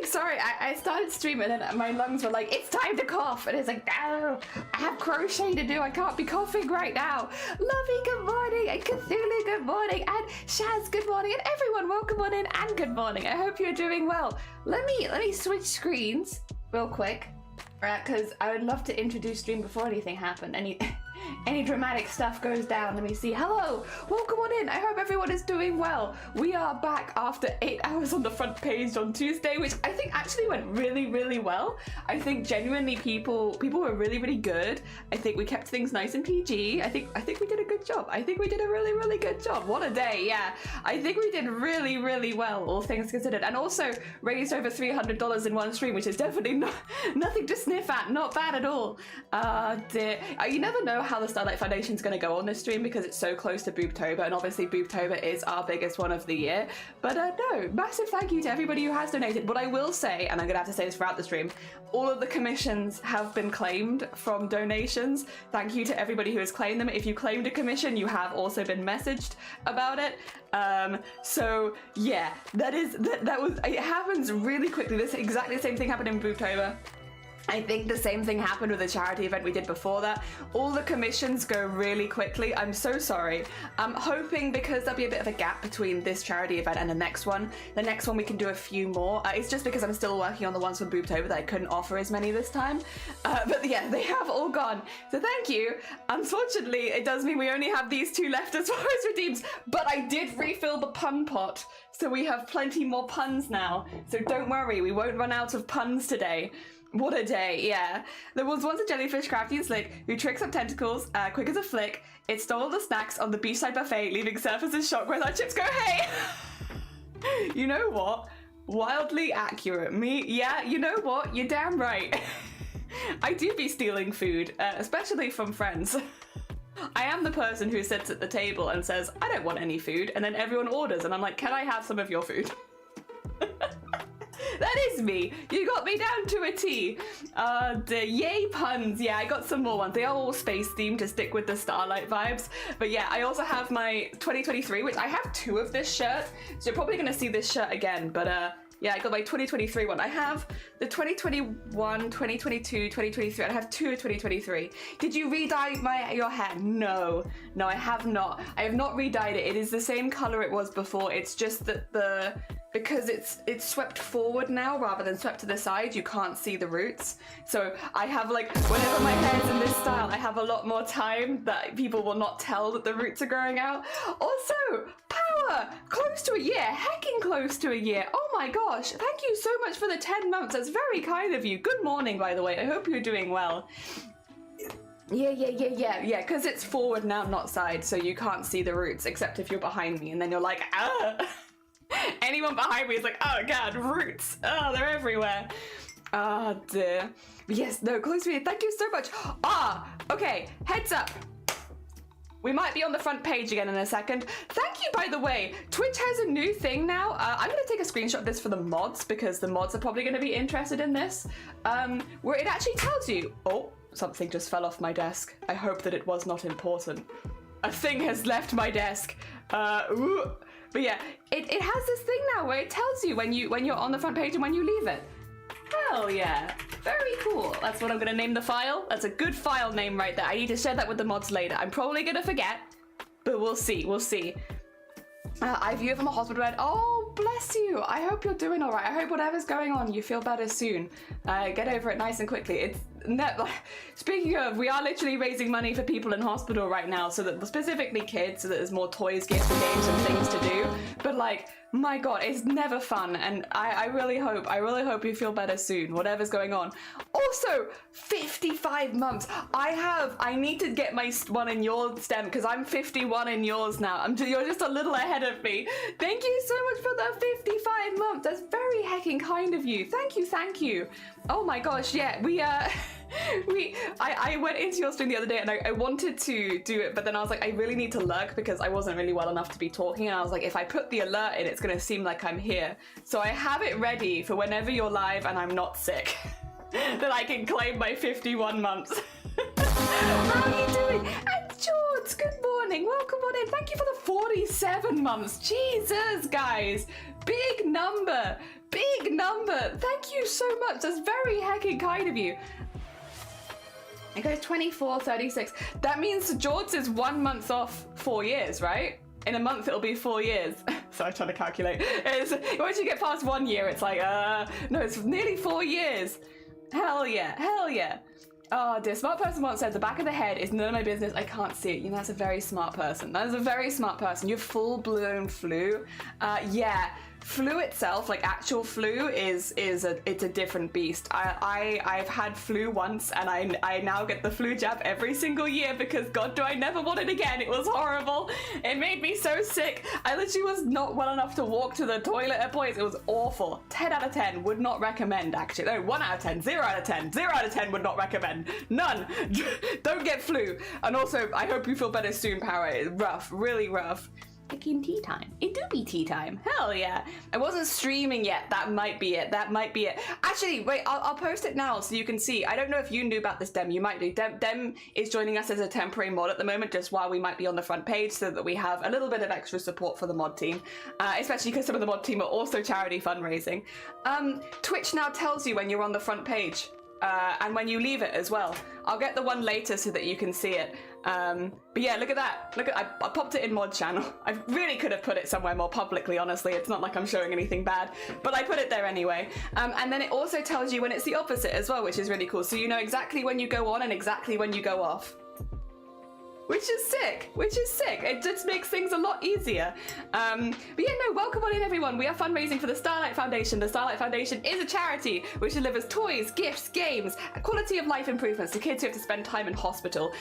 Sorry, I started streaming and my lungs were like, it's time to cough. And it's like, no, I have crocheting to do. I can't be coughing right now. Lovey, good morning. And Cthulhu, good morning. And Shaz, good morning. And everyone, welcome on in and good morning. I hope you're doing well. Let me switch screens real quick. Right, because I would love to introduce stream before anything happened. Any dramatic stuff goes down. Let me see. Hello, welcome on in. I hope everyone is doing well. We are back after 8 hours on the front page on Tuesday, which I think actually went really, really well. I think genuinely people were really, really good. I think we kept things nice and PG. I think we did a good job. I think we did a really, really good job. What a day, yeah. I think we did really, really well, all things considered, and also raised over $300 in one stream, which is definitely nothing to sniff at. Not bad at all. Dear. You never know how the Starlight Foundation is going to go on this stream because it's so close to Boobtober, and obviously Boobtober is our biggest one of the year. But no, massive thank you to everybody who has donated. What I will say, and I'm going to have to say this throughout the stream, all of the commissions have been claimed from donations. Thank you to everybody who has claimed them. If you claimed a commission, you have also been messaged about it. So yeah, that was, it happens really quickly. This exactly the same thing happened in Boobtober. I think the same thing happened with the charity event we did before that. All the commissions go really quickly. I'm so sorry. I'm hoping, because there'll be a bit of a gap between this charity event and the next one we can do a few more. It's just because I'm still working on the ones from Boobtober that I couldn't offer as many this time. But yeah, they have all gone. So thank you. Unfortunately, it does mean we only have these two left as far as redeems, but I did refill the pun pot. So we have plenty more puns now. So don't worry, we won't run out of puns today. What a day, yeah. There was once a jellyfish, crafty and slick, who tricks up tentacles, quick as a flick. It stole the snacks on the beachside buffet, leaving surfers shocked where our chips go, hey! You know what? Wildly accurate. Me, yeah, you know what? You're damn right. I do be stealing food, especially from friends. I am the person who sits at the table and says, I don't want any food, and then everyone orders, and I'm like, can I have some of your food? That is me. You got me down to a T. The yay puns. Yeah, I got some more ones. They are all space themed to stick with the Starlight vibes. But yeah, I also have my 2023, which I have 2 of this shirt. So you're probably going to see this shirt again. But yeah, I got my 2023 one. I have the 2021, 2022, 2023, and I have 2 of 2023. Did you re-dye your hair? No, I have not. I have not re-dyed it. It is the same color it was before. It's just that because it's swept forward now rather than swept to the side, you can't see the roots. So I have, like, whenever my hair is in this style, I have a lot more time that people will not tell that the roots are growing out. Also, power! close to a year, hecking close to a year. Oh my gosh, thank you so much for the 10 months. That's very kind of you. Good morning, by the way. I hope you're doing well. Yeah, because it's forward now, not side, so you can't see the roots, except if you're behind me, and then you're like, ah. Anyone behind me is like, oh god, roots. Oh, they're everywhere. Oh dear. Yes, no, close to me. Thank you so much. Okay, heads up. We might be on the front page again in a second. Thank you, by the way. Twitch has a new thing now. I'm going to take a screenshot of this for the mods, because the mods are probably going to be interested in this. Where it actually tells you... Oh, something just fell off my desk. I hope that it was not important. A thing has left my desk. Ooh. But yeah, it has this thing now where it tells you when you're on the front page and when you leave it. Hell yeah. Very cool. That's what I'm going to name the file. That's a good file name right there. I need to share that with the mods later. I'm probably going to forget, but we'll see. We'll see. I view it from a hospital bed. Oh, bless you. I hope you're doing all right. I hope whatever's going on, you feel better soon. Get over it nice and quickly. Speaking of, we are literally raising money for people in hospital right now, so that specifically kids, so that there's more toys, gifts, and games and things to do. But like, my god, it's never fun, and I really hope you feel better soon, whatever's going on. Also, 55 months. I need to get my one in your stem, because I'm 51 in yours now. You're just a little ahead of me. Thank you so much for the 55 months. That's very hecking kind of you. Thank you. Oh my gosh, yeah, I went into your stream the other day and I wanted to do it, but then I was like, I really need to lurk because I wasn't really well enough to be talking, and I was like, if I put the alert in, it's gonna seem like I'm here. So I have it ready for whenever you're live and I'm not sick, that I can claim my 51 months. How are you doing? And George, good morning. Welcome on in. Thank you for the 47 months. Jesus, guys. Big number. Big number. Thank you so much. That's very hecking kind of you. It goes 24, 36. That means George is 1 month off 4 years, right? In a month, it'll be 4 years. So I'm trying to calculate. Once you get past 1 year, it's like, no, it's nearly 4 years. Hell yeah. Hell yeah. Oh dear, smart person once said, the back of the head is none of my business, I can't see it. You know, that's a very smart person. That is a very smart person. You have full-blown flu. Yeah, flu itself, like actual flu, it's a different beast. I've had flu once, and I now get the flu jab every single year because god do I never want it again. It was horrible. It made me so sick. I literally was not well enough to walk to the toilet at points. It was awful. 10 out of 10 would not recommend, actually. No, 1 out of 10, 0 out of 10, 0 out of 10 would not recommend. None. Don't get flu. And also, I hope you feel better soon, Power. It's rough, really rough. Picking tea time. It do be tea time. Hell yeah. I wasn't streaming yet. That might be it. That might be it. Actually, wait, I'll post it now so you can see. I don't know if you knew about this, Dem. You might do. Dem is joining us as a temporary mod at the moment, just while we might be on the front page, so that we have a little bit of extra support for the mod team, especially because some of the mod team are also charity fundraising. Twitch now tells you when you're on the front page. And when you leave it as well. I'll get the one later so that you can see it. But yeah, look at that. I popped it in mod channel. I really could have put it somewhere more publicly, honestly. It's not like I'm showing anything bad, but I put it there anyway. And then it also tells you when it's the opposite as well, which is really cool. So you know exactly when you go on and exactly when you go off. Which is sick. It just makes things a lot easier. But yeah, no, welcome on in, everyone. We are fundraising for the Starlight Foundation. The Starlight Foundation is a charity which delivers toys, gifts, games, quality of life improvements to kids who have to spend time in hospital.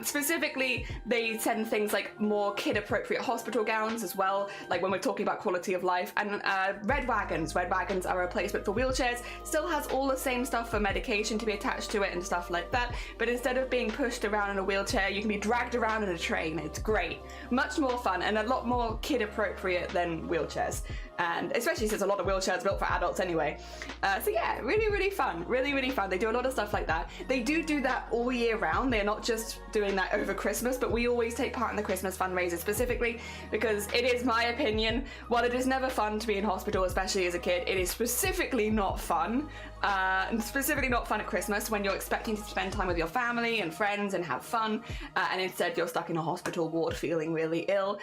Specifically, they send things like more kid-appropriate hospital gowns as well, like when we're talking about quality of life, and red wagons. Red wagons are a replacement for wheelchairs. Still has all the same stuff for medication to be attached to it and stuff like that, but instead of being pushed around in a wheelchair, you can be dragged around in a train. It's great. Much more fun and a lot more kid appropriate than wheelchairs, and especially since a lot of wheelchairs are built for adults anyway. So yeah, really fun. Really fun. They do a lot of stuff like that. They do that all year round. They're not just doing that over Christmas, but we always take part in the Christmas fundraiser specifically because it is my opinion, while it is never fun to be in hospital, especially as a kid, it is specifically not fun. Specifically not fun at Christmas when you're expecting to spend time with your family and friends and have fun, and instead said you're stuck in a hospital ward feeling really ill.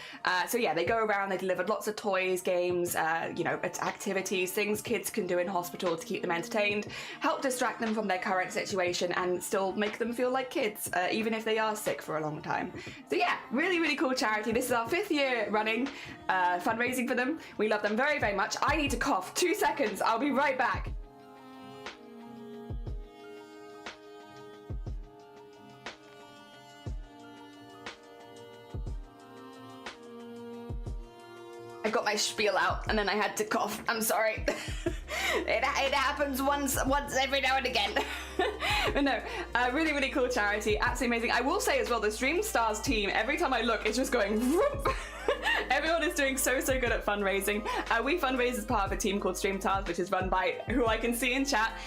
So yeah, they go around, they delivered lots of toys, games, you know, activities, things kids can do in hospital to keep them entertained, help distract them from their current situation and still make them feel like kids, even if they are sick for a long time. So yeah, really, really cool charity. This is our 5th year running fundraising for them. We love them very, very much. I need to cough. 2 seconds. I'll be right back. I got my spiel out and then I had to cough. I'm sorry. It happens once every now and again. But no, really, really cool charity. Absolutely amazing. I will say as well, the Stream Stars team, every time I look, it's just going vroom. Everyone is doing so good at fundraising. We fundraise as part of a team called Stream Stars, which is run by, who I can see in chat,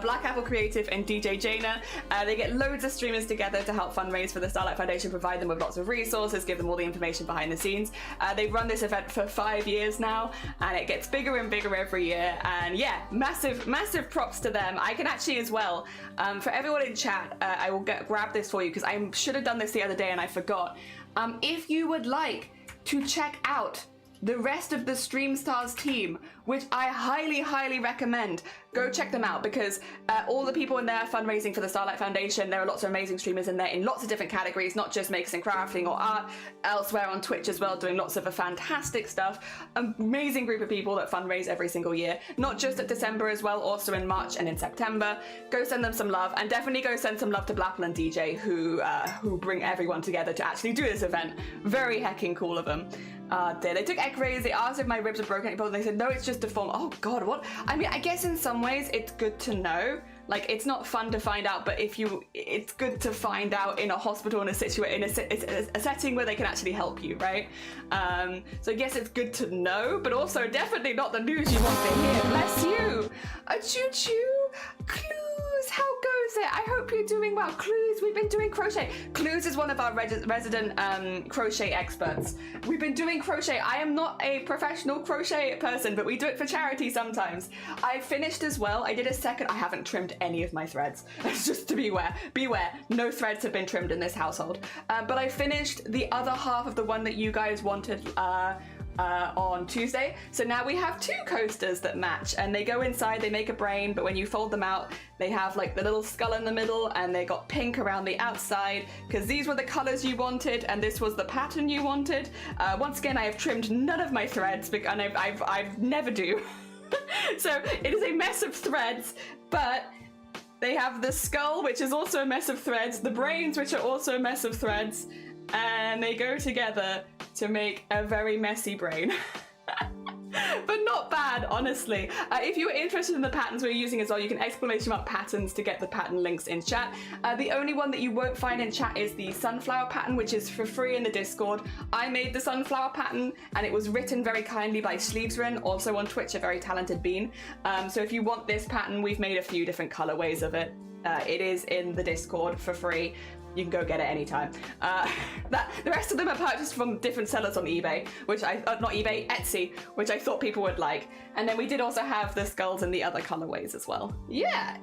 Black Apple Creative and DJ Jaina. They get loads of streamers together to help fundraise for the Starlight Foundation, provide them with lots of resources, give them all the information behind the scenes. They've run this event for 5 years now, and it gets bigger and bigger every year. And yeah, massive props to them. I can actually as well, for everyone in chat, I will grab this for you because I should have done this the other day and I forgot. If you would like to check out the rest of the Stream Stars team, which I highly recommend, go check them out, because all the people in there fundraising for the Starlight Foundation, there are lots of amazing streamers in there in lots of different categories, not just makers and crafting or art, elsewhere on Twitch as well, doing lots of fantastic stuff. Amazing group of people that fundraise every single year, not just at December as well, also in March and in September. Go send them some love, and definitely go send some love to Blapple and DJ, who bring everyone together to actually do this event. Very hecking cool of them. They took x-rays, they asked if my ribs were broken, and they said no, it's just deformed. Oh god, what? I mean, I guess in some ways it's good to know. Like, it's not fun to find out, but it's good to find out in a hospital, in a setting where they can actually help you, right? So I guess it's good to know, but also definitely not the news you want to hear. Bless you. A choo-choo. Clues, how goes it? I hope you're doing well. Clues, we've been doing crochet. Clues is one of our resident crochet experts. We've been doing crochet. I am not a professional crochet person, but we do it for charity sometimes. I finished as well. I did a second. I haven't trimmed any of my threads. Just to beware, no threads have been trimmed in this household. But I finished the other half of the one that you guys wanted on Tuesday. So now we have 2 coasters that match, and they go inside, they make a brain, but when you fold them out, they have like the little skull in the middle, and they got pink around the outside, because these were the colors you wanted, and this was the pattern you wanted. Once again, I have trimmed none of my threads, and I've never do. So it is a mess of threads, but they have the skull, which is also a mess of threads, the brains, which are also a mess of threads, and they go together to make a very messy brain. But not bad, honestly. If you are interested in the patterns we're using as well, you can exclamation mark patterns to get the pattern links in chat. The only one that you won't find in chat is the sunflower pattern, which is for free in the Discord. I made the sunflower pattern, and it was written very kindly by Sleevesrin, also on Twitch, a very talented bean. So if you want this pattern, we've made a few different colorways of it. It is in the Discord for free. You can go get it anytime. The rest of them are purchased from different sellers on eBay, which not eBay, Etsy, which I thought people would like. And then we did also have the skulls in the other colorways as well. Yeah.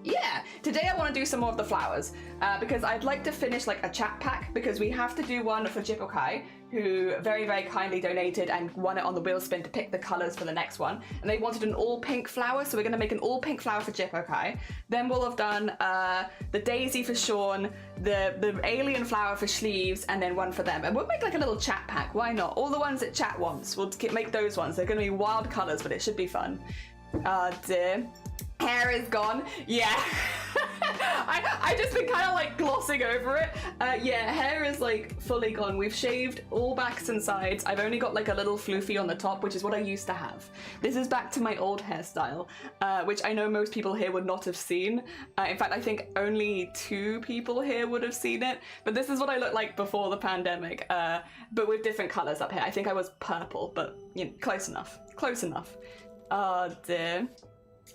Today I want to do some more of the flowers, because I'd like to finish like a chat pack, because we have to do one for Jipokai, who very kindly donated and won it on the wheel spin to pick the colors for the next one. And they wanted an all pink flower, so we're gonna make an all pink flower for Jipokai. Then we'll have done the daisy for Sean, the alien flower for Sleeves, and then one for them. And we'll make like a little chat pack, why not? All the ones that chat wants, we'll make those ones. They're gonna be wild colors, but it should be fun. Dear. Hair is gone. Yeah. I just been kind of like glossing over it. Yeah, hair is like fully gone. We've shaved all backs and sides. I've only got like a little floofy on the top, which is what I used to have. This is back to my old hairstyle, which I know most people here would not have seen. In fact, I think only 2 people here would have seen it. But this is what I looked like before the pandemic, but with different colors up here. I think I was purple, but you know, close enough. Close enough. Oh dear.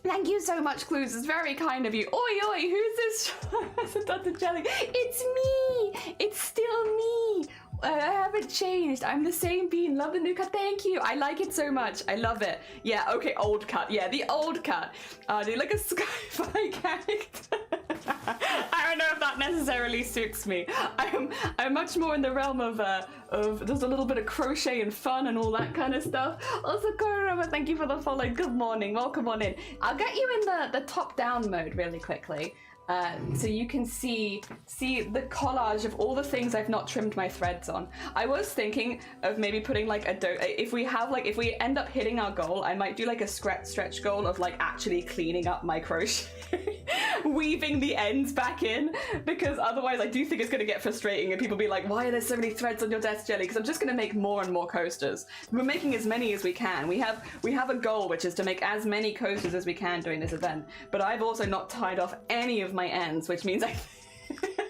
Thank you so much, Clues. It's very kind of you. Oi, oi, who's this? Dr. Jelly. It's me. It's still me. I haven't changed. I'm the same bean. Love the new cut. Thank you. I like it so much. I love it. Yeah, okay, old cut. Yeah, the old cut. Do you like a sci-fi character? I don't know if that necessarily suits me. I'm much more in the realm of there's a little bit of crochet and fun and all that kind of stuff. Also, Koroma, thank you for the follow. Good morning. Welcome on in. I'll get you in the top-down mode really quickly. So you can see the collage of all the things I've not trimmed my threads on. I was thinking of maybe putting like if we end up hitting our goal, I might do like a stretch goal of like actually cleaning up my crochet, weaving the ends back in, because otherwise I do think it's going to get frustrating and people be like, why are there so many threads on your desk, Jelly? Because I'm just going to make more and more coasters. We're making as many as we can. We have a goal, which is to make as many coasters as we can during this event, but I've also not tied off any of my ends, which means I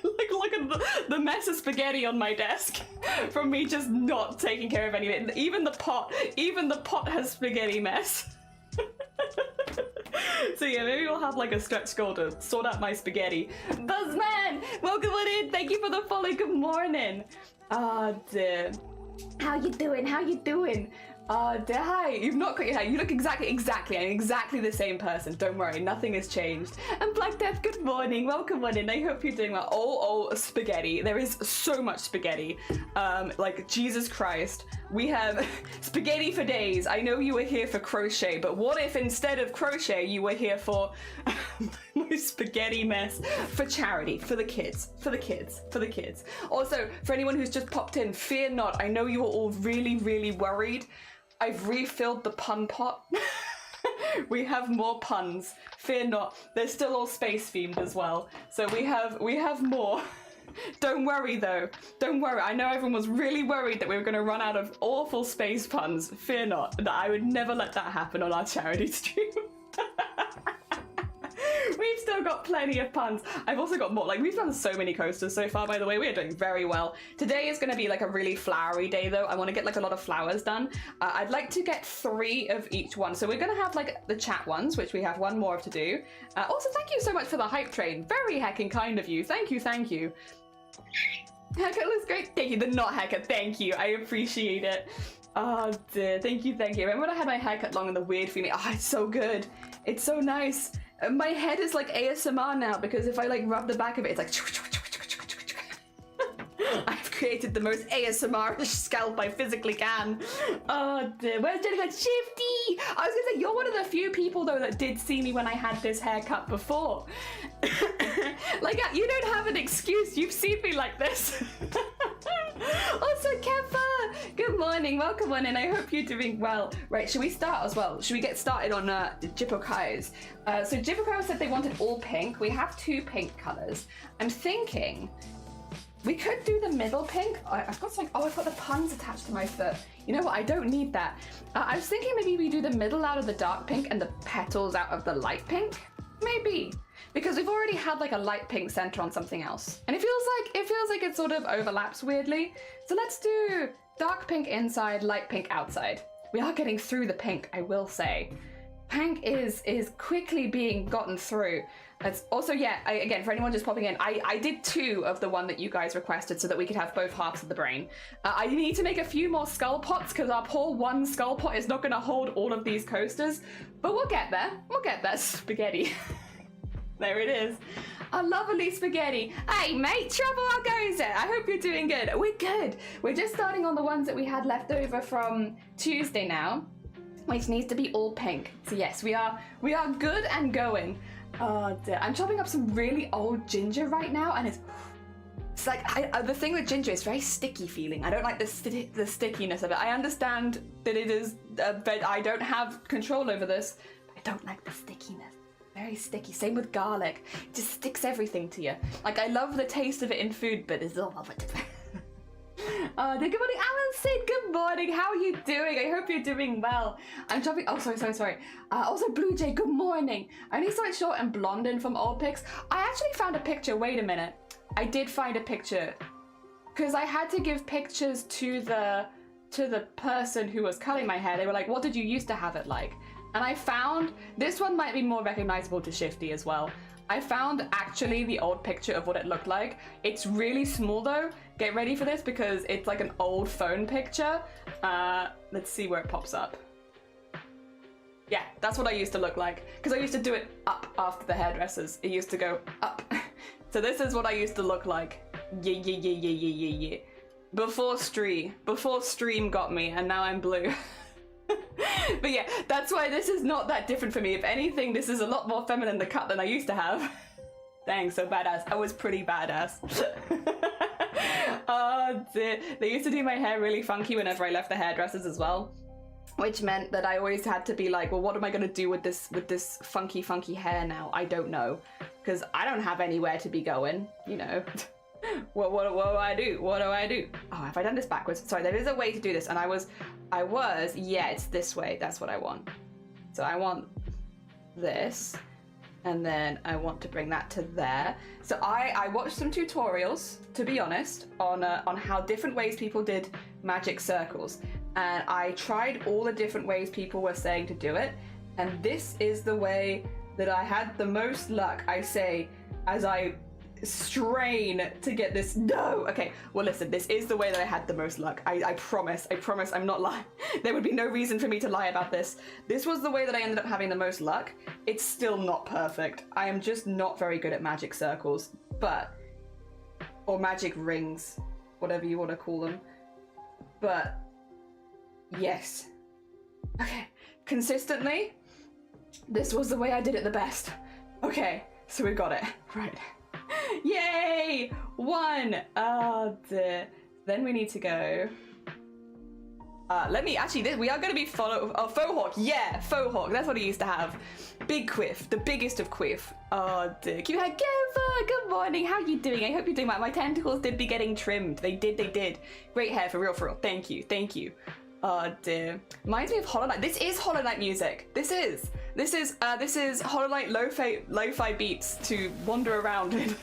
look at the mess of spaghetti on my desk from me just not taking care of any of it. Even the pot has spaghetti mess. So yeah, maybe we'll have like a stretch goal to sort out my spaghetti. Buzzman, welcome on in. Thank you for the follow. Good morning. Dear. How you doing? How you doing? Dear, hi. You've not got your hair. You look exactly. I'm exactly the same person. Don't worry, nothing has changed. And Black Death, good morning. Welcome on in. I hope you're doing well. Oh, spaghetti. There is so much spaghetti. Like, Jesus Christ. We have spaghetti for days. I know you were here for crochet, but what if instead of crochet, you were here for my spaghetti mess for charity, for the kids. Also, for anyone who's just popped in, fear not. I know you were all really, really worried. I've refilled the pun pot. We have more puns. Fear not. They're still all space themed as well. So we have more. Don't worry though. Don't worry. I know everyone was really worried that we were going to run out of awful space puns. Fear not. That I would never let that happen on our charity stream. We've still got plenty of puns. I've also got more. Like, we've done so many coasters so far, by the way. We are doing very well. Today is going to be like a really flowery day, though. I want to get like a lot of flowers done. I'd like to get 3 of each one. So we're going to have like the chat ones, which we have one more to do. Also, thank you so much for the hype train. Very heckin' kind of you. Thank you. Haircut looks great. Thank you. The not haircut. Thank you. I appreciate it. Oh, dear. Thank you. Remember when I had my haircut long and the weird feeling? Oh, it's so good. It's so nice. My head is like ASMR now because if I like rub the back of it, it's like I've created the most ASMR-ish scalp I physically can. Oh dear, where's Jennifer? Shifty! I was gonna say, you're one of the few people though that did see me when I had this haircut before. Like, you don't have an excuse, you've seen me like this. Also, Kefa! Good morning, welcome on in, I hope you're doing well. Right, should we start as well? Should we get started on Jippokai's? So Jippokai said they wanted all pink. We have 2 pink colours. I'm thinking we could do the middle pink. I've got something, I've got the puns attached to my foot. You know what, I don't need that. I was thinking maybe we do the middle out of the dark pink and the petals out of the light pink. Maybe. Because we've already had like a light pink center on something else. And it feels like it sort of overlaps weirdly. So let's do dark pink inside, light pink outside. We are getting through the pink, I will say. Pink is quickly being gotten through. That's also, yeah, again, for anyone just popping in, I did 2 of the one that you guys requested so that we could have both halves of the brain. I need to make a few more skull pots because our poor one skull pot is not going to hold all of these coasters. But we'll get there. Spaghetti. There it is. A lovely spaghetti. Hey, mate, trouble, how goes it? I hope you're doing good. We're good. We're just starting on the ones that we had left over from Tuesday now, which needs to be all pink. So yes, we are good and going. Oh dear. I'm chopping up some really old ginger right now, and it's like the thing with ginger is very sticky feeling. I don't like the stickiness of it. I understand that it is, but I don't have control over this. But I don't like the stickiness. Very sticky. Same with garlic. It just sticks everything to you. Like, I love the taste of it in food, but it's all of it. Good morning, Alan Sid. Good morning. How are you doing? I hope you're doing well. I'm chopping. Oh, sorry. Also, Blue Jay. Good morning. I only saw it short and blonde in from old pics. I actually found a picture. Wait a minute. I did find a picture because I had to give pictures to the person who was cutting my hair. They were like, "What did you used to have it like?" And I found this one might be more recognizable to Shifty as well. I found actually the old picture of what it looked like. It's really small though. Get ready for this because it's like an old phone picture. Let's see where it pops up. Yeah, that's what I used to look like. Because I used to do it up after the hairdressers. It used to go up. So this is what I used to look like. Yeah. Before stream got me, and now I'm blue. But yeah, that's why this is not that different for me. If anything, this is a lot more feminine the cut than I used to have. Dang, so badass. I was pretty badass. Oh dear. They used to do my hair really funky whenever I left the hairdressers as well, which meant that I always had to be like, well, what am I gonna do with this funky hair now? I don't know, because I don't have anywhere to be going, you know. What do I do? What do I do? Oh, have I done this backwards? Sorry, there is a way to do this, and I was, yeah, it's this way. That's what I want. So I want this, and then I want to bring that to there. So I watched some tutorials, to be honest, on how different ways people did magic circles, and I tried all the different ways people were saying to do it, and this is the way that I had the most luck, I say, as I strain to get this. No, okay, well listen, this is the way that I had the most luck. I promise I'm not lying. There would be no reason for me to lie about this. This was the way that I ended up having the most luck. It's still not perfect. I am just not very good at magic circles, or magic rings, whatever you want to call them. But yes, okay, consistently, this was the way I did it the best. Okay, so we got it right. Yay! 1! Oh dear. Then we need to go. We are going to be faux hawk. Yeah, faux hawk. That's what he used to have. Big quiff, the biggest of quiff. Oh dear. Good morning. How are you doing? I hope you're doing well. My tentacles did be getting trimmed. They did. Great hair, for real. Thank you. Oh dear. Reminds me of Hollow Knight. This is Hollow Knight music. This is Hollow Knight lo-fi beats to wander around in.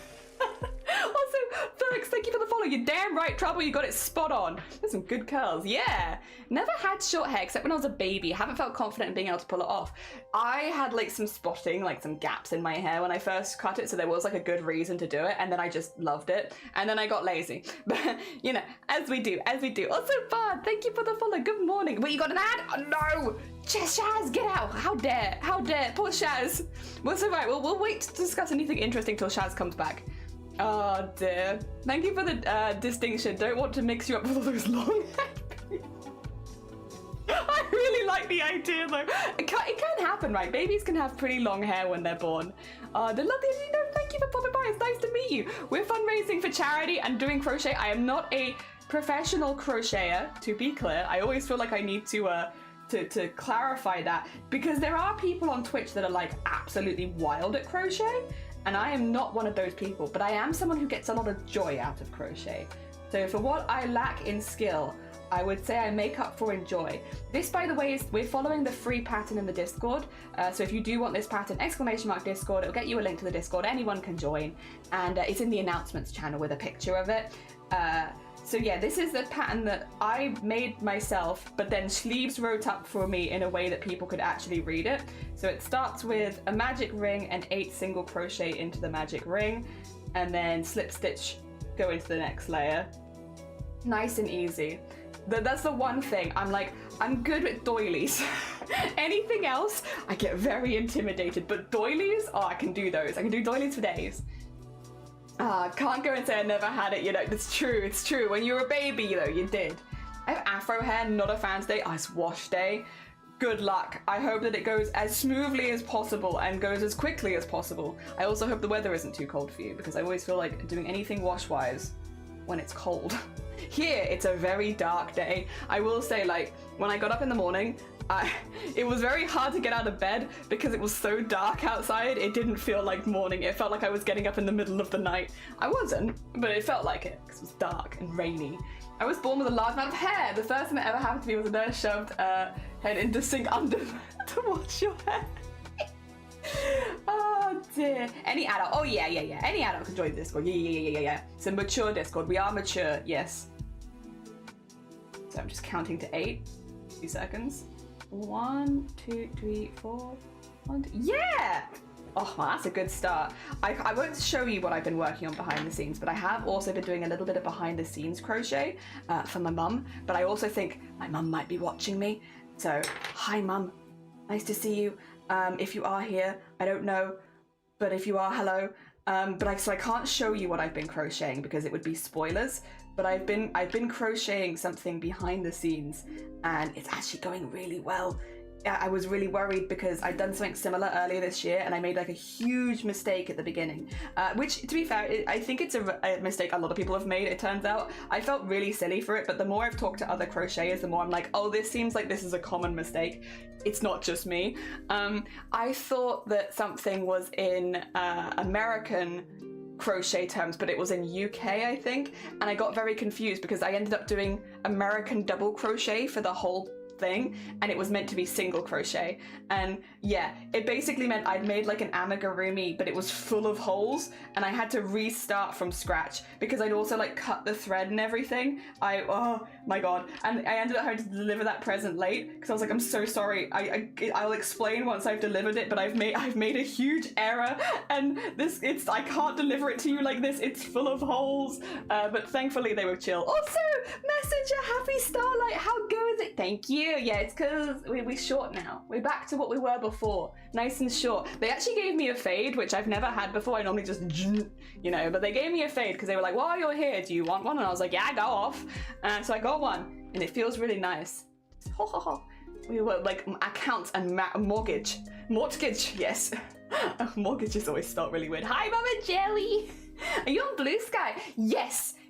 Also, Felix, thank you for the follow. You're damn right, Trouble. You got it spot on. There's some good curls. Yeah. Never had short hair except when I was a baby. Haven't felt confident in being able to pull it off. I had like some spotting, like some gaps in my hair when I first cut it, so there was like a good reason to do it, and then I just loved it, and then I got lazy. But you know, as we do. Also, Bud, thank you for the follow. Good morning. Wait, you got an ad? Oh no. Shaz, get out! How dare! Poor Shaz. Well, it's alright. We'll wait to discuss anything interesting till Shaz comes back. Oh dear. Thank you for the distinction. Don't want to mix you up with all those long hair. I really like the idea though. It can happen, right? Babies can have pretty long hair when they're born. The lovely, thank you for popping by. It's nice to meet you. We're fundraising for charity and doing crochet. I am not a professional crocheter, to be clear. I always feel like I need to clarify that, because there are people on Twitch that are like absolutely wild at crochet, and I am not one of those people, but I am someone who gets a lot of joy out of crochet. So for what I lack in skill, I would say I make up for in joy. This, by the way, is we're following the free pattern in the Discord. So if you do want this pattern, !Discord, it'll get you a link to the Discord. Anyone can join, and it's in the announcements channel with a picture of it. So yeah, this is the pattern that I made myself, but then Sleeves wrote up for me in a way that people could actually read it. So it starts with a magic ring and 8 single crochet into the magic ring, and then slip stitch, go into the next layer. Nice and easy. That's the one thing. I'm good with doilies. Anything else, I get very intimidated, but doilies, oh, I can do those. I can do doilies for days. Can't go and say I never had it, you know. It's true. When you were a baby, you know, you did. I have afro hair, not a fan today. It's wash day. Good luck. I hope that it goes as smoothly as possible and goes as quickly as possible. I also hope the weather isn't too cold for you, because I always feel like doing anything wash-wise when it's cold. Here, it's a very dark day. I will say, like, when I got up in the morning, it was very hard to get out of bed because it was so dark outside. It didn't feel like morning. It felt like I was getting up in the middle of the night. I wasn't, but it felt like it because it was dark and rainy. I was born with a large amount of hair. The first thing that ever happened to me was a nurse shoved head into sink under to wash your hair. Oh dear. Any adult? Oh yeah. Any adult can join the Discord. Yeah. It's a mature Discord. We are mature, yes. So I'm just counting to 8. 2 seconds. 1, 2, 3, 4. 1, 2. Yeah! Oh, well, that's a good start. I won't show you what I've been working on behind the scenes, but I have also been doing a little bit of behind the scenes crochet for my mum. But I also think my mum might be watching me. So, hi mum. Nice to see you. If you are here, I don't know, but if you are, hello. So I can't show you what I've been crocheting because it would be spoilers. But I've been crocheting something behind the scenes, and it's actually going really well. I was really worried because I'd done something similar earlier this year and I made like a huge mistake at the beginning, which, to be fair, I think it's a mistake a lot of people have made, it turns out. I felt really silly for it, but the more I've talked to other crocheters, the more I'm like, oh, this seems like this is a common mistake. It's not just me. I thought that something was in American crochet terms, but it was in UK, I think, and I got very confused because I ended up doing American double crochet for the whole thing, and it was meant to be single crochet, and yeah, it basically meant I'd made like an amigurumi, but it was full of holes, and I had to restart from scratch because I'd also like cut the thread and everything. Oh my god, and I ended up having to deliver that present late because I was like, I'm so sorry, I'll explain once I've delivered it, but I've made a huge error, and I can't deliver it to you like this, it's full of holes, but thankfully they were chill. Also, Messenger, happy Starlight, how goes it? Thank you. Yeah, it's because we're short now. We're back to what we were before. Nice and short. They actually gave me a fade, which I've never had before. I normally just, you know, but they gave me a fade because they were like, while you're here, do you want one? And I was like, yeah, go off. So I got one, and it feels really nice. We were like accounts and mortgage, yes. Mortgages always start really weird. Hi, Mama Jelly. Are you on Blue Sky?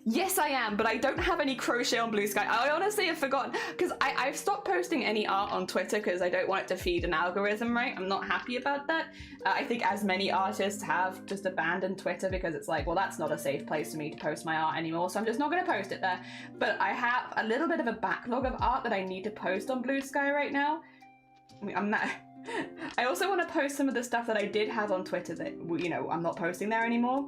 Yes, I am, but I don't have any crochet on Blue Sky. I honestly have forgotten, because I've stopped posting any art on Twitter because I don't want it to feed an algorithm, right? I'm not happy about that. I think as many artists have just abandoned Twitter because it's like, well, that's not a safe place for me to post my art anymore, so I'm just not going to post it there. But I have a little bit of a backlog of art that I need to post on Blue Sky right now. I mean, I also want to post some of the stuff that I did have on Twitter that, you know, I'm not posting there anymore.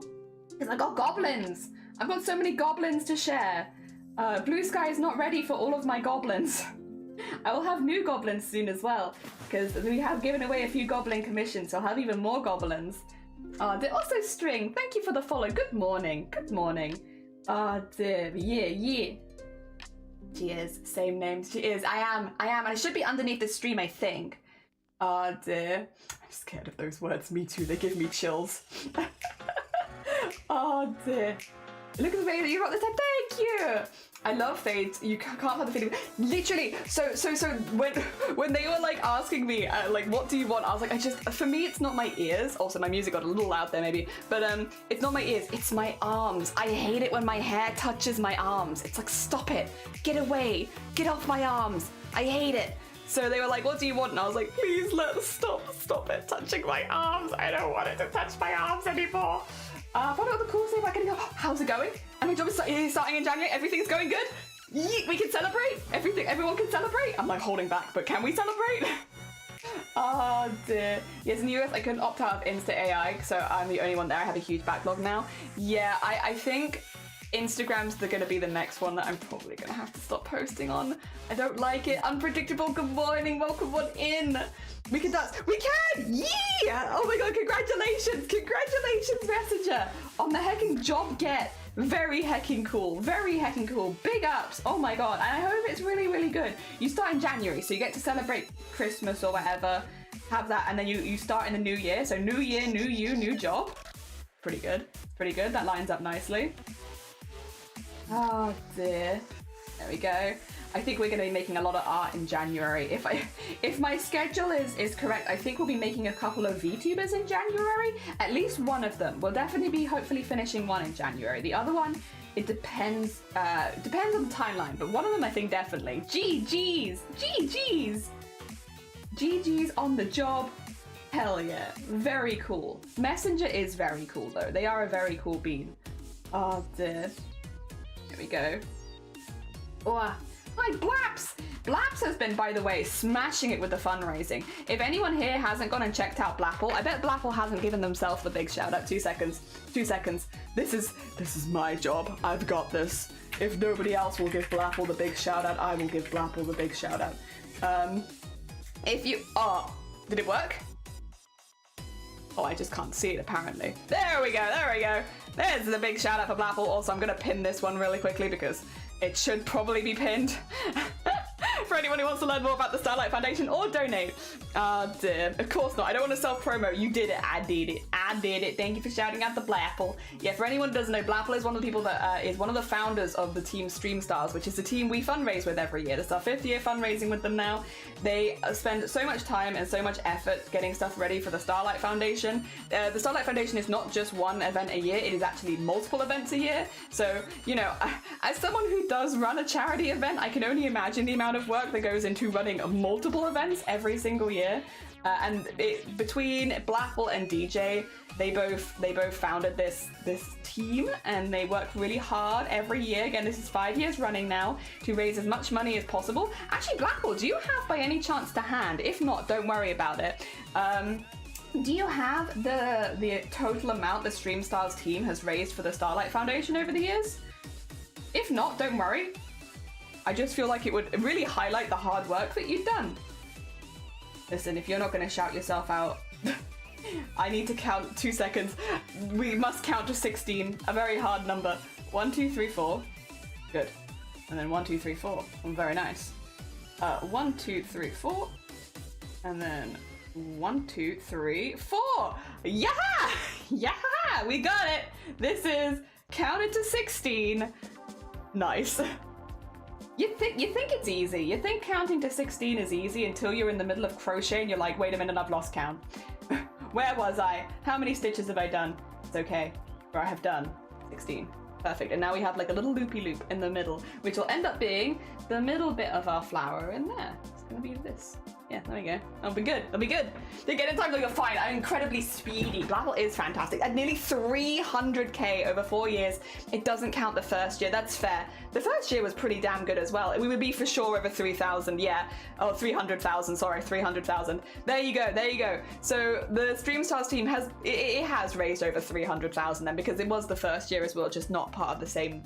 Because I got goblins! I've got so many goblins to share. Blue Sky is not ready for all of my goblins. I will have new goblins soon as well, because we have given away a few goblin commissions, so I'll have even more goblins. Also String, thank you for the follow. Good morning. Dear, yeah. She is, same name. She is, I am, and it should be underneath the stream, I think. Dear. I'm scared of those words, me too, they give me chills. Oh dear. Look at the way that you wrote this up. Thank you. I love fades. You can't have the feeling. Literally. So when they were like asking me like what do you want, I was like, for me it's not my ears. Also my music got a little loud there maybe, but it's not my ears. It's my arms. I hate it when my hair touches my arms. It's like, stop it. Get away. Get off my arms. I hate it. So they were like, what do you want? And I was like, please stop it touching my arms. I don't want it to touch my arms anymore. What about the cool thing about getting how's it going? And my job is starting in January. Everything's going good. We can celebrate. Everyone can celebrate. I'm like holding back, but can we celebrate? Oh dear. Yes, in the US I couldn't opt out of Insta AI, so I'm the only one there. I have a huge backlog now. Yeah, I think Instagram's going to be the next one that I'm probably going to have to stop posting on. I don't like it. Unpredictable. Good morning. Welcome on in. We can dance. We can! Yeah! Oh my god, congratulations! Congratulations, Messenger! On the hecking job get. Very hecking cool. Very hecking cool. Big ups. Oh my god. And I hope it's really, really good. You start in January, so you get to celebrate Christmas or whatever. Have that, and then you start in the new year. So new year, new you, new job. Pretty good. Pretty good. That lines up nicely. Oh dear. There we go. I think we're going to be making a lot of art in January. If my schedule is correct, I think we'll be making a couple of VTubers in January. At least one of them. We'll definitely be hopefully finishing one in January. The other one, it depends on the timeline, but one of them I think definitely. GG's on the job. Hell yeah. Very cool. Messenger is very cool though. They are a very cool bean. Oh dear. Here we go. Oh, hi, Blaps! Blaps has been, by the way, smashing it with the fundraising. If anyone here hasn't gone and checked out Blapple, I bet Blapple hasn't given themselves the big shout out. 2 seconds. 2 seconds. This is my job. I've got this. If nobody else will give Blapple the big shout out, I will give Blapple the big shout out. Did it work? Oh, I just can't see it apparently. There we go. There's the big shout out for Blapple. Also, I'm gonna pin this one really quickly because it should probably be pinned. for anyone who wants to learn more about the Starlight Foundation or donate. Dear. Of course not. I don't want to self-promo. You did it. I did it. I did it. Thank you for shouting out the Blapple. Yeah, for anyone who doesn't know, Blapple is one of the people that is one of the founders of the team Stream Stars, which is the team we fundraise with every year. This is our 5th year fundraising with them now. They spend so much time and so much effort getting stuff ready for the Starlight Foundation. The Starlight Foundation is not just one event a year. It is actually multiple events a year. So, you know, as someone who does run a charity event, I can only imagine the amount of work that goes into running multiple events every single year. Between Blapple and DJ, they both founded this team, and they work really hard every year. Again, this is 5 years running now, to raise as much money as possible. Actually, Blapple, do you have by any chance to hand? If not, don't worry about it. Do you have the total amount the Stream Stars team has raised for the Starlight Foundation over the years? If not, don't worry. I just feel like it would really highlight the hard work that you've done. Listen, if you're not going to shout yourself out, I need to count 2 seconds. We must count to 16, a very hard number. 1, 2, 3, 4. Good. And then 1, 2, 3, 4. Very nice. 1, 2, 3, 4. And then 1, 2, 3, 4. Yeah! Yeah! We got it! This is counted to 16. Nice. You think it's easy. You think counting to 16 is easy until you're in the middle of crochet and you're like, wait a minute, I've lost count. Where was I? How many stitches have I done? It's okay. Or I have done 16. Perfect. And now we have like a little loopy loop in the middle, which will end up being the middle bit of our flower in there. It's gonna be this. Yeah, there we go. That'll be good. It'll be good. They get in time, you're fine. I'm incredibly speedy. Blapple is fantastic. At nearly 300k over 4 years. It doesn't count the first year. That's fair. The first year was pretty damn good as well. We would be for sure over 3,000. Yeah. Oh, 300,000. Sorry, 300,000. There you go. There you go. So the Stream Stars team has raised over 300,000 then, because it was the first year as well, just not part of the same,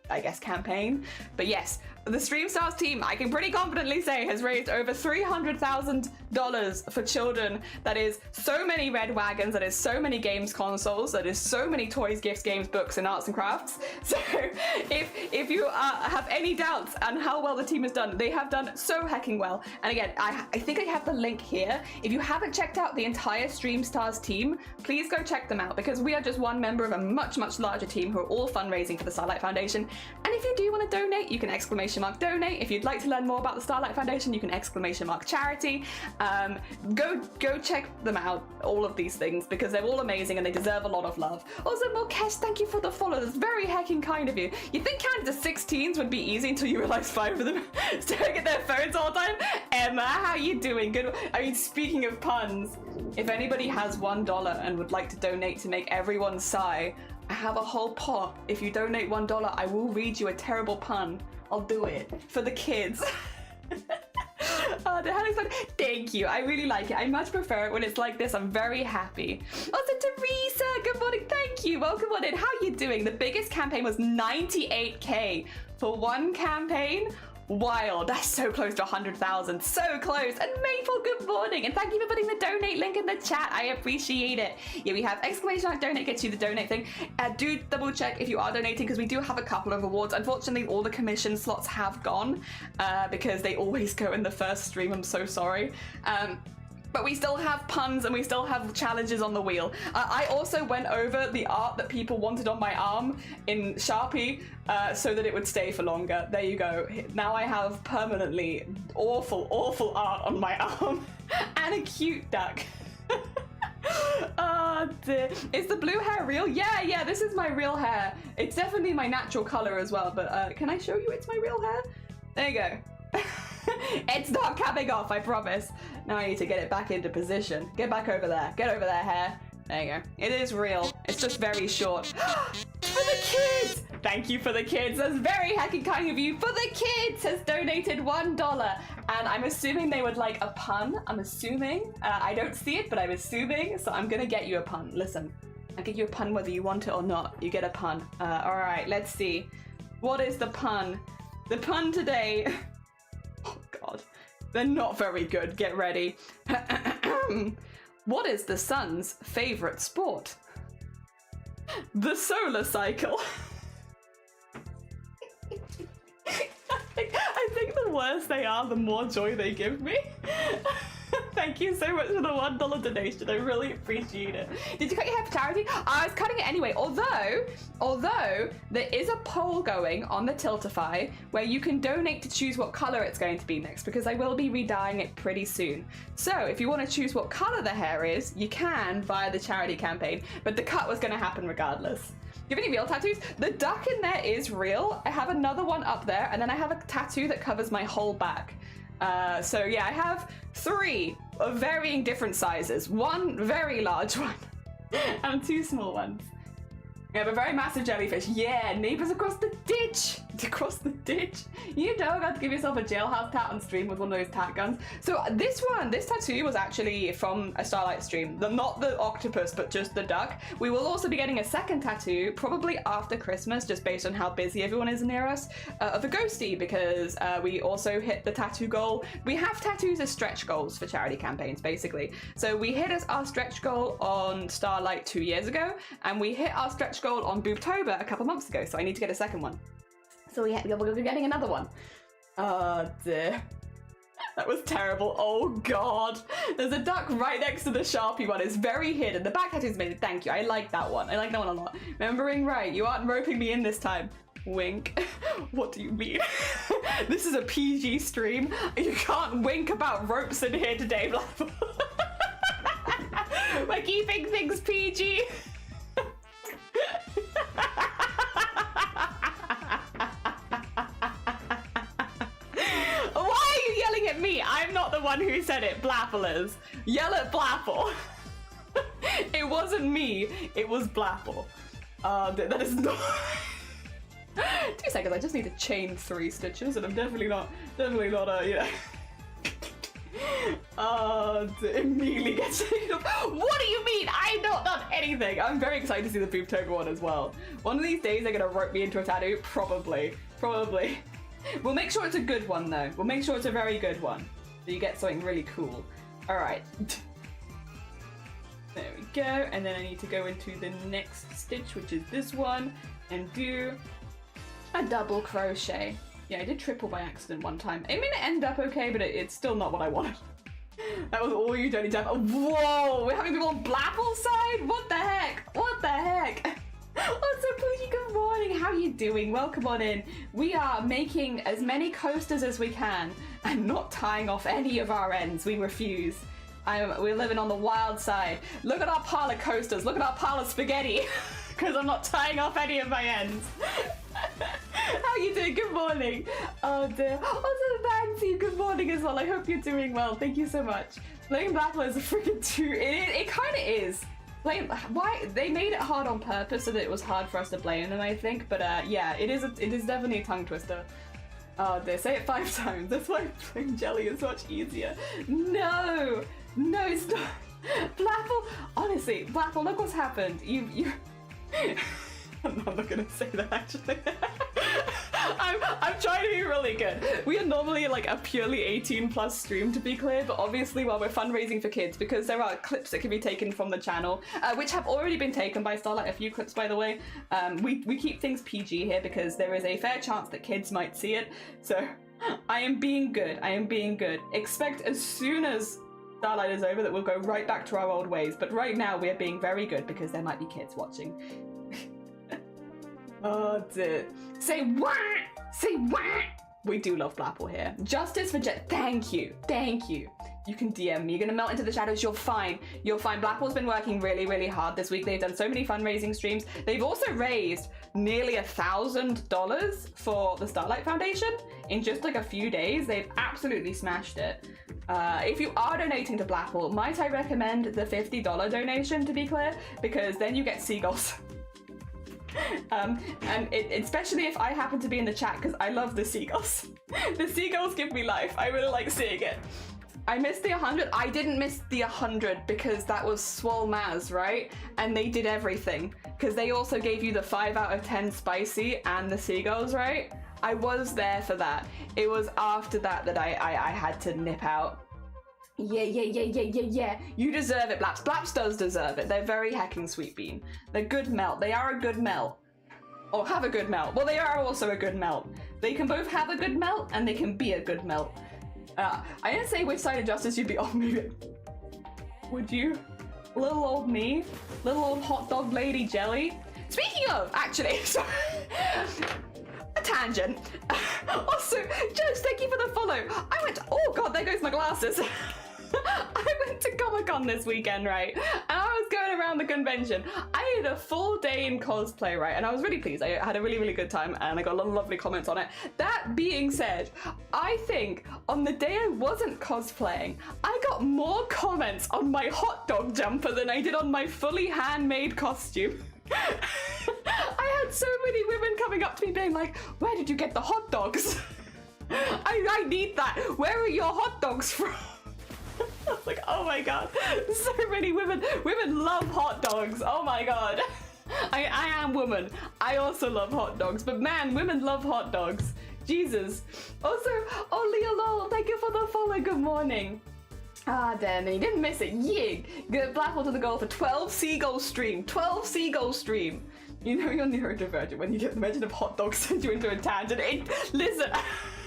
I guess, campaign. But yes, the Stream Stars team, I can pretty confidently say, has raised over $300,000 for children. That is so many red wagons, that is so many games consoles, that is so many toys, gifts, games, books, and arts and crafts. So if you have any doubts on how well the team has done, they have done so hecking well. And again, I think I have the link here. If you haven't checked out the entire Stream Stars team, please go check them out, because we are just one member of a much, much larger team who are all fundraising for the Starlight Foundation. And if you do want to donate, you can exclamation mark donate. If you'd like to learn more about the Starlight Foundation, you can exclamation mark charity. Go check them out, all of these things, because they're all amazing and they deserve a lot of love. Also, Mokesh, thank you for the follow. That's very hecking kind of you. You'd think counting to 16s would be easy until you realize 5 of them staring at their phones all the time. Emma, how you doing? Good. I mean, speaking of puns, if anybody has $1 and would like to donate to make everyone sigh, I have a whole pot. If you donate $1, I will read you a terrible pun. I'll do it for the kids. Oh, the hell is that? Thank you. I really like it. I much prefer it when it's like this. I'm very happy. Also, Teresa, good morning. Thank you. Welcome on in. How are you doing? The biggest campaign was 98k for one campaign. Wild. That's so close to 100,000. So close. And Maple, good morning. And thank you for putting the donate link in the chat. I appreciate it. Yeah, we have exclamation mark donate gets you the donate thing. Do double check if you are donating, because we do have a couple of awards. Unfortunately, all the commission slots have gone because they always go in the first stream. I'm so sorry. But we still have puns and we still have challenges on the wheel. I also went over the art that people wanted on my arm in Sharpie so that it would stay for longer. There you go. Now I have permanently awful, awful art on my arm and a cute duck. Oh dear. Is the blue hair real? Yeah, this is my real hair. It's definitely my natural color as well, but can I show you it's my real hair? There you go. It's not coming off, I promise. Now I need to get it back into position. Get back over there. Get over there, hair. There you go. It is real. It's just very short. For the kids! Thank you for the kids. That's very heckin' kind of you. For the kids has donated $1. And I'm assuming they would like a pun. I'm assuming. I don't see it, but I'm assuming. So I'm gonna get you a pun. Listen, I'll get you a pun whether you want it or not. You get a pun. All right, let's see. What is the pun? The pun today... Oh God, they're not very good. Get ready. What is the sun's favorite sport? The solar cycle. I think the worse they are, the more joy they give me. Thank you so much for the $1 donation. I really appreciate it. Did you cut your hair for charity? I was cutting it anyway. Although there is a poll going on the Tiltify where you can donate to choose what color it's going to be next, because I will be re-dyeing it pretty soon. So if you want to choose what color the hair is, you can via the charity campaign, but the cut was going to happen regardless. Do you have any real tattoos? The duck in there is real. I have another one up there, and then I have a tattoo that covers my whole back. So yeah, I have 3 of varying different sizes. 1 very large one and 2 small ones. We have a very massive jellyfish. Yeah, neighbors across the ditch. Across the ditch. You know, I got to give yourself a jailhouse tat on stream with one of those tat guns. So this tattoo was actually from a Starlight stream. Not the octopus, but just the duck. We will also be getting a second tattoo, probably after Christmas, just based on how busy everyone is near us, of a ghostie, because we also hit the tattoo goal. We have tattoos as stretch goals for charity campaigns, basically. So we hit our stretch goal on Starlight 2 years ago, and we hit our stretch goal on Boobtober a couple months ago, so I need to get a second one. So we're getting another one. Oh dear. That was terrible. Oh god. There's a duck right next to the Sharpie one. It's very hidden. The back tattoo's made it. Thank you. I like that one. I like that one a lot. Remembering right. You aren't roping me in this time. Wink. What do you mean? This is a PG stream. You can't wink about ropes in here today, Blackpool. We're keeping things PG. Why are you yelling at me? I'm not the one who said it. Blapple is. Yell at Blapple. It wasn't me. It was Blapple. That is not... 2 seconds. I just need to chain 3 stitches, and I'm definitely not you know. Immediately gets taken off. What do you mean? I've not done anything. I'm very excited to see the Boobtober one as well. One of these days they're gonna rope me into a tattoo. Probably. We'll make sure it's a good one though. We'll make sure it's a very good one, so you get something really cool. All right. There we go. And then I need to go into the next stitch, which is this one, and do a double crochet. Yeah, I did triple by accident one time. I mean, it ended up okay, but it's still not what I wanted. That was all you dirty time. Oh, whoa, we're having people on Blapple's side? What the heck? What the heck? What's up, Poochie? Good morning. How are you doing? Welcome on in. We are making as many coasters as we can and not tying off any of our ends. We refuse. We're living on the wild side. Look at our pile of coasters. Look at our pile of spaghetti. Because I'm not tying off any of my ends. How you doing? Good morning. Oh dear. Also, Fancy, good morning as well. I hope you're doing well. Thank you so much. Playing Battle is a freaking 2. It kind of is. Why they made it hard on purpose so that it was hard for us to blame them, I think. But yeah, it is definitely a tongue twister. Oh dear. Say it 5 times. That's why playing Jelly is much easier. No, it's not. Blapple. Honestly, Blapple. Look what's happened. You. I'm not gonna say that actually. I'm trying to be really good. We are normally like a purely 18+ stream, to be clear, but obviously while we're fundraising for kids, because there are clips that can be taken from the channel, which have already been taken by Starlight, a few clips by the way. We keep things PG here because there is a fair chance that kids might see it. So I am being good. Expect as soon as Starlight is over that we'll go right back to our old ways, but right now we are being very good because there might be kids watching. Oh dear. Say what? Say what? We do love Blapple here. Justice for Thank you. You can DM me. You're gonna melt into the shadows. You're fine. Blackpool's been working really hard this week. They've done so many fundraising streams. They've also raised nearly $1,000 for the Starlight Foundation in just like a few days. They've absolutely smashed it. If you are donating to Blackpool, might I recommend the $50 donation, to be clear, because then you get seagulls. And especially if I happen to be in the chat, because I love the seagulls. The seagulls give me life. I really like seeing it. I missed the 100. I didn't miss the 100 because that was Swole Maz, right? And they did everything because they also gave you the 5 out of 10 spicy and the seagulls, right? I was there for that. It was after that I had to nip out. Yeah. You deserve it, Blaps. Blaps does deserve it. They're very hecking sweet bean. They're good melt. They are a good melt. Or have a good melt. Well, they are also a good melt. They can both have a good melt and they can be a good melt. I didn't say which side of justice you'd be on. Maybe. Would you? Little old me? Little old hot dog lady jelly? Speaking of, actually, sorry. A tangent. Also, Judge, thank you for the follow. I went, oh god, there goes my glasses. I went to Comic-Con this weekend, right? And I was going around the convention. I had a full day in cosplay, right? And I was really pleased. I had a really, really good time and I got a lot of lovely comments on it. That being said, I think on the day I wasn't cosplaying, I got more comments on my hot dog jumper than I did on my fully handmade costume. I had so many women coming up to me being like, where did you get the hot dogs? I need that. Where are your hot dogs from? I was like, oh my god, so many women love hot dogs. Oh my god. I am woman. I also love hot dogs, but man, women love hot dogs. Jesus. Also, oh Leo Lol, thank you for the follow. Good morning. Ah, damn, and you didn't miss it. Yig! Good Blackwell to the goal for 12 seagull stream. 12 seagull stream. You know you're neurodivergent when you get the mention of hot dogs send you into a tangent. Listen,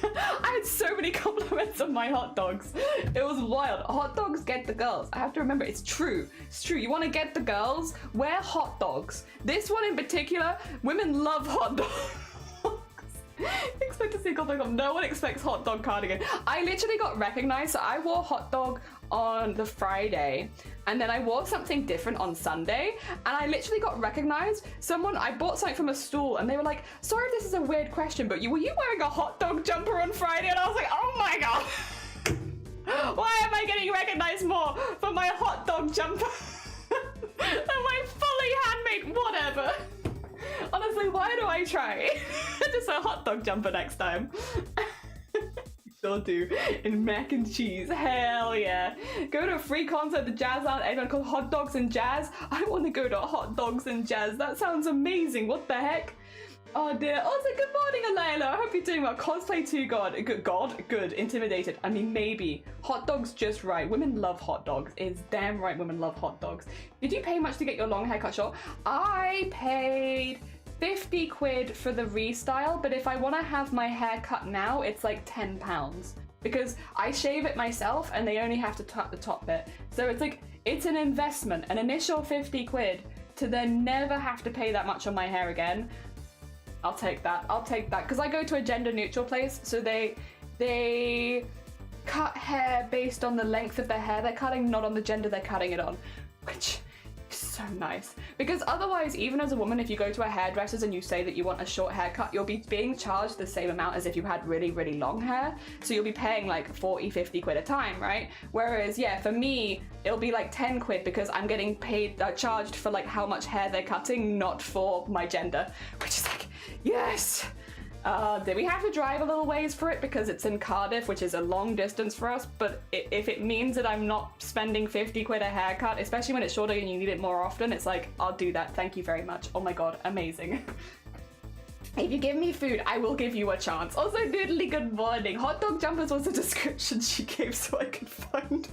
I had so many compliments on my hot dogs. It was wild. Hot dogs get the girls. I have to remember, it's true. It's true. You want to get the girls? Wear hot dogs. This one in particular, women love hot dogs. Expect to see cardigan. No one expects hot dog cardigan. I literally got recognized. So I wore hot dog on the Friday and then I wore something different on Sunday and I literally got recognized. I bought something from a stall and they were like, sorry if this is a weird question, but were you wearing a hot dog jumper on Friday? And I was like, oh my god. Why am I getting recognized more for my hot dog jumper than my fully handmade whatever? Honestly, why do I try? Just a hot dog jumper next time. Sure do. In mac and cheese. Hell yeah. Go to a free concert, the Jazz Lounge, everyone called Hot Dogs and Jazz. I want to go to Hot Dogs and Jazz. That sounds amazing. What the heck? Oh dear. Also, good morning, Alayla. I hope you're doing well. Cosplay too, God. Good. Intimidated. I mean, maybe. Hot dogs just right. Women love hot dogs. It's damn right women love hot dogs. Did you pay much to get your long hair cut short? I paid 50 quid for the restyle, but if I want to have my hair cut now, it's like £10 because I shave it myself and they only have to cut the top bit. So it's like, it's an investment, an initial 50 quid to then never have to pay that much on my hair again. I'll take that. Because I go to a gender neutral place, so they cut hair based on the length of the hair they're cutting, not on the gender they're cutting it on, which is so nice. Because otherwise, even as a woman, if you go to a hairdresser's and you say that you want a short haircut, you'll be being charged the same amount as if you had really, really long hair. So you'll be paying like 40, 50 quid a time, right? Whereas, yeah, for me, it'll be like 10 quid because I'm getting charged for like how much hair they're cutting, not for my gender, which is like, yes. Did we have to drive a little ways for it because it's in Cardiff, which is a long distance for us, but if it means that I'm not spending 50 quid a haircut, especially when it's shorter and you need it more often, it's like, I'll do that. Thank you very much. Oh my god, amazing. If you give me food, I will give you a chance. Also, doodly good morning. Hot dog jumpers was the description she gave so I could find.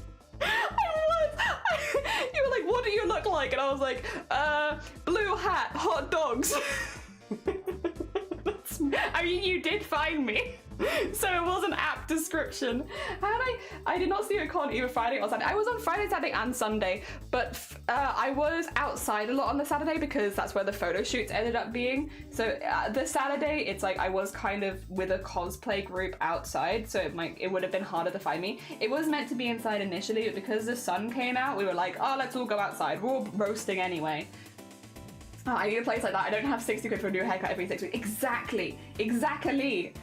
You were like, what do you look like? And I was like, blue hat, hot dogs. I mean, you did find me, so it was an apt description. I did not see a con either Friday or Saturday. I was on Friday, Saturday, and Sunday, but I was outside a lot on the Saturday because that's where the photo shoots ended up being. So the Saturday, it's like I was kind of with a cosplay group outside, so it would have been harder to find me. It was meant to be inside initially, but because the sun came out, we were like, oh, let's all go outside. We're all roasting anyway. Oh, I need a place like that. I don't have 60 quid for a new haircut every 6 weeks. Exactly.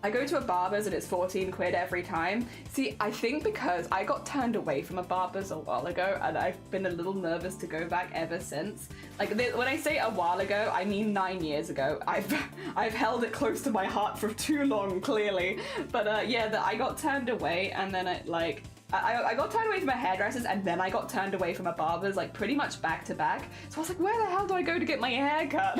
I go to a barber's and it's 14 quid every time. See, I think because I got turned away from a barber's a while ago and I've been a little nervous to go back ever since. Like when I say a while ago, I mean 9 years ago. I've held it close to my heart for too long, clearly. But yeah, I got turned away and then I got turned away from a hairdresser's and then I got turned away from a barber's, like pretty much back to back. So I was like, where the hell do I go to get my hair cut?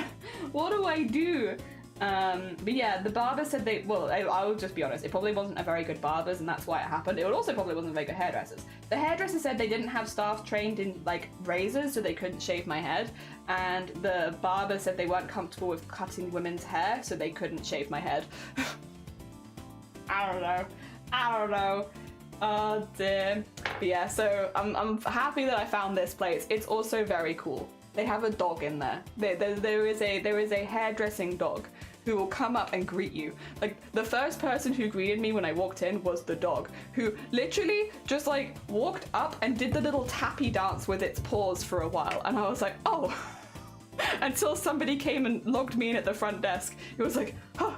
What do I do? But yeah, the barber said I will just be honest, it probably wasn't a very good barbers, and that's why it happened. It also probably wasn't very good hairdressers. The hairdresser said they didn't have staff trained in like razors, so they couldn't shave my head, and the barber said they weren't comfortable with cutting women's hair, so they couldn't shave my head. I don't know. Oh dear. But yeah, so I'm happy that I found this place. It's also very cool. They have a dog in there. There is a hairdressing dog who will come up and greet you. Like, the first person who greeted me when I walked in was the dog, who literally just like walked up and did the little tappy dance with its paws for a while, and I was like, oh. Until somebody came and logged me in at the front desk. It was like, oh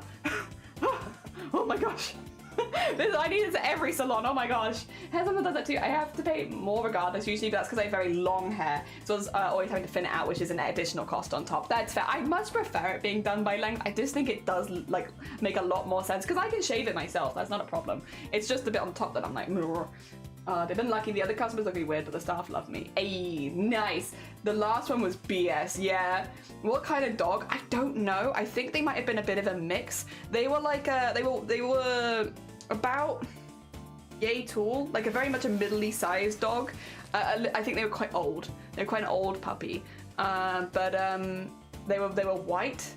my gosh. I need this at every salon, oh my gosh. Someone does that too. I have to pay more regardless usually, but that's because I have very long hair. So I was always having to thin it out, which is an additional cost on top. That's fair. I much prefer it being done by length. I just think it does like make a lot more sense because I can shave it myself. That's not a problem. It's just the bit on top that I'm like, they've been lucky. The other customers look really weird, but the staff love me. Ayy, nice. The last one was BS, yeah. What kind of dog? I don't know. I think they might have been a bit of a mix. They were like, they were about yay tall, like a very much a middle-y sized dog. I think they were quite old. They were quite an old puppy. But they were white,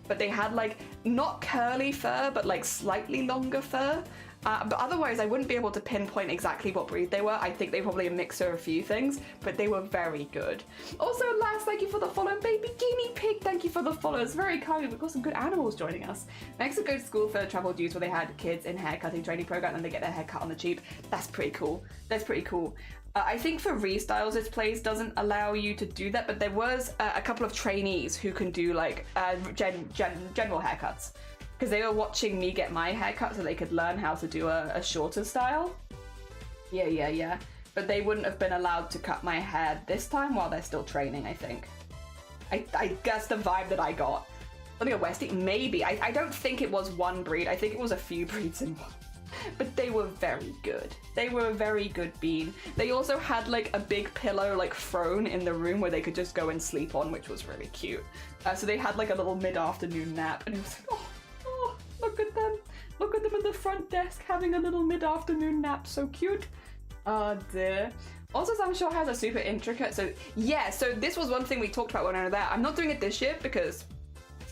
but they had like not curly fur, but like slightly longer fur. But otherwise, I wouldn't be able to pinpoint exactly what breed they were. I think they probably a mixture of a few things, but they were very good. Also, Lass, thank you for the follow. Baby Guinea Pig, thank you for the follow. It's very kind. We've got some good animals joining us. Next, I go to school for travel dues where they had kids in haircutting training program and they get their hair cut on the cheap. That's pretty cool. That's pretty cool. I think for restyles, this place doesn't allow you to do that, but there was a couple of trainees who can do like general haircuts. Because they were watching me get my haircut so they could learn how to do a shorter style. Yeah. But they wouldn't have been allowed to cut my hair this time while they're still training, I think. I guess the vibe that I got. Something a Westie, maybe. I don't think it was one breed. I think it was a few breeds in one. But they were very good. They were a very good bean. They also had like a big pillow like thrown in the room where they could just go and sleep on, which was really cute. So they had like a little mid-afternoon nap and it was like, oh, look at them. Look at them at the front desk having a little mid-afternoon nap. So cute. Oh dear. Also, I'm sure has a super intricate, so yeah, so this was one thing we talked about when I was there. I'm not doing it this year because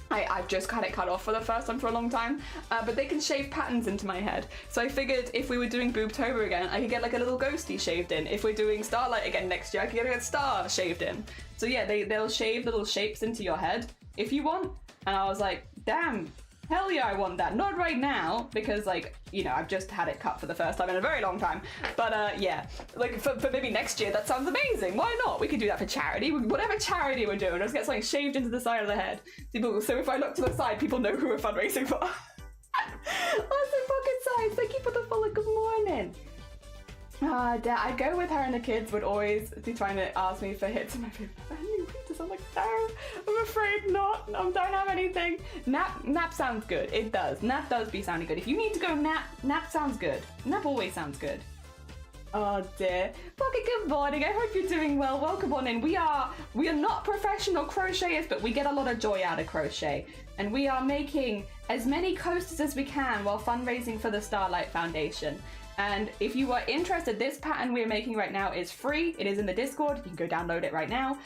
I've just had it cut off for the first time for a long time, but they can shave patterns into my head. So I figured if we were doing Boobtober again, I could get like a little ghosty shaved in. If we're doing Starlight again next year, I could get a star shaved in. So yeah, they'll shave little shapes into your head if you want. And I was like, damn, hell yeah, I want that. Not right now, because like, you know, I've just had it cut for the first time in a very long time. But yeah, like for maybe next year, that sounds amazing. Why not? We could do that for charity. Whatever charity we're doing, let's get something shaved into the side of the head. So if I look to the side, people know who we're fundraising for. Awesome pocket size. Thank you for the follow. Good morning. I'd go with her and the kids would always be trying to ask me for hits in my favorite new pizzas. I'm like, no, I'm afraid not. I don't have anything. Nap sounds good. It does. Nap does be sounding good. If you need to go nap sounds good. Nap always sounds good. Oh dear. Pocket, good morning. I hope you're doing well. Welcome on in. We are not professional crocheters, but we get a lot of joy out of crochet. And we are making as many coasters as we can while fundraising for the Starlight Foundation. And if you are interested, this pattern we're making right now is free. It is in the Discord. You can go download it right now.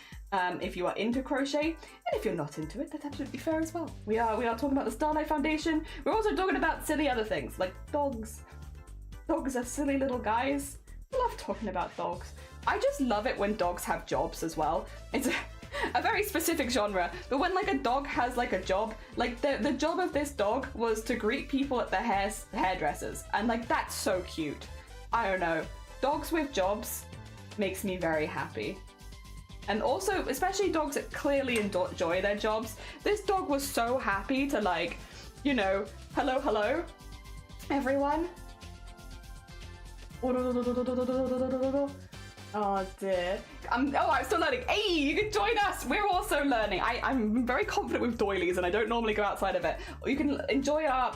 If you are into crochet, and if you're not into it, that's absolutely fair as well. We are talking about the Starlight Foundation. We're also talking about silly other things, like dogs. Dogs are silly little guys. I love talking about dogs. I just love it when dogs have jobs as well. It's a very specific genre, but when like a dog has like a job, like the job of this dog was to greet people at the hairdressers, and like that's so cute. I don't know, dogs with jobs makes me very happy. And also, especially dogs that clearly enjoy their jobs. This dog was so happy to like, you know, hello everyone. Oh dear. I'm still learning. Hey, you can join us. We're also learning. I'm very confident with doilies and I don't normally go outside of it. Or you can enjoy our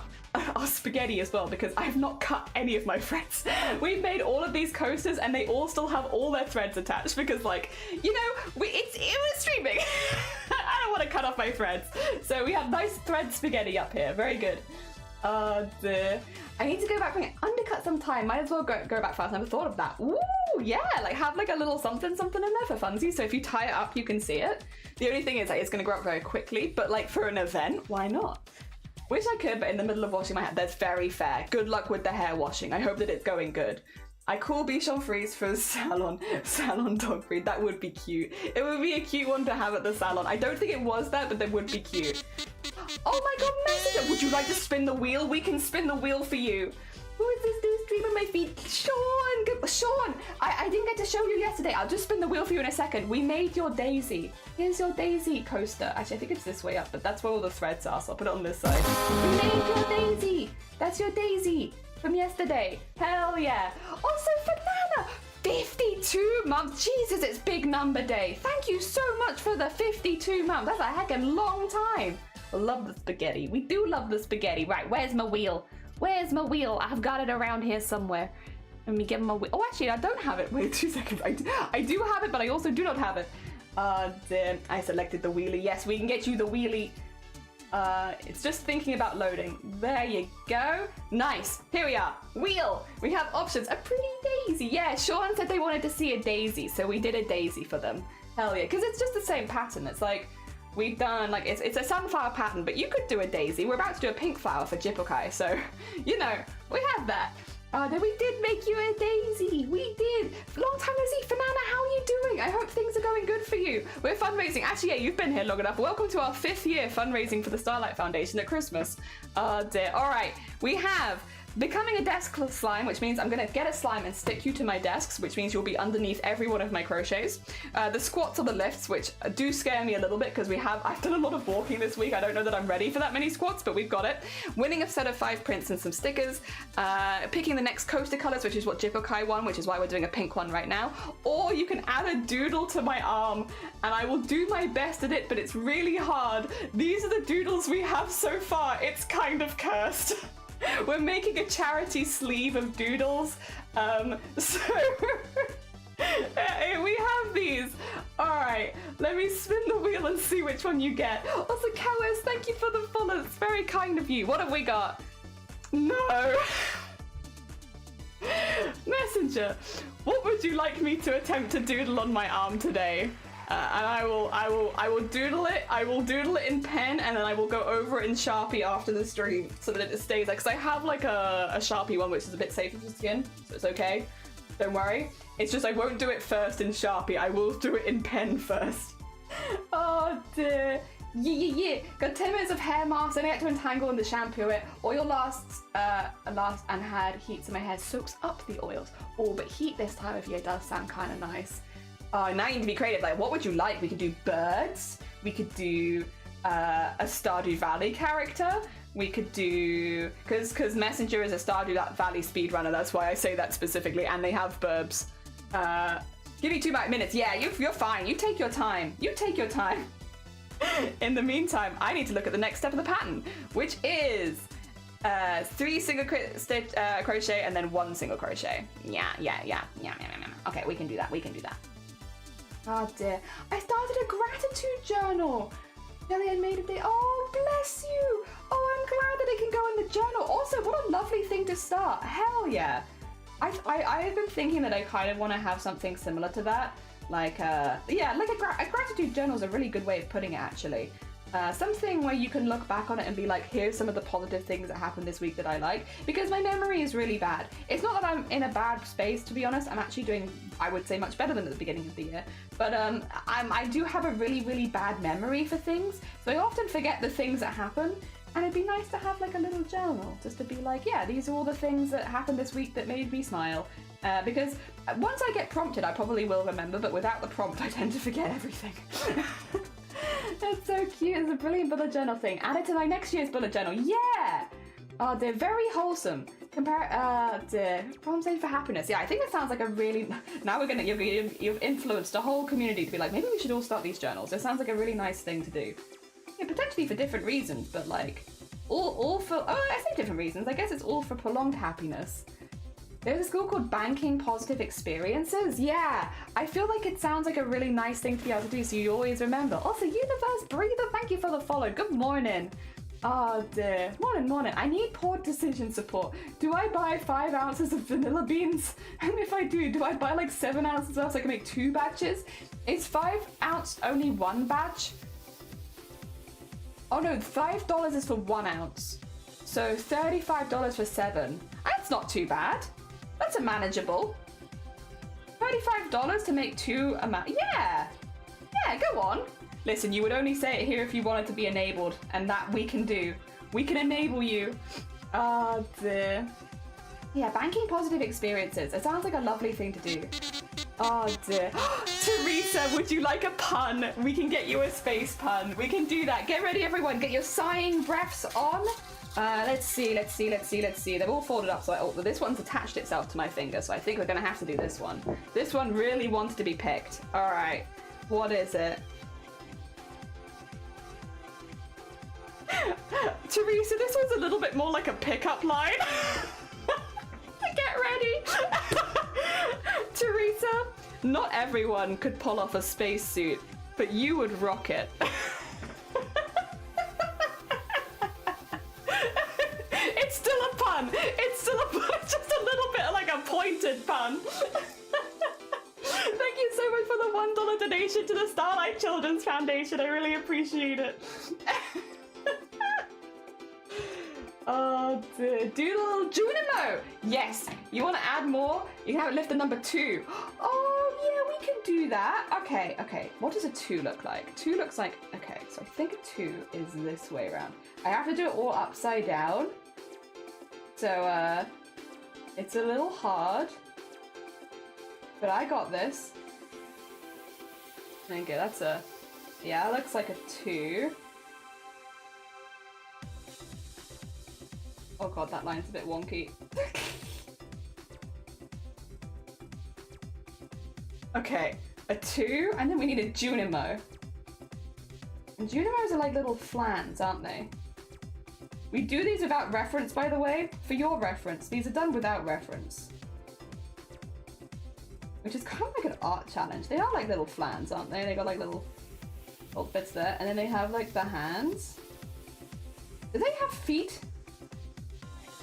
spaghetti as well, because I've not cut any of my threads. We've made all of these coasters and they all still have all their threads attached because, like, you know, it was streaming. I don't want to cut off my threads. So we have nice thread spaghetti up here. Very good. Dear. I need to go back and undercut some time. Might as well go back fast. I never thought of that. Ooh, yeah, like have like a little something in there for funsies. So if you tie it up, you can see it. The only thing is like it's gonna grow up very quickly, but like for an event, why not? Wish I could, but in the middle of washing my hair, that's very fair. Good luck with the hair washing. I hope that it's going good. I call Bichon Frise for salon dog breed. That would be cute. It would be a cute one to have at the salon. I don't think it was that, but they would be cute. Oh my god, Messenger! Would you like to spin the wheel? We can spin the wheel for you. Who is this new stream on my feed? Sean! Sean! I didn't get to show you yesterday. I'll just spin the wheel for you in a second. We made your daisy. Here's your daisy coaster. Actually, I think it's this way up, but that's where all the threads are, so I'll put it on this side. We made your daisy. That's your daisy from yesterday. Hell yeah. Also, Banana! 52 months. Jesus, it's big number day. Thank you so much for the 52 months. That's a heckin' long time. I love the spaghetti. We do love the spaghetti. Right, where's my wheel? Where's my wheel? I've got it around here somewhere. Let me get my wheel. Oh, actually, I don't have it. Wait 2 seconds. I do have it, but I also do not have it. Then I selected the wheelie. Yes, we can get you the wheelie. It's just thinking about loading. There you go. Nice. Here we are. Wheel. We have options. A pretty daisy. Yeah, Sean said they wanted to see a daisy, so we did a daisy for them. Hell yeah, because it's just the same pattern. It's like we've done like it's a sunflower pattern, but you could do a daisy. We're about to do a pink flower for Jippokai, so you know we have that. Then we did make you a daisy. We did. Long time no see. Banana, how are you doing? I hope things are going good for you. We're fundraising. Actually, yeah, you've been here long enough. Welcome to our 5th year fundraising for the Starlight Foundation at Christmas. Dear. All right, we have becoming a desk slime, which means I'm gonna get a slime and stick you to my desks, which means you'll be underneath every one of my crochets. The squats or the lifts, which do scare me a little bit because I've done a lot of walking this week. I don't know that I'm ready for that many squats, but we've got it. Winning a set of 5 prints and some stickers. Picking the next coaster colors, which is what Jippokai won, which is why we're doing a pink one right now. Or you can add a doodle to my arm, and I will do my best at it, but it's really hard. These are the doodles we have so far. It's kind of cursed. We're making a charity sleeve of doodles, so we have these. All right, let me spin the wheel and see which one you get. Also, Kawis, thank you for the follow. It's very kind of you. What have we got? No. Messenger, what would you like me to attempt to doodle on my arm today? And I will doodle it. I will doodle it in pen, and then I will go over it in Sharpie after the stream so that it stays there. Because I have like a Sharpie one which is a bit safer for skin, so it's okay. Don't worry. It's just I won't do it first in Sharpie. I will do it in pen first. Oh dear. Yeah. Got 10 minutes of hair mask, and I had to entangle and to shampoo it. Oil lasts and had heat, so my hair soaks up the oils. Oh, but heat this time of year does sound kind of nice. Now you need to be creative. Like, what would you like? We could do birds. We could do a Stardew Valley character. We could do because Messenger is a Stardew Valley speedrunner. That's why I say that specifically. And they have burbs. Give you 2 minutes. Yeah, you're fine. You take your time. You take your time. In the meantime, I need to look at the next step of the pattern, which is 3 single stitch crochet and then 1 single crochet. Yeah. Okay, we can do that. Oh dear. I started a gratitude journal. Jillian made a day. Oh, bless you. Oh, I'm glad that it can go in the journal. Also, what a lovely thing to start. Hell yeah. I've been thinking that I kind of want to have something similar to that. Like, yeah, like a gratitude journal is a really good way of putting it, actually. Something where you can look back on it and be like, here's some of the positive things that happened this week that I like. Because my memory is really bad. It's not that I'm in a bad space, to be honest. I'm actually doing, I would say, much better than at the beginning of the year. But I do have a really, really bad memory for things. So I often forget the things that happen. And it'd be nice to have like a little journal just to be like, yeah, these are all the things that happened this week that made me smile. Because once I get prompted, I probably will remember. But without the prompt, I tend to forget everything. That's so cute. It's a brilliant bullet journal thing. Add it to my next year's bullet journal. Yeah! Oh, they're very wholesome. Problem saved for happiness. Yeah, I think it sounds like a really... Now you've influenced a whole community to be like, maybe we should all start these journals. It sounds like a really nice thing to do. Yeah, potentially for different reasons, but like, all for... Oh, I say different reasons. I guess it's all for prolonged happiness. There's a school called Banking Positive Experiences. Yeah, I feel like it sounds like a really nice thing to be able to do, so you always remember. Also, Universe Breather, thank you for the follow. Good morning. Oh dear. Morning. I need poor decision support. Do I buy 5 ounces of vanilla beans? And if I do I buy like 7 ounces so I can make 2 batches? Is 5 ounce only 1 batch? Oh no, $5 is for 1 ounce. So $35 for 7. That's not too bad. That's a manageable. $35 to make 2 amount. Yeah, go on. Listen, you would only say it here if you wanted to be enabled, and that we can do. We can enable you. Oh dear. Yeah, banking positive experiences. It sounds like a lovely thing to do. Oh dear. Teresa, would you like a pun? We can get you a space pun. We can do that. Get ready, everyone. Get your sighing breaths on. Let's see. They're all folded up, so this one's attached itself to my finger, so I think we're gonna have to do this one. This one really wants to be picked. All right. What is it? Teresa, this one's a little bit more like a pickup line. Get ready. Teresa, not everyone could pull off a spacesuit, but you would rock it. It's still a pun. It's just a little bit like a pointed pun. Thank you so much for the $1 donation to the Starlight Children's Foundation. I really appreciate it. Oh dear. Do the little Junimo. Yes. You want to add more? You can have it lift the number 2. Oh yeah, we can do that. Okay. What does a 2 look like? 2 looks like, okay, so I think a 2 is this way around. I have to do it all upside down. So it's a little hard, but I got this. Okay, that's a, yeah, it looks like a 2. Oh god, that line's a bit wonky. Okay, a 2, and then we need a Junimo. And Junimos are like little flans, aren't they? We do these without reference, by the way. For your reference, these are done without reference. Which is kind of like an art challenge. They are like little flans, aren't they? They got like little bits there. And then they have like the hands. Do they have feet?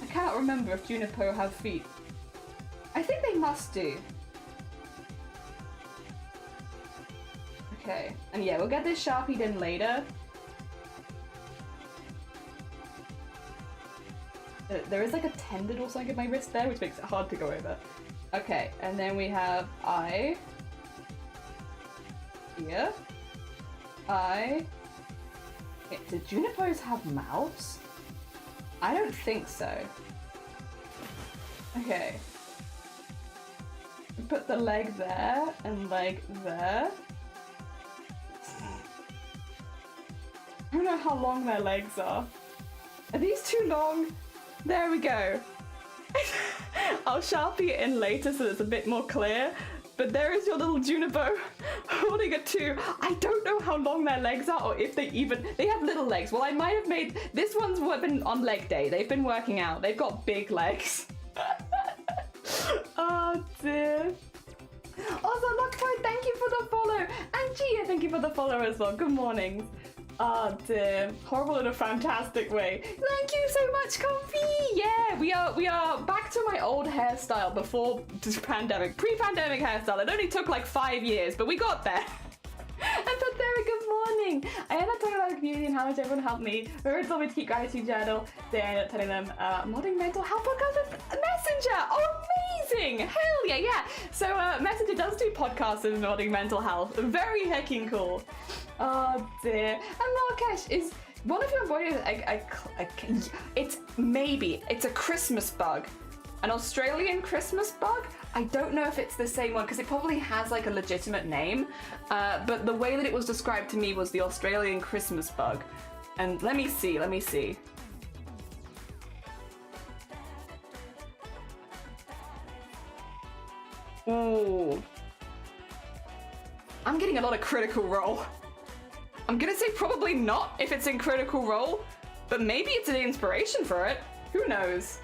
I cannot remember if Junipo have feet. I think they must do. Okay, and yeah, we'll get this Sharpied in later. There is like a tendon or something in my wrist there, which makes it hard to go over. Okay, and then we have eye. Here. Eye. Okay, do Junipos have mouths? I don't think so. Okay. Put the leg there and leg there. I don't know how long their legs are. Are these too long? There we go. I'll Sharpie it in later so it's a bit more clear. But there is your little Junipo holding a 2. I don't know how long their legs are or if they have little legs. Well, I might have made, this one's been on leg day. They've been working out. They've got big legs. Oh dear. Also, Lockboy, thank you for the follow. And Gia, thank you for the follow as well. Good morning. Oh dear. Horrible in a fantastic way. Thank you so much, Comfy. Yeah, we are back to my old hairstyle before the pandemic. Pre-pandemic hairstyle. It only took like 5 years, but we got there. And Pathera, good morning. I end up talking about the community and how much everyone helped me. Remember told me to keep gratitude journal. They ended up telling them, modding mental health podcast with Messenger. Oh, amazing. Hell yeah. So Messenger does do podcasts with modding mental health. Very hecking cool. Oh dear. And Marrakesh, is one of your embroideries it's a Christmas bug. An Australian Christmas bug? I don't know if it's the same one because it probably has like a legitimate name, but the way that it was described to me was the Australian Christmas bug. And let me see. Ooh. I'm getting a lot of Critical Role. I'm gonna say probably not if it's in Critical Role, but maybe it's an inspiration for it. Who knows?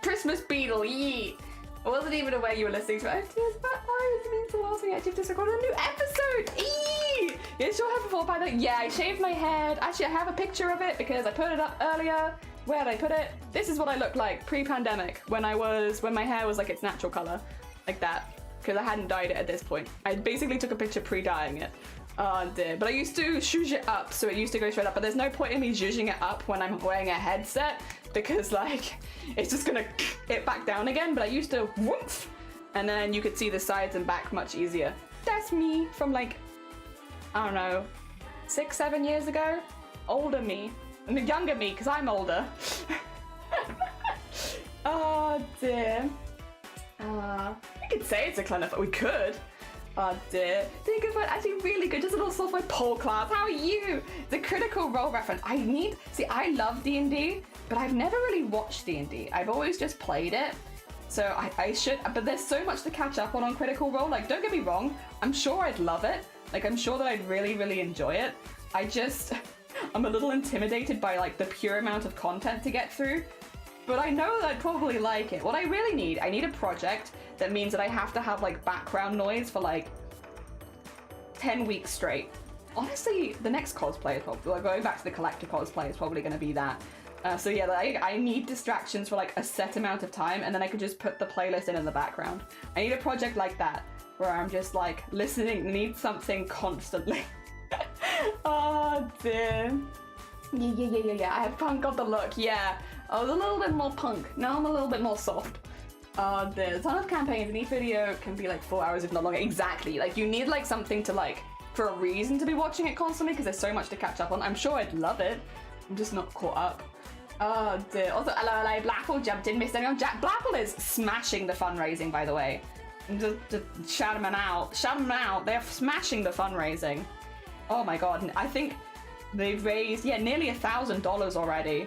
Christmas beetle, yeet. I wasn't even aware you were listening to it. It means the last thing I actually just recorded a new episode. Eee! Yeah, sure have before by the. Yeah, I shaved my head. Actually, I have a picture of it because I put it up earlier. Where did I put it? This is what I looked like pre-pandemic when my hair was like its natural color, like that. Because I hadn't dyed it at this point. I basically took a picture pre-dyeing it. Oh dear. But I used to zhuzh it up, so it used to go straight up. But there's no point in me zhuzhing it up when I'm wearing a headset, because like, it's just gonna it back down again. But I used to whoop, and then you could see the sides and back much easier. That's me from like, I don't know, 6-7 years ago. Older me. I mean, younger me, because I'm older. Oh dear. We could say it's a clan of, we could. Oh dear. Think of it, actually really good. Just a little software poll class. How are you? The Critical Role reference. I love D&D, but I've never really watched D&D. I've always just played it. So I should, but there's so much to catch up on Critical Role. Like, don't get me wrong. I'm sure I'd love it. Like, I'm sure that I'd really, really enjoy it. I'm a little intimidated by like the pure amount of content to get through. But I know that I'd probably like it. What I really need, I need a project that means that I have to have like background noise for like 10 weeks straight. Honestly, the next cosplay is probably, like, going back to the collector cosplay is probably going to be that. So yeah, I need distractions for like a set amount of time, and then I could just put the playlist in the background. I need a project like that, where I'm just like listening, need something constantly. Oh dear. Yeah. I have punk got the look, yeah. I was a little bit more punk. Now I'm a little bit more soft. There's a ton of campaigns, and each video can be like 4 hours if not longer. Exactly. Like, you need like something to like, for a reason to be watching it constantly, because there's so much to catch up on. I'm sure I'd love it. I'm just not caught up. Oh dear. Also, hello, Blapple jumped in, missed anyone. Jack Blapple is smashing the fundraising, by the way. Just shout them out. Shout them out. They're smashing the fundraising. Oh my god. I think they've raised, yeah, nearly $1,000 already.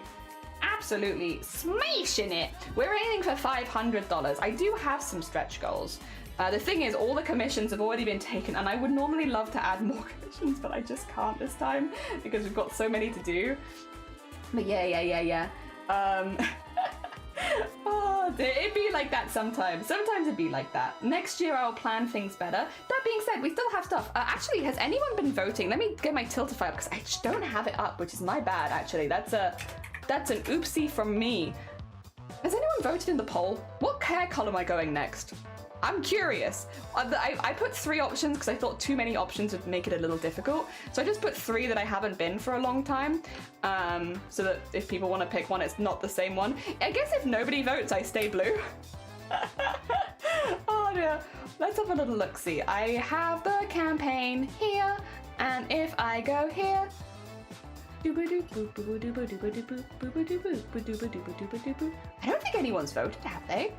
Absolutely smashing it. We're aiming for $500. I do have some stretch goals. The thing is, all the commissions have already been taken, and I would normally love to add more commissions, but I just can't this time because we've got so many to do. But yeah. Oh, it'd be like that sometimes. Sometimes it'd be like that. Next year I'll plan things better. That being said, we still have stuff. Actually, has anyone been voting? Let me get my Tiltify up, because I just don't have it up, which is my bad, actually. That's an oopsie from me. Has anyone voted in the poll? What hair color am I going next? I'm curious. I put 3 options because I thought too many options would make it a little difficult. So I just put 3 that I haven't been for a long time. So that if people want to pick one, it's not the same one. I guess if nobody votes, I stay blue. Oh dear. Let's have a little look-see. I have the campaign here, and if I go here, I don't think anyone's voted, have they?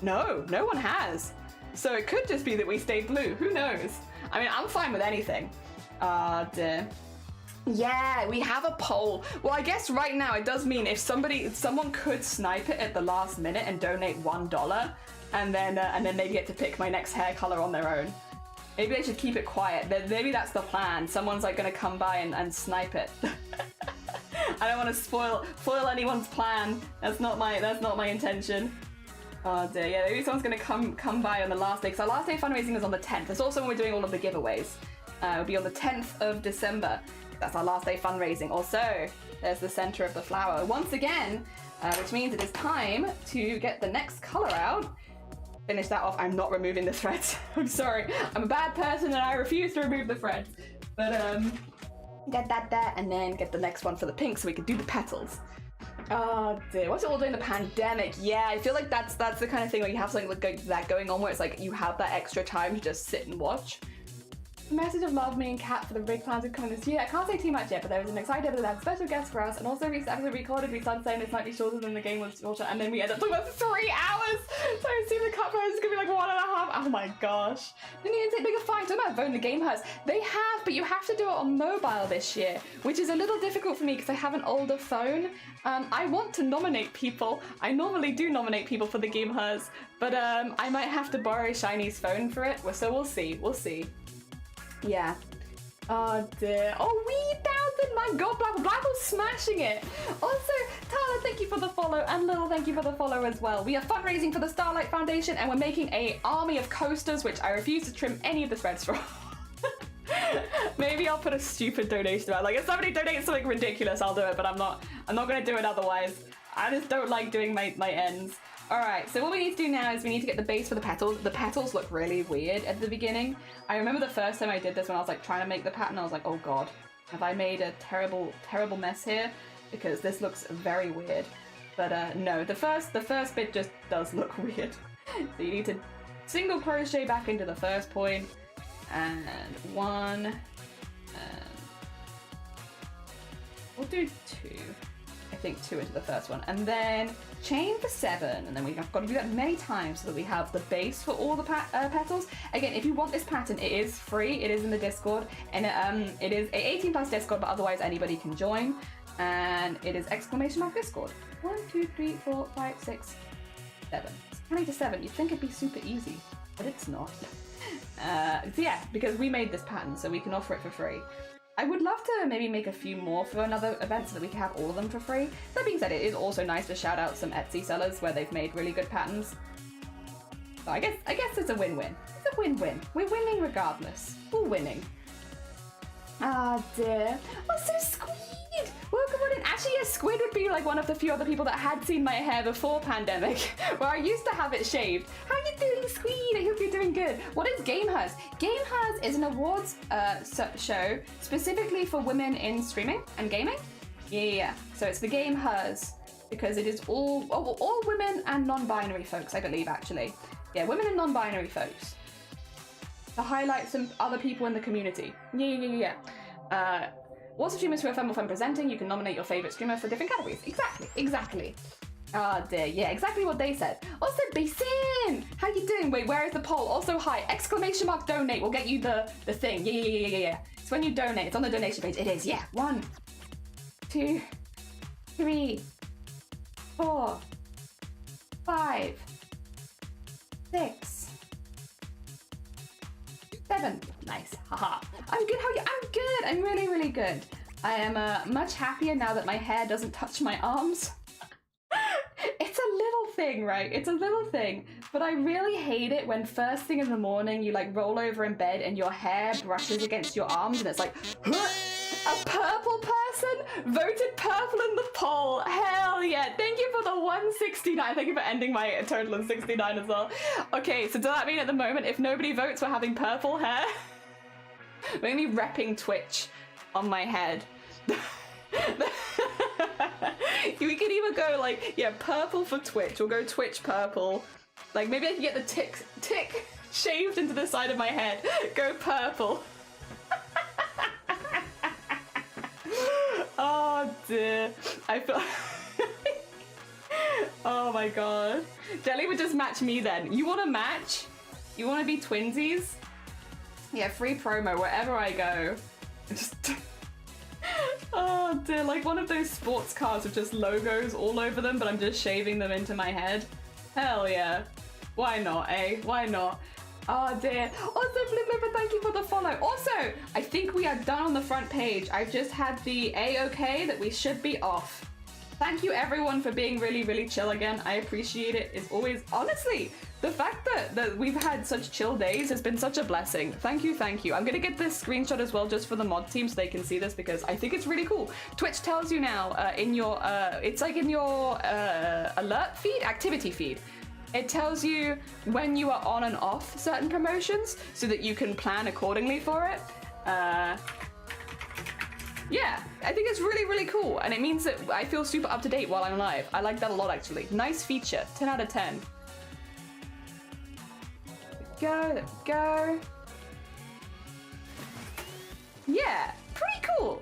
No one has. So it could just be that we stayed blue. Who knows? I mean, I'm fine with anything. Dear. Yeah, we have a poll. Well, I guess right now it does mean if someone could snipe it at the last minute and donate $1, and then they get to pick my next hair color on their own. Maybe they should keep it quiet. Maybe that's the plan. Someone's like gonna come by and snipe it. I don't want to foil anyone's plan. That's not my intention. Oh dear, yeah, maybe someone's gonna come by on the last day, because our last day fundraising is on the 10th. It's also when we're doing all of the giveaways. It'll be on the 10th of December. That's our last day fundraising. Also, there's the center of the flower once again, which means it is time to get the next color out. Finish that off. I'm not removing the threads. I'm sorry. I'm a bad person and I refuse to remove the threads. But get that there, and then get the next one for the pink so we can do the petals. Oh dear, what's it all doing in the pandemic? Yeah, I feel like that's the kind of thing where you have something like that going on, where it's like you have that extra time to just sit and watch. Message of love, me and Kat, for the big plans of coming this year. I can't say too much yet, but there was an excited episode that had special guests for us, and also recent episode recorded, we started saying it's slightly shorter than the game was shorter, and then we ended up talking about 3 hours! So I assume the cut price is gonna be like 1.5. Oh my gosh. Then you didn't take bigger fine. Talking about voting the game has. They have, but you have to do it on mobile this year, which is a little difficult for me because I have an older phone. I want to nominate people. I normally do nominate people for the game has, but I might have to borrow Shiny's phone for it, so we'll see. Yeah. Oh dear. Oh, we 1,000 my god, Blabble's smashing it. Also, Tyler, thank you for the follow, and Lil, thank you for the follow as well. We are fundraising for the Starlight Foundation, and we're making a army of coasters, which I refuse to trim any of the threads from. Maybe I'll put a stupid donation out. Like, if somebody donates something ridiculous, I'll do it, but I'm not gonna do it otherwise. I just don't like doing my ends. All right, so what we need to do now is we need to get the base for the petals. The petals look really weird at the beginning. I remember the first time I did this when I was like trying to make the pattern, I was like, oh god, have I made a terrible, terrible mess here? Because this looks very weird. But no, the first bit just does look weird. So you need to single crochet back into the first point, and one, and we'll do two. I think 2 into the first one, and then chain for 7, and then we've got to do that many times so that we have the base for all the petals. Again, if you want this pattern, it is free. It is in the Discord, and it is a 18+ Discord, but otherwise anybody can join. And it is !Discord. 1, 2, 3, 4, 5, 6, 7. It's counting to 7. You'd think it'd be super easy, but it's not. So yeah, because we made this pattern, so we can offer it for free. I would love to maybe make a few more for another event so that we can have all of them for free. That being said, it is also nice to shout out some Etsy sellers where they've made really good patterns. So I guess it's a win-win. It's a win-win. We're winning regardless. We're winning. Ah dear. Oh, so Squid! Welcome on in. Actually, yeah, Squid would be like one of the few other people that had seen my hair before pandemic, where I used to have it shaved. How are you doing, Squid? I hope you're doing good. What is Game Hers? Game Hers is an awards show specifically for women in streaming and gaming. Yeah. So it's the Game Hers because it is all women and non-binary folks, I believe, actually. Yeah, women and non-binary folks. To highlight some other people in the community. Yeah. What's the streamers who are fun presenting? You can nominate your favorite streamer for different categories. Exactly. Ah dear, yeah, exactly what they said. Also, Basin! How you doing? Wait, where is the poll? Also, hi, ! Donate will get you the thing. Yeah. It's when you donate. It's on the donation page. It is, yeah. 1, 2, 3, 4, 5, 6, 7. Nice. Haha. I'm good. How are you? I'm good. I'm really, really good. I am much happier now that my hair doesn't touch my arms. It's a little thing, right? It's a little thing. But I really hate it when first thing in the morning you like roll over in bed and your hair brushes against your arms and it's like, huh? A purple person voted purple in the poll. Hell yeah. Thank you for the 169. Thank you for ending my total in 69 as well. Okay, so does that mean at the moment if nobody votes we're having purple hair? We're gonna be repping Twitch on my head. We could even go like, yeah, purple for Twitch. We'll go Twitch purple. Like maybe I can get the tick shaved into the side of my head. Go purple. Oh dear. I feel... Oh my god. Jelly would just match me then. You want to match? You want to be twinsies? Yeah, free promo wherever I go. Just... Oh dear, like one of those sports cars with just logos all over them, but I'm just shaving them into my head. Hell yeah. Why not, eh? Why not? Oh dear. Also, Flipper, thank you for the follow. Also, I think we are done on the front page. I've just had the A-OK that we should be off. Thank you everyone for being really, really chill again. I appreciate it. It's always, honestly, the fact that we've had such chill days has been such a blessing. Thank you. I'm gonna get this screenshot as well just for the mod team so they can see this because I think it's really cool. Twitch tells you now in your, it's like in your alert feed, activity feed. It tells you when you are on and off certain promotions so that you can plan accordingly for it. Yeah, I think it's really, really cool. And it means that I feel super up to date while I'm live. I like that a lot, actually. Nice feature. 10 out of 10. There we go. Yeah, pretty cool.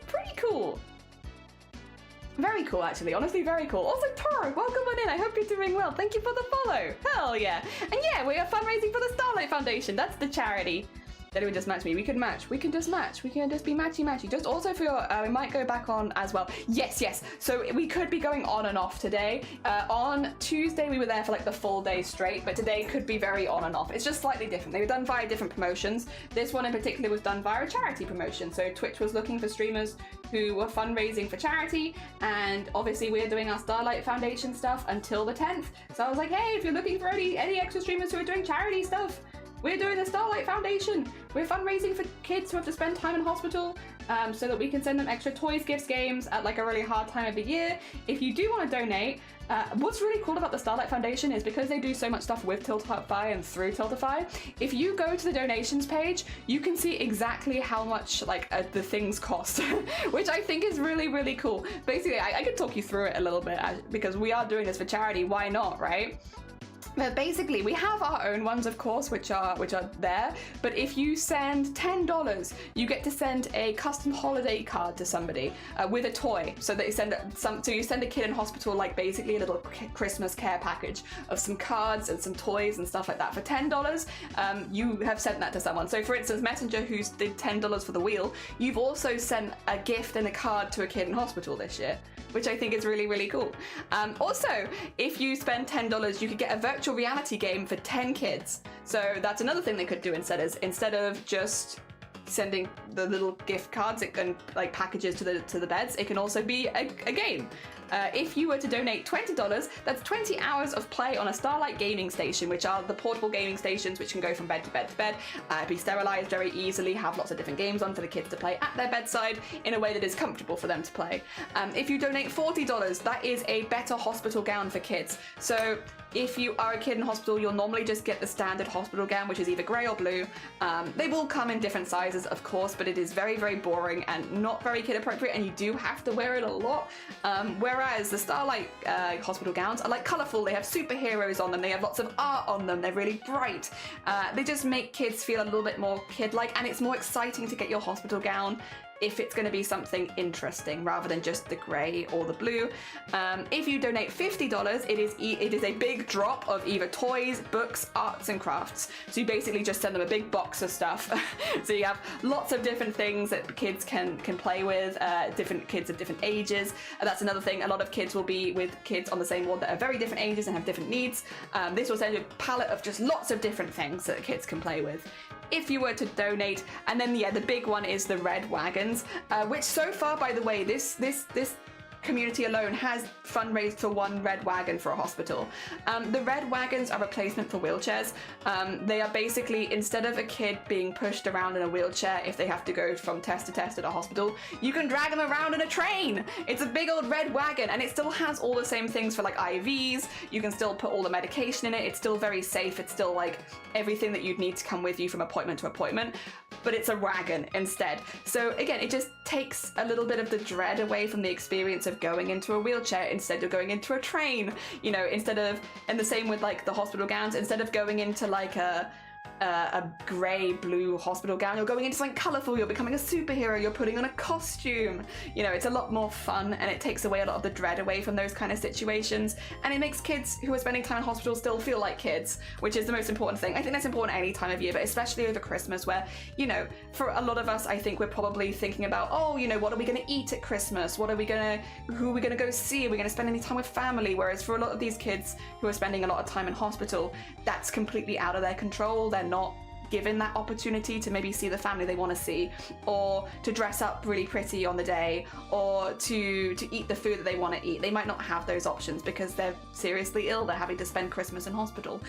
Very cool, actually. Honestly, very cool. Also, Toro, welcome on in. I hope you're doing well. Thank you for the follow. Hell yeah. And yeah, we are fundraising for the Starlight Foundation. That's the charity. Then it would just match me. We could match. We can just match. We can just be matchy-matchy. Just also for your, we might go back on as well. Yes. So we could be going on and off today. On Tuesday, we were there for like the full day straight, but today could be very on and off. It's just slightly different. They were done via different promotions. This one in particular was done via a charity promotion. So Twitch was looking for streamers who were fundraising for charity, and obviously we're doing our Starlight Foundation stuff until the 10th. So I was like, hey, if you're looking for any extra streamers who are doing charity stuff, we're doing the Starlight Foundation. We're fundraising for kids who have to spend time in hospital so that we can send them extra toys, gifts, games at like a really hard time of the year. If you do want to donate, what's really cool about the Starlight Foundation is because they do so much stuff with Tiltify and through Tiltify, if you go to the donations page, you can see exactly how much like the things cost, which I think is really, really cool. Basically, I could talk you through it a little bit because we are doing this for charity. Why not, right? But basically, we have our own ones, of course, which are there. But if you send $10, you get to send a custom holiday card to somebody with a toy. So they send so you send a kid in hospital like basically a little Christmas care package of some cards and some toys and stuff like that. For $10, you have sent that to someone. So for instance, Messenger, who did $10 for the wheel, you've also sent a gift and a card to a kid in hospital this year, which I think is really, really cool. Also, if you spend $10, you could get a virtual reality game for 10 kids. So that's another thing they could do instead of just sending the little gift cards and like packages to the beds, it can also be a game. If you were to donate $20, that's 20 hours of play on a Starlight gaming station, which are the portable gaming stations which can go from bed to bed to bed, be sterilized very easily, have lots of different games on for the kids to play at their bedside in a way that is comfortable for them to play. If you donate $40, that is a better hospital gown for kids. So if you are a kid in hospital, you'll normally just get the standard hospital gown, which is either grey or blue. They will come in different sizes, of course, but it is very, very boring and not very kid appropriate, and you do have to wear it a lot. Whereas the Starlight hospital gowns are like colourful, they have superheroes on them, they have lots of art on them, they're really bright. They just make kids feel a little bit more kid-like, and it's more exciting to get your hospital gown if it's going to be something interesting rather than just the grey or the blue. If you donate $50, it is a big drop of either toys, books, arts and crafts. So you basically just send them a big box of stuff. So you have lots of different things that kids can play with, different kids of different ages. And that's another thing, a lot of kids will be with kids on the same ward that are very different ages and have different needs. This will send you a palette of just lots of different things that kids can play with. If you were to donate, and then the big one is the red wagons, which so far, by the way, this community alone has fundraised for one red wagon for a hospital. The red wagons are a replacement for wheelchairs. They are basically, instead of a kid being pushed around in a wheelchair if they have to go from test to test at a hospital, you can drag them around in a train. It's a big old red wagon, and it still has all the same things for like IVs. You can still put all the medication in it. It's still very safe. It's still like everything that you'd need to come with you from appointment to appointment, but it's a wagon instead. So again, it just takes a little bit of the dread away from the experience of going into a wheelchair instead of going into a train, you know, and the same with like the hospital gowns, instead of going into like a grey blue hospital gown, you're going into something colourful, you're becoming a superhero, you're putting on a costume. You know, it's a lot more fun, and it takes away a lot of the dread away from those kind of situations, and it makes kids who are spending time in hospital still feel like kids, which is the most important thing. I think that's important any time of year, but especially over Christmas, where, you know, for a lot of us, I think we're probably thinking about, oh, you know, what are we going to eat at Christmas? Who are we going to go see? Are we going to spend any time with family? Whereas for a lot of these kids who are spending a lot of time in hospital, that's completely out of their control. They're not given that opportunity to maybe see the family they want to see, or to dress up really pretty on the day, or to eat the food that they want to eat. They might not have those options because they're seriously ill, they're having to spend Christmas in hospital.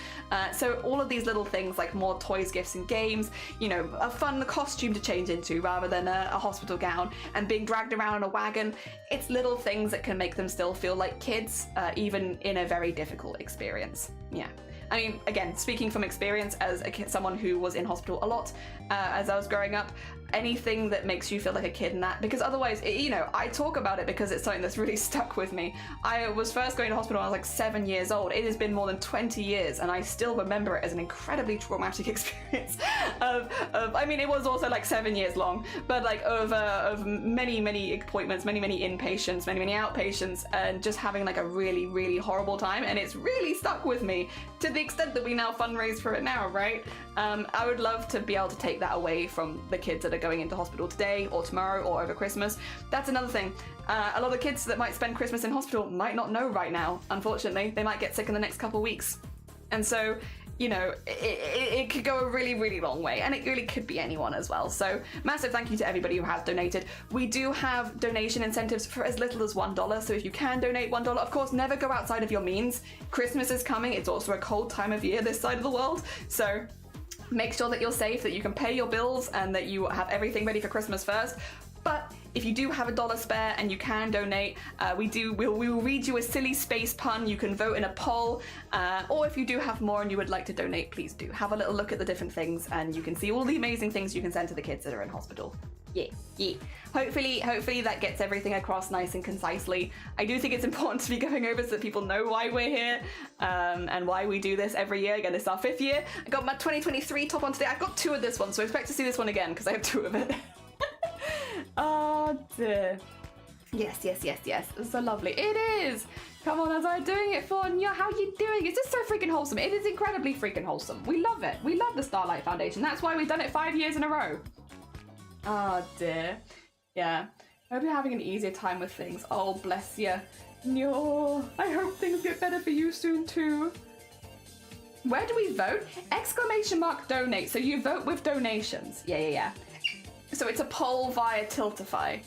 So all of these little things, like more toys, gifts and games, you know, a fun costume to change into rather than a hospital gown, and being dragged around in a wagon, it's little things that can make them still feel like kids, even in a very difficult experience. Yeah. I mean, again, speaking from experience as someone who was in hospital a lot as I was growing up, anything that makes you feel like a kid in that, because otherwise, you know, I talk about it because it's something that's really stuck with me. I was first going to hospital when I was like 7 years old. It has been more than 20 years, and I still remember it as an incredibly traumatic experience I mean, it was also like 7 years long, but like of many appointments, many inpatients, many outpatients, and just having like a really horrible time, and it's really stuck with me to the extent that we now fundraise for it now, right? I would love to be able to take that away from the kids that are going into hospital today or tomorrow or over Christmas. That's another thing. A lot of kids that might spend Christmas in hospital might not know right now, unfortunately. They might get sick in the next couple of weeks. And so, you know, it could go a really, really long way, and it really could be anyone as well. So massive thank you to everybody who has donated. We do have donation incentives for as little as $1, so if you can donate $1, of course, never go outside of your means. Christmas is coming. It's also a cold time of year this side of the world, so make sure that you're safe, that you can pay your bills, and that you have everything ready for Christmas first. But if you do have $1 spare and you can donate, we will read you a silly space pun. You can vote in a poll, or if you do have more and you would like to donate, please do have a little look at the different things, and you can see all the amazing things you can send to the kids that are in hospital. Yeah. Hopefully that gets everything across nice and concisely. I do think it's important to be going over so that people know why we're here, and why we do this every year. Again, this is our 5th year. I got my 2023 top on today. I've got 2 of this one, so I expect to see this one again because I have 2 of it. Oh dear. Yes. It's so lovely. It is. Come on, as I'm doing it for Nya. How you doing? It's just so freaking wholesome. It is incredibly freaking wholesome. We love it. We love the Starlight Foundation. That's why we've done it 5 years in a row. Oh dear. Yeah. I hope you're having an easier time with things. Oh, bless you. No. I hope things get better for you soon too. Where do we vote? ! Donate. So you vote with donations. Yeah. So it's a poll via Tiltify.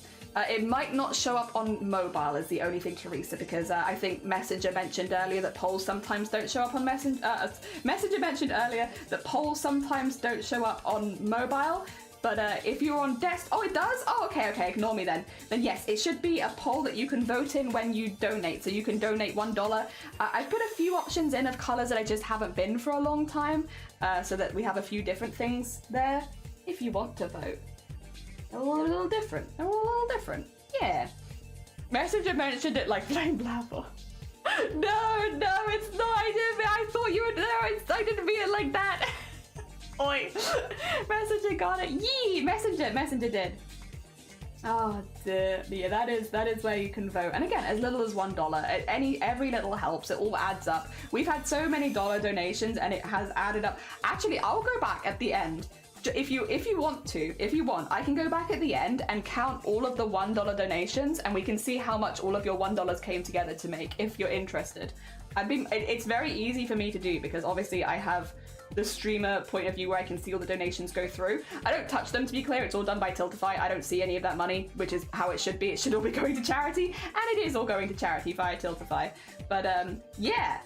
It might not show up on mobile is the only thing, Teresa, because I think Messenger mentioned earlier that polls sometimes don't show up on Messenger. Messenger mentioned earlier that polls sometimes don't show up on mobile. But if you're on desktop, oh, it does? Oh, okay, ignore me then. Then yes, it should be a poll that you can vote in when you donate. So you can donate $1. I've put a few options in of colors that I just haven't been for a long time, so that we have a few different things there if you want to vote. They're all a little different. Yeah. Messenger mentioned it like plain blabber. No, it's not. I thought you were there. I didn't mean it like that. Oi. Messenger got it. Yee. Messenger did. Oh dear. Yeah, that is where you can vote. And again, as little as $1. Every little helps. It all adds up. We've had so many dollar donations, and it has added up. Actually, I'll go back at the end. If you want, I can go back at the end and count all of the $1 donations, and we can see how much all of your $1 came together to make, if you're interested. It's very easy for me to do because obviously I have the streamer point of view where I can see all the donations go through. I don't touch them, to be clear. It's all done by Tiltify. I don't see any of that money, which is how it should be. It should all be going to charity, and it is all going to charity via Tiltify. But yeah.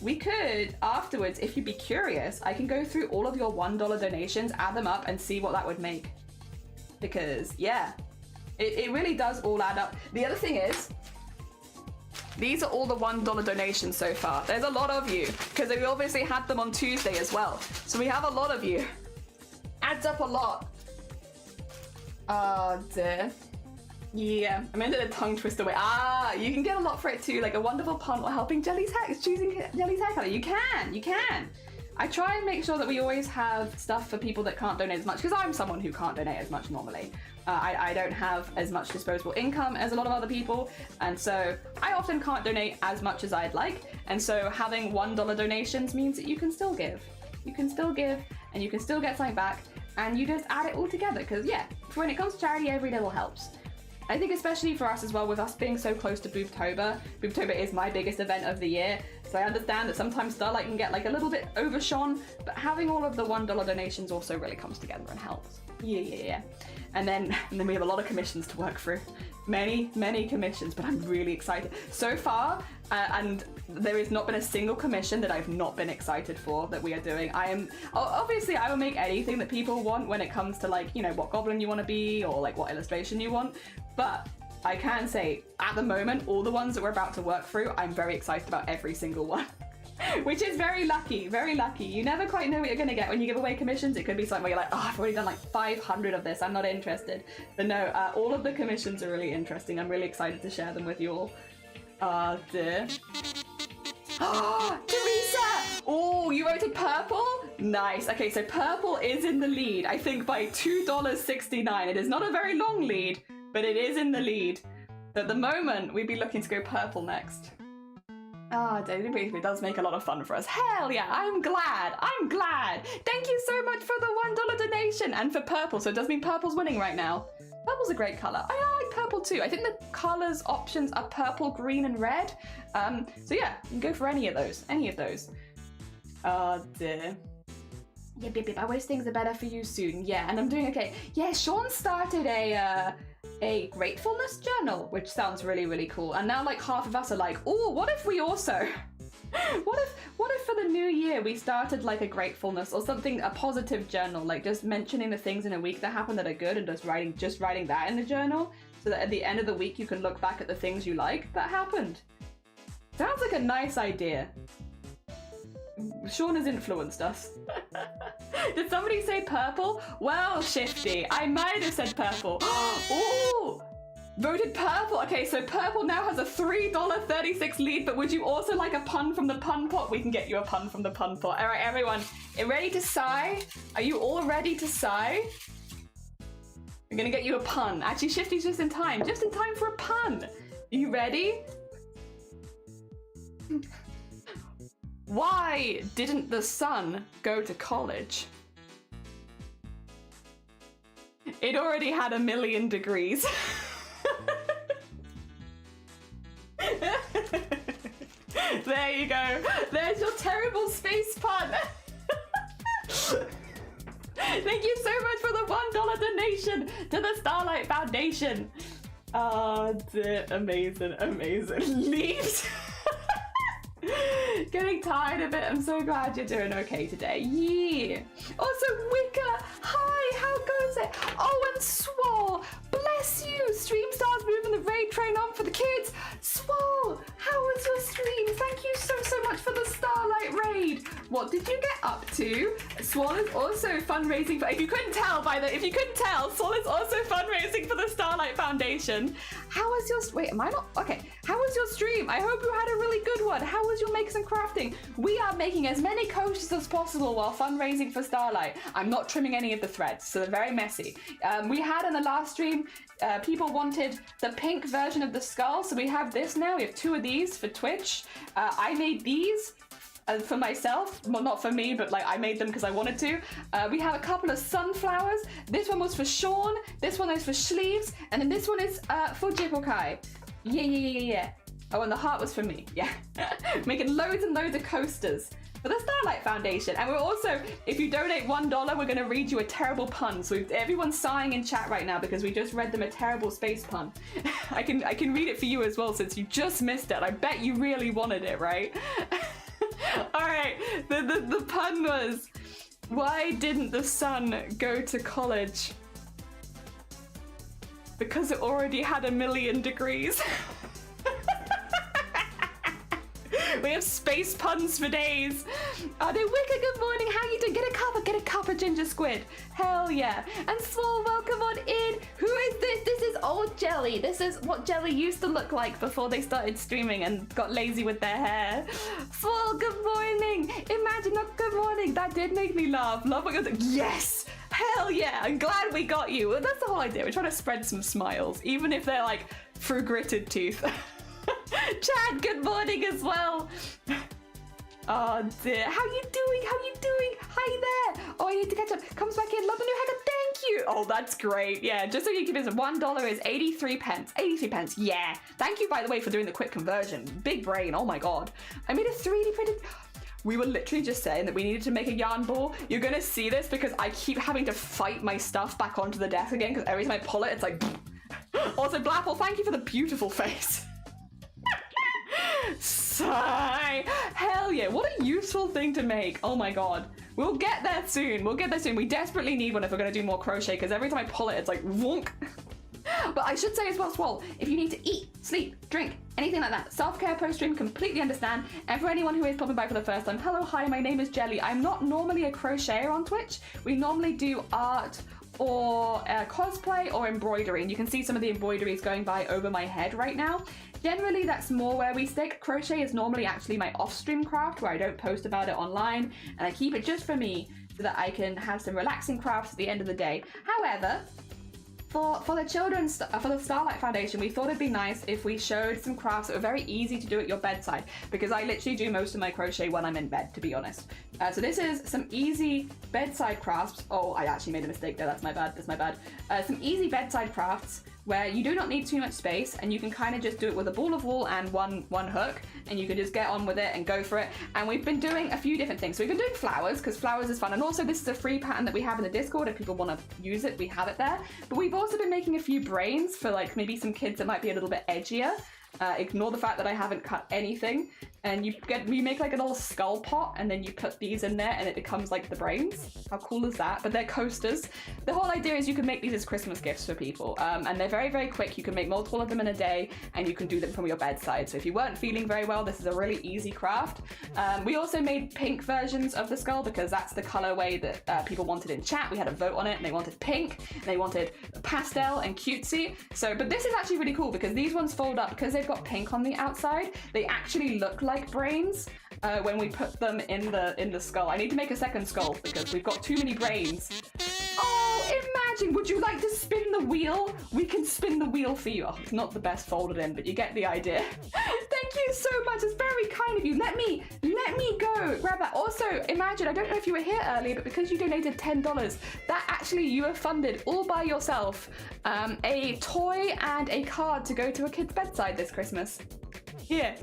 We could, afterwards, if you'd be curious, I can go through all of your $1 donations, add them up, and see what that would make. Because, yeah, it really does all add up. The other thing is, these are all the $1 donations so far. There's a lot of you, because we obviously had them on Tuesday as well. So we have a lot of you. Adds up a lot. Oh, dear. Yeah, I'm into the tongue twist away. You can get a lot for it too, like a wonderful pun or helping Jelly's hair, choosing Jelly's hair color. You can. I try and make sure that we always have stuff for people that can't donate as much, because I'm someone who can't donate as much normally. I don't have as much disposable income as a lot of other people, and so I often can't donate as much as I'd like, and so having $1 donations means that you can still give. You can still give, and you can still get something back, and you just add it all together, because yeah, when it comes to charity, every little helps. I think especially for us as well, with us being so close to Boobtober. Boobtober is my biggest event of the year, so I understand that sometimes Starlight can get like a little bit overshone, but having all of the $1 donations also really comes together and helps. Yeah. And then we have a lot of commissions to work through. Many commissions, but I'm really excited. So far, and there has not been a single commission that I've not been excited for that we are doing. Obviously I will make anything that people want when it comes to, like, you know, what goblin you want to be or like what illustration you want. But I can say at the moment, all the ones that we're about to work through, I'm very excited about every single one. Which is very lucky, very lucky. You never quite know what you're going to get when you give away commissions. It could be something where you're like, oh, I've already done like 500 of this, I'm not interested. But no, all of the commissions are really interesting. I'm really excited to share them with you all. Dear. Oh, Teresa! Oh, you voted purple? Nice. Okay, so purple is in the lead, I think by $2.69. It is not a very long lead, but it is in the lead. At the moment, we'd be looking to go purple next. Ah, Daily Briefly does make a lot of fun for us. Hell yeah, I'm glad. I'm glad. Thank you so much for the $1 donation and for purple. So it does mean purple's winning right now. Purple's a great color. I like purple too. I think the colors options are purple, green, and red. So yeah, you can go for any of those. Any of those. Oh dear. Yeah, Bip Bip, I wish things are better for you soon. Yeah, and I'm doing okay. Yeah, Sean started a gratefulness journal, which sounds really, really cool. And now like half of us are like, oh, what if we also, what if for the new year we started like a gratefulness or something, a positive journal, like just mentioning the things in a week that happened that are good and just writing that in the journal so that at the end of the week you can look back at the things you like that happened. Sounds like a nice idea. Sean has influenced us. Did somebody say purple? Well, Shifty, I might have said purple. Ooh! Voted purple. Okay, so purple now has a $3.36 lead, but would you also like a pun from the pun pot? We can get you a pun from the pun pot. All right, everyone, ready to sigh? Are you all ready to sigh? I'm gonna get you a pun. Actually, Shifty's just in time for a pun. Are you ready? Why didn't the sun go to college? It already had 1,000,000 degrees. There you go. There's your terrible space pun. Thank you so much for the $1 donation to the Starlight Foundation. Oh, dear. Amazing, amazing. Leaves. Getting tired of it. I'm so glad you're doing okay today. Yeah. Also, Wicca. Hi, how goes it? Oh, and Swole. Bless you. Stream stars moving the raid train on for the kids. Swole, how was your stream? Thank you so much for the Starlight raid. What did you get up to? Swole is also fundraising for, if you couldn't tell, Swole is also fundraising for the Starlight Foundation. How was your, wait, am I not, okay. How was your stream? I hope you had a really good one. How was your makes and crafting? We are making as many coasters as possible while fundraising for Starlight. I'm not trimming any of the threads, so they're very messy. We had in the last stream, people wanted the pink version of the skull, so we have this now. We have 2 of these for Twitch. I made these for myself, well, not for me, but like I made them because I wanted to. We have a couple of sunflowers. This one was for Sean, this one is for Sleeves, and then this one is for Jippokai. Yeah. Oh, and the heart was for me, yeah. Making loads and loads of coasters for the Starlight Foundation. And we're also, if you donate $1, we're gonna read you a terrible pun. So everyone's sighing in chat right now because we just read them a terrible space pun. I can read it for you as well since you just missed it. I bet you really wanted it, right? All right, the pun was, why didn't the sun go to college? Because it already had 1,000,000 degrees. We have space puns for days. Oh, no, Wicca, good morning. How you doing? Get a cup of ginger squid. Hell yeah. And Swole, welcome on in. Who is this? This is old Jelly. This is what Jelly used to look like before they started streaming and got lazy with their hair. Swole, good morning. Imagine, not good morning. That did make me laugh. Love what you're doing. Yes. Hell yeah. I'm glad we got you. Well, that's the whole idea. We're trying to spread some smiles, even if they're like through gritted teeth. Chad, good morning as well. Oh dear, how you doing? Hi there. Oh, I need to catch up. Comes back in, love the new haircut, thank you. Oh, that's great. Yeah, just so you can visit, $1 is 83 pence. 83 pence, yeah. Thank you, by the way, for doing the quick conversion. Big brain, oh my God. I made a 3D printed, we were literally just saying that we needed to make a yarn ball. You're gonna see this because I keep having to fight my stuff back onto the desk again because every time I pull it, it's like, also Blapple, thank you for the beautiful face. Sigh. Hell yeah, what a useful thing to make. Oh my God, we'll get there soon. We desperately need one if we're gonna do more crochet because every time I pull it, it's like wonk. But I should say as well, Swole, if you need to eat, sleep, drink, anything like that, self-care post-stream, completely understand. And for anyone who is popping by for the first time, hello, hi, my name is Jelly. I'm not normally a crocheter on Twitch. We normally do art or cosplay or embroidery, and you can see some of the embroideries going by over my head right now. Generally, that's more where we stick. Crochet is normally actually my off-stream craft where I don't post about it online, and I keep it just for me so that I can have some relaxing crafts at the end of the day. However, For the children's, for the Starlight Foundation, we thought it'd be nice if we showed some crafts that were very easy to do at your bedside, because I literally do most of my crochet when I'm in bed, to be honest. So this is some easy bedside crafts. Oh, I actually made a mistake there. That's my bad. That's my bad. Some easy bedside crafts where you do not need too much space, and you can kind of just do it with a ball of wool and one hook, and you can just get on with it and go for it. And we've been doing a few different things. So we've been doing flowers, because flowers is fun, and also this is a free pattern that we have in the Discord. If people want to use it, we have it there. But we've also been making a few brains for like maybe some kids that might be a little bit edgier. Ignore the fact that I haven't cut anything, and you make like a little skull pot, and then you put these in there and it becomes like the brains. How cool is that? But they're coasters. The whole idea is you can make these as Christmas gifts for people, and they're very, very quick. You can make multiple of them in a day, and you can do them from your bedside. So if you weren't feeling very well, this is a really easy craft. We also made pink versions of the skull because that's the colorway that people wanted in chat. We had a vote on it, and they wanted pink, and they wanted pastel and cutesy. So, but this is actually really cool because these ones fold up because they've got pink on the outside. They actually look like brains when we put them in the skull. I need to make a second skull because we've got too many brains. Oh, imagine, would you like to spin the wheel? We can spin the wheel for you. Oh, it's not the best folded in, but you get the idea. Thank you so much. It's very kind of you. Let me go grab that. Also, imagine, I don't know if you were here earlier, but because you donated $10, that actually you have funded all by yourself a toy and a card to go to a kid's bedside this Christmas. Yeah,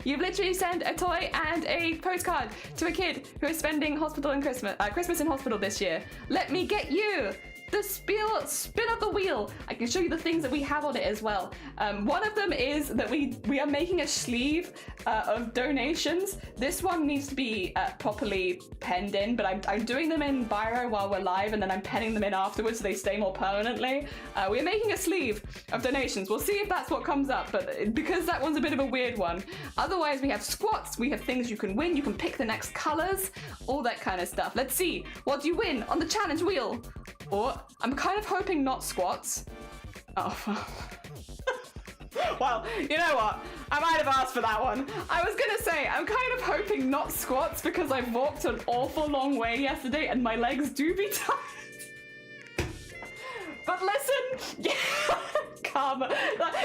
you've literally sent a toy and a postcard to a kid who is spending Christmas in hospital this year. Let me get you the spin of the wheel. I can show you the things that we have on it as well. One of them is that we are making a sleeve of donations. This one needs to be properly penned in, but I'm doing them in biro while we're live, and then I'm penning them in afterwards so they stay more permanently. We're making a sleeve of donations. We'll see if that's what comes up, but because that one's a bit of a weird one. Otherwise, we have squats, we have things you can win, you can pick the next colors, all that kind of stuff. Let's see, what do you win on the challenge wheel? Or, I'm kind of hoping not squats. Oh, well, you know what? I might have asked for that one. I was gonna say, I'm kind of hoping not squats because I've walked an awful long way yesterday and my legs do be tired. But listen, yeah, karma.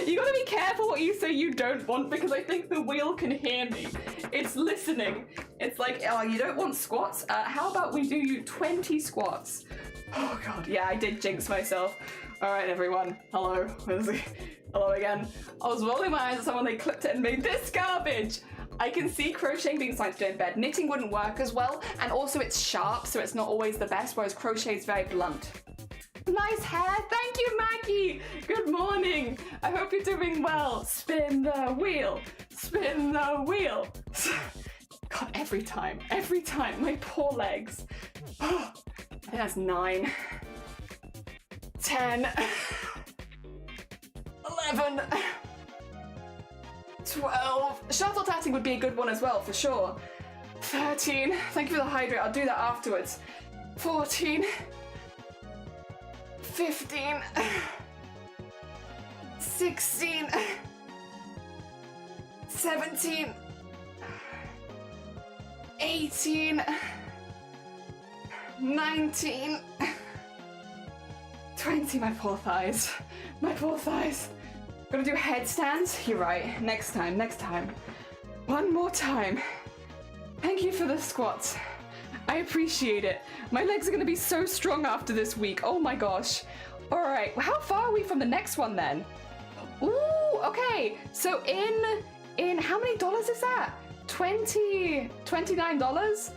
You gotta be careful what you say you don't want, because I think the wheel can hear me. It's listening. It's like, oh, you don't want squats? How about we do you 20 squats? Oh god, yeah, I did jinx myself. Alright everyone, hello. Hello again. I was rolling my eyes at someone, they clipped it and made this garbage! I can see crocheting being something to do in bed. Knitting wouldn't work as well, and also it's sharp, so it's not always the best, whereas crochet is very blunt. Nice hair, thank you Maggie! Good morning, I hope you're doing well. Spin the wheel, spin the wheel. God, every time, my poor legs. I think that's 9, 10, 11, 12. Shuttle tatting would be a good one as well, for sure. 13, thank you for the hydrate, I'll do that afterwards. 14, 15, 16, 17, 18, 19, 20, my poor thighs. Gonna do headstands? You're right, next time. One more time. Thank you for the squats. I appreciate it. My legs are gonna be so strong after this week, oh my gosh. All right, how far are we from the next one then? Ooh, okay, so in how many dollars is that? $29?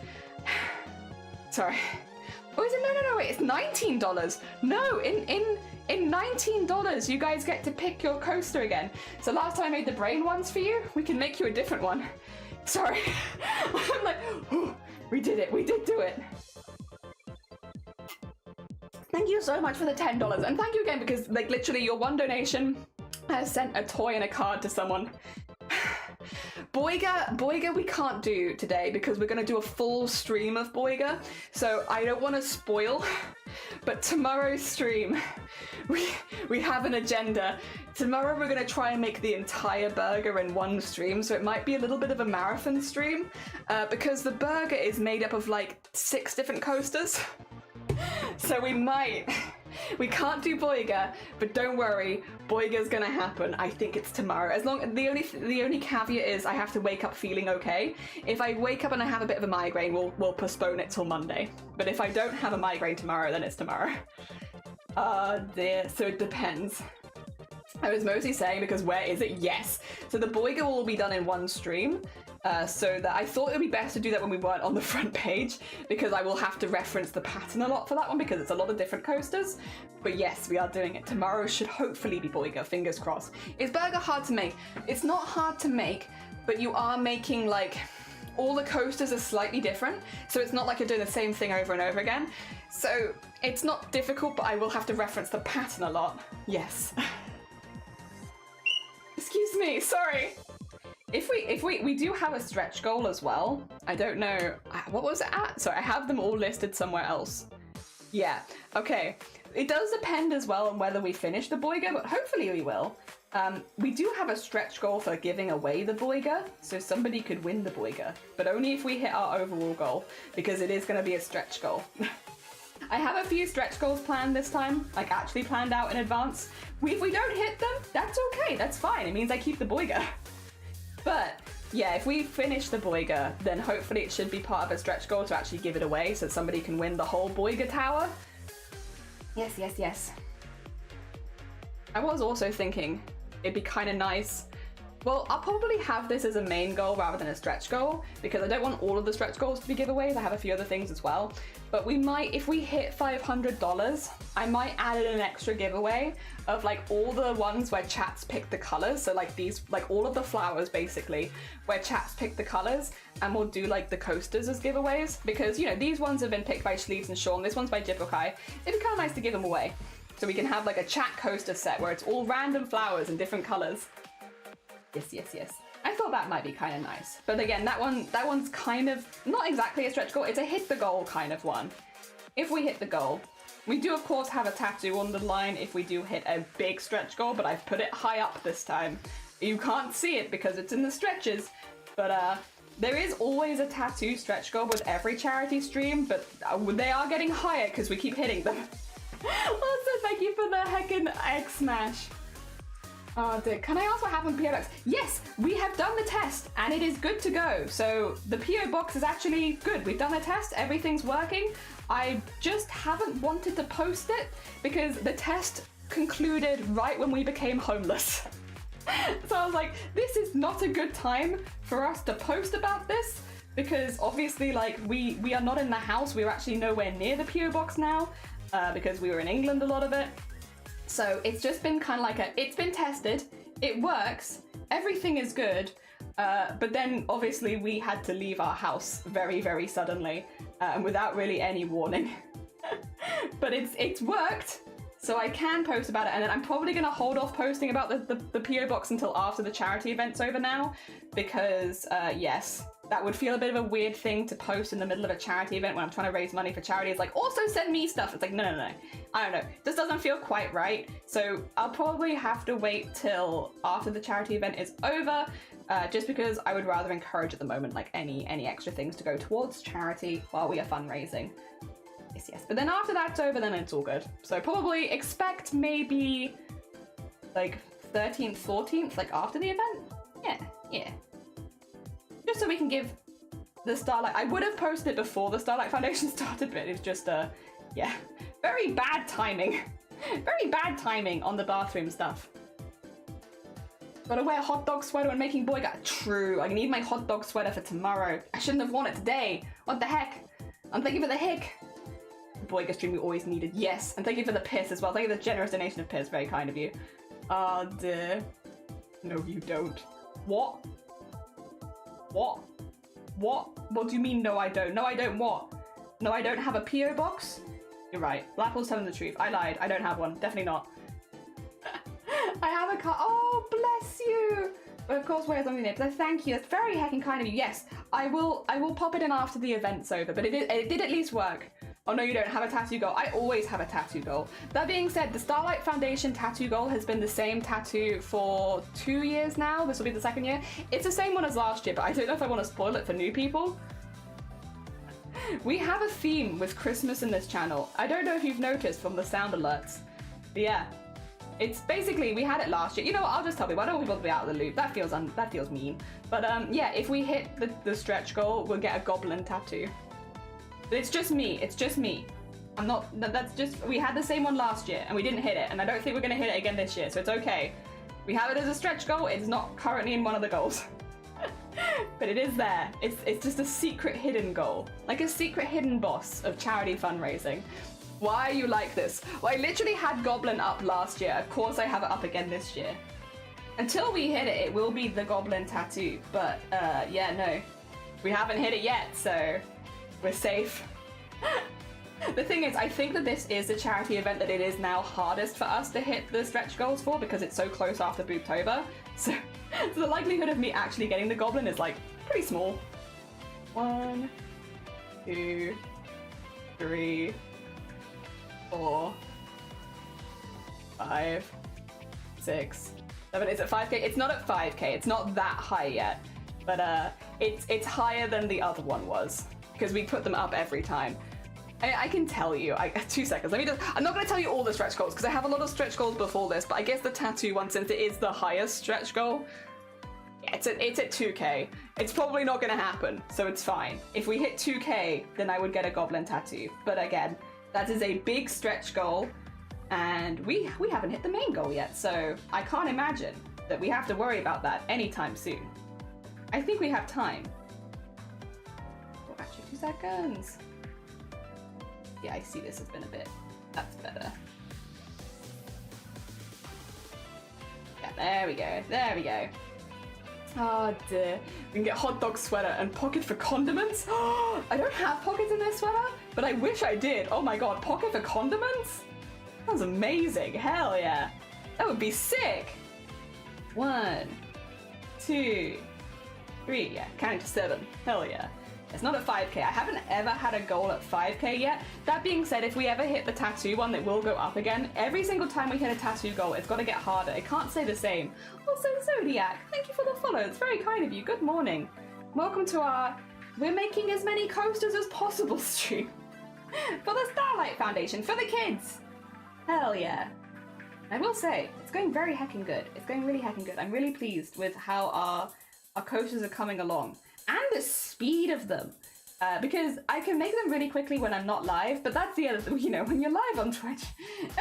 Sorry. Oh, is it? No, wait, it's $19. No, in $19, you guys get to pick your coaster again. So last time I made the brain ones for you, we can make you a different one. Sorry. I'm like, oh, we did it, we did do it. Thank you so much for the $10, and thank you again because, like, literally your one donation has sent a toy and a card to someone. Boiga we can't do today because we're going to do a full stream of Boiga, so I don't want to spoil, but tomorrow's stream, we have an agenda. Tomorrow we're going to try and make the entire burger in one stream, so it might be a little bit of a marathon stream, because the burger is made up of like 6 different coasters, so we might We can't do Boiga, but don't worry, Boiga's gonna happen. I think it's tomorrow. As long the only caveat is I have to wake up feeling okay. If I wake up and I have a bit of a migraine, we'll postpone it till Monday. But if I don't have a migraine tomorrow, then it's tomorrow. Dear. So it depends. I was mostly saying because where is it? Yes. So the Boiga will be done in one stream. So that I thought it would be best to do that when we weren't on the front page, because I will have to reference the pattern a lot for that one because it's a lot of different coasters. But yes, we are doing it. Tomorrow should hopefully be Boiga, fingers crossed. Is burger hard to make? It's not hard to make, but you are making like, all the coasters are slightly different. So it's not like you're doing the same thing over and over again. So it's not difficult, but I will have to reference the pattern a lot. Yes. Excuse me, sorry. If we do have a stretch goal as well. I don't know, what was it at? Sorry, I have them all listed somewhere else. Yeah, okay. It does depend as well on whether we finish the Boiga, but hopefully we will. We do have a stretch goal for giving away the Boiga, so somebody could win the Boiga, but only if we hit our overall goal, because it is going to be a stretch goal. I have a few stretch goals planned this time, like actually planned out in advance. If we don't hit them, that's okay, that's fine. It means I keep the Boiga. But yeah, if we finish the Boiga, then hopefully it should be part of a stretch goal to actually give it away so somebody can win the whole Boiga tower. Yes, yes, yes. I was also thinking it'd be kind of nice. Well, I'll probably have this as a main goal rather than a stretch goal because I don't want all of the stretch goals to be giveaways. I have a few other things as well. But we might, if we hit $500, I might add in an extra giveaway of like all the ones where chats pick the colors. So like these, like all of the flowers basically, where chats pick the colors, and we'll do like the coasters as giveaways because, you know, these ones have been picked by Sleeves and Sean. This one's by Jipokai. It'd be kind of nice to give them away. So we can have like a chat coaster set where it's all random flowers in different colors. Yes, yes, yes. I thought that might be kind of nice. But again, that one's kind of not exactly a stretch goal. It's a hit the goal kind of one. If we hit the goal, we do of course have a tattoo on the line if we do hit a big stretch goal, but I've put it high up this time. You can't see it because it's in the stretches, but there is always a tattoo stretch goal with every charity stream, but they are getting higher because we keep hitting them. Also, thank you for the heckin' egg smash. Oh dear, can I ask what happened with PO Box? Yes, we have done the test and it is good to go. So the PO Box is actually good. We've done a test, everything's working. I just haven't wanted to post it because the test concluded right when we became homeless. So I was like, this is not a good time for us to post about this because obviously like we are not in the house. We're actually nowhere near the PO Box now because we were in England a lot of it. So it's just been kind of like it's been tested, it works, everything is good, but then obviously we had to leave our house very, very suddenly and without really any warning. But it's worked, so I can post about it, and then I'm probably going to hold off posting about the PO Box until after the charity event's over now, because yes, that would feel a bit of a weird thing to post in the middle of a charity event when I'm trying to raise money for charity. It's like, also send me stuff. It's like, no, no, no. I don't know. This doesn't feel quite right. So I'll probably have to wait till after the charity event is over, just because I would rather encourage at the moment, like any extra things to go towards charity while we are fundraising. Yes, yes. But then after that's over, then it's all good. So probably expect maybe like 13th, 14th, like after the event. Yeah, yeah. Just so we can give the Starlight. I would have posted before the Starlight Foundation started, but it's just yeah, very bad timing. Very bad timing on the bathroom stuff. Gotta wear a hot dog sweater when making Boiga. True, I need my hot dog sweater for tomorrow. I shouldn't have worn it today. What the heck? I'm thanking for the hick. The Boiga stream we always needed. Yes, and thank you for the piss as well. Thank you for the generous donation of piss. Very kind of you. Oh dear. No, you don't. What? What? What? What do you mean, no I don't? No I don't what? No I don't have a PO Box? You're right. Blackpool's telling the truth. I lied. I don't have one. Definitely not. I have a car. Oh, bless you. But of course, where's on your nib? So thank you. That's very heckin' kind of you. Yes, I will pop it in after the event's over, but it did at least work. Oh no, you don't have a tattoo goal. I always have a tattoo goal. That being said, the Starlight Foundation tattoo goal has been the same tattoo for 2 years now. This will be the 2nd year. It's the same one as last year, but I don't know if I want to spoil it for new people. We have a theme with Christmas in this channel. I don't know if you've noticed from the sound alerts. But yeah, it's basically, we had it last year. You know what, I'll just tell people, I don't want people to be out of the loop. That feels mean. But yeah, if we hit the stretch goal, we'll get a goblin tattoo. But it's just me, I'm not, that's just, we had the same one last year and we didn't hit it. And I don't think we're gonna hit it again this year, so it's okay. We have it as a stretch goal, it's not currently in one of the goals. But it is there. It's just a secret hidden goal. Like a secret hidden boss of charity fundraising. Why are you like this? Well, I literally had Goblin up last year. Of course I have it up again this year. Until we hit it, it will be the Goblin tattoo. But yeah, no. We haven't hit it yet, so we're safe. The thing is, I think that this is a charity event that it is now hardest for us to hit the stretch goals for because it's so close after Booptober. So the likelihood of me actually getting the Goblin is like pretty small. 1, 2, 3, 4, 5, 6, 7. Is it 5k? It's not at 5k. It's not that high yet, but it's higher than the other one was because we put them up every time. I can tell you, 2 seconds, I'm not going to tell you all the stretch goals because I have a lot of stretch goals before this, but I guess the tattoo one, since it is the highest stretch goal, it's at 2k. It's probably not going to happen, so it's fine. If we hit 2k, then I would get a Goblin tattoo. But again, that is a big stretch goal, and we haven't hit the main goal yet, so I can't imagine that we have to worry about that anytime soon. I think we have time. Oh, actually, 2 seconds. Yeah, I see this has been a bit. That's better. Yeah, there we go. There we go. Oh dear. We can get hot dog sweater and pocket for condiments. Oh, I don't have pockets in this sweater, but I wish I did. Oh my god, pocket for condiments? Sounds amazing. Hell yeah. That would be sick. 1, 2, 3. Yeah, counting to 7. Hell yeah. It's not at 5k. I haven't ever had a goal at 5k yet. That being said, if we ever hit the tattoo one, it will go up again. Every single time we hit a tattoo goal, it's got to get harder. It can't stay the same. Also, Zodiac, thank you for the follow. It's very kind of you. Good morning. Welcome to our We're Making As Many Coasters As Possible stream. For the Starlight Foundation, for the kids. Hell yeah. I will say, it's going very heckin' good. It's going really heckin' good. I'm really pleased with how our coasters are coming along. And the speed of them, because I can make them really quickly when I'm not live, but that's the other thing, you know, when you're live on Twitch,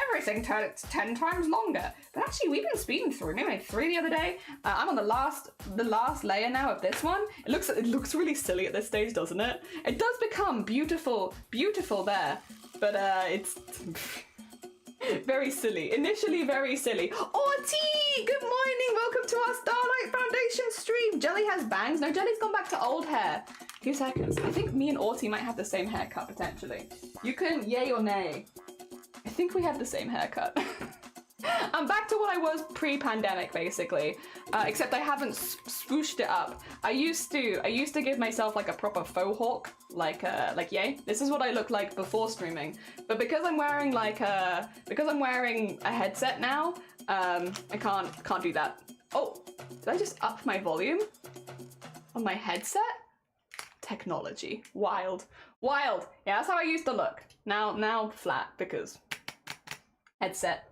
everything takes 10 times longer. But actually, we've been speeding through. We made 3 the other day. I'm on the last layer now of this one. It looks really silly at this stage, doesn't it? It does become beautiful there, but it's very silly. Initially very silly. Arty! Good morning! Welcome to our Starlight Foundation stream! Jelly has bangs. No, Jelly's gone back to old hair. 2 seconds. I think me and Arty might have the same haircut, potentially. You can yay or nay. I think we have the same haircut. I'm back to what I was pre-pandemic, basically. Except I haven't swooshed it up. I used to give myself like a proper faux hawk, like yay. This is what I looked like before streaming. But because I'm wearing a headset now, I can't do that. Oh, did I just up my volume on my headset? Technology, wild. Yeah, that's how I used to look. Now flat because headset.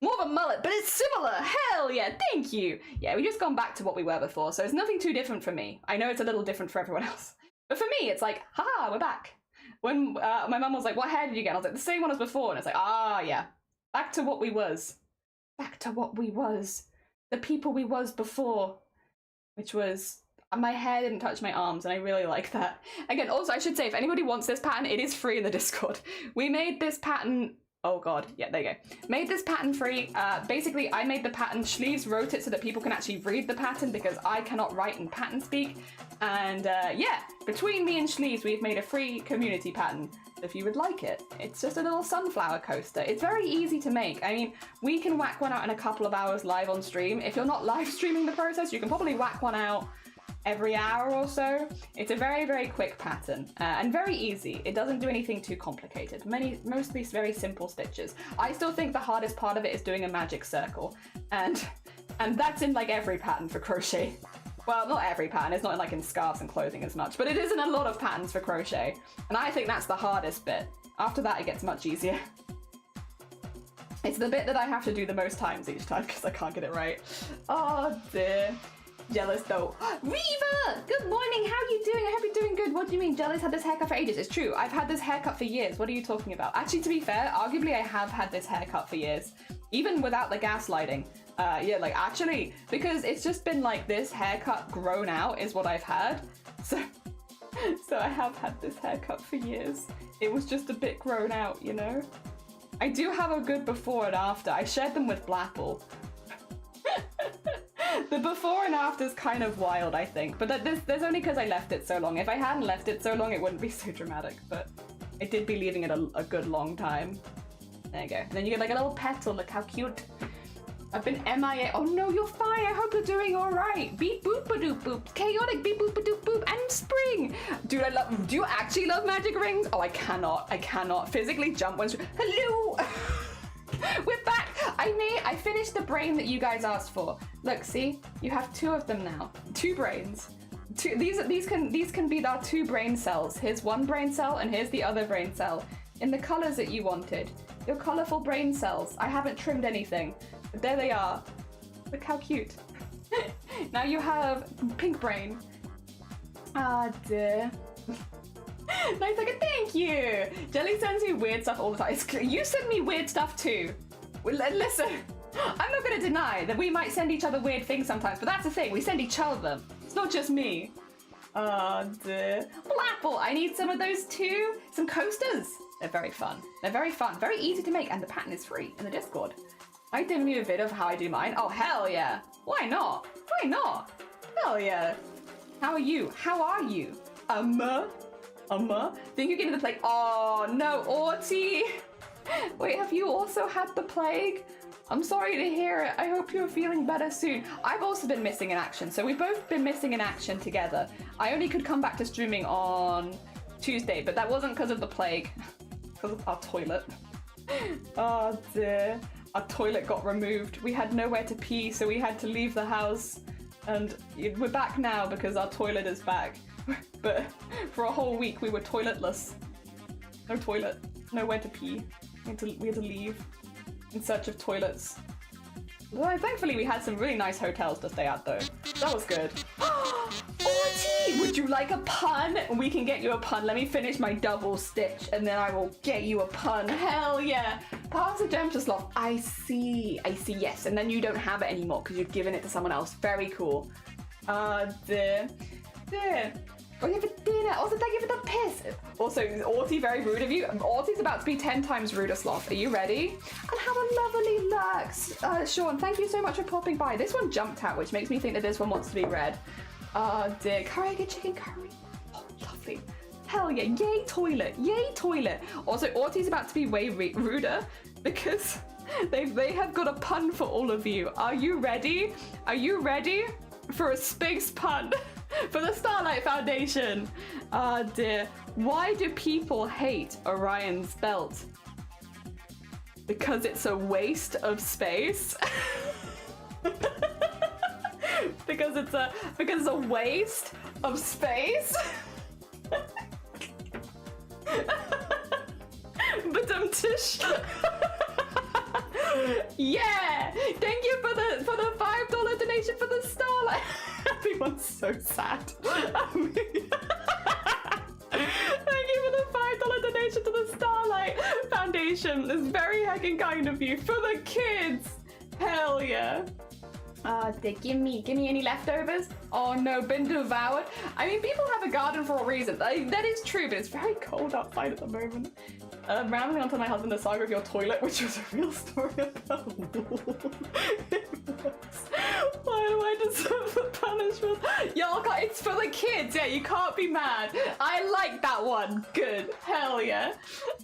More of a mullet, but it's similar. Hell yeah, thank you. Yeah, we just gone back to what we were before, so it's nothing too different for me. I know it's a little different for everyone else, but for me, it's like, haha, we're back. When my mum was like, what hair did you get? I was like, the same one as before, and it's like, ah, yeah, back to what we was. The people we was before, which was, my hair didn't touch my arms, and I really like that. Again, also, I should say, if anybody wants this pattern, it is free in the Discord. We made this pattern. Oh god, yeah, there you go. Made this pattern free. Basically, I made the pattern, Schleeves wrote it so that people can actually read the pattern because I cannot write in pattern speak. And yeah, between me and Schleeves, we've made a free community pattern if you would like it. It's just a little sunflower coaster. It's very easy to make. I mean, we can whack one out in a couple of hours live on stream. If you're not live streaming the process, you can probably whack one out every hour or so. It's a very, very quick pattern and very easy. It doesn't do anything too complicated. Mostly very simple stitches. I still think the hardest part of it is doing a magic circle, and that's in like every pattern for crochet. Well, not every pattern. It's not like in scarves and clothing as much, but it is in a lot of patterns for crochet. And I think that's the hardest bit. After that, it gets much easier. It's the bit that I have to do the most times each time because I can't get it right. Oh dear. Jealous though. Reva! Good morning, how are you doing? I hope you're doing good. What do you mean? Jealous had this haircut for ages. It's true, I've had this haircut for years. What are you talking about? Actually, to be fair, arguably I have had this haircut for years. Even without the gaslighting. Yeah, like actually, because it's just been like this haircut grown out is what I've had. So I have had this haircut for years. It was just a bit grown out, you know? I do have a good before and after. I shared them with Blapple. The before and after is kind of wild, I think. But there's only because I left it so long. If I hadn't left it so long, it wouldn't be so dramatic. But I did be leaving it a good long time. There you go. And then you get like a little petal. Look how cute. I've been MIA. Oh no, you're fine. I hope you're doing all right. Beep boop ba doop boop. Chaotic beep boop ba doop boop. And spring. Dude, do you actually love magic rings? Oh, I cannot physically jump when. Hello. We're back. I finished the brain that you guys asked for. Look, see, you have 2 of them now. 2 brains. These can be our 2 brain cells. Here's 1 brain cell and here's the other brain cell in the colors that you wanted. Your colorful brain cells. I haven't trimmed anything, but there they are. Look how cute. Now you have pink brain. Ah dear. Nice, like thank you. Jelly sends me weird stuff all the time. You send me weird stuff too. Well, listen, I'm not going to deny that we might send each other weird things sometimes, but that's the thing. We send each other them. It's not just me. Oh dear. Blapple, I need some of those too. Some coasters. They're very fun. They're very fun. Very easy to make, and the pattern is free in the Discord. I did a vid of how I do mine. Oh hell yeah. Why not? Why not? Hell yeah. How are you? How are you? Think you're getting the plague? Oh no, Arty! Wait, have you also had the plague? I'm sorry to hear it. I hope you're feeling better soon. I've also been missing in action, so we've both been missing in action together. I only could come back to streaming on Tuesday, but that wasn't because of the plague. Because of our toilet. Oh dear. Our toilet got removed. We had nowhere to pee, so we had to leave the house. And we're back now because our toilet is back. But for a whole week we were toiletless. No toilet, nowhere to pee. We had to leave in search of toilets. Well, thankfully we had some really nice hotels to stay at though. That was good. Arty! Would you like a pun? We can get you a pun. Let me finish my double stitch and then I will get you a pun. Hell yeah. Pass the gem to Sloth. I see, yes. And then you don't have it anymore because you've given it to someone else. Very cool. Dear. Oh, you have a dinner. Also, thank you for the piss. Also, Arty, very rude of you. Arty's about to be 10 times ruder, Sloth. Are you ready? And have a lovely lurks. Sean, thank you so much for popping by. This one jumped out, which makes me think that this one wants to be red. Oh, dear. Curry, good chicken curry. Oh, lovely. Hell yeah. Yay, toilet. Yay, toilet. Also, Arty's about to be way ruder because they have got a pun for all of you. Are you ready? Are you ready for a space pun? For the Starlight Foundation. Ah dear. Why do people hate Orion's belt? Because it's a waste of space. because it's a waste of space. Badum-tish. Yeah! Thank you for the $5 donation for the Starlight. Everyone's so sad. Thank you for the $5 donation to the Starlight Foundation. It's very heckin' kind of you. For the kids. Hell yeah. Give me any leftovers? Oh no, been devoured. I mean, people have a garden for a reason. That is true, but it's very cold outside at the moment. Rambling on to my husband, the saga of your toilet, which was a real story about. Why do I deserve the punishment? Y'all, it's for the kids. Yeah, you can't be mad. I like that one. Good. Hell yeah.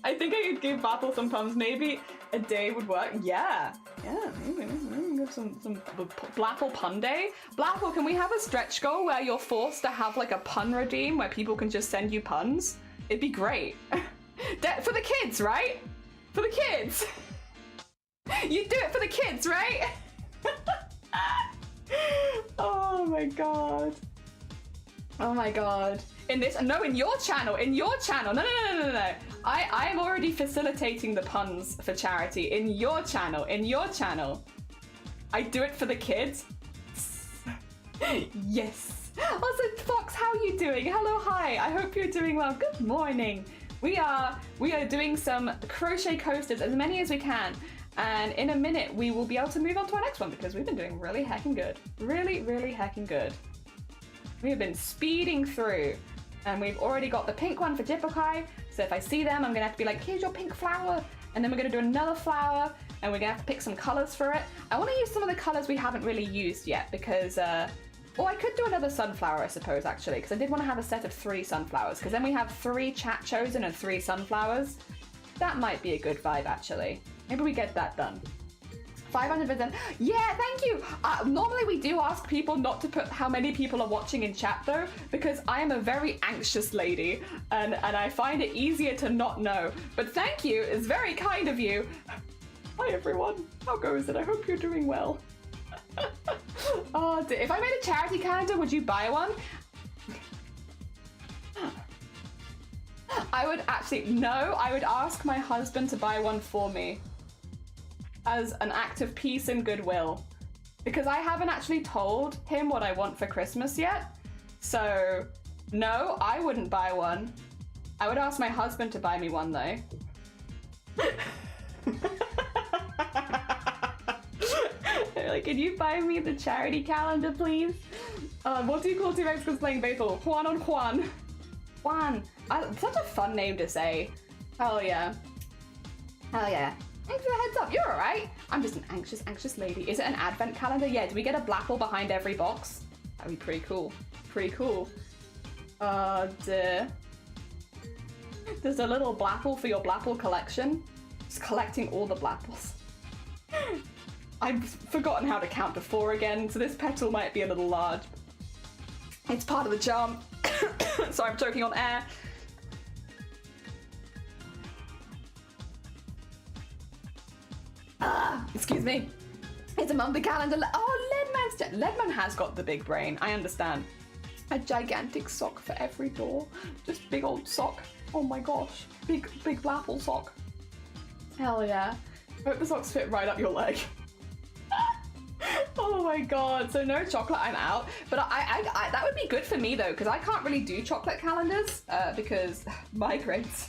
I think I could give Battle some puns. Maybe a day would work. Yeah, maybe give some Blapple pun day. Blapple, can we have a stretch goal where you're forced to have like a pun redeem where people can just send you puns? It'd be great. For the kids, right? For the kids. You do it for the kids, right? Oh Oh my god. Oh my god. In your channel. No. I am already facilitating the puns for charity. In your channel. I do it for the kids. Yes. Also, Fox, how are you doing? Hello, hi. I hope you're doing well. Good morning. We are doing some crochet coasters, as many as we can. And in a minute, we will be able to move on to our next one because we've been doing really heckin' good. Really, really heckin' good. We have been speeding through, and we've already got the pink one for Jippokai. So if I see them, I'm gonna have to be like, here's your pink flower. And then we're gonna do another flower, and we're gonna have to pick some colors for it. I wanna use some of the colors we haven't really used yet because, well, I could do another sunflower, I suppose, actually, because I did want to have a set of 3 sunflowers, because then we have 3 chat chosen and 3 sunflowers. That might be a good vibe, actually. Maybe we get that done. 500%. Yeah, thank you. Normally we do ask people not to put how many people are watching in chat though, because I am a very anxious lady and I find it easier to not know. But thank you. It's very kind of you. Hi everyone. How goes it? I hope you're doing well. Oh, if I made a charity calendar, would you buy one? I would actually, no, I would ask my husband to buy one for me as an act of peace and goodwill, because I haven't actually told him what I want for Christmas yet. So no, I wouldn't buy one. I would ask my husband to buy me one though. Like, can you buy me the charity calendar, please? What do you call two Mexicans playing baseball? Juan on Juan. Juan. Such a fun name to say. Hell yeah. Hell yeah. Thanks for the heads up. You're alright. I'm just an anxious lady. Is it an advent calendar? Yeah, do we get a blapple behind every box? That'd be pretty cool. Pretty cool. There's a little blapple for your blapple collection. Just collecting all the blapples. I've forgotten how to count to 4 again, so this petal might be a little large. It's part of the charm. Sorry, I'm choking on air. Excuse me. It's a monthly calendar. Oh, Leadman has got the big brain. I understand. A gigantic sock for every door. Just big old sock. Oh my gosh. Big blapple sock. Hell yeah. Hope the socks fit right up your leg. Oh my god. So no chocolate, I'm out. But I that would be good for me though, because I can't really do chocolate calendars because migraines.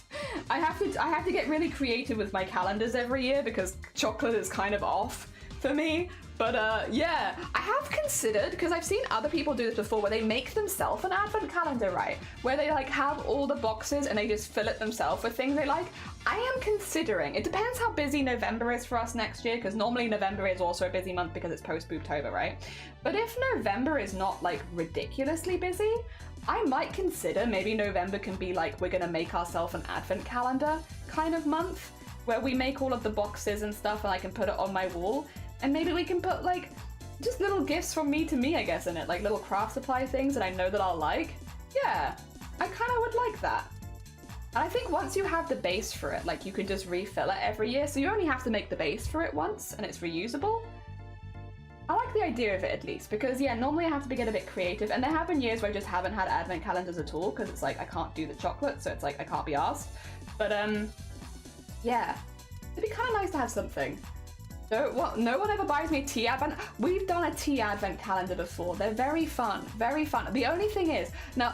I have to get really creative with my calendars every year because chocolate is kind of off for me. But yeah, I have considered, because I've seen other people do this before, where they make themselves an advent calendar, right? Where they like have all the boxes and they just fill it themselves with things they like. I am considering, it depends how busy November is for us next year, because normally November is also a busy month because it's post-Boobtober, right? But if November is not like ridiculously busy, I might consider maybe November can be like, we're gonna make ourselves an advent calendar kind of month, where we make all of the boxes and stuff and I can put it on my wall. And maybe we can put like just little gifts from me to me, I guess, in it, like little craft supply things that I know that I'll like. Yeah, I kind of would like that. And I think once you have the base for it, like you can just refill it every year, so you only have to make the base for it once and it's reusable. I like the idea of it at least, because yeah, normally I have to get a bit creative, and there have been years where I just haven't had advent calendars at all because it's like I can't do the chocolate, so it's like I can't be asked. But yeah, it'd be kind of nice to have something. No one ever buys me a tea advent. We've done a tea advent calendar before. They're very fun, very fun. The only thing is, now,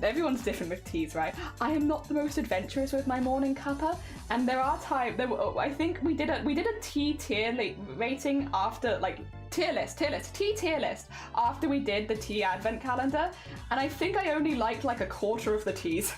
everyone's different with teas, right? I am not the most adventurous with my morning cuppa, and there are times, I think we did a tea tier rating after, like, tea tier list after we did the tea advent calendar, and I think I only liked like a quarter of the teas.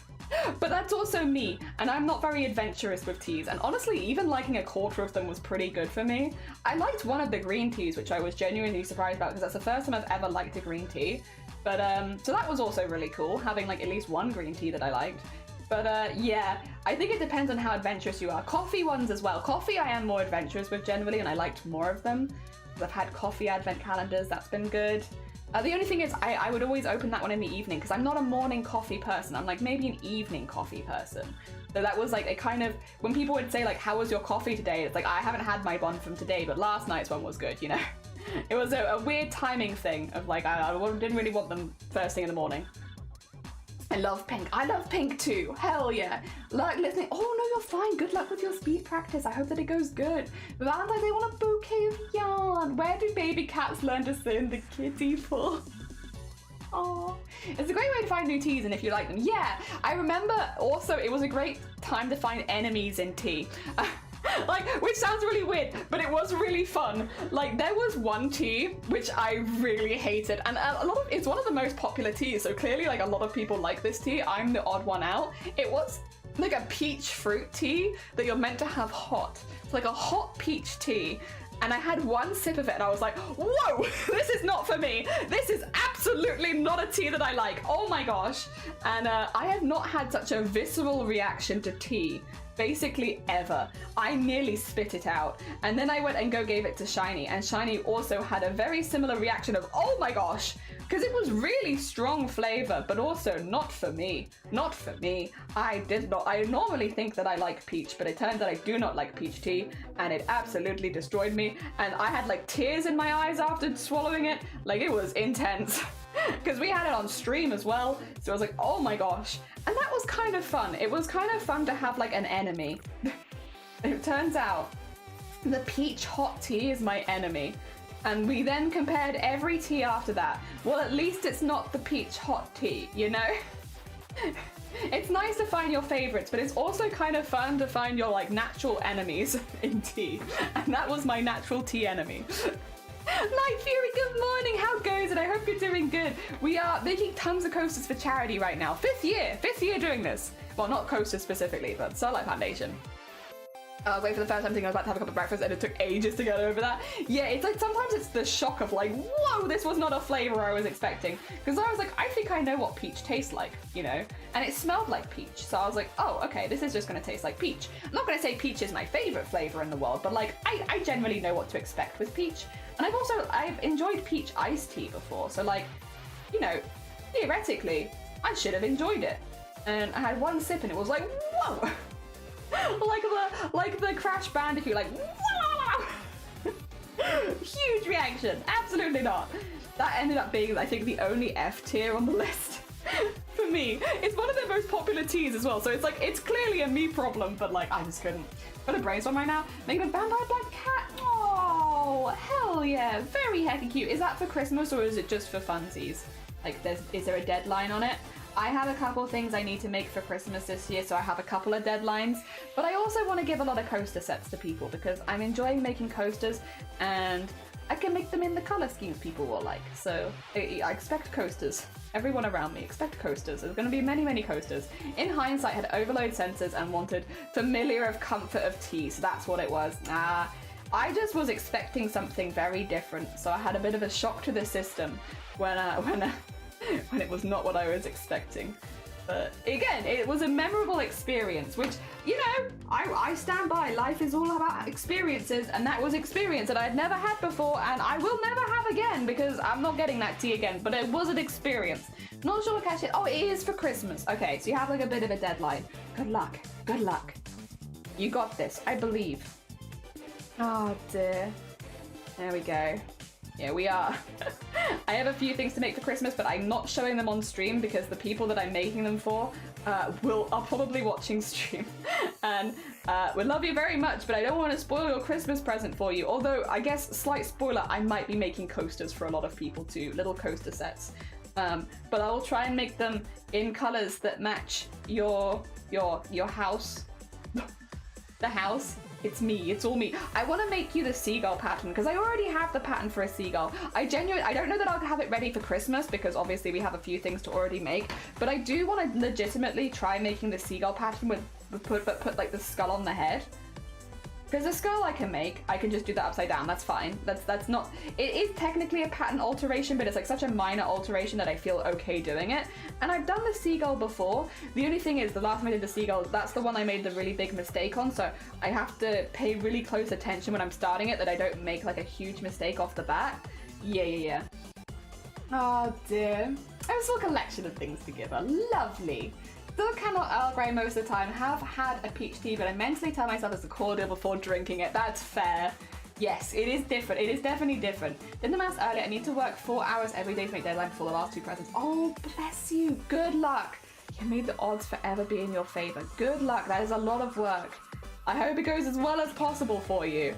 But that's also me, and I'm not very adventurous with teas, and honestly, even liking a quarter of them was pretty good for me. I liked one of the green teas, which I was genuinely surprised about, because that's the first time I've ever liked a green tea. But, so that was also really cool, having like at least one green tea that I liked. But yeah, I think it depends on how adventurous you are. Coffee ones as well. Coffee I am more adventurous with generally, and I liked more of them. I've had coffee advent calendars, that's been good. The only thing is, I would always open that one in the evening, because I'm not a morning coffee person. I'm like maybe an evening coffee person. So that was like a kind of, when people would say like, how was your coffee today? It's like, I haven't had my one from today, but last night's one was good, you know? It was a weird timing thing of like, I didn't really want them first thing in the morning. I love pink. I love pink too. Hell yeah. Like listening. Oh no, you're fine. Good luck with your speed practice. I hope that it goes good. Valentine's, they want a bouquet of yarn. Where do baby cats learn to sit in the kiddie pool? Oh, it's a great way to find new teas and if you like them. Yeah, I remember also it was a great time to find enemies in tea. Like, which sounds really weird, but it was really fun. Like, there was one tea which I really hated, and it's one of the most popular teas, so clearly like a lot of people like this tea. I'm the odd one out. It was like a peach fruit tea that you're meant to have hot. It's like a hot peach tea. And I had one sip of it and I was like, whoa, this is not for me. This is absolutely not a tea that I like. Oh my gosh. And I have not had such a visceral reaction to tea basically ever. I nearly spit it out. And then I went and gave it to Shiny, and Shiny also had a very similar reaction of, oh my gosh, because it was really strong flavor, but also not for me. Not for me. I normally think that I like peach, but it turns out I do not like peach tea, and it absolutely destroyed me. And I had like tears in my eyes after swallowing it. Like, it was intense. Because we had it on stream as well, so I was like, oh my gosh. And that was kind of fun. It was kind of fun to have like an enemy. It turns out the peach hot tea is my enemy. And we then compared every tea after that. Well, at least it's not the peach hot tea, you know? It's nice to find your favorites, but it's also kind of fun to find your like natural enemies in tea. And that was my natural tea enemy. Light Fury, good morning, how goes it? I hope you're doing good. We are making tons of coasters for charity right now. Fifth year doing this. Well, not coasters specifically, but Starlight Foundation. Wait for the first time thinking I was about to have a cup of breakfast and it took ages to get over that. Yeah, it's like sometimes it's the shock of like, whoa, this was not a flavor I was expecting. Because I was like, I think I know what peach tastes like, you know? And it smelled like peach. So I was like, oh, okay, this is just gonna taste like peach. I'm not gonna say peach is my favorite flavor in the world, but like, I generally know what to expect with peach. And I've enjoyed peach iced tea before. So like, you know, theoretically, I should have enjoyed it. And I had one sip and it was like, whoa. like the Crash Bandicoot, like, whoa! Huge reaction. Absolutely not. That ended up being, I think, the only F tier on the list. For me. It's one of their most popular teas as well, so it's like, it's clearly a me problem, but like, I just couldn't. Got a brainstorm right now. Making a vampire black cat. Oh, hell yeah. Very hecky cute. Is that for Christmas or is it just for funsies? Like, is there a deadline on it? I have a couple of things I need to make for Christmas this year, so I have a couple of deadlines. But I also want to give a lot of coaster sets to people because I'm enjoying making coasters and I can make them in the color schemes people will like. So I expect coasters. Everyone around me, expect coasters. There's going to be many, many coasters. In hindsight, I had overload sensors and wanted familiar of comfort of tea, so that's what it was. I just was expecting something very different, so I had a bit of a shock to the system when it was not what I was expecting. But again, it was a memorable experience, which, you know, I stand by. Life is all about experiences, and that was experience that I had never had before, and I will never have again because I'm not getting that tea again, but it was an experience. Not sure to catch it. Oh, it is for Christmas. Okay, so you have like a bit of a deadline. Good luck. Good luck. You got this. I believe. Oh dear. There we go. Yeah, we are. I have a few things to make for Christmas, but I'm not showing them on stream because the people that I'm making them for are probably watching stream. And we love you very much, but I don't want to spoil your Christmas present for you. Although, I guess, slight spoiler, I might be making coasters for a lot of people too, little coaster sets. But I will try and make them in colors that match your house. The house. It's me, it's all me. I want to make you the seagull pattern because I already have the pattern for a seagull. I don't know that I'll have it ready for Christmas because obviously we have a few things to already make, but I do want to legitimately try making the seagull pattern with put like the skull on the head. Because the skull I can make, I can just do that upside down, that's fine. That's not, it is technically a pattern alteration, but it's like such a minor alteration that I feel okay doing it. And I've done the seagull before. The only thing is, the last time I did the seagull, that's the one I made the really big mistake on, so I have to pay really close attention when I'm starting it that I don't make like a huge mistake off the bat. Yeah. Oh dear. I have a small collection of things to give her. Lovely. Still cannot Earl Grey most of the time. Have had a peach tea, but I mentally tell myself it's a cordial before drinking it. That's fair. Yes, it is different. It is definitely different. Did the math earlier. I need to work 4 hours every day to make deadline for the last 2 presents. Oh, bless you. Good luck. You made the odds forever be in your favor. Good luck. That is a lot of work. I hope it goes as well as possible for you.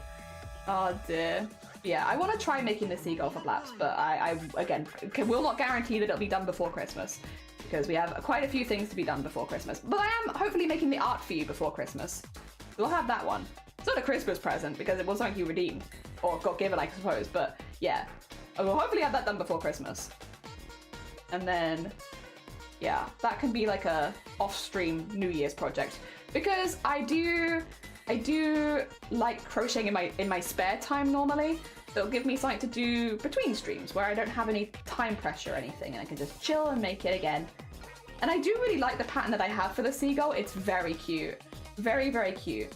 Oh dear. Yeah, I want to try making the seagull for flaps, but I again, will not guarantee that it'll be done before Christmas, because we have quite a few things to be done before Christmas. But I am hopefully making the art for you before Christmas. We'll have that one. It's not a Christmas present, because it was something you redeemed, or got given, I suppose, but yeah. I will hopefully have that done before Christmas. And then, yeah, that can be like a off-stream New Year's project, because I do like crocheting in my spare time normally. It'll give me something to do between streams where I don't have any time pressure or anything, and I can just chill and make it again. And I do really like the pattern that I have for the seagull. It's very cute. Very, very cute.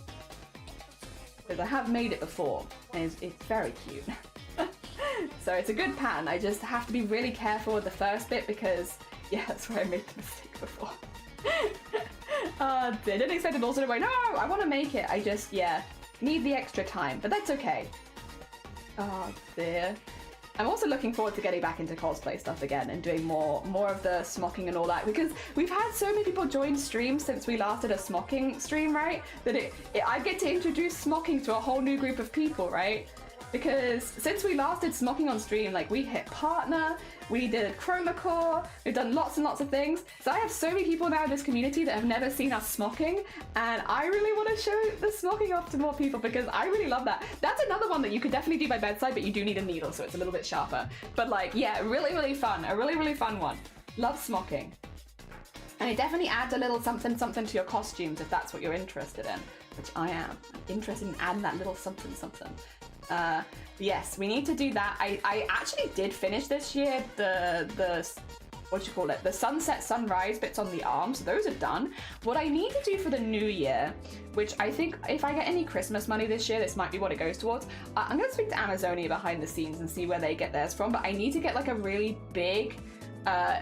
Because I have made it before, and it's very cute. So it's a good pattern. I just have to be really careful with the first bit, because, yeah, that's where I made the mistake before. I didn't expect it also to go, no, I want to make it. I just, yeah, need the extra time, but that's okay. Oh dear. I'm also looking forward to getting back into cosplay stuff again and doing more of the smocking and all that, because we've had so many people join streams since we last did a smocking stream, right? That I get to introduce smocking to a whole new group of people, right? Because since we last did smocking on stream, like we hit partner, we did chroma core, we've done lots and lots of things. So I have so many people now in this community that have never seen us smocking, and I really want to show the smocking off to more people because I really love that. That's another one that you could definitely do by bedside, but you do need a needle, so it's a little bit sharper. But like, yeah, really, really fun. A really, really fun one. Love smocking. And it definitely adds a little something something to your costumes if that's what you're interested in, which I am. I'm interested in adding that little something something. Yes, we need to do that. I actually did finish this year the what do you call it? The sunset sunrise bits on the arm, so those are done. What I need to do for the new year, which I think if I get any Christmas money this year, this might be what it goes towards. I'm gonna speak to Amazonia behind the scenes and see where they get theirs from, but I need to get like a really big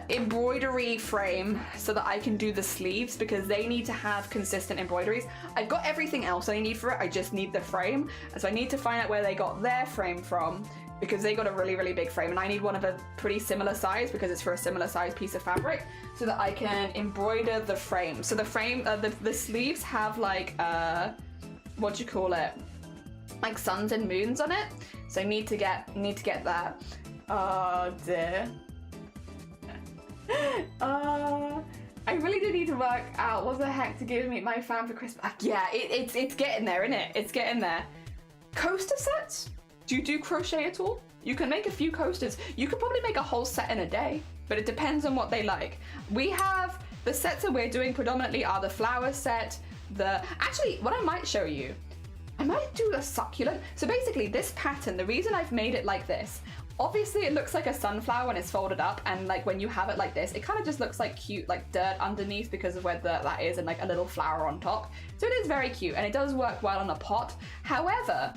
embroidery frame so that I can do the sleeves, because they need to have consistent embroideries. I've got everything else I need for it, I just need the frame. So I need to find out where they got their frame from, because they got a really, really big frame, and I need one of a pretty similar size because it's for a similar size piece of fabric, so that I can embroider the frame. So the frame, the sleeves have like, what do you call it? Like suns and moons on it. So I need to get that. Oh dear. I really do need to work out what the heck to give me my fam for Christmas. Yeah, it's getting there, isn't it? It's getting there. Coaster sets? Do you do crochet at all? You can make a few coasters. You could probably make a whole set in a day, but it depends on what they like. We have the sets that we're doing predominantly are the flower set, actually what I might show you, I might do a succulent. So basically this pattern, the reason I've made it like this, obviously it looks like a sunflower when it's folded up, and like when you have it like this, it kind of just looks like cute like dirt underneath because of where that is, and like a little flower on top. So it is very cute, and it does work well on a pot. However,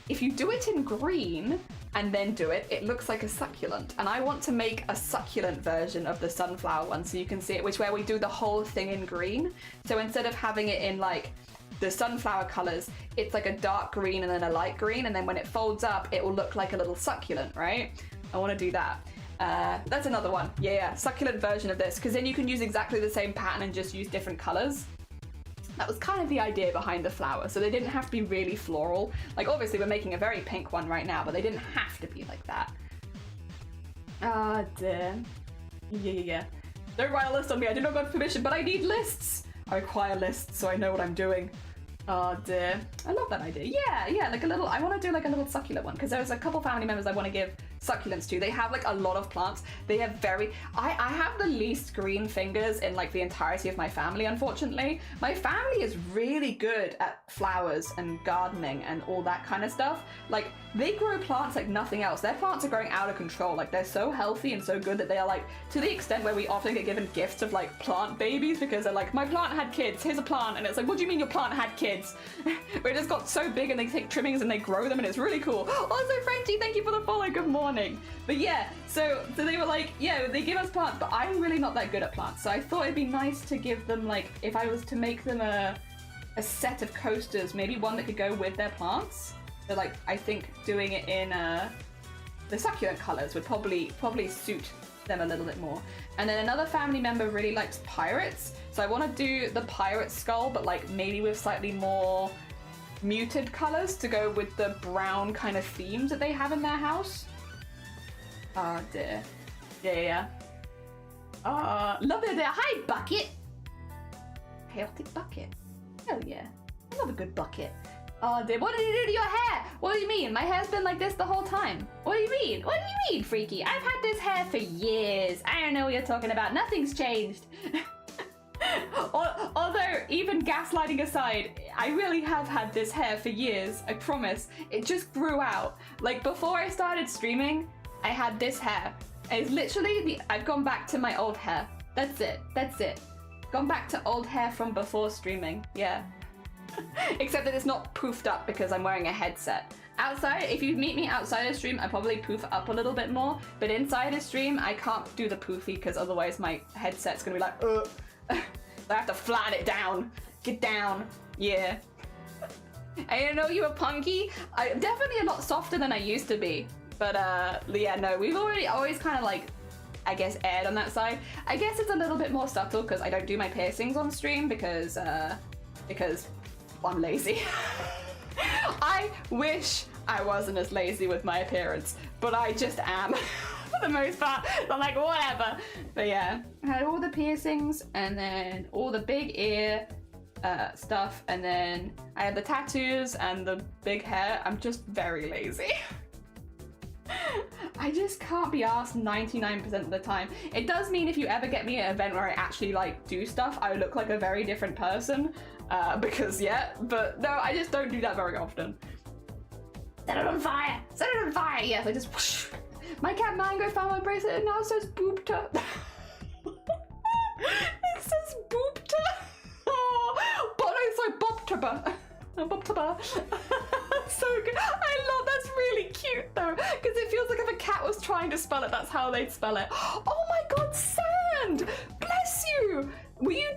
if you do it in green and then do it, it looks like a succulent. And I want to make a succulent version of the sunflower one so you can see it, which where we do the whole thing in green. So instead of having it in like the sunflower colors, it's like a dark green and then a light green, and then when it folds up it will look like a little succulent, right? I want to do that. That's another one. Yeah, succulent version of this, because then you can use exactly the same pattern and just use different colors. That was kind of the idea behind the flower, so they didn't have to be really floral. Like obviously we're making a very pink one right now, but they didn't have to be like that. Ah dear. Yeah. Don't write a list on me, I do not got permission, but I need lists! I require lists so I know what I'm doing. Oh dear. I love that idea. Yeah, like a little, I want to do like a little succulent one, because there's a couple family members I want to give succulents to. They have like a lot of plants. They have I have the least green fingers in like the entirety of my family, unfortunately. My family is really good at flowers and gardening and all that kind of stuff. Like they grow plants like nothing else. Their plants are growing out of control. Like they're so healthy and so good that they are like, to the extent where we often get given gifts of like plant babies, because they're like, my plant had kids, here's a plant. And it's like, what do you mean your plant had kids? Where it just got so big and they take trimmings and they grow them and it's really cool. Also, Frenchie, thank you for the follow, good morning. But yeah, so they were like, yeah, they give us plants, but I'm really not that good at plants. So I thought it'd be nice to give them, like, if I was to make them a set of coasters, maybe one that could go with their plants. So like, I think doing it in the succulent colors would probably suit them a little bit more. And then another family member really likes pirates, so I want to do the pirate skull, but like maybe with slightly more muted colors to go with the brown kind of themes that they have in their house. Oh dear. Yeah. Love it there. Hi, Bucket. Chaotic Bucket. Hell yeah. I love a good bucket. Oh dear, what did you do to your hair? What do you mean? My hair's been like this the whole time. What do you mean? What do you mean, Freaky? I've had this hair for years. I don't know what you're talking about. Nothing's changed. Although, even gaslighting aside, I really have had this hair for years, I promise. It just grew out. Like, before I started streaming, I had this hair. It's literally, I've gone back to my old hair. That's it. Gone back to old hair from before streaming, yeah. Except that it's not poofed up because I'm wearing a headset. Outside, if you meet me outside of stream, I probably poof up a little bit more, but inside of stream, I can't do the poofy because otherwise my headset's gonna be like, so I have to flatten it down. Get down, yeah. I didn't know you were punky. I'm definitely a lot softer than I used to be, but yeah, no, we've always kind of like, I guess, aired on that side. I guess it's a little bit more subtle because I don't do my piercings on stream because I'm lazy. I wish I wasn't as lazy with my appearance, but I just am for the most part. So I'm like, whatever. But yeah, I had all the piercings and then all the big ear stuff, and then I had the tattoos and the big hair. I'm just very lazy. I just can't be asked 99% of the time. It does mean if you ever get me at an event where I actually like do stuff, I look like a very different person. Because yeah, but no, I just don't do that very often. Set it on fire! Set it on fire! Yes, I just whoosh. My cat Mango found my bracelet and now it says boopta. It says boopta. Oh, but no, sorry, boptaba. Boptaba. So good. I love, that's really cute though, because it feels like if a cat was trying to spell it, that's how they'd spell it. Oh my god, sand! Bless you! Were you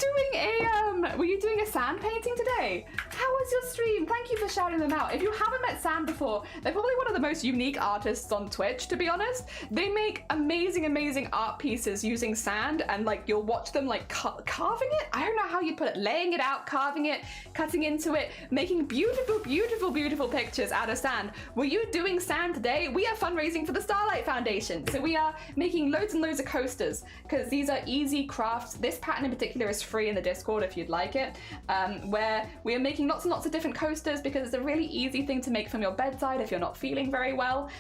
doing a sand painting today? How was your stream? Thank you for shouting them out. If you haven't met Sand before, they're probably one of the most unique artists on Twitch, to be honest. They make amazing art pieces using sand, and like you'll watch them like carving it. I don't know how you put it, laying it out, carving it, cutting into it, making beautiful pictures out of sand. Were you doing sand today? We are fundraising for the Starlight Foundation, so we are making loads and loads of coasters because these are easy crafts. This pattern in particular is free in the Discord if you'd like it, where we are making lots and lots of different coasters because it's a really easy thing to make from your bedside if you're not feeling very well.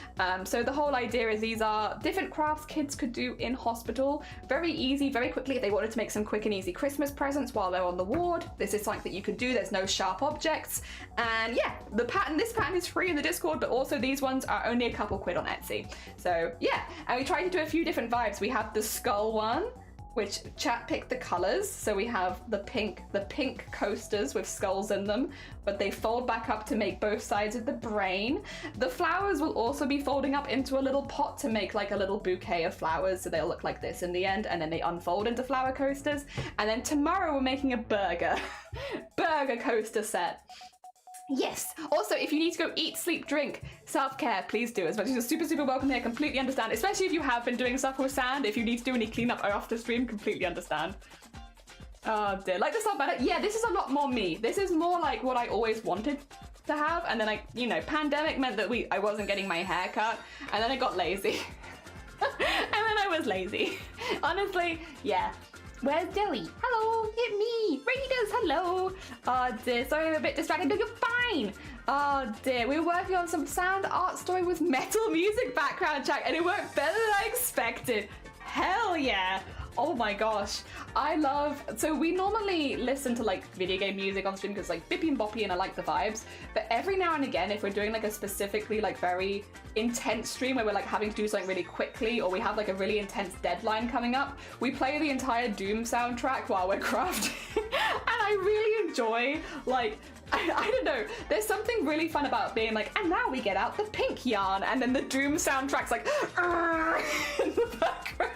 So the whole idea is these are different crafts kids could do in hospital, very easy, very quickly if they wanted to make some quick and easy Christmas presents while they're on the ward. This is something that you could do, there's no sharp objects, and yeah, this pattern is free in the Discord, but also these ones are only a couple quid on Etsy. So yeah, and we tried to do a few different vibes. We have the skull one, which chat picked the colors. So we have the pink coasters with skulls in them, but they fold back up to make both sides of the brain. The flowers will also be folding up into a little pot to make like a little bouquet of flowers. So they'll look like this in the end, and then they unfold into flower coasters. And then tomorrow we're making a burger coaster set. Yes. Also, if you need to go eat, sleep, drink, self-care, please do. As much as you're super welcome here, completely understand. Especially if you have been doing stuff with sand. If you need to do any cleanup after stream, completely understand. Oh dear. Like the stuff better. Yeah, this is a lot more me. This is more like what I always wanted to have. And then pandemic meant that I wasn't getting my hair cut. And then I got lazy. And then I was lazy. Honestly, yeah. Where's Joey? Hello, it's me. Raiders, hello. Oh dear, sorry I'm a bit distracted, but you're fine. Oh dear, we were working on some sand art story with metal music background track, and it worked better than I expected. Hell yeah. Oh my gosh, so we normally listen to like video game music on stream because like bippy and boppy and I like the vibes, but every now and again if we're doing like a specifically like very intense stream where we're like having to do something really quickly, or we have like a really intense deadline coming up, we play the entire Doom soundtrack while we're crafting. And I really enjoy like, I don't know, there's something really fun about being like, and now we get out the pink yarn, and then the Doom soundtrack's like in the background.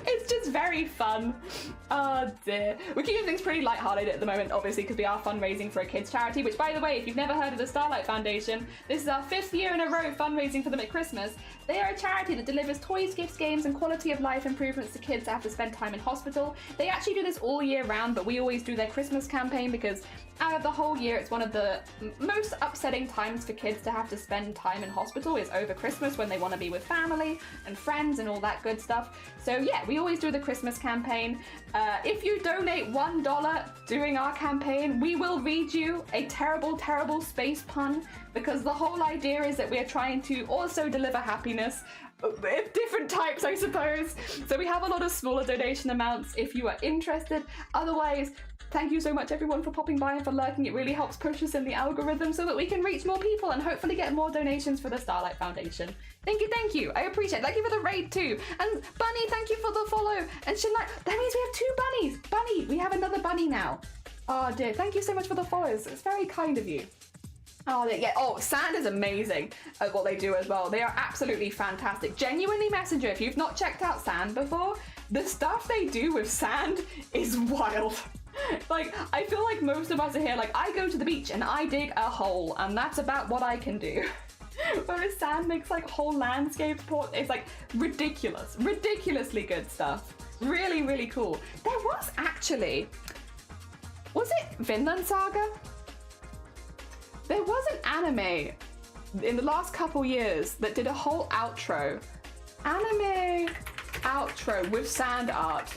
It's is very fun. Oh dear. We're keeping things pretty lighthearted at the moment, obviously, because we are fundraising for a kids charity, which, by the way, if you've never heard of the Starlight Foundation, this is our 5th year in a row fundraising for them at Christmas. They are a charity that delivers toys, gifts, games, and quality of life improvements to kids that have to spend time in hospital. They actually do this all year round, but we always do their Christmas campaign because out of the whole year, it's one of the most upsetting times for kids to have to spend time in hospital is over Christmas when they want to be with family and friends and all that good stuff. So yeah, we always do the Christmas campaign. If you donate $1 during our campaign, we will read you a terrible, terrible space pun, because the whole idea is that we are trying to also deliver happiness. Different types, I suppose. So we have a lot of smaller donation amounts if you are interested. Otherwise, thank you so much everyone for popping by and for lurking. It really helps push us in the algorithm so that we can reach more people and hopefully get more donations for the Starlight Foundation. Thank you. I appreciate it. Thank you for the raid too. And Bunny, thank you for the follow. And Shania, that means we have 2 bunnies. Bunny, we have another bunny now. Oh dear, thank you so much for the follows. It's very kind of you. Oh, yeah. Oh, Sand is amazing at what they do as well. They are absolutely fantastic. Genuinely, Messenger, if you've not checked out Sand before, the stuff they do with sand is wild. Like, I feel like most of us are here, like, I go to the beach and I dig a hole, and that's about what I can do. Whereas Sand makes, like, whole landscapes. It's, like, ridiculous. Ridiculously good stuff. Really, really cool. There was actually... Was it Vinland Saga? There was an anime in the last couple years that did a whole outro. Anime outro with sand art.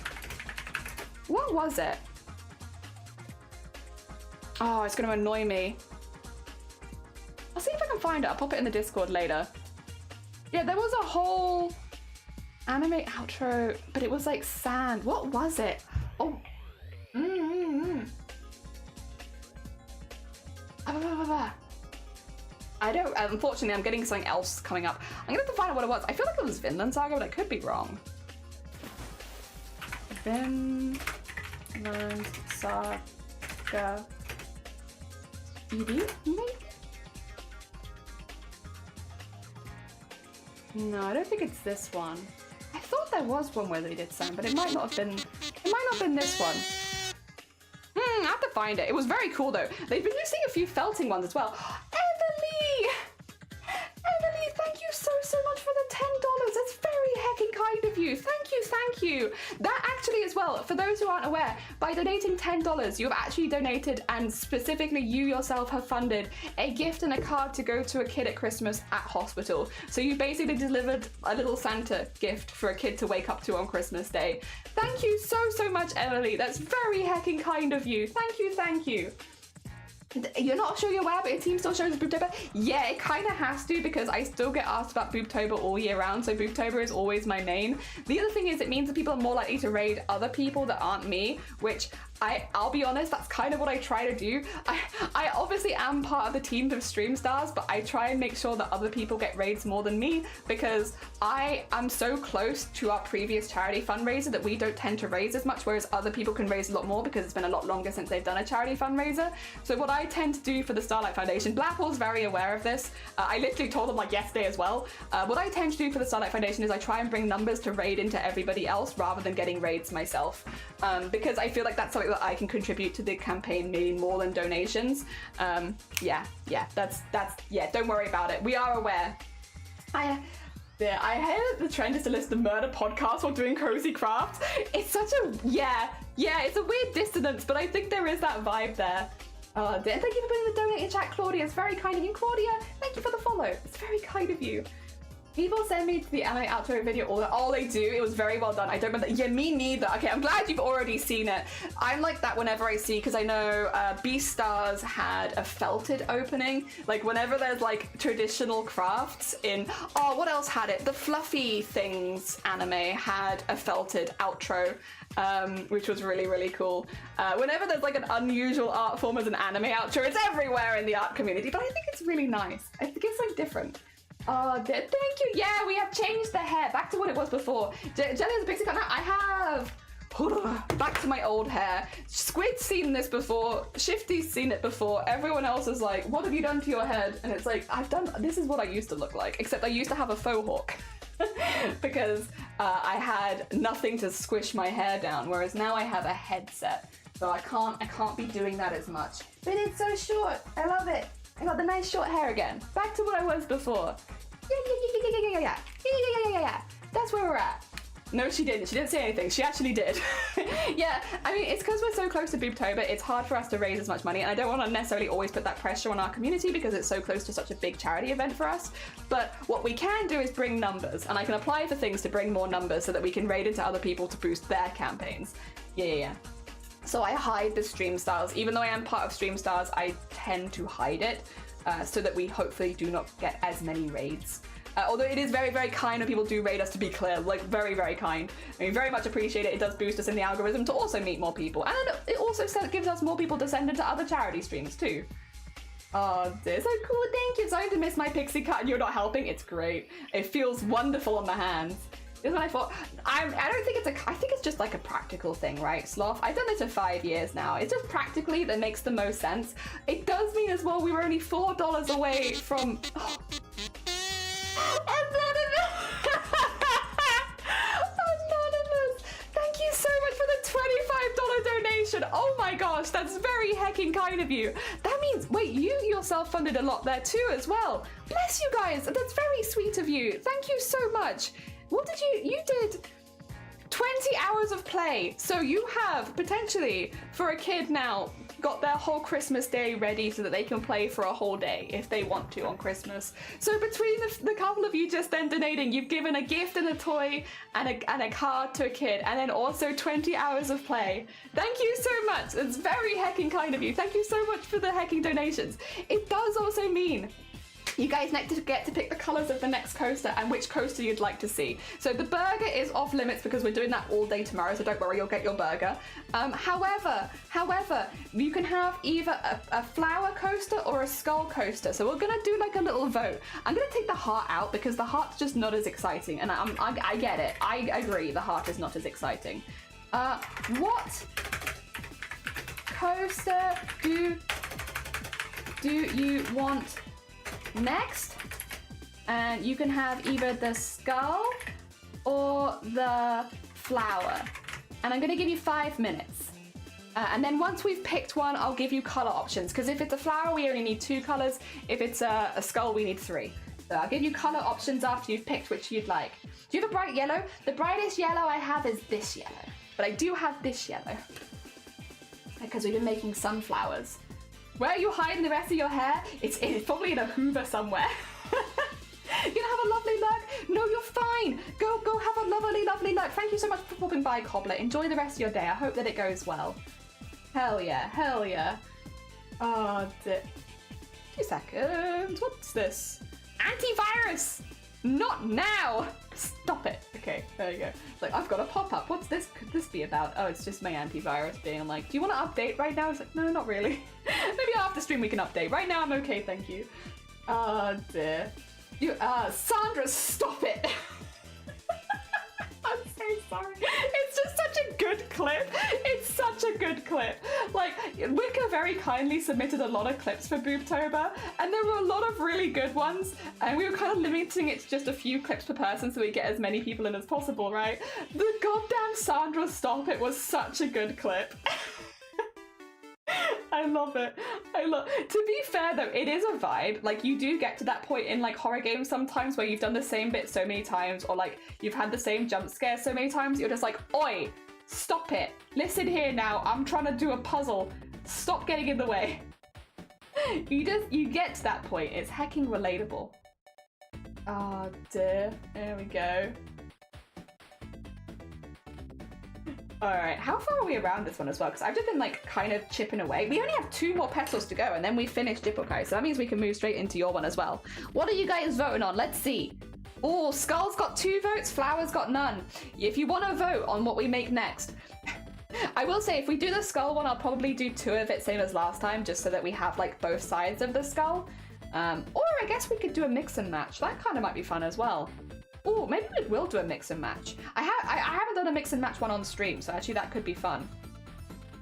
What was it? Oh, it's going to annoy me. I'll see if I can find it. I'll pop it in the Discord later. Yeah, there was a whole anime outro, but it was like sand. What was it? Oh. I don't, unfortunately, I'm getting something else coming up. I'm gonna have to find out what it was. I feel like it was Vinland Saga, but I could be wrong. Vinland Saga. Beading, maybe? No, I don't think it's this one. I thought there was one where they did sand, but it might not have been, this one. I have to find it. It was very cool though. They've been using a few felting ones as well. Emily! Emily, thank you so much for the $10. That's very heckin' kind of you. Thank you. That actually as well, for those who aren't aware, by donating $10, you've actually donated, and specifically you yourself have funded, a gift and a card to go to a kid at Christmas at hospital. So you basically delivered a little Santa gift for a kid to wake up to on Christmas Day. Thank you so much, Emily. That's very heckin' kind of you. Thank you. You're not sure you're aware, but your team still shows Boobtober? Yeah, it kind of has to, because I still get asked about Boobtober all year round, so Boobtober is always my main. The other thing is it means that people are more likely to raid other people that aren't me, which I'll be honest, that's kind of what I try to do. I obviously am part of the team of stream stars, but I try and make sure that other people get raids more than me, because I am so close to our previous charity fundraiser that we don't tend to raise as much, whereas other people can raise a lot more because it's been a lot longer since they've done a charity fundraiser. So what I tend to do for the Starlight Foundation, Blackpool's very aware of this. I literally told them like yesterday as well. What I tend to do for the Starlight Foundation is I try and bring numbers to raid into everybody else rather than getting raids myself, because I feel like that's something that I can contribute to the campaign maybe more than donations. Yeah, don't worry about it. We are aware. I heard the trend is to listen to murder podcasts while doing cozy crafts. It's such a, it's a weird dissonance, but I think there is that vibe there. Thank you for putting the donate in chat, Claudia. It's very kind of you. Claudia, thank you for the follow. It's very kind of you. People send me to the anime outro video all they do. It was very well done. I don't remember that. Yeah, me neither. Okay, I'm glad you've already seen it. I'm like that whenever I see, because I know Beastars had a felted opening. Like whenever there's like traditional crafts in, what else had it? The Fluffy Things anime had a felted outro, which was really, really cool. Whenever there's like an unusual art form as an anime outro, it's everywhere in the art community, but I think it's really nice. I think it's like different. Thank you. Yeah, we have changed the hair back to what it was before. Jelly has a pixie cut now. I have. Back to my old hair. Squid's seen this before. Shifty's seen it before. Everyone else is like, what have you done to your head? And it's like, this is what I used to look like, except I used to have a faux hawk. because I had nothing to squish my hair down, whereas now I have a headset, so I can't be doing that as much. But it's so short. I love it. I got the nice short hair again. Back to what I was before. Yeah. That's where we're at. No, she didn't. She didn't say anything. She actually did. Yeah, I mean, it's because we're so close to Boobtober, it's hard for us to raise as much money, and I don't want to necessarily always put that pressure on our community because it's so close to such a big charity event for us. But what we can do is bring numbers, and I can apply for things to bring more numbers so that we can raid into other people to boost their campaigns. Yeah. So I hide the stream styles. Even though I am part of stream styles, I tend to hide it so that we hopefully do not get as many raids. Although it is very, very kind when people do raid us, to be clear, like very, very kind. I mean, very much appreciate it. It does boost us in the algorithm to also meet more people. And it also gives us more people to send into other charity streams too. Oh, this is so cool. Thank you. Sorry to miss my pixie cut and you're not helping. It's great. It feels wonderful on the hands. This is what I thought. I don't think I think it's just like a practical thing, right, Sloth? I've done this for 5 years now. It's just practically that makes the most sense. It does mean as well we were only $4 away from... Oh. Anonymous! Thank you so much for the $25 donation. Oh my gosh, that's very heckin' kind of you. That means, wait, you yourself funded a lot there too as well. Bless you guys, that's very sweet of you. Thank you so much. What did you did 20 hours of play. So you have potentially, for a kid now, got their whole Christmas day ready so that they can play for a whole day if they want to on Christmas. So between the couple of you just then donating, you've given a gift and a toy and a card to a kid, and then also 20 hours of play. Thank you so much. It's very hecking kind of you. Thank you so much for the hecking donations. It does also mean you guys get to pick the colours of the next coaster and which coaster you'd like to see. So the burger is off limits because we're doing that all day tomorrow, so don't worry, you'll get your burger. However, you can have either a flower coaster or a skull coaster. So we're gonna do like a little vote. I'm gonna take the heart out because the heart's just not as exciting, and I get it. I agree, the heart is not as exciting. What coaster do you want next? And you can have either the skull or the flower. And I'm gonna give you 5 minutes. And then once we've picked one, I'll give you color options. Because if it's a flower, we only need 2 colors. If it's a skull, we need 3. So I'll give you color options after you've picked which you'd like. Do you have a bright yellow? The brightest yellow I have is this yellow. But I do have this yellow. Because we've been making sunflowers. Where are you hiding the rest of your hair? It's probably in a hoover somewhere. You're gonna have a lovely look? No, you're fine. Go have a lovely look. Thank you so much for popping by, Cobbler. Enjoy the rest of your day. I hope that it goes well. Hell yeah. Oh, 2 seconds. What's this? Antivirus! Not now! Stop it. Okay, there you go. It's like, I've got a pop-up. What's this? Could this be about? Oh, it's just my antivirus being like, do you want to update right now? It's like, no, not really. Maybe after stream we can update. Right now I'm okay, thank you. Oh dear. Sandra, stop it! I'm so sorry. It's just such a good clip. It's such a good clip. Like, Wicca very kindly submitted a lot of clips for Boobtober, and there were a lot of really good ones, and we were kind of limiting it to just a few clips per person so we get as many people in as possible, right? The goddamn Sandra stop it was such a good clip. I love it. To be fair though, it is a vibe. Like, you do get to that point in like horror games sometimes where you've done the same bit so many times, or like you've had the same jump scare so many times, you're just like, oi, stop it. Listen here now, I'm trying to do a puzzle. Stop getting in the way. You get to that point. It's hecking relatable. Oh dear. There we go. Alright, how far are we around this one as well? Because I've just been like kind of chipping away. We only have 2 more petals to go and then we finish Jippokai, so that means we can move straight into your one as well. What are you guys voting on? Let's see. Oh, Skull's got 2 votes, Flower's got none. If you want to vote on what we make next, I will say if we do the Skull one, I'll probably do 2 of it, same as last time, just so that we have like both sides of the skull. Or I guess we could do a mix and match. That kind of might be fun as well. Oh, maybe we will do a mix and match. I haven't done a mix and match one on stream, so actually that could be fun.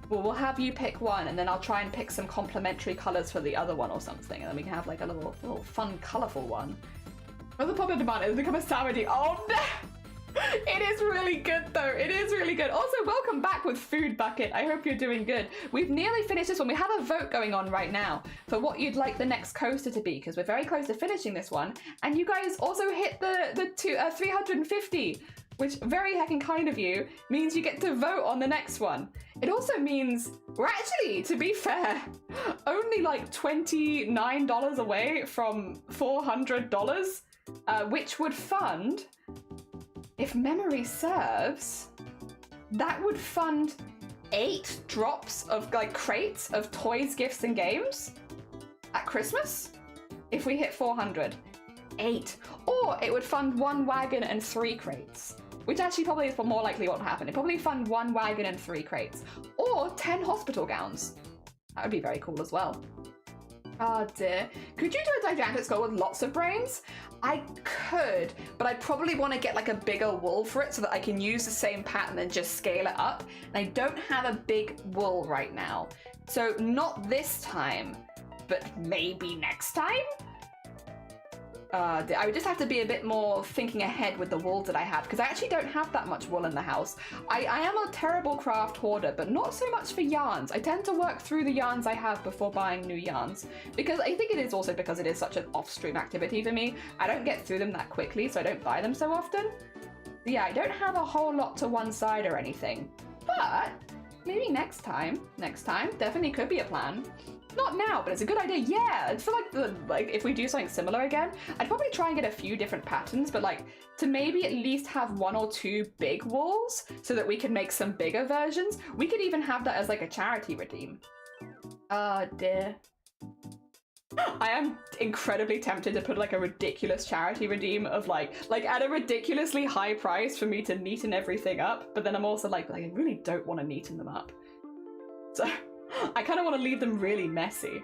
Well, we'll have you pick one, and then I'll try and pick some complementary colours for the other one or something, and then we can have like a little fun, colourful one. Another popular demand has become a sourdough. Oh no! It is really good though. It is really good. Also, welcome back with Food Bucket. I hope you're doing good. We've nearly finished this one. We have a vote going on right now for what you'd like the next coaster to be, because we're very close to finishing this one. And you guys also hit the 350, which very heckin' kind of you, means you get to vote on the next one. It also means we're actually, to be fair, only like $29 away from $400, which would fund, if memory serves, that would fund 8 drops of like crates of toys, gifts, and games at Christmas if we hit 400. 8. Or it would fund 1 wagon and 3 crates, which actually probably is more likely what would happen. It'd probably fund 1 wagon and 3 crates, or 10 hospital gowns. That would be very cool as well. Oh dear. Could you do a gigantic skull with lots of brains? I could, but I'd probably want to get like a bigger wool for it so that I can use the same pattern and just scale it up. And I don't have a big wool right now. So not this time, but maybe next time? I would just have to be a bit more thinking ahead with the wool that I have, because I actually don't have that much wool in the house. I am a terrible craft hoarder, but not so much for yarns. I tend to work through the yarns I have before buying new yarns, because I think it is also because it is such an off-stream activity for me. I don't get through them that quickly, so I don't buy them so often. Yeah, I don't have a whole lot to one side or anything, but maybe next time definitely could be a plan. Not now, but it's a good idea. Yeah, I feel like if we do something similar again, I'd probably try and get a few different patterns, but like to maybe at least have 1 or 2 big wools so that we can make some bigger versions. We could even have that as like a charity redeem. Oh dear. I am incredibly tempted to put like a ridiculous charity redeem of like at a ridiculously high price for me to neaten everything up, but then I'm also like I really don't want to neaten them up. So I kind of want to leave them really messy.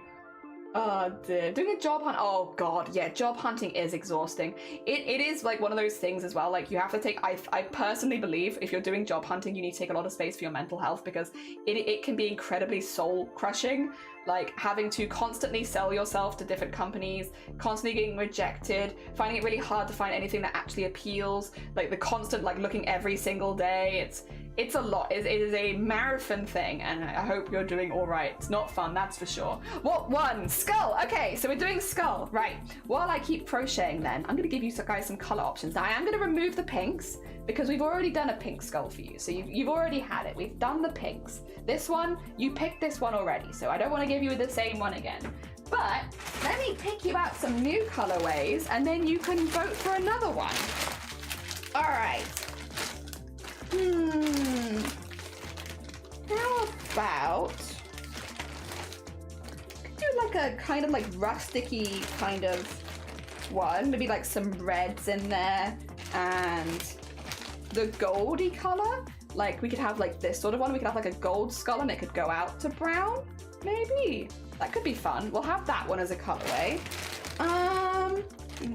Oh dear. Doing a job hunt. Oh god, yeah, job hunting is exhausting. It is like one of those things as well. Like you have to take, I personally believe if you're doing job hunting, you need to take a lot of space for your mental health, because it can be incredibly soul crushing. Like having to constantly sell yourself to different companies, constantly getting rejected, finding it really hard to find anything that actually appeals, like the constant like looking every single day. It's a lot. It is a marathon thing, and I hope you're doing all right. It's not fun, that's for sure. What one? Skull. Okay, so we're doing skull. Right. While I keep crocheting then, I'm going to give you guys some color options. Now I am going to remove the pinks because we've already done a pink skull for you. So you've already had it. We've done the pinks. This one, you picked this one already, so I don't want to give you the same one again. But let me pick you out some new colorways, and then you can vote for another one. All right. How about do like a kind of like rusticy kind of one, maybe like some reds in there and the goldy color. Like we could have like this sort of one. We could have like a gold skull and it could go out to brown. Maybe that could be fun. We'll have that one as a colorway.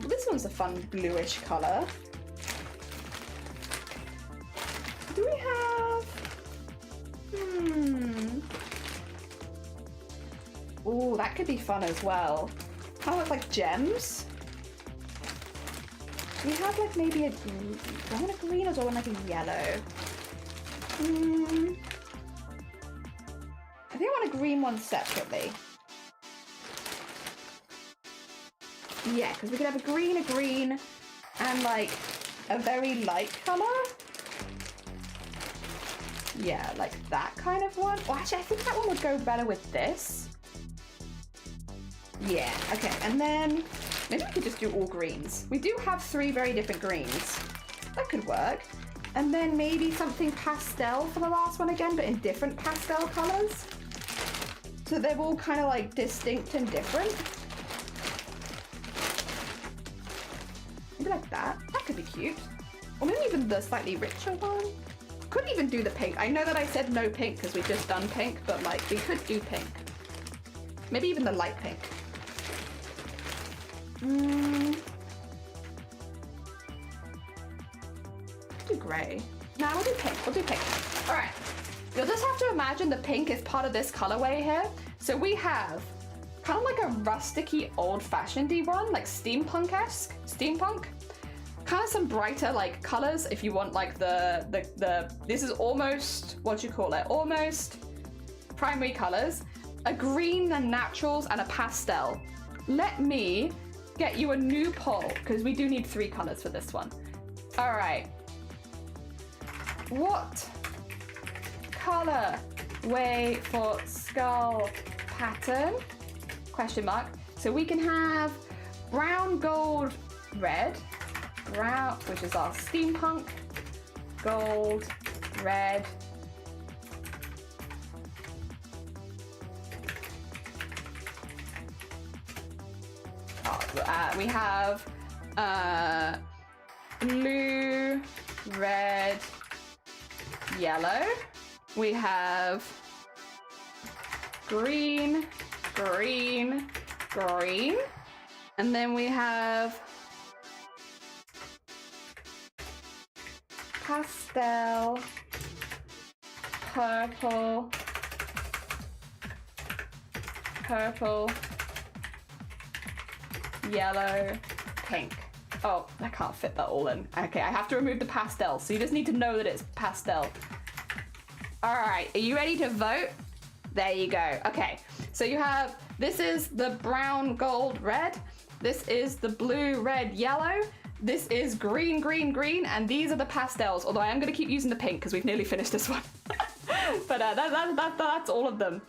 This one's a fun bluish color. Do we have? Oh, that could be fun as well. How about like gems? We have like maybe do I want a green or do I want like a yellow? I think I want a green one separately. Yeah, because we could have a green, and like a very light color. Yeah, like that kind of one. Well, actually, I think that one would go better with this. Yeah, okay, and then maybe we could just do all greens. We do have 3 very different greens. That could work. And then maybe something pastel for the last one again, but in different pastel colors. So they're all kind of like distinct and different. Maybe like that. That could be cute. Or maybe even the slightly richer one. Could even do the pink. I know that I said no pink because we've just done pink, but like we could do pink. Maybe even the light pink. Do grey. Nah, we'll do pink. We'll do pink. All right. You'll just have to imagine the pink is part of this colorway here. So we have kind of like a rusticy, old-fashioned-y one, like steampunk-esque, steampunk. Kind of some brighter like colors if you want like this is almost, what do you call it? Almost primary colors. A green and naturals and a pastel. Let me get you a new poll because we do need 3 colors for this one. All right. What color way for skull pattern? Question mark. So we can have brown, gold, red. Brown, which is our steampunk. Gold, red. We have blue, red, yellow. We have green, green, green. And then we have pastel, purple, purple, yellow, pink. Oh, I can't fit that all in. Okay, I have to remove the pastel, so you just need to know that it's pastel. All right, are you ready to vote? There you go. Okay, so you have, this is the brown, gold, red. This is the blue, red, yellow. This is green, green, green, and these are the pastels, although I am gonna keep using the pink because we've nearly finished this one. But that's all of them.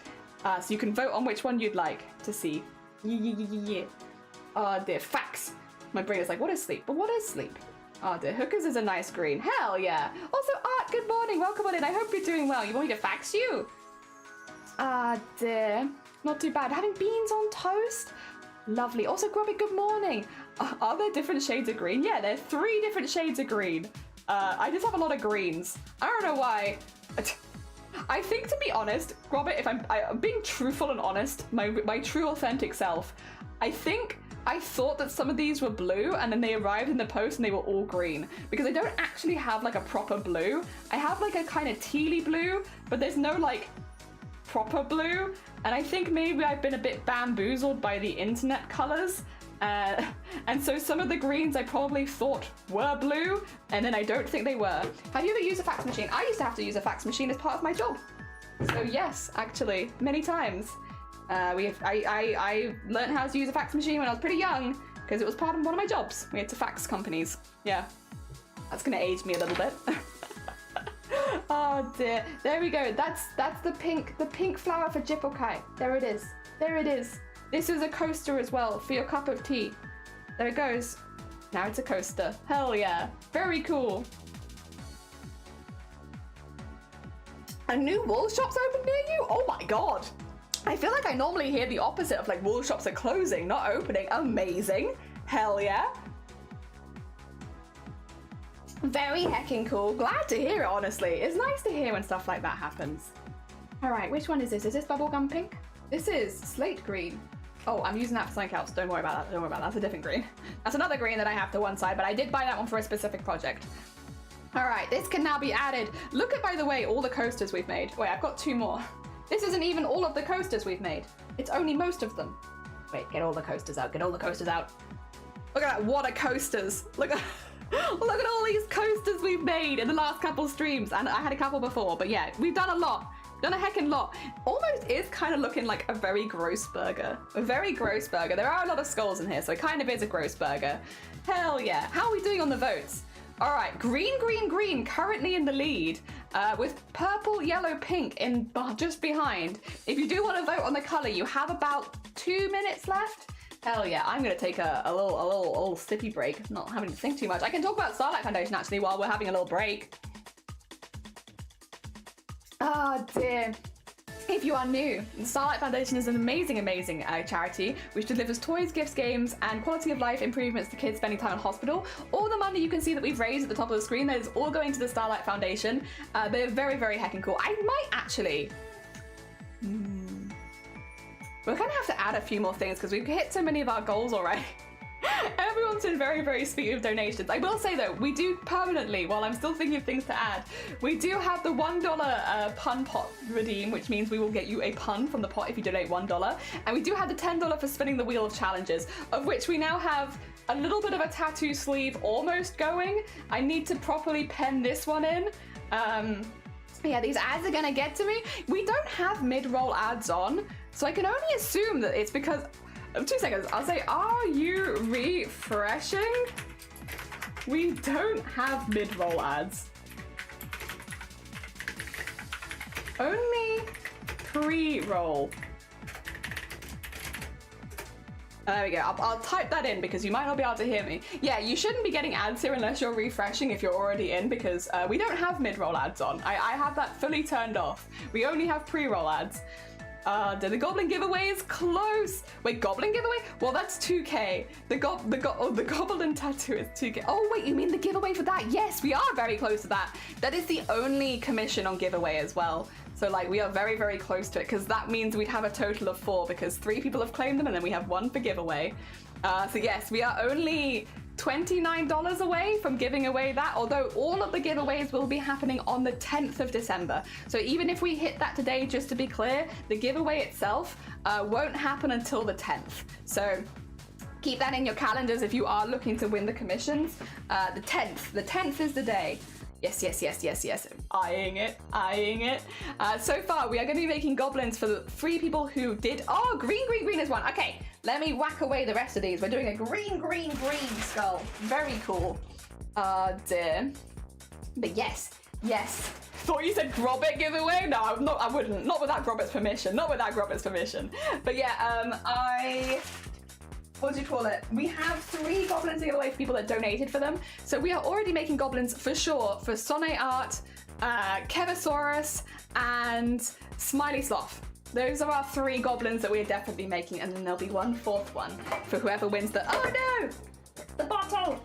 So you can vote on which one you'd like to see. Yeah. Oh dear, facts. My brain is like, what is sleep? But what is sleep? Oh dear, hookers is a nice green. Hell yeah. Also, Art, good morning. Welcome on in. I hope you're doing well. You want me to fax you? Ah dear. Not too bad. Having beans on toast? Lovely. Also, Grubby, good morning. Are there different shades of green? Yeah, there are 3 different shades of green. I just have a lot of greens. I don't know why. I think, to be honest, Robert, if I'm being truthful and honest, my true authentic self, I think I thought that some of these were blue and then they arrived in the post and they were all green because I don't actually have like a proper blue. I have like a kind of tealy blue, but there's no like proper blue. And I think maybe I've been a bit bamboozled by the internet colors. And so some of the greens I probably thought were blue, and then I don't think they were. Have you ever used a fax machine? I used to have to use a fax machine as part of my job. So yes, actually, many times. I learned how to use a fax machine when I was pretty young, because it was part of one of my jobs. We had to fax companies. Yeah, that's gonna age me a little bit. Oh dear, there we go. That's the pink flower for Jippokai. There it is. There it is. This is a coaster as well for your cup of tea. There it goes. Now it's a coaster. Hell yeah. Very cool. A new wool shop's open near you? Oh my god. I feel like I normally hear the opposite of like wool shops are closing, not opening. Amazing. Hell yeah. Very heckin' cool. Glad to hear it, honestly. It's nice to hear when stuff like that happens. All right, which one is this? Is this bubblegum pink? This is slate green. Oh, I'm using that for something else. Don't worry about that. Don't worry about that. That's a different green. That's another green that I have to one side, but I did buy that one for a specific project. All right, this can now be added. Look at, by the way, all the coasters we've made. Wait, I've got 2 more. This isn't even all of the coasters we've made. It's only most of them. Wait, get all the coasters out. Get all the coasters out. Look at that. What are coasters? Look at all these coasters we've made in the last couple streams. And I had a couple before, but yeah, we've done a lot. Done a heckin' lot. Almost is kind of looking like a very gross burger. A very gross burger. There are a lot of skulls in here, so it kind of is a gross burger. Hell yeah. How are we doing on the votes? All right, green, green, green, currently in the lead, with purple, yellow, pink in just behind. If you do want to vote on the color, you have about 2 minutes left. Hell yeah, I'm gonna take a little sippy break, not having to think too much. I can talk about Starlight Foundation actually while we're having a little break. Oh dear. If you are new, the Starlight Foundation is an amazing, amazing charity which delivers toys, gifts, games, and quality of life improvements to kids spending time in hospital. All the money you can see that we've raised at the top of the screen, that is all going to the Starlight Foundation. They're very, very heckin' cool. I might actually... We're gonna have to add a few more things because we've hit so many of our goals already. Everyone's been very, very sweet with donations. I will say though, we do permanently, while I'm still thinking of things to add, we do have the $1 pun pot redeem, which means we will get you a pun from the pot if you donate $1. And we do have the $10 for spinning the wheel of challenges, of which we now have a little bit of a tattoo sleeve almost going. I need to properly pen this one in. Yeah, these ads are gonna get to me. We don't have mid-roll ads on, so I can only assume that it's because... 2 seconds, I'll say, are you refreshing? We don't have mid-roll ads. Only pre-roll. There we go. I'll type that in because you might not be able to hear me. Yeah, you shouldn't be getting ads here unless you're refreshing if you're already in, because we don't have mid-roll ads on. I have that fully turned off. We only have pre-roll ads. The goblin giveaway is close. Wait, goblin giveaway? Well, that's 2K. The goblin tattoo is 2K. Oh wait, you mean the giveaway for that? Yes, we are very close to that. That is the only commission on giveaway as well. So like we are very, very close to it, because that means we'd have a total of 4 because 3 people have claimed them and then we have 1 for giveaway. So yes, we are only $29 away from giving away that, although all of the giveaways will be happening on the 10th of December. So even if we hit that today, just to be clear, the giveaway itself won't happen until the 10th. So keep that in your calendars if you are looking to win the commissions. The 10th is the day. Yes. Eyeing it. So far, we are going to be making goblins for the 3 people who did... Oh, green is one. Okay, let me whack away the rest of these. We're doing a green skull. Very cool. Dear. But yes. Thought you said Grobit giveaway? No, I wouldn't. Not without Grobit's permission. But yeah, what do you call it? We have 3 goblins to give away for people that donated for them. So we are already making goblins for sure for Sonne Art, Kevosaurus, and Smiley Sloth. Those are our 3 goblins that we are definitely making, and then there'll be 1 4th one for whoever wins the... Oh no! The bottle!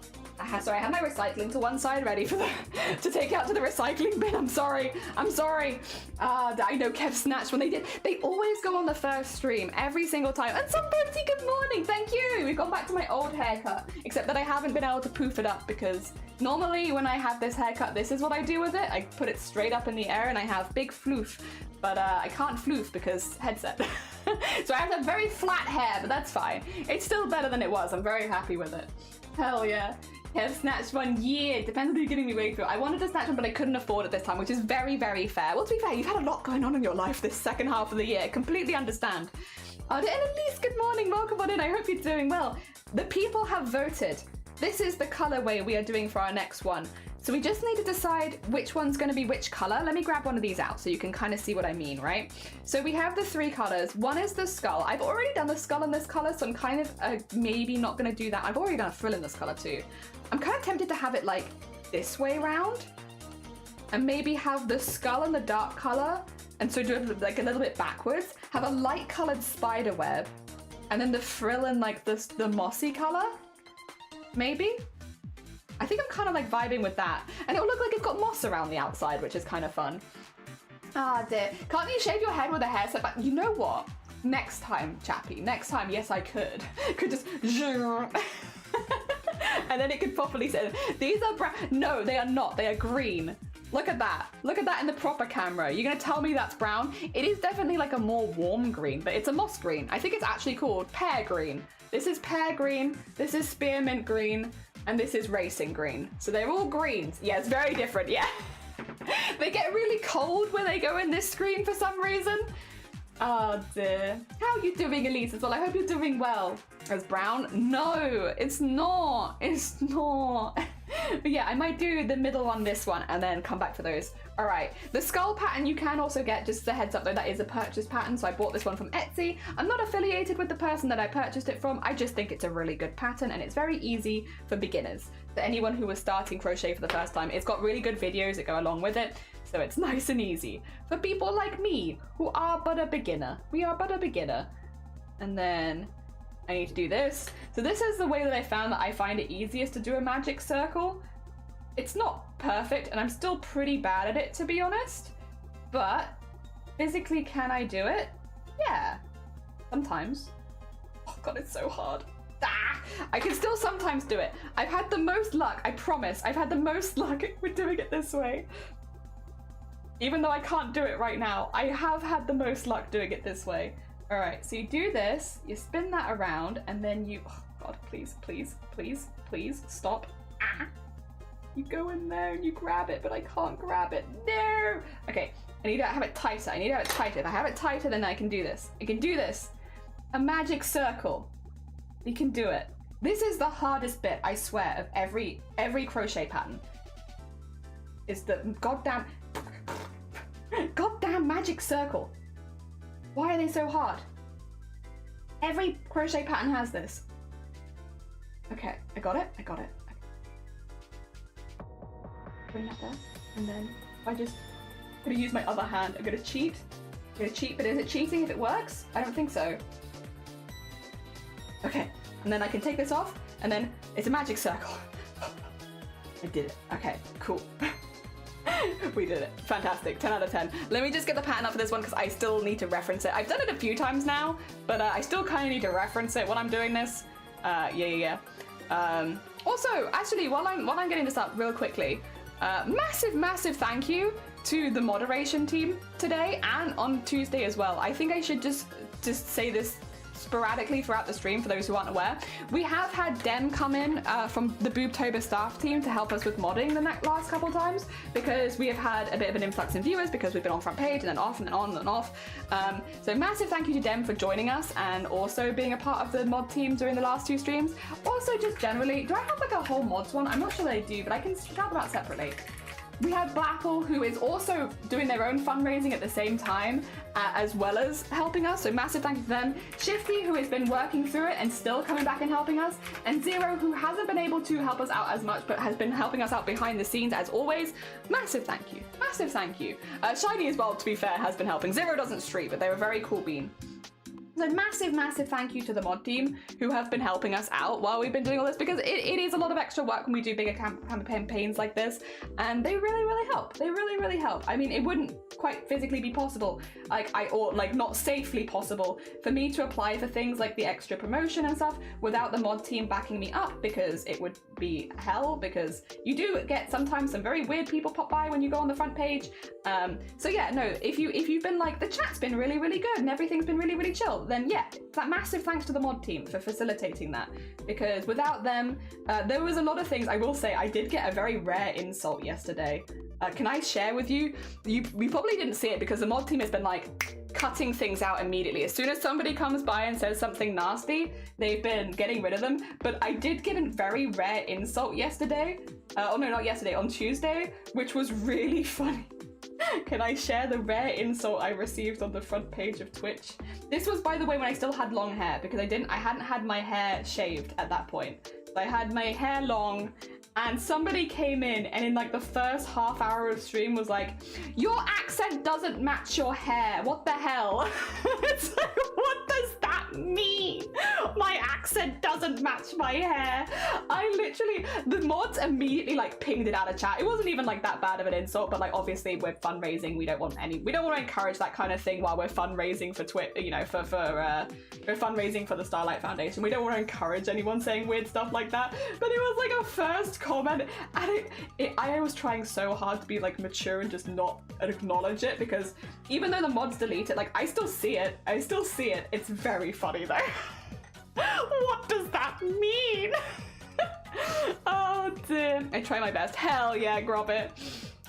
Sorry, I have my recycling to one side ready for to take out to the recycling bin. I'm sorry. I know Kev snatched when they did. They always go on the first stream every single time. And somebody, good morning, thank you. We've gone back to my old haircut, except that I haven't been able to poof it up because normally when I have this haircut, this is what I do with it. I put it straight up in the air and I have big floof, but I can't floof because headset. So I have that very flat hair, but that's fine. It's still better than it was. I'm very happy with it. Hell yeah. Kev snatched one. Yeah, depends on who you're getting me way through. I wanted to snatch one, but I couldn't afford it this time, which is very, very fair. Well, to be fair, you've had a lot going on in your life this second half of the year. Completely understand. And Elise, good morning. Welcome on in. I hope you're doing well. The people have voted. This is the colorway we are doing for our next one. So we just need to decide which one's going to be which color. Let me grab one of these out so you can kind of see what I mean, right? So we have the 3 colors. One is the skull. I've already done the skull in this color, so I'm kind of maybe not going to do that. I've already done a frill in this color too. I'm kind of tempted to have it like this way around and maybe have the skull in the dark color, and so do it like a little bit backwards, have a light colored spider web, and then the frill in like the mossy color, maybe? I think I'm kind of like vibing with that. And it'll look like it's got moss around the outside, which is kind of fun. Ah, dear. Can't you shave your head with a hair set back? You know what? Next time, Chappie. Next time, yes, I could. Could just... and then it could properly say, these are brown. No, they are not. They are green. Look at that. Look at that in the proper camera. You're going to tell me that's brown? It is definitely like a more warm green, but it's a moss green. I think it's actually called pear green. This is pear green. This is spearmint green. And this is racing green. So they're all greens. Yeah, it's very different, yeah. They get really cold when they go in this screen for some reason. Oh dear. How are you doing, Elise, as well? I hope you're doing well. As brown? No, it's not. It's not. But yeah, I might do the middle one, this one, and then come back for those. All right, the skull pattern you can also get, just as a heads up though, that is a purchase pattern, so I bought this one from Etsy. I'm not affiliated with the person that I purchased it from, I just think it's a really good pattern and it's very easy for beginners. For anyone who was starting crochet for the first time, it's got really good videos that go along with it, so it's nice and easy. For people like me, who are but a beginner. We are but a beginner. And then I need to do this. So this is the way that I found that I find it easiest to do a magic circle. It's not perfect, and I'm still pretty bad at it, to be honest. But physically, can I do it? Yeah, sometimes. Oh god, it's so hard. Ah! I can still sometimes do it. I've had the most luck, I promise. I've had the most luck with doing it this way. Even though I can't do it right now, I have had the most luck doing it this way. All right, so you do this, you spin that around, and then you, oh God, please, please, please, please, stop. Ah. You go in there and you grab it, but I can't grab it. No! Okay, I need to have it tighter. I need to have it tighter. If I have it tighter, then I can do this. I can do this. A magic circle. You can do it. This is the hardest bit, I swear, of every crochet pattern. Is the goddamn magic circle. Why are they so hard? Every crochet pattern has this. Okay, I got it. I got it. Bring that there, and then I'm gonna use my other hand. I'm gonna cheat. I'm gonna cheat, but is it cheating if it works? I don't think so. Okay, and then I can take this off, and then it's a magic circle. I did it. Okay, cool. We did it. Fantastic. 10 out of 10. Let me just get the pattern up for this one because I still need to reference it. I've done it a few times now, but I still kind of need to reference it when I'm doing this. Yeah. Also, actually, while I'm getting this up real quickly, massive thank you to the moderation team today and on Tuesday as well. I think I should just say this sporadically throughout the stream for those who aren't aware. We have had Dem come in from the Boobtober staff team to help us with modding the last couple times because we have had a bit of an influx in viewers because we've been on front page and then off and then on and then off. So massive thank you to Dem for joining us and also being a part of the mod team during the last 2 streams. Also just generally, do I have like a whole mods one? I'm not sure that I do, but I can shout them out separately. We have Blapple, who is also doing their own fundraising at the same time, as well as helping us, so massive thank you to them. Shifty, who has been working through it and still coming back and helping us. And Zero, who hasn't been able to help us out as much, but has been helping us out behind the scenes as always. Massive thank you. Massive thank you. Shiny as well, to be fair, has been helping. Zero doesn't stream, but they're a very cool bean. So massive thank you to the mod team who have been helping us out while we've been doing all this because it is a lot of extra work when we do bigger campaigns like this, and they really help. They really help. I mean, it wouldn't quite physically be possible, or not safely possible for me to apply for things like the extra promotion and stuff without the mod team backing me up, because it would be hell, because you do get sometimes some very weird people pop by when you go on the front page. So yeah, no, if you've been like, the chat's been really good and everything's been really chill, then yeah, that massive thanks to the mod team for facilitating that, because without them, there was a lot of things. I will say I did get a very rare insult yesterday. Can I share with you? We probably didn't see it because the mod team has been like cutting things out immediately. As soon as somebody comes by and says something nasty, they've been getting rid of them. But I did get a very rare insult yesterday. Oh no, not yesterday, on Tuesday, which was really funny. Can I share the rare insult I received on the front page of Twitch? This was, by the way, when I still had long hair, because I hadn't had my hair shaved at that point. So I had my hair long, and somebody came in and in like the first half hour of stream was like, "Your accent doesn't match your hair. What the hell?" It's like, what does that mean? My accent doesn't match my hair. The mods immediately like pinged it out of chat. It wasn't even like that bad of an insult, but like obviously we're fundraising. We don't want to encourage that kind of thing while we're fundraising for for fundraising for the Starlight Foundation. We don't want to encourage anyone saying weird stuff like that. But it was like a first comment, and I was trying so hard to be like mature and just not acknowledge it, because even though the mods delete it, like I still see it. It's very funny though. What does that mean? Oh dear. I try my best. Hell yeah, Grobbit.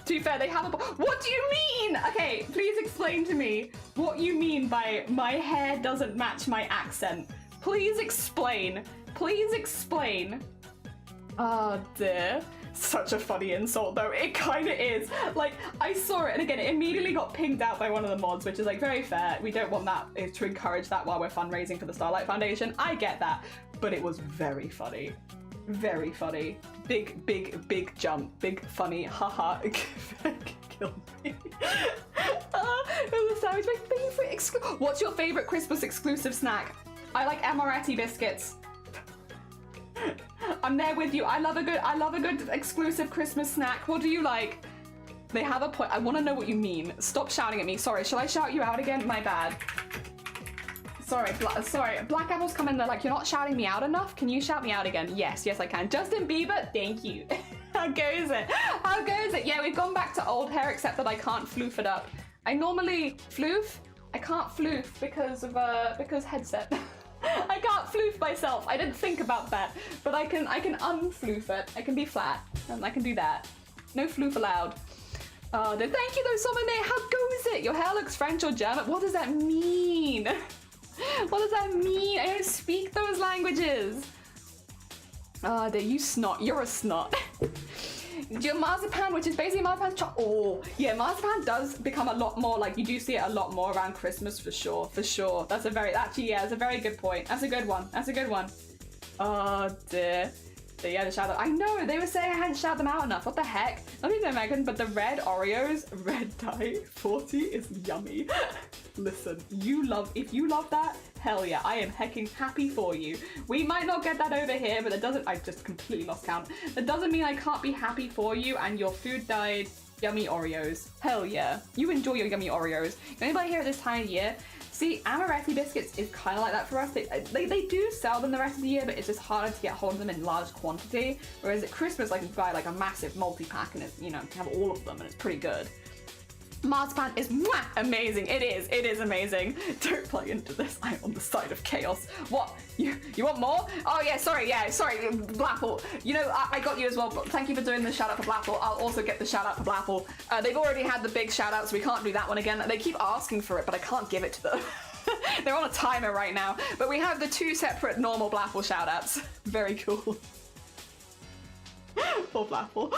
To be fair, they have a... What do you mean? Okay, please explain to me what you mean by my hair doesn't match my accent. Please explain. Please explain. Oh dear. Such a funny insult though. It kind of is. Like, I saw it and again, it immediately got pinged out by one of the mods, which is like very fair. We don't want that to encourage that while we're fundraising for the Starlight Foundation. I get that, but it was very funny. Very funny. Big jump. Big funny. Haha. Kill me. It was a savage. My favorite What's your favorite Christmas exclusive snack? I like amaretti biscuits. I'm there with you. I love a good exclusive Christmas snack. What do you like? They have a point. I want to know what you mean. Stop shouting at me. Sorry, shall I shout you out again? My bad. Sorry, Black Apple's come in there like, you're not shouting me out enough. Can you shout me out again? Yes, I can. Justin Bieber, thank you. How goes it? How goes it? Yeah, we've gone back to old hair, except that I can't floof it up. I normally floof. I can't floof because headset. I can't floof myself. I didn't think about that, but I can unfloof it. I can be flat, and I can do that. No floof allowed. Then thank you though, Sommelier. How goes it? Your hair looks French or German. What does that mean? What does that mean? I don't speak those languages. You snot. You're a snot. Your marzipan, which is basically marzipan oh yeah, marzipan does become a lot more, like, you do see it a lot more around Christmas for sure. That's a very good point. That's a good one. Oh dear. So yeah, the shout out. I know, they were saying I hadn't shouted them out enough. What the heck? Not even Megan, but the red Oreos, red dye 40 is yummy. Listen, if you love that, hell yeah, I am hecking happy for you. We might not get that over here, but I just completely lost count. That doesn't mean I can't be happy for you and your food dyed yummy Oreos. Hell yeah. You enjoy your yummy Oreos. Anybody here at this time of year? See, Amaretti biscuits is kind of like that for us. They do sell them the rest of the year, but it's just harder to get hold of them in large quantity. Whereas at Christmas, like, you buy like a massive multi-pack and it's, you know, you have all of them and it's pretty good. Marzipan is mwah, amazing. It is amazing. Don't play into this. I'm on the side of chaos. What? You want more? Oh yeah, sorry, Blapple. You know, I got you as well, but thank you for doing the shout out for Blapple. I'll also get the shout out for Blapple. They've already had the big shout out, so we can't do that one again. They keep asking for it, but I can't give it to them. They're on a timer right now, but we have the 2 separate normal Blapple shout outs. Very cool. Poor Blapple.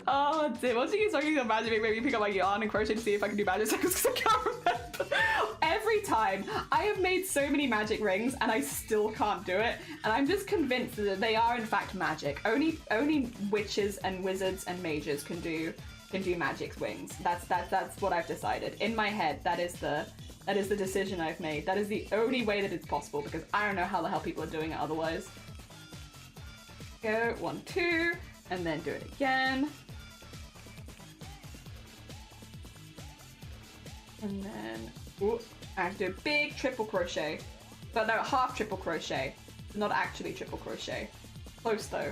Oh dear, once you keep talking about magic, maybe pick up my yarn and crochet to see if I can do magic circles, because I can't remember. Every time, I have made so many magic rings and I still can't do it, and I'm just convinced that they are in fact magic. Only witches and wizards and mages can do magic wings. That's what I've decided. In my head, that is the decision I've made. That is the only way that it's possible, because I don't know how the hell people are doing it otherwise. Go 1, 2, and then do it again. And then, ooh, I have to do a big triple crochet. But no, half triple crochet. Not actually triple crochet. Close though.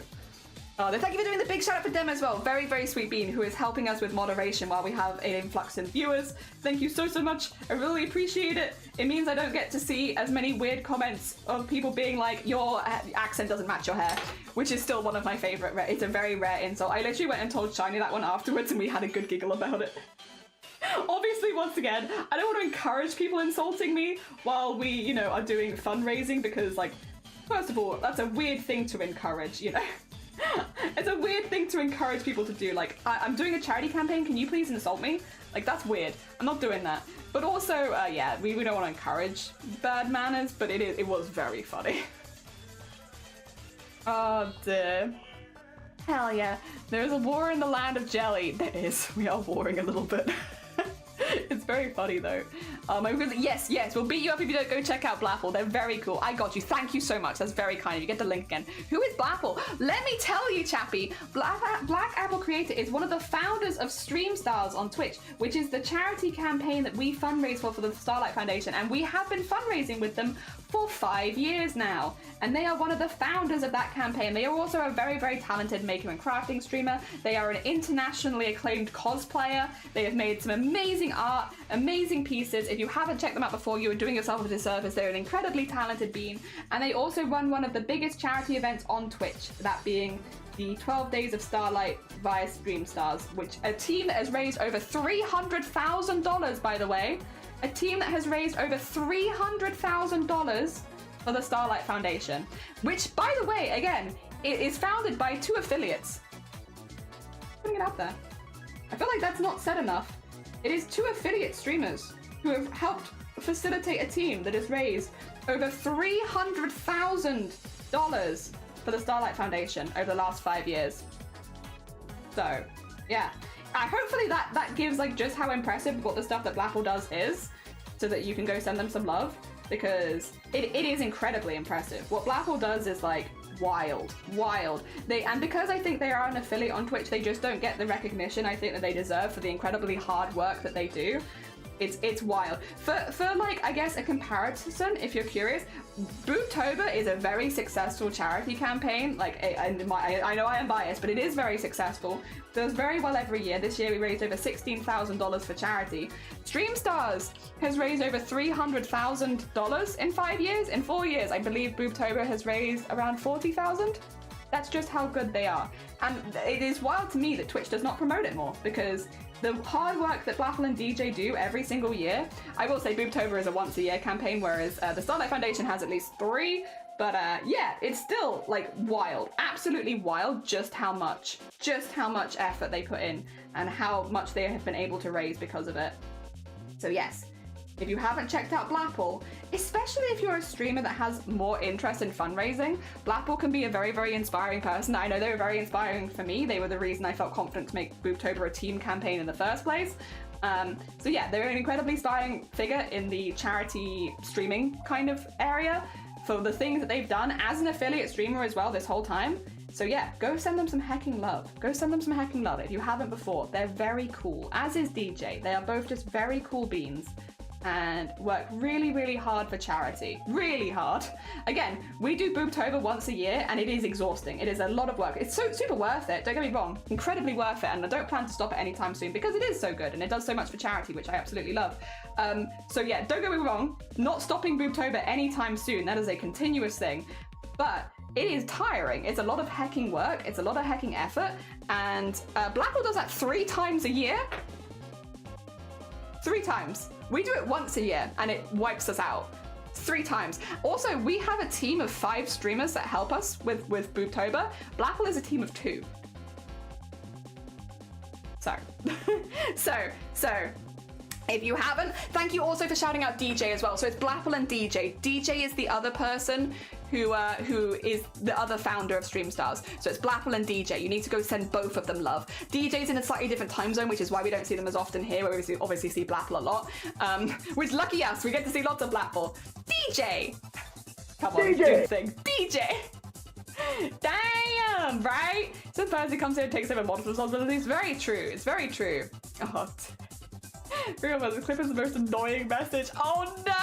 Thank you for doing the big shout out for them as well. Very, very sweet bean, who is helping us with moderation while we have an influx in viewers. Thank you so much. I really appreciate it. It means I don't get to see as many weird comments of people being like, your accent doesn't match your hair, which is still one of my favorite. It's a very rare insult. I literally went and told Shiny that one afterwards and we had a good giggle about it. Obviously, once again, I don't want to encourage people insulting me while we, you know, are doing fundraising, because, like, first of all, that's a weird thing to encourage, you know? It's a weird thing to encourage people to do. Like, I'm doing a charity campaign, can you please insult me? Like, that's weird. I'm not doing that. But also, yeah, we don't want to encourage bad manners, but it was very funny. Oh dear. Hell yeah. There's a war in the land of jelly. There is. We are warring a little bit. It's very funny though. Yes, we'll beat you up if you don't go check out Blapple. They're very cool. I got you. Thank you so much. That's very kind of you. Get the link again. Who is Blapple? Let me tell you, chappy. Black Apple Creator is one of the founders of Stream Stars on Twitch, which is the charity campaign that we fundraise for the Starlight Foundation, and we have been fundraising with them for 5 years now, and they are one of the founders of that campaign. They are also a very, very talented maker and crafting streamer. They are an internationally acclaimed cosplayer. They have made some amazing art, amazing pieces. If you haven't checked them out before, you are doing yourself a disservice. They're an incredibly talented being, and they also run one of the biggest charity events on Twitch, that being the 12 Days of Starlight via Stream Stars, which a team that has raised over $300,000, by the way. A team that has raised over $300,000 for the Starlight Foundation, which, by the way, again, it is founded by 2 affiliates. Putting it out there. I feel like that's not said enough. It is 2 affiliate streamers who have helped facilitate a team that has raised over $300,000 for the Starlight Foundation over the last 5 years. So, yeah. Hopefully that gives like just how impressive what the stuff that Blapple does is, so that you can go send them some love, because it is incredibly impressive. What Blapple does is like wild. And because I think they are an affiliate on Twitch, they just don't get the recognition I think that they deserve for the incredibly hard work that they do. It's wild. For like, I guess a comparison, if you're curious, Boobtober is a very successful charity campaign. Like, I know I am biased, but it is very successful. Does very well every year. This year we raised over $16,000 for charity. Streamstars has raised over $300,000 in 5 years. In 4 years, I believe Boobtober has raised around $40,000. That's just how good they are. And it is wild to me that Twitch does not promote it more, because the hard work that Blapple and DJ do every single year, I will say Boobtober is a once a year campaign, whereas the Starlight Foundation has at least 3. But yeah, it's still like wild, absolutely wild, just how much effort they put in and how much they have been able to raise because of it. So yes, if you haven't checked out Blapple, especially if you're a streamer that has more interest in fundraising, Blapple can be a very, very inspiring person. I know they were very inspiring for me. They were the reason I felt confident to make Boobtober a team campaign in the first place. So yeah, they're an incredibly inspiring figure in the charity streaming kind of area for the things that they've done as an affiliate streamer as well this whole time. So yeah, go send them some hecking love. Go send them some hecking love if you haven't before. They're very cool, as is DJ. They are both just very cool beans and work really, really hard for charity. Really hard. Again, we do Boobtober once a year and it is exhausting. It is a lot of work. It's so super worth it, don't get me wrong. Incredibly worth it, and I don't plan to stop it anytime soon because it is so good and it does so much for charity, which I absolutely love. So yeah, don't get me wrong, not stopping Boobtober anytime soon. That is a continuous thing. But it is tiring. It's a lot of hecking work. It's a lot of hecking effort. And Blackwell does that 3 times a year. 3 times. We do it once a year and it wipes us out. 3 times. Also, we have a team of 5 streamers that help us with Boobtober. Blackwell is a team of 2. So, so, if you haven't, thank you also for shouting out DJ as well. So it's Blapple and DJ. DJ is the other person who is the other founder of Streamstars. So it's Blapple and DJ. You need to go send both of them love. DJ's in a slightly different time zone, which is why we don't see them as often here, where we obviously see Blapple a lot. Which, lucky us, we get to see lots of Blapple. DJ! Come on, DJ. Do the thing. DJ! Damn, right? Some person comes here and takes over model responsibilities. Very true. It's very true. Oh, real, the clip is the most annoying message. Oh no!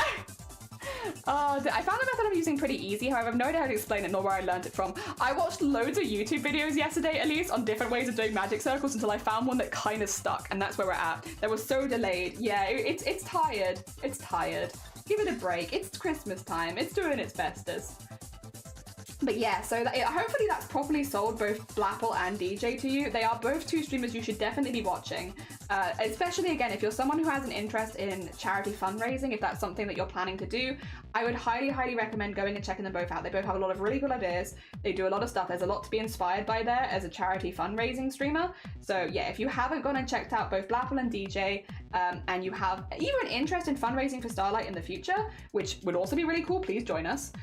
I found the method I'm using pretty easy, however, I have no idea how to explain it nor where I learned it from. I watched loads of YouTube videos yesterday, at least, on different ways of doing magic circles until I found one that kind of stuck, and that's where we're at. That was so delayed. Yeah, it's tired. It's tired. Give it a break. It's Christmas time. It's doing its bestest. But yeah, so hopefully that's properly sold both Blapple and DJ to you. They are both 2 streamers you should definitely be watching. Especially, again, if you're someone who has an interest in charity fundraising, if that's something that you're planning to do, I would highly, highly recommend going and checking them both out. They both have a lot of really cool ideas. They do a lot of stuff. There's a lot to be inspired by there as a charity fundraising streamer. So yeah, if you haven't gone and checked out both Blapple and DJ, and you have either an interest in fundraising for Starlight in the future, which would also be really cool, please join us.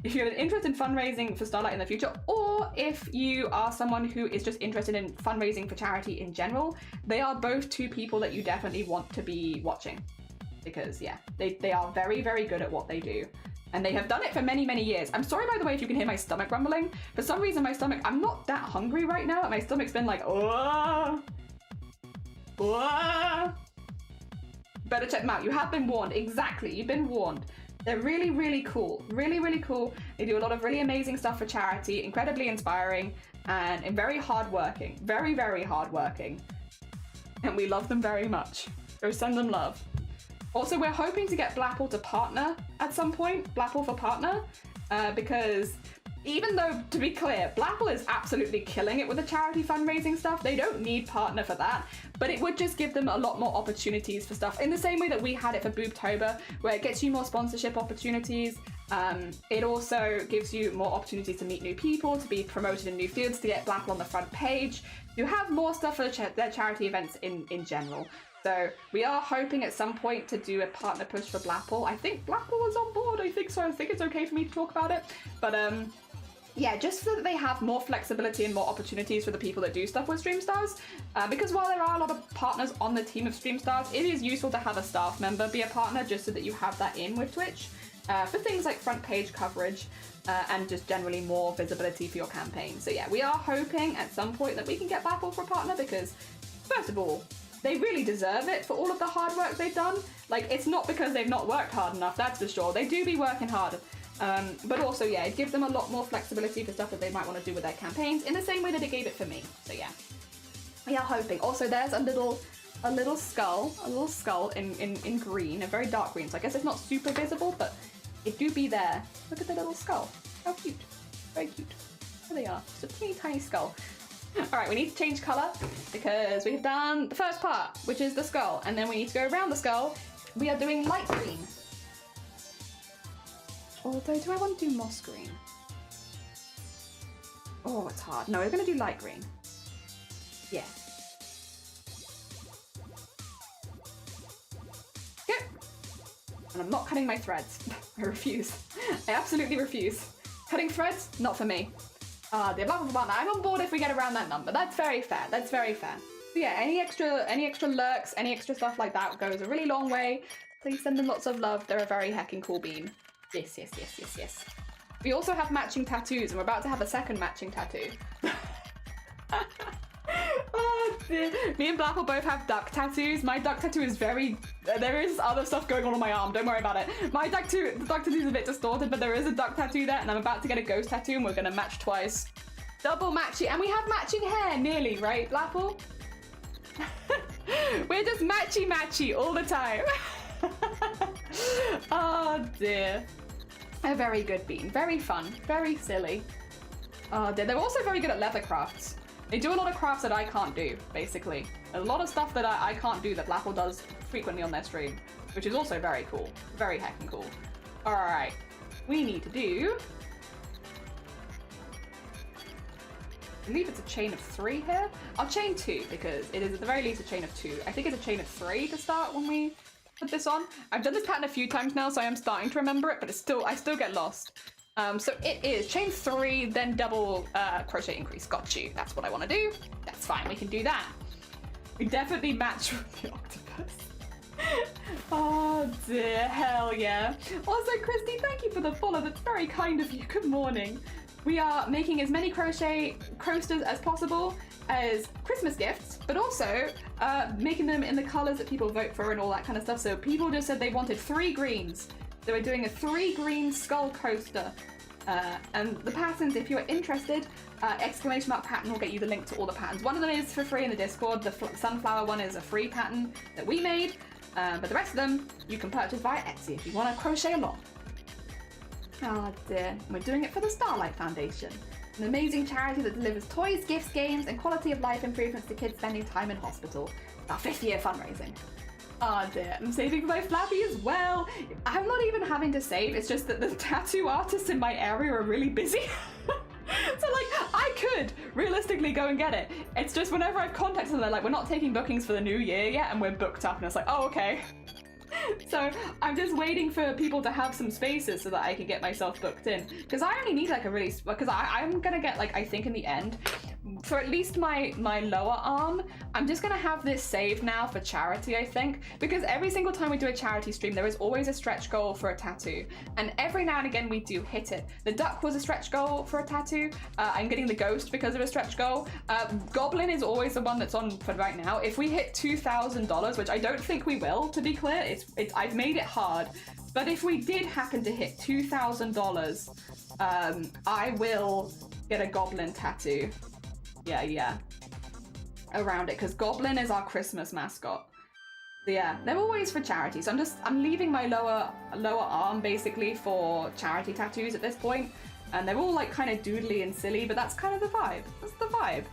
If you have an interest in fundraising for Starlight in the future, or if you are someone who is just interested in fundraising for charity in general, they are both 2 people that you definitely want to be watching. Because yeah, they are very, very good at what they do. And they have done it for many, many years. I'm sorry, by the way, if you can hear my stomach rumbling. For some reason, my stomach, I'm not that hungry right now. My stomach's been like, oh. Better check them out. You have been warned. Exactly, you've been warned. They're really, really cool. Really, really cool. They do a lot of really amazing stuff for charity, incredibly inspiring, and very hardworking. Very, very hardworking. And we love them very much. Go send them love. Also, we're hoping to get Blapple to partner at some point. Blapple for partner. Because even though, to be clear, Blapple is absolutely killing it with the charity fundraising stuff. They don't need partner for that, but it would just give them a lot more opportunities for stuff in the same way that we had it for Boobtober, where it gets you more sponsorship opportunities. It also gives you more opportunities to meet new people, to be promoted in new fields, to get Blapple on the front page. You have more stuff for their charity events in general. So we are hoping at some point to do a partner push for Blapple. I think Blapple is on board, I think so. I think it's okay for me to talk about it. But yeah, just so that they have more flexibility and more opportunities for the people that do stuff with Streamstars. Because while there are a lot of partners on the team of Streamstars, it is useful to have a staff member be a partner just so that you have that in with Twitch. For things like front page coverage and just generally more visibility for your campaign. So yeah, we are hoping at some point that we can get Blapple for a partner because, first of all, they really deserve it for all of the hard work they've done. Like, it's not because they've not worked hard enough, that's for sure. They do be working hard. But also, yeah, it gives them a lot more flexibility for stuff that they might want to do with their campaigns in the same way that it gave it for me. So yeah, we are hoping. Also, there's a little skull in green, a very dark green. So I guess it's not super visible, but it do be there. Look at the little skull. How cute. Very cute. There they are. Just a teeny tiny skull. All right, we need to change color because we've done the first part, which is the skull, and then we need to go around the skull. We are doing light green. Although, do I want to do moss green? Oh, it's hard. No, we're going to do light green. Yeah. Go! And I'm not cutting my threads. I refuse. I absolutely refuse. Cutting threads? Not for me. Blah, blah, blah, blah. I'm on board if we get around that number. That's very fair. That's very fair. So yeah, any extra lurks, any extra stuff like that goes a really long way. Please send them lots of love. They're a very heckin' cool bean. Yes, yes, yes, yes, yes. We also have matching tattoos, and we're about to have a second matching tattoo. Oh, dear. Me and Blapple both have duck tattoos. My duck tattoo is very... There is other stuff going on my arm, don't worry about it. My duck tattoo is a bit distorted, but there is a duck tattoo there, and I'm about to get a ghost tattoo, and we're going to match twice. Double matching, and we have matching hair, nearly, right, Blapple? We're just matchy-matchy all the time. Oh, dear. A very good bean. Very fun. Very silly. Oh, dear. They're also very good at leather crafts. They do a lot of crafts that I can't do, basically. A lot of stuff that I can't do that Blapple does frequently on their stream, which is also very cool. Very heckin' cool. Alright. We need to do... I believe it's a chain of 3 here. I'll chain 2 because it is at the very least a chain of 2. I think it's a chain of 3 to start when we put this on. I've done this pattern a few times now, so I am starting to remember it, but I still get lost. So it is chain 3, then double crochet increase. Got you. That's what I want to do. That's fine. We can do that. We definitely match with the octopus. Oh dear, hell yeah. Also, Christy, thank you for the follow. That's very kind of you. Good morning. We are making as many crochet coasters as possible as Christmas gifts, but also making them in the colors that people vote for and all that kind of stuff. So people just said they wanted 3 greens. So we're doing a 3 green skull coaster. And the patterns, if you're interested, exclamation mark pattern will get you the link to all the patterns. One of them is for free in the Discord. The sunflower one is a free pattern that we made. But the rest of them you can purchase via Etsy if you want to crochet along. Oh dear. We're doing it for the Starlight Foundation, an amazing charity that delivers toys, gifts, games, and quality of life improvements to kids spending time in hospital. It's our 5th year fundraising. Oh dear, I'm saving for my Flappy as well. I'm not even having to save, it's just that the tattoo artists in my area are really busy. So like, I could realistically go and get it. It's just whenever I've contacted them, they're like, we're not taking bookings for the new year yet, and we're booked up, and it's like, oh, okay. So I'm just waiting for people to have some spaces so that I can get myself booked in. Because I only need like a really, because I'm gonna get like, I think in the end, for at least my lower arm, I'm just gonna have this saved now for charity, I think. Because every single time we do a charity stream, there is always a stretch goal for a tattoo. And every now and again we do hit it. The duck was a stretch goal for a tattoo. I'm getting the ghost because of a stretch goal. Goblin is always the one that's on for right now. If we hit $2,000, which I don't think we will, to be clear, I've made it hard. But if we did happen to hit $2,000, I will get a goblin tattoo. Yeah. Around it, because Goblin is our Christmas mascot. So yeah, they're always for charity. So I'm leaving my lower arm basically for charity tattoos at this point. And they're all like kind of doodly and silly, but that's kind of the vibe. That's the vibe.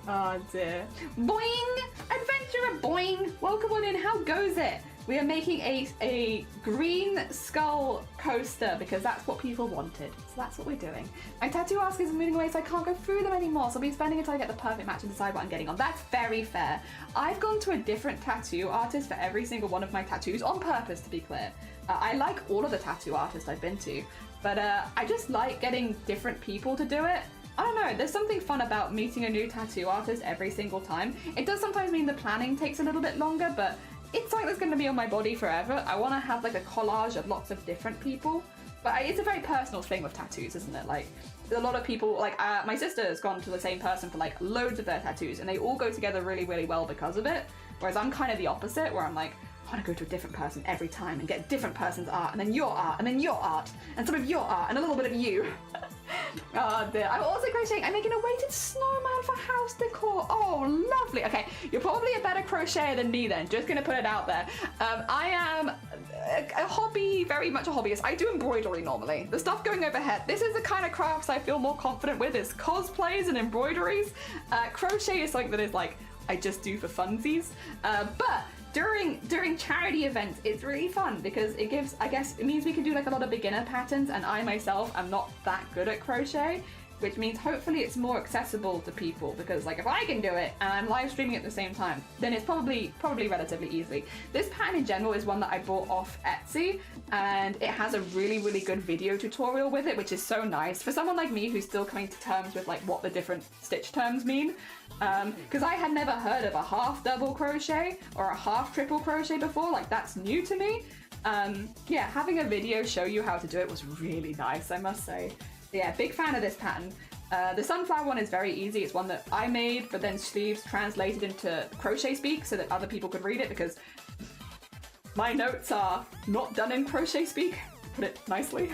Oh dear. Boing! Adventurer boing! Welcome on in, how goes it? We are making a green skull coaster because that's what people wanted. So that's what we're doing. My tattoo ask is moving away, so I can't go through them anymore. So I'll be spending until I get the perfect match and decide what I'm getting on. That's very fair. I've gone to a different tattoo artist for every single one of my tattoos on purpose, to be clear. I like all of the tattoo artists I've been to, but I just like getting different people to do it. I don't know, there's something fun about meeting a new tattoo artist every single time. It does sometimes mean the planning takes a little bit longer, but it's something that's going to be on my body forever. I want to have like a collage of lots of different people. But it's a very personal thing with tattoos, isn't it? Like, a lot of people, like, my sister has gone to the same person for, like, loads of their tattoos, and they all go together really, really well because of it. Whereas I'm kind of the opposite, where I'm like, I want to go to a different person every time and get a different person's art, and then your art, and then your art, and some of your art, and a little bit of you. Oh dear. I'm also crocheting. I'm making a weighted snowman for house decor. Oh, lovely. Okay, you're probably a better crocheter than me then. Just gonna put it out there. I am a hobby, very much a hobbyist. I do embroidery normally. The stuff going overhead. This is the kind of crafts I feel more confident with, is cosplays and embroideries. Crochet is something that is like, I just do for funsies. But during charity events, it's really fun because it gives, I guess, it means we can do like a lot of beginner patterns, and I myself am not that good at crochet, which means hopefully it's more accessible to people, because like if I can do it and I'm live streaming at the same time, then it's probably relatively easy. This pattern in general is one that I bought off Etsy, and it has a really, really good video tutorial with it, which is so nice for someone like me who's still coming to terms with like what the different stitch terms mean. Because I had never heard of a half double crochet or a half triple crochet before, like that's new to me. Yeah, having a video show you how to do it was really nice, I must say. Yeah, big fan of this pattern. The sunflower one is very easy. It's one that I made, but then sleeves translated into crochet speak so that other people could read it, because my notes are not done in crochet speak, put it nicely.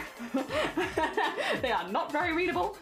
They are not very readable.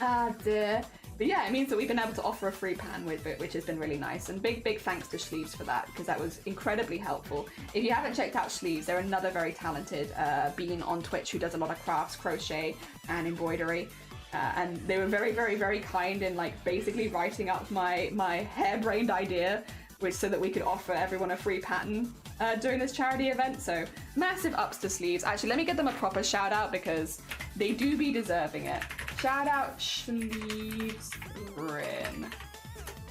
Ah dear. But yeah, it means that we've been able to offer a free pattern with it, which has been really nice. And big thanks to Sleeves for that, because that was incredibly helpful. If you haven't checked out Sleeves, they're another very talented being on Twitch who does a lot of crafts, crochet, and embroidery. And they were very kind in like basically writing up my harebrained idea, which so that we could offer everyone a free pattern during this charity event. So massive ups to Sleeves. Actually, let me give them a proper shout out because they do be deserving it. Shout out Sleeves Rin.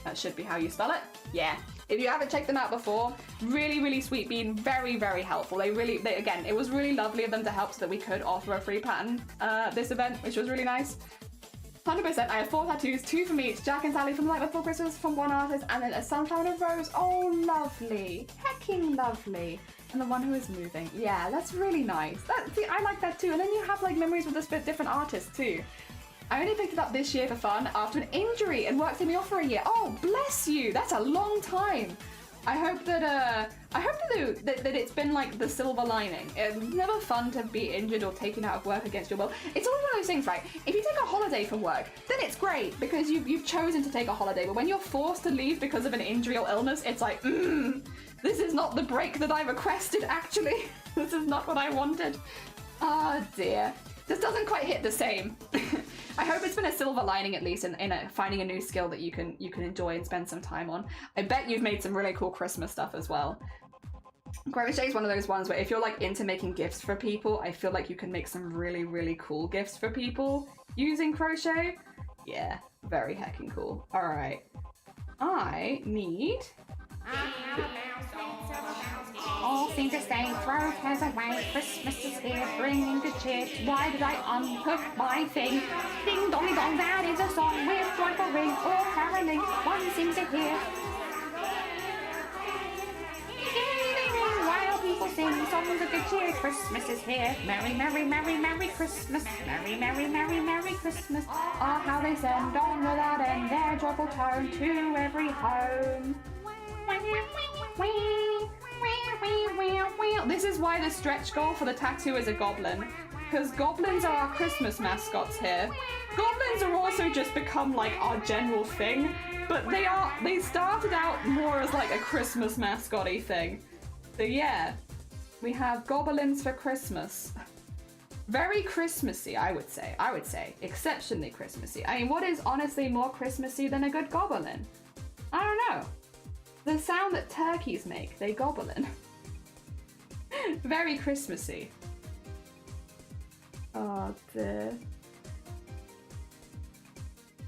That should be how you spell it. Yeah. If you haven't checked them out before, really sweet bean, very helpful. They again, it was really lovely of them to help so that we could offer a free pattern this event, which was really nice. 100%. I have 4 tattoos, 2 from each. Jack and Sally from The Night Before Christmas from one artist, and then a sunflower and a rose. Oh, lovely. Hecking lovely. And the one who is moving. Yeah, that's really nice. See, I like that too. And then you have like memories with a bit different artists too. I only picked it up this year for fun after an injury and worked in me off for a year. Oh, bless you. That's a long time. I hope that it's been like the silver lining. It's never fun to be injured or taken out of work against your will. It's always one of those things, right? If you take a holiday from work, then it's great because you've chosen to take a holiday. But when you're forced to leave because of an injury or illness, it's like, this is not the break that I requested, actually. This is not what I wanted. Oh dear. This doesn't quite hit the same. I hope it's been a silver lining at least in finding a new skill that you can enjoy and spend some time on. I bet you've made some really cool Christmas stuff as well. Crochet is one of those ones where if you're like into making gifts for people, I feel like you can make some really cool gifts for people using crochet. Yeah, very heckin' cool. All right, I need... All seem to say, throw cares away, Christmas is here, bringing good cheer. Why did I unhook my thing? Ding dong dong, that is a song with joyful ring or caroling, one seems to hear. While people sing songs of good cheer, Christmas is here. Merry, merry, merry, merry Christmas. Merry, merry, merry, merry Christmas. Ah, how they send on without end their joyful tone to every home. This is why the stretch goal for the tattoo is a goblin, because goblins are our Christmas mascots here. Goblins are also just become like our general thing, but they started out more as like a Christmas mascot-y thing. So yeah, we have goblins for Christmas. Very Christmassy, I would say. Exceptionally Christmassy. I mean, what is honestly more Christmassy than a good goblin? I don't know. The sound that turkeys make, they goblin. Very Christmassy. Oh dear.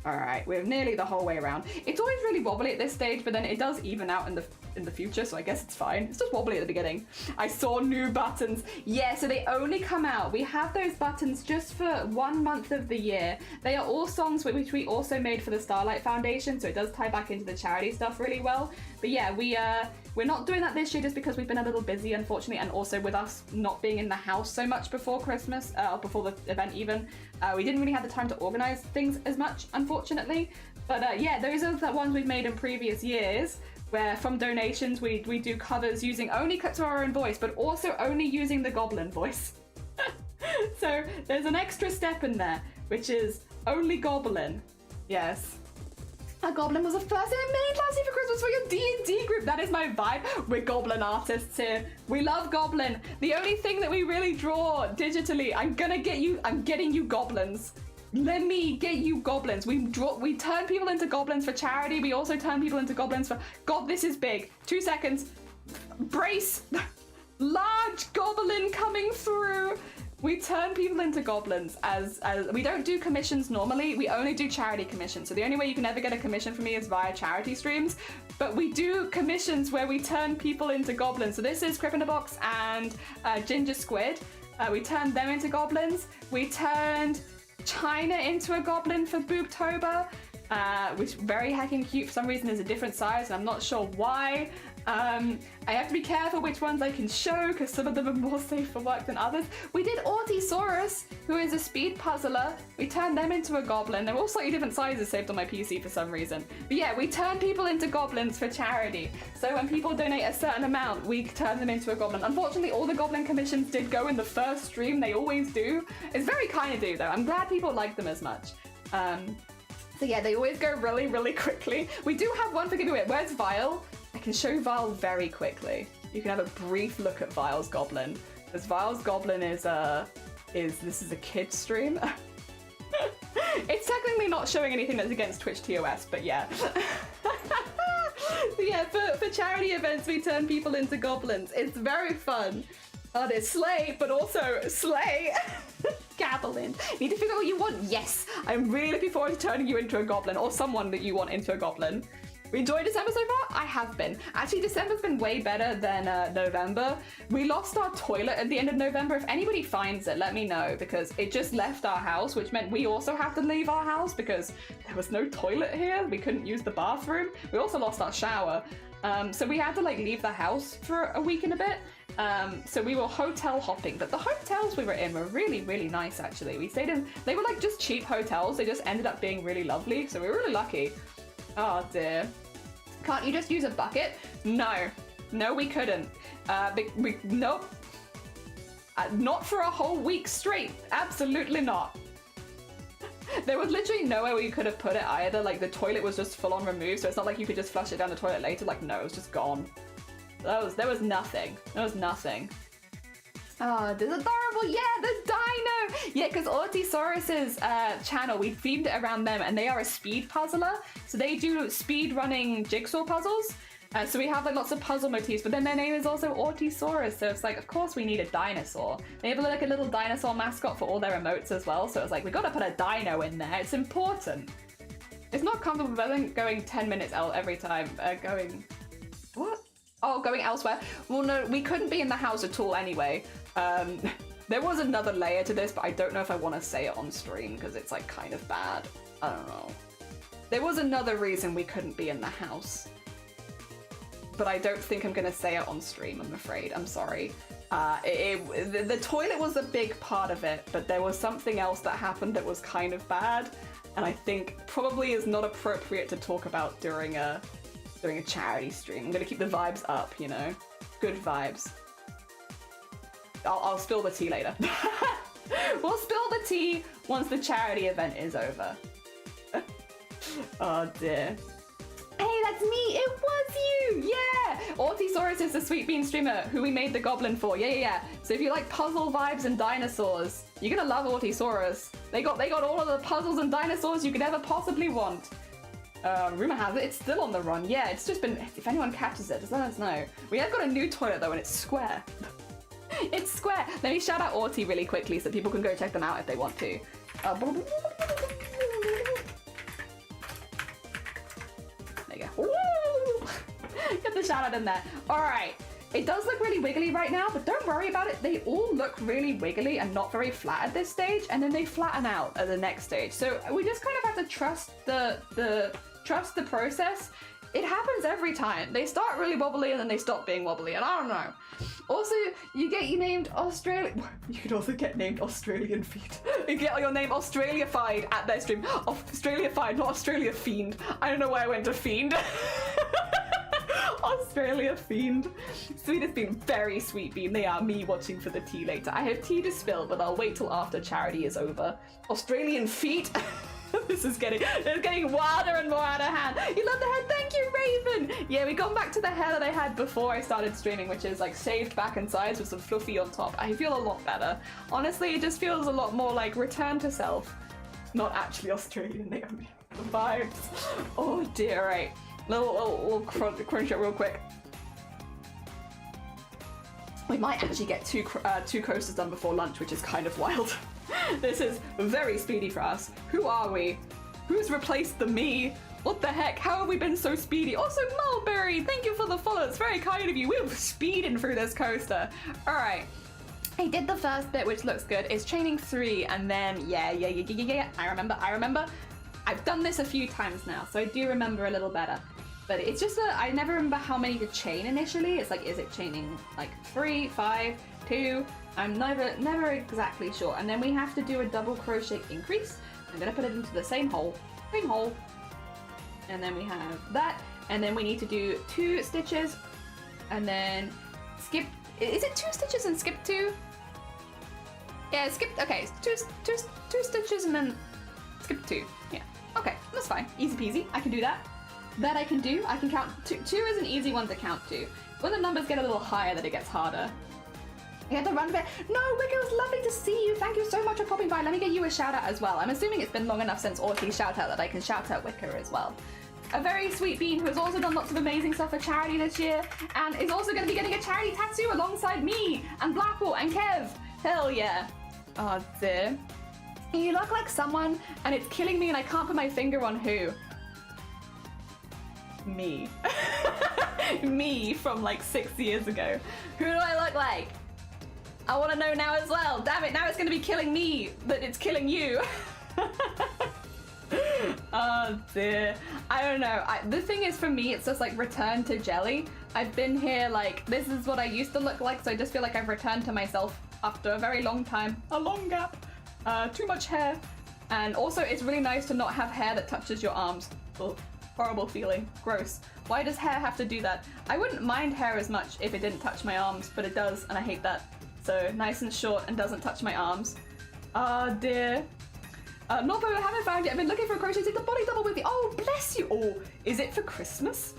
Alright, we're nearly the whole way around. It's always really wobbly at this stage, but then it does even out in the in the future, so I guess it's fine. It's just wobbly at the beginning. I saw new buttons. Yeah, so they only come out. We have those buttons just for 1 month of the year. They are all songs which we also made for the Starlight Foundation, so it does tie back into the charity stuff really well. But yeah, we're not doing that this year just because we've been a little busy, unfortunately, and also with us not being in the house so much before Christmas, or before the event even, we didn't really have the time to organize things as much, unfortunately. But yeah, those are the ones we've made in previous years, where from donations we do covers using only cuts to our own voice, but also only using the goblin voice. So there's an extra step in there, which is only goblin. Yes. A goblin was the first thing I made last year for Christmas for your D&D group. That is my vibe. We're goblin artists here. We love goblin. The only thing that we really draw digitally, I'm getting you goblins. Let me get you goblins. We turn people into goblins for charity. We also turn people into goblins for, God, this is big. 2 seconds. Brace. Large goblin coming through. We turn people into goblins as we don't do commissions normally. We only do charity commissions. So the only way you can ever get a commission from me is via charity streams. But we do commissions where we turn people into goblins. So this is Crip in a Box and Ginger Squid. We turned them into goblins. We turned China into a goblin for Boobtober, which is very heckin' cute. For some reason is a different size and I'm not sure why. I have to be careful which ones I can show because some of them are more safe for work than others. We did Ortisaurus, who is a speed puzzler. We turned them into a goblin. They're all slightly different sizes saved on my PC for some reason. But yeah, we turn people into goblins for charity. So when people donate a certain amount, we turn them into a goblin. Unfortunately, all the goblin commissions did go in the first stream. They always do. It's very kind of do though. I'm glad people like them as much. So yeah, they always go really, really quickly. We do have one for giveaway. Where's Vile? I can show Vile very quickly. You can have a brief look at Vile's goblin. Because Vile's goblin is this is a kid stream. It's technically not showing anything that's against Twitch TOS, but yeah. So yeah, for charity events, we turn people into goblins. It's very fun. Oh, there's slay, but also slay. Goblin. Need to figure out what you want? Yes. I'm really looking forward to turning you into a goblin or someone that you want into a goblin. We enjoyed December so far? I have been. Actually, December's been way better than November. We lost our toilet at the end of November. If anybody finds it, let me know because it just left our house, which meant we also have to leave our house because there was no toilet here. We couldn't use the bathroom. We also lost our shower. So we had to like leave the house for a week and a bit. So we were hotel hopping, but the hotels we were in were really, really nice actually. We stayed in, they were like just cheap hotels. They just ended up being really lovely. So we were really lucky. Oh dear. Can't you just use a bucket? No. No, we couldn't. Nope. Not for a whole week straight. Absolutely not. There was literally nowhere we could have put it either. Like the toilet was just full on removed, so it's not like you could just flush it down the toilet later. Like no, it was just gone. There was nothing. There was nothing. Oh, this is adorable. Yeah, the dino. Yeah, because Ortisaurus's channel, we themed it around them, and they are a speed puzzler. So they do speed running jigsaw puzzles. So we have like lots of puzzle motifs, but then their name is also Ortisaurus. So it's like, of course we need a dinosaur. They have like a little dinosaur mascot for all their emotes as well. So it's like, we got to put a dino in there. It's important. It's not comfortable, but I think going 10 minutes out every time. Going, what? Oh, going elsewhere. Well, no, we couldn't be in the house at all anyway. There was another layer to this, but I don't know if I want to say it on stream because it's like kind of bad. I don't know. There was another reason we couldn't be in the house, but I don't think I'm going to say it on stream, I'm afraid. I'm sorry. The toilet was a big part of it, but there was something else that happened that was kind of bad, and I think probably is not appropriate to talk about during a charity stream. I'm going to keep the vibes up, you know? Good vibes. I'll spill the tea later. We'll spill the tea once the charity event is over. Oh dear. Hey, that's me! It was you! Yeah! Ortisaurus is the Sweet Bean streamer who we made the goblin for. Yeah. So if you like puzzle vibes and dinosaurs, you're gonna love Ortisaurus. They got all of the puzzles and dinosaurs you could ever possibly want. Rumor has it, it's still on the run. Yeah, it's just been, if anyone catches it, just let us know. We have got a new toilet though, and it's square. It's square. Let me shout out Orty really quickly so people can go check them out if they want to. There you go. Get the shout shout out in there. All right. It does look really wiggly right now, but don't worry about it. They all look really wiggly and not very flat at this stage, and then they flatten out at the next stage. So we just kind of have to trust trust the process. It happens every time. They start really wobbly and then they stop being wobbly, and I don't know. Also, you get named Australia. You could also get named Australian Feet. You get your name Australia-fied at their stream. Australia-fied, not Australia Fiend. I don't know why I went to Fiend. Australia Fiend. Sweetest Bean, very sweet Bean. They are me watching for the tea later. I have tea to spill, but I'll wait till after charity is over. Australian Feet. This is getting wilder and more out of hand. You love the hair, thank you, Raven. Yeah, we gone back to the hair that I had before I started streaming, which is like shaved back and sides with some fluffy on top. I feel a lot better. Honestly, it just feels a lot more like return to self. Not actually Australian, Naomi. Vibes. Oh dear, right. Little crunch it real quick. We might actually get two coasters done before lunch, which is kind of wild. This is very speedy for us. Who are we? Who's replaced the me? What the heck? How have we been so speedy? Also, Mulberry, thank you for the follow. It's very kind of you. We're speeding through this coaster. All right. I did the first bit, which looks good. It's chaining 3, and then yeah. I remember. I've done this a few times now, so I do remember a little better. But it's just that I never remember how many to chain initially. It's like, is it chaining like 3, 5, 2? I'm never exactly sure. And then we have to do a double crochet increase. I'm gonna put it into the same hole. And then we have that. And then we need to do 2 stitches and then skip. Is it 2 stitches and skip 2? Yeah, skip. Okay, two stitches and then skip 2. Yeah. Okay, that's fine. Easy peasy. I can do that. That I can do. I can count 2. 2 is an easy one to count to. When the numbers get a little higher, then it gets harder. You have to run a bit. No, Wicker, it was lovely to see you. Thank you so much for popping by. Let me get you a shout out as well. I'm assuming it's been long enough since Orty's shout out that I can shout out Wicker as well. A very sweet bean who has also done lots of amazing stuff for charity this year and is also going to be getting a charity tattoo alongside me and Blackpool and Kev. Hell yeah. Oh dear. You look like someone and it's killing me and I can't put my finger on who. Me. Me from like 6 years ago. Who do I look like? I want to know now as well. Damn it, now it's going to be killing me, but it's killing you. Oh dear. I don't know. The thing is, for me, it's just like return to jelly. I've been here like, this is what I used to look like, so I just feel like I've returned to myself after a very long time. A long gap. Too much hair. And also, it's really nice to not have hair that touches your arms. Ugh. Horrible feeling. Gross. Why does hair have to do that? I wouldn't mind hair as much if it didn't touch my arms, but it does, and I hate that. So nice and short and doesn't touch my arms. Oh dear. Norbo, I haven't found it. I've been looking for a crochet. Take the body double with you. Oh, bless you. Oh, is it for Christmas?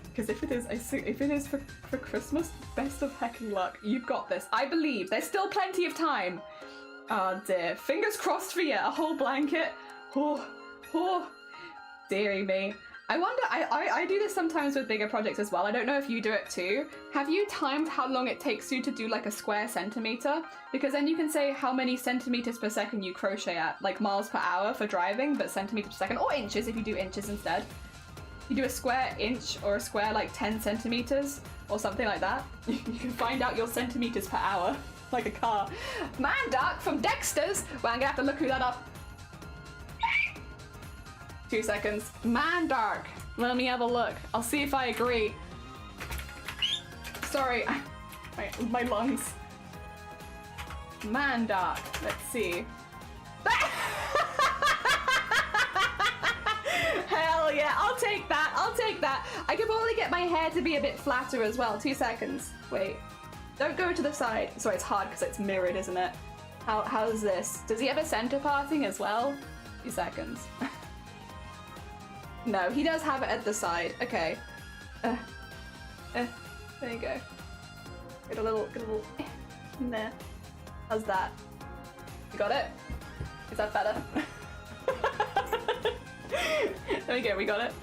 Because if it is for Christmas, best of hecking luck. You've got this. I believe. There's still plenty of time. Oh dear. Fingers crossed for you. A whole blanket. Oh, dearie me. I wonder, I do this sometimes with bigger projects as well. I don't know if you do it too. Have you timed how long it takes you to do like a square centimeter? Because then you can say how many centimeters per second you crochet at, like miles per hour for driving, but centimeters per second, or inches if you do inches instead. You do a square inch or a square like 10 centimeters or something like that. You can find out your centimeters per hour, like a car. Man Dark from Dexter's. Well, I'm gonna have to look who that up. 2 seconds. Man Dark. Let me have a look. I'll see if I agree. Sorry. My lungs. Man Dark. Let's see. Hell yeah. I'll take that. I'll take that. I could probably get my hair to be a bit flatter as well. 2 seconds. Wait. Don't go to the side. Sorry, it's hard because it's mirrored, isn't it? How's this? Does he have a center parting as well? 2 seconds. No, he does have it at the side. Okay. There you go. Get a little in there. How's that? You got it? Is that better? There we go, we got it.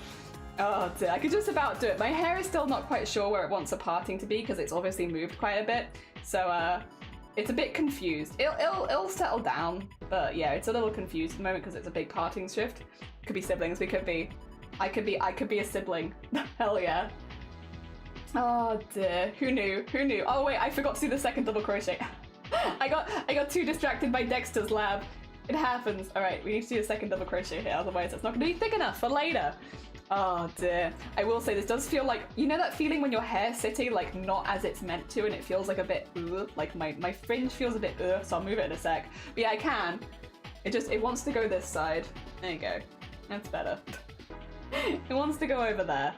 Oh dear, I could just about do it. My hair is still not quite sure where it wants a parting to be because it's obviously moved quite a bit. So it's a bit confused. It'll settle down, but yeah, it's a little confused at the moment because it's a big parting shift. Could be siblings, we could be. I could be a sibling. Hell yeah. Oh dear, who knew? Who knew? Oh wait, I forgot to do the second double crochet. I got too distracted by Dexter's lab. It happens. All right, we need to do a second double crochet here, otherwise it's not gonna be thick enough for later. Oh dear. I will say this does feel like, you know that feeling when your hair's sitting like not as it's meant to and it feels like a bit like my fringe feels a bit so I'll move it in a sec. But yeah, I can. It wants to go this side. There you go. That's better. It wants to go over there.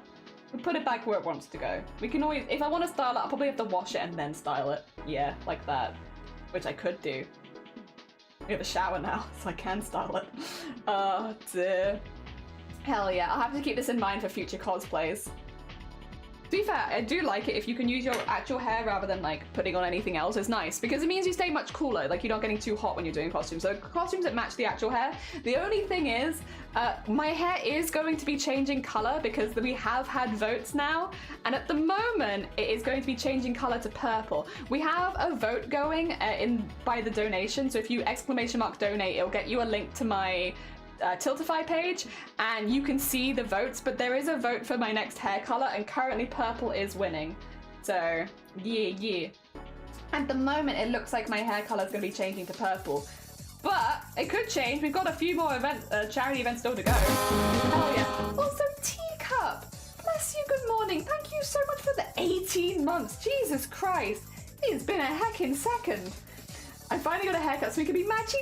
We'll put it back where it wants to go. We can always, if I want to style it, I'll probably have to wash it and then style it. Yeah, like that. Which I could do. We have a shower now, so I can style it. Oh dear. Hell yeah, I'll have to keep this in mind for future cosplays. To be fair, I do like it if you can use your actual hair rather than like putting on anything else. It's nice because it means you stay much cooler, like you're not getting too hot when you're doing costumes. So costumes that match the actual hair. The only thing is, my hair is going to be changing color because we have had votes now, and at the moment it is going to be changing color to purple. We have a vote going by the donation, so if you !donate, it'll get you a link to my Tiltify page and you can see the votes, but there is a vote for my next hair color and currently purple is winning. So yeah. At the moment it looks like my hair color is going to be changing to purple, but it could change. We've got a few more charity events still to go. Oh yeah. Also Teacup, bless you, good morning. Thank you so much for the 18 months. Jesus Christ, it's been a heckin' second. I finally got a haircut so we can be matchy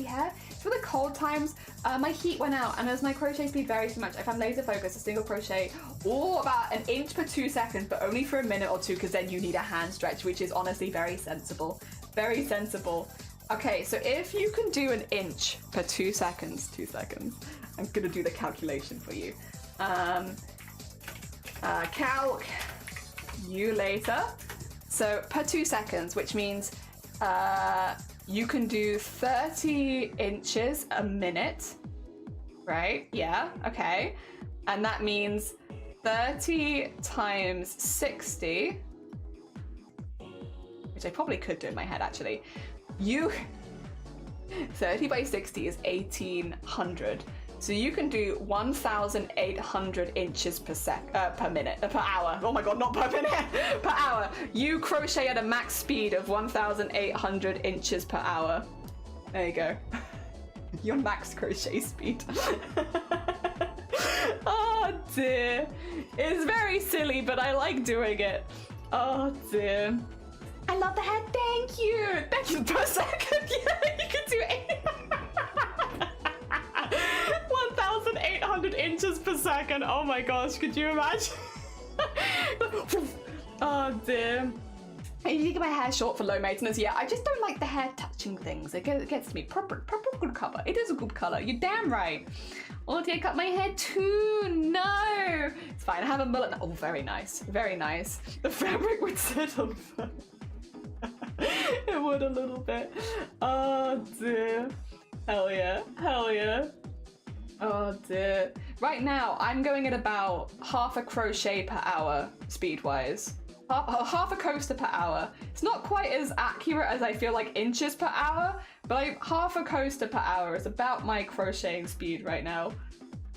hair. For the cold times, my heat went out and as my crochet speed varies too much, if I'm laser focused, a single crochet or about an inch per 2 seconds, but only for a minute or two because then you need a hand stretch, which is honestly very sensible. Very sensible. Okay, so if you can do an inch per 2 seconds, I'm gonna do the calculation for you. Calculator. So per 2 seconds, which means you can do 30 inches a minute, right? Yeah, okay. And that means 30 times 60, which I probably could do in my head actually. 30 by 60 is 1800. So you can do 1,800 inches per hour. Oh my god, not per minute, per hour. You crochet at a max speed of 1,800 inches per hour. There you go. Your max crochet speed. Oh dear. It's very silly, but I like doing it. Oh dear. I love the head, thank you. Thank you per second. Yeah, you can do 1,800 inches per second. Oh my gosh, could you imagine? Oh dear. I need to get my hair short for low maintenance. Yeah, I just don't like the hair touching things. It gets to me. Purple good color. It is a good color. You're damn right. Oh, did I cut my hair too? No. It's fine. I have a mullet now. Oh, very nice. Very nice. The fabric would sit on fire. It would a little bit. Oh dear. Hell yeah. Hell yeah. Oh dear. Right now, I'm going at about half a crochet per hour, speed-wise. Half a coaster per hour. It's not quite as accurate as I feel like inches per hour, but half a coaster per hour is about my crocheting speed right now.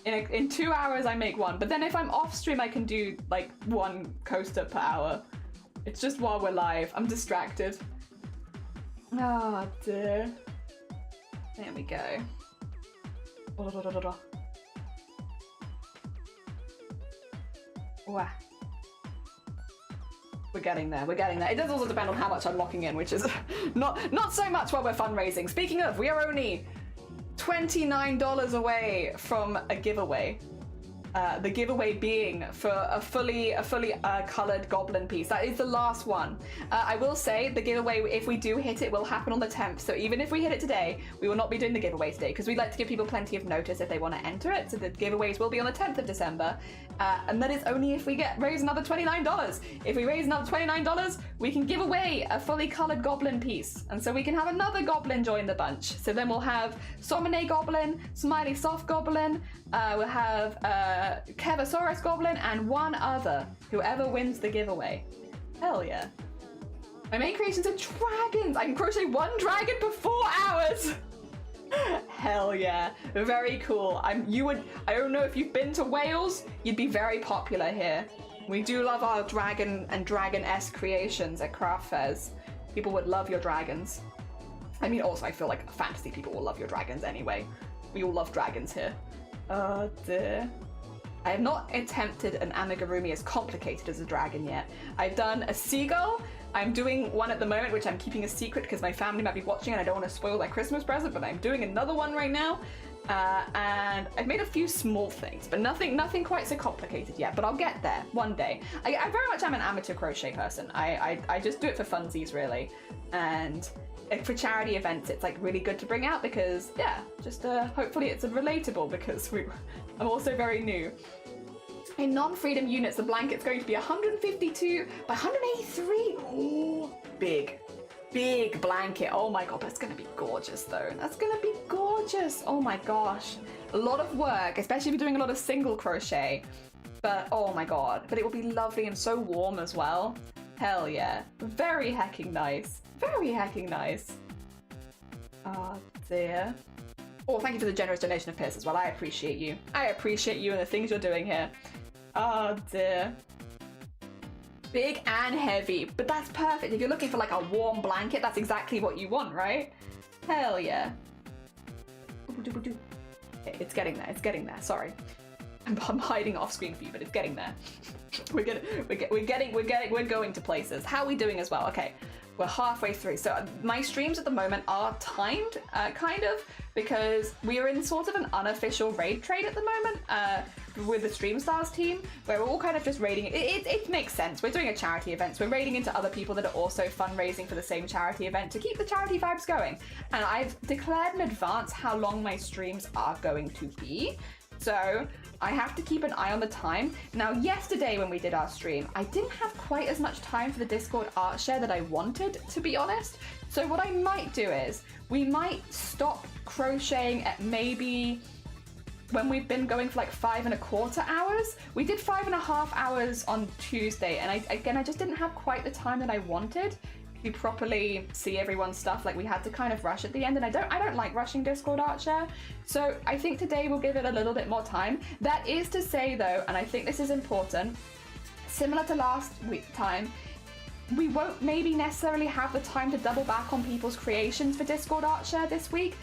In 2 hours, I make one, but then if I'm off stream, I can do like 1 coaster per hour. It's just while we're live. I'm distracted. Oh dear. There we go. Wow. We're getting there, we're getting there. It does also depend on how much I'm locking in, which is not so much while we're fundraising. Speaking of, we are only $29 away from a giveaway. The giveaway being for a fully colored goblin piece. That is the last one. I will say the giveaway, if we do hit it, will happen on the 10th. So even if we hit it today, we will not be doing the giveaway today because we'd like to give people plenty of notice if they want to enter it. So the giveaways will be on the 10th of December. And that is only if we raise another $29. If we raise another $29, we can give away a fully colored goblin piece. And so we can have another goblin join the bunch. So then we'll have Somine Goblin, Smiley Soft Goblin, we'll have Kevosaurus Goblin, and one other, whoever wins the giveaway. Hell yeah. My main creations are dragons. I can crochet 1 dragon per 4 hours. Hell yeah, very cool. I don't know if you've been to Wales, you'd be very popular here. We do love our dragon and dragon-esque creations at craft fairs. People would love your dragons. I mean, also I feel like fantasy people will love your dragons anyway. We all love dragons here. Oh dear. I have not attempted an amigurumi as complicated as a dragon yet. I've done a seagull. I'm doing one at the moment, which I'm keeping a secret because my family might be watching and I don't want to spoil their Christmas present, but I'm doing another one right now. And I've made a few small things, but nothing quite so complicated yet, but I'll get there one day. I very much am an amateur crochet person. I just do it for funsies, really. And for charity events, it's like really good to bring out because, yeah, just hopefully it's relatable because I'm also very new. In non-freedom units, the blanket's going to be 152 by 183. Ooh, big blanket. Oh my god, that's gonna be gorgeous though. That's gonna be gorgeous. Oh my gosh. A lot of work, especially if you're doing a lot of single crochet. But oh my god, but it will be lovely and so warm as well. Hell yeah. Very hecking nice. Very hecking nice. Oh dear. Oh, thank you for the generous donation of Pierce as well. I appreciate you. I appreciate you and the things you're doing here. Oh dear. Big and heavy, but that's perfect. If you're looking for like a warm blanket, that's exactly what you want, right? Hell yeah. It's getting there, it's getting there, sorry. I'm hiding off screen for you, but it's getting there. We're going to places. How are we doing as well? Okay, we're halfway through. So my streams at the moment are timed, kind of, because we are in sort of an unofficial raid trade at the moment with the Stream Stars team, where we're all kind of just raiding. It makes sense. We're doing a charity event, so we're raiding into other people that are also fundraising for the same charity event to keep the charity vibes going. And I've declared in advance how long my streams are going to be. So I have to keep an eye on the time. Now, yesterday when we did our stream, I didn't have quite as much time for the Discord art share that I wanted, to be honest. So what I might do is, we might stop crocheting at maybe when we've been going for like 5¼ hours. We did 5½ hours on Tuesday, and I just didn't have quite the time that I wanted to properly see everyone's stuff. Like, we had to kind of rush at the end, and I don't like rushing Discord art share. So I think today we'll give it a little bit more time. That is to say though, and I think this is important, similar to last week time, we won't maybe necessarily have the time to double back on people's creations for Discord art share this week,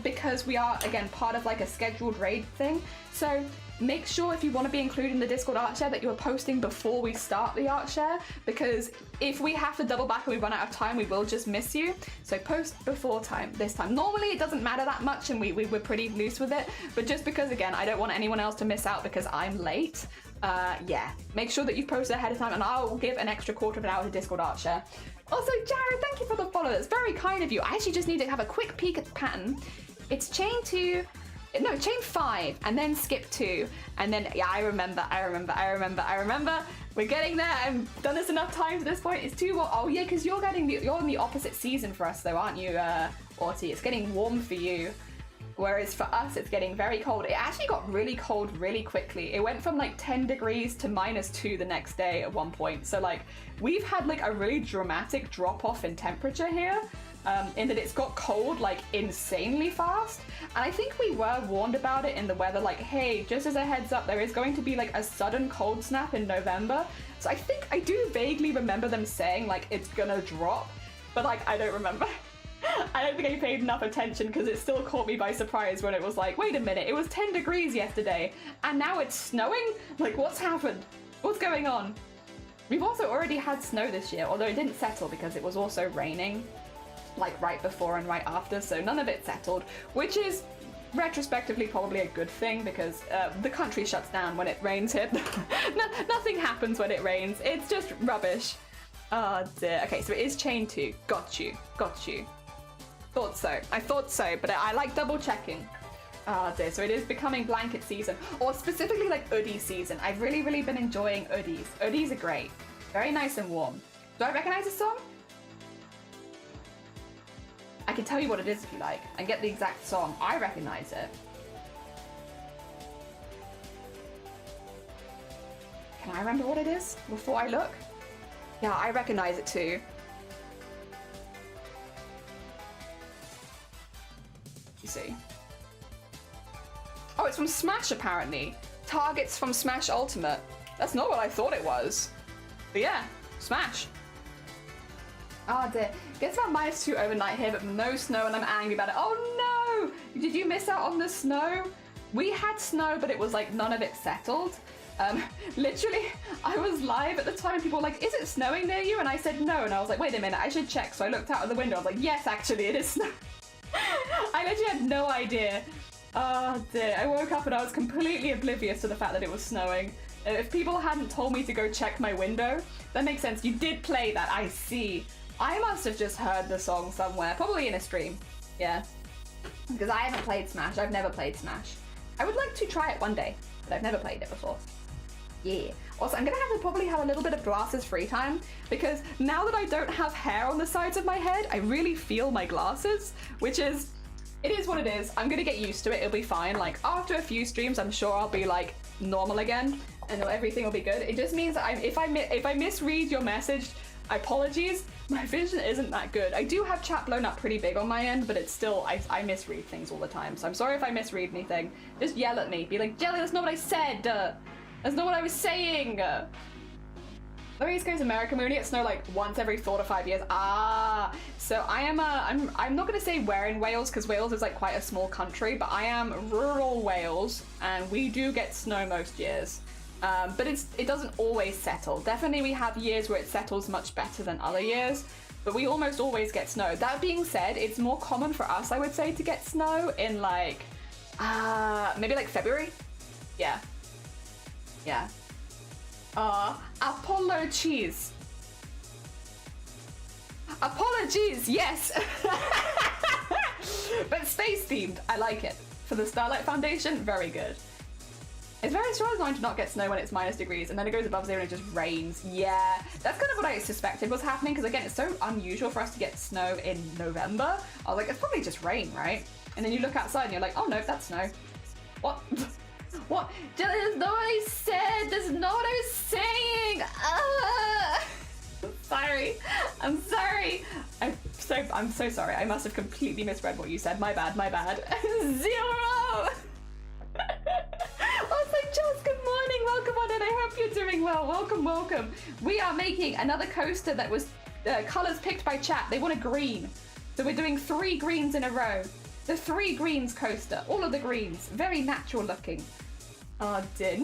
because we are, again, part of like a scheduled raid thing. So make sure if you want to be included in the Discord art share that you're posting before we start the art share, because if we have to double back and we run out of time, we will just miss you. So post before this time. Normally it doesn't matter that much and we're pretty loose with it, but just because, again, I don't want anyone else to miss out because I'm late. Yeah, make sure that you post ahead of time, and I'll give an extra quarter of an hour to Discord art share. Also, Jared, thank you for the follow. That's very kind of you. I actually just need to have a quick peek at the pattern. It's chain 5, and then skip 2, and then, yeah, I remember. We're getting there. I've done this enough times at this point. It's 2 more. Oh yeah, because you're in the opposite season for us though, aren't you, Arty? It's getting warm for you. Whereas for us, it's getting very cold. It actually got really cold really quickly. It went from like 10 degrees to -2 the next day at one point. So like, we've had like a really dramatic drop off in temperature here, in that it's got cold like insanely fast. And I think we were warned about it in the weather, like, hey, just as a heads up, there is going to be like a sudden cold snap in November. So I think I do vaguely remember them saying like it's gonna drop, but like I don't remember. I don't think I paid enough attention because it still caught me by surprise when it was like, wait a minute, it was 10 degrees yesterday and now it's snowing? Like, what's happened? What's going on? We've also already had snow this year, although it didn't settle because it was also raining like right before and right after, so none of it settled, which is retrospectively probably a good thing because the country shuts down when it rains here. Nothing happens when it rains, it's just rubbish. Oh dear. Okay, so it is chain 2. Got you. Thought so. I thought so, but I like double checking. Oh dear, so it is becoming blanket season, or specifically like hoodie season. I've really been enjoying hoodies. Hoodies are great. Very nice and warm. Do I recognize this song? I can tell you what it is if you like, and get the exact song. I recognize it. Can I remember what it is before I look? Yeah, I recognize it too. You see. it's from Smash apparently. Targets from Smash Ultimate. That's not what I thought it was. But yeah, Smash. Oh dear. Gets about -2 overnight here, but no snow, and I'm angry about it. Oh no! Did you miss out on the snow? We had snow, but it was like none of it settled. Literally, I was live at the time and people were like, is it snowing near you? And I said no, and I was like, wait a minute, I should check. So I looked out of the window, I was like, yes, actually, it is snow. I literally had no idea. Oh dear, I woke up and I was completely oblivious to the fact that it was snowing. If people hadn't told me to go check my window, that makes sense. You did play that, I see. I must have just heard the song somewhere, probably in a stream. Yeah, because I haven't played Smash. I've never played Smash. I would like to try it one day, but I've never played it before. Yeah. Also, I'm gonna have to probably have a little bit of glasses free time, because now that I don't have hair on the sides of my head, I really feel my glasses, which is, it is what it is. I'm gonna get used to it. It'll be fine. Like after a few streams, I'm sure I'll be like normal again, and everything will be good. It just means that if I misread your message, apologies. My vision isn't that good. I do have chat blown up pretty big on my end, but it's still, I misread things all the time. So I'm sorry if I misread anything. Just yell at me. Be like, Jelly, that's not what I said. That's not what I was saying. The East Coast America, we only get snow like once every 4 to 5 years. Ah, so I'm not gonna say where in Wales, because Wales is like quite a small country, but I am rural Wales, and we do get snow most years. But it doesn't always settle. Definitely we have years where it settles much better than other years, but we almost always get snow. That being said, it's more common for us, I would say, to get snow in like, maybe like February? Yeah. Yeah. Apollo cheese. Apologies, yes! But space themed, I like it. For the Starlight Foundation, very good. It's very satisfying to not get snow when it's -degrees, and then it goes above 0 and it just rains. Yeah, that's kind of what I suspected was happening, because again, it's so unusual for us to get snow in November. I was like, it's probably just rain, right? And then you look outside and you're like, oh no, that's snow. What? What? That's not what I said! That's not what I was saying! Sorry. I'm sorry. I'm so sorry. I must have completely misread what you said. My bad, my bad. 0! I was like, Jules, good morning, welcome on in, I hope you're doing well, welcome, welcome. We are making another coaster that was colours picked by chat. They want a green, so we're doing 3 greens in a row. The 3 greens coaster, all of the greens, very natural looking. Oh dear.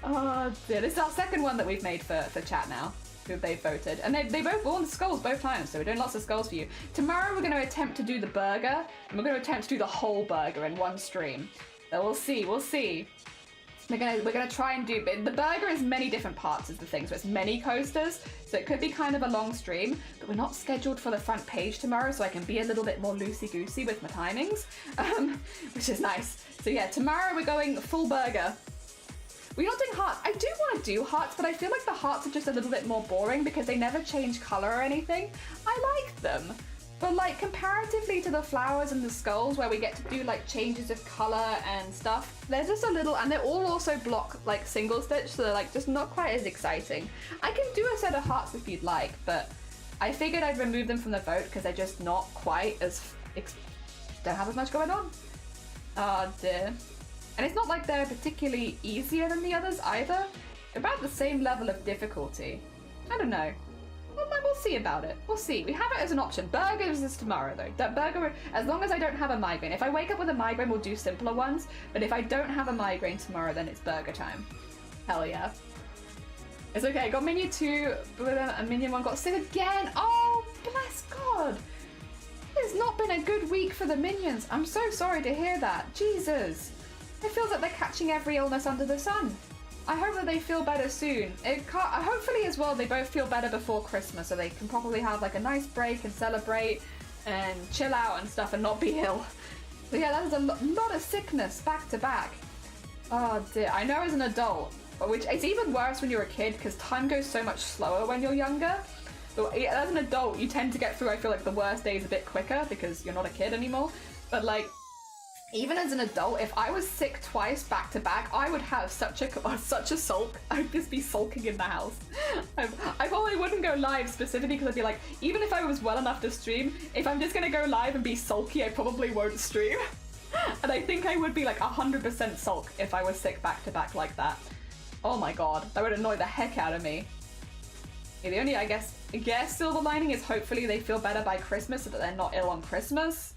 Oh dear, this is our second one that we've made for chat now. They've voted, and they both won skulls both times, so we're doing lots of skulls for you. Tomorrow we're going to attempt to do the burger, and we're going to attempt to do the whole burger in one stream. So we'll see, we'll see. We're gonna try and do, but the burger is many different parts is the thing, so it's many coasters, so it could be kind of a long stream, but we're not scheduled for the front page tomorrow, so I can be a little bit more loosey-goosey with my timings, which is nice. So yeah, tomorrow we're going full burger. We're not doing hearts. I do want to do hearts, but I feel like the hearts are just a little bit more boring because they never change color or anything. I like them, but like comparatively to the flowers and the skulls where we get to do like changes of color and stuff, they're just a little, and they're all also block like single stitch, so they're like just not quite as exciting. I can do a set of hearts if you'd like, but I figured I'd remove them from the vote because they're just not quite as, don't have as much going on. Oh dear. And it's not like they're particularly easier than the others either. They're about the same level of difficulty. I don't know. We'll see about it. We'll see. We have it as an option. Burgers is tomorrow though. That burger, as long as I don't have a migraine. If I wake up with a migraine, we'll do simpler ones. But if I don't have a migraine tomorrow, then it's burger time. Hell yeah. It's okay. I got Minion 2, and Minion 1 got sick again. Oh, bless God. It's not been a good week for the Minions. I'm so sorry to hear that. Jesus. It feels like they're catching every illness under the sun. I hope that they feel better soon. Hopefully as well they both feel better before Christmas so they can probably have like a nice break and celebrate and chill out and stuff and not be ill. So yeah, that is a lot of sickness back to back. Oh dear, I know as an adult, which it's even worse when you're a kid because time goes so much slower when you're younger. But as an adult, you tend to get through, I feel like, the worst days a bit quicker because you're not a kid anymore. But like, even as an adult, if I was sick twice back to back, I would have such a sulk. I'd just be sulking in the house. I probably wouldn't go live specifically because I'd be like, even if I was well enough to stream, if I'm just gonna go live and be sulky, I probably won't stream. And I think I would be like 100% sulk if I was sick back to back like that. Oh my god, that would annoy the heck out of me. Yeah, the only, I guess silver lining is hopefully they feel better by Christmas so that they're not ill on Christmas.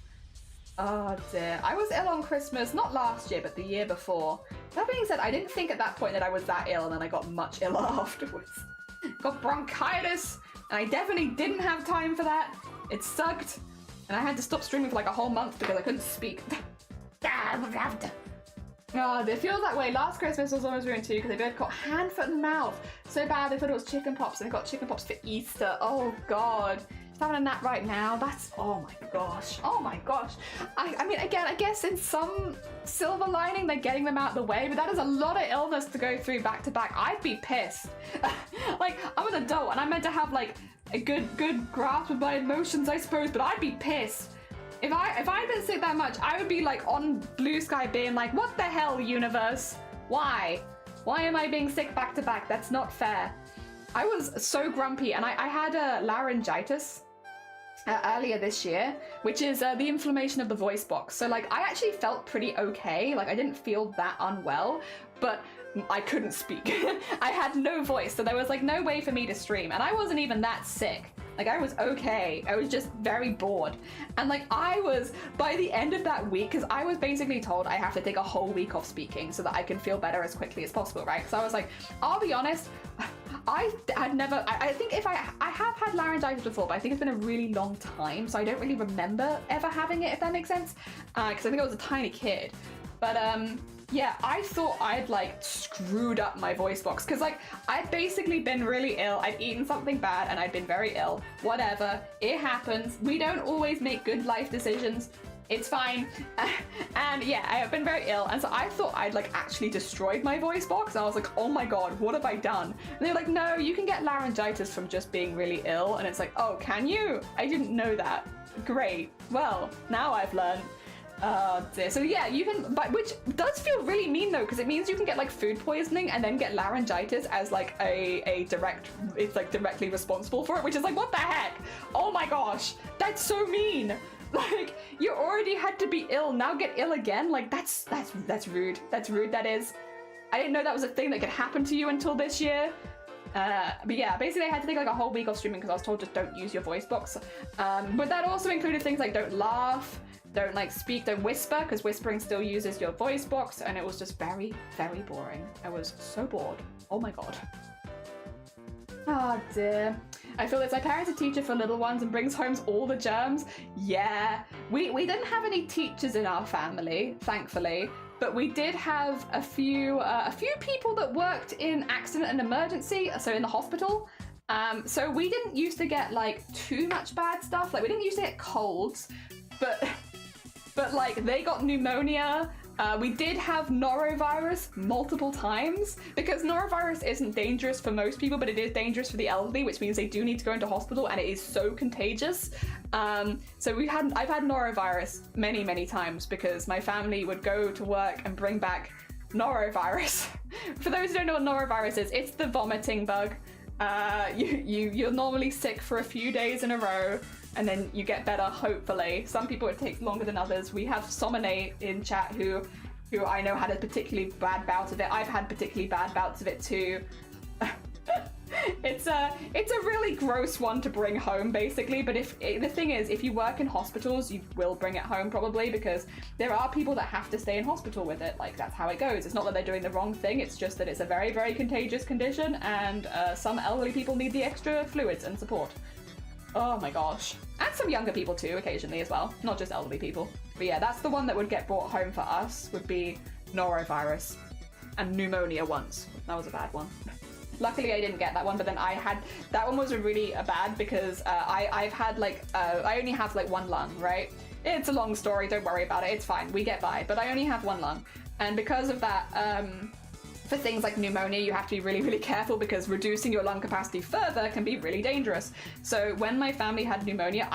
Oh dear. I was ill on Christmas, not last year, but the year before. That being said, I didn't think at that point that I was that ill, and then I got much iller afterwards. Got bronchitis, and I definitely didn't have time for that. It sucked, and I had to stop streaming for like a whole month because I couldn't speak. Oh, it feels that way. Last Christmas was almost ruined too because they both got hand, foot, and mouth. So bad they thought it was chicken pox, and they got chicken pox for Easter. Oh god. Having a nap right now, that's, oh my gosh. I mean, again, I guess in some silver lining they're getting them out of the way, but that is a lot of illness to go through back to back. I'd be pissed. Like, I'm an adult and I'm meant to have like a good grasp of my emotions, I suppose, but I'd be pissed. If I'd been sick that much, I would be like on Blue Sky being like, what the hell, universe? Why am I being sick back to back? That's not fair. I was so grumpy, and I had a laryngitis earlier this year, which is the inflammation of the voice box. So like I actually felt pretty okay, like I didn't feel that unwell, but I couldn't speak. I had no voice, so there was like no way for me to stream, and I wasn't even that sick. Like I was okay, I was just very bored. And like I was, by the end of that week, because I was basically told I have to take a whole week off speaking so that I can feel better as quickly as possible, right? So I was like, I'll be honest, I think if I have had laryngitis before, but I think it's been a really long time, so I don't really remember ever having it, if that makes sense, because I think I was a tiny kid. But yeah, I thought I'd like screwed up my voice box because like I'd basically been really ill. I'd eaten something bad and I'd been very ill. Whatever, it happens. We don't always make good life decisions. It's fine. And yeah, I have been very ill, and so I thought I'd like actually destroyed my voice box, and I was like, oh my god, what have I done? And they're like, no, you can get laryngitis from just being really ill. And it's like, oh, can you? I didn't know that. Great. Well, now I've learned. Dear. So yeah, you can, but which does feel really mean though, because it means you can get like food poisoning and then get laryngitis as like a direct, it's like directly responsible for it, which is like, what the heck? Oh my gosh, that's so mean. Like, you already had to be ill, now get ill again? Like, that's rude. That's rude, that is. I didn't know that was a thing that could happen to you until this year. But yeah, basically I had to take like a whole week off streaming because I was told just don't use your voice box. But that also included things like don't laugh, don't like speak, don't whisper, because whispering still uses your voice box, and it was just very, very boring. I was so bored. Oh my god. Oh dear. I feel as my parents are teacher for little ones and brings home all the germs. Yeah, we didn't have any teachers in our family, thankfully, but we did have a few people that worked in accident and emergency, so in the hospital. So we didn't used to get like too much bad stuff. Like we didn't used to get colds, but like they got pneumonia. We did have norovirus multiple times, because norovirus isn't dangerous for most people, but it is dangerous for the elderly, which means they do need to go into hospital, and it is so contagious. So I've had norovirus many, many times because my family would go to work and bring back norovirus. For those who don't know what norovirus is, it's the vomiting bug. You're normally sick for a few days in a row, and then you get better, hopefully. Some people it takes longer than others. We have Somone in chat who I know had a particularly bad bout of it. I've had particularly bad bouts of it too. It's a really gross one to bring home, basically, but the thing is, if you work in hospitals, you will bring it home probably, because there are people that have to stay in hospital with it. Like, that's how it goes. It's not that they're doing the wrong thing, it's just that it's a very, very contagious condition, and some elderly people need the extra fluids and support. Oh my gosh. And some younger people too, occasionally as well. Not just elderly people. But yeah, that's the one that would get brought home for us, would be norovirus. And pneumonia once. That was a bad one. Luckily I didn't get that one, but then that one was really bad because I've had like, I only have like one lung, right? It's a long story, don't worry about it, it's fine, we get by. But I only have one lung. And because of that, for things like pneumonia, you have to be really, really careful, because reducing your lung capacity further can be really dangerous. So when my family had pneumonia,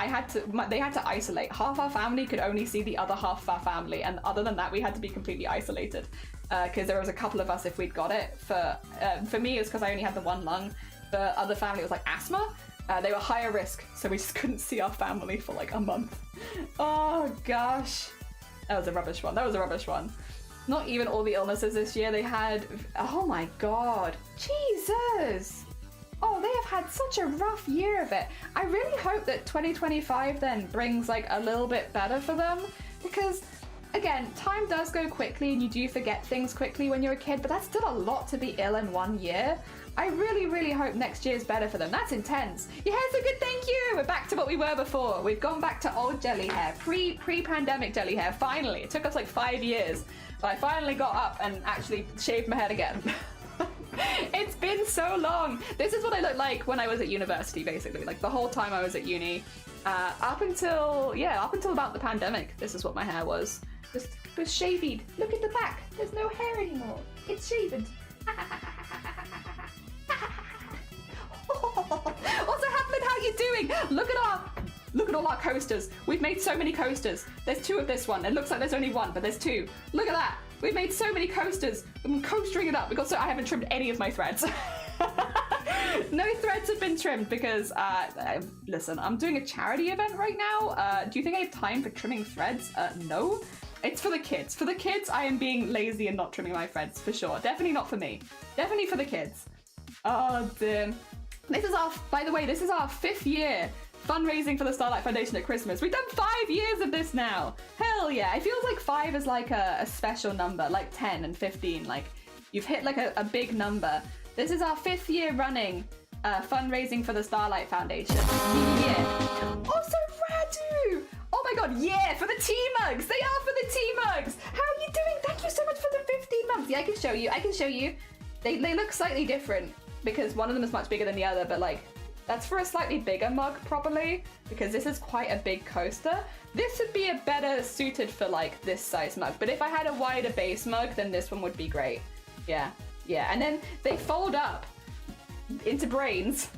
they had to isolate. Half our family could only see the other half of our family, and other than that, we had to be completely isolated. Because there was a couple of us if we'd got it. For me, it was because I only had the one lung. For other family, it was like asthma. They were higher risk, so we just couldn't see our family for like a month. Oh gosh. That was a rubbish one. That was a rubbish one. Not even all the illnesses this year. They had, oh my god, Jesus. Oh, they have had such a rough year of it. I really hope that 2025 then brings like a little bit better for them, because again, time does go quickly and you do forget things quickly when you're a kid, but that's still a lot to be ill in 1 year. I really, really hope next year's better for them. That's intense. Your hair's so good, thank you. We're back to what we were before. We've gone back to old jelly hair, pre-pandemic jelly hair. Finally, it took us like 5 years. But I finally got up and actually shaved my head again. It's been so long. This is what I looked like when I was at university, basically. Like the whole time I was at uni, up until about the pandemic. This is what my hair was. Just shaved. Look at the back. There's no hair anymore. It's shaved. Also, Hamlet, how you doing? Look at all our coasters. We've made so many coasters. There's 2 of this one. It looks like there's only 1, but there's 2. Look at that. We've made so many coasters. I'm coastering it up because I haven't trimmed any of my threads. No threads have been trimmed because, listen, I'm doing a charity event right now. Do you think I have time for trimming threads? No. It's for the kids. For the kids, I am being lazy and not trimming my threads, for sure. Definitely not for me. Definitely for the kids. Oh, dear. By the way, this is our 5th year fundraising for the Starlight Foundation at Christmas. We've done 5 years of this now. Hell yeah. It feels like 5 is like a special number, like 10 and 15. Like you've hit like a big number. This is our 5th year running fundraising for the Starlight Foundation. Yeah. Also, Radu! Oh my god, yeah, for the tea mugs! They are for the tea mugs! How are you doing? Thank you so much for the 15 mugs. Yeah, I can show you. They look slightly different because one of them is much bigger than the other, but like, that's for a slightly bigger mug probably, because this is quite a big coaster. This would be a better suited for like this size mug, but if I had a wider base mug, then this one would be great. Yeah, and then they fold up into brains,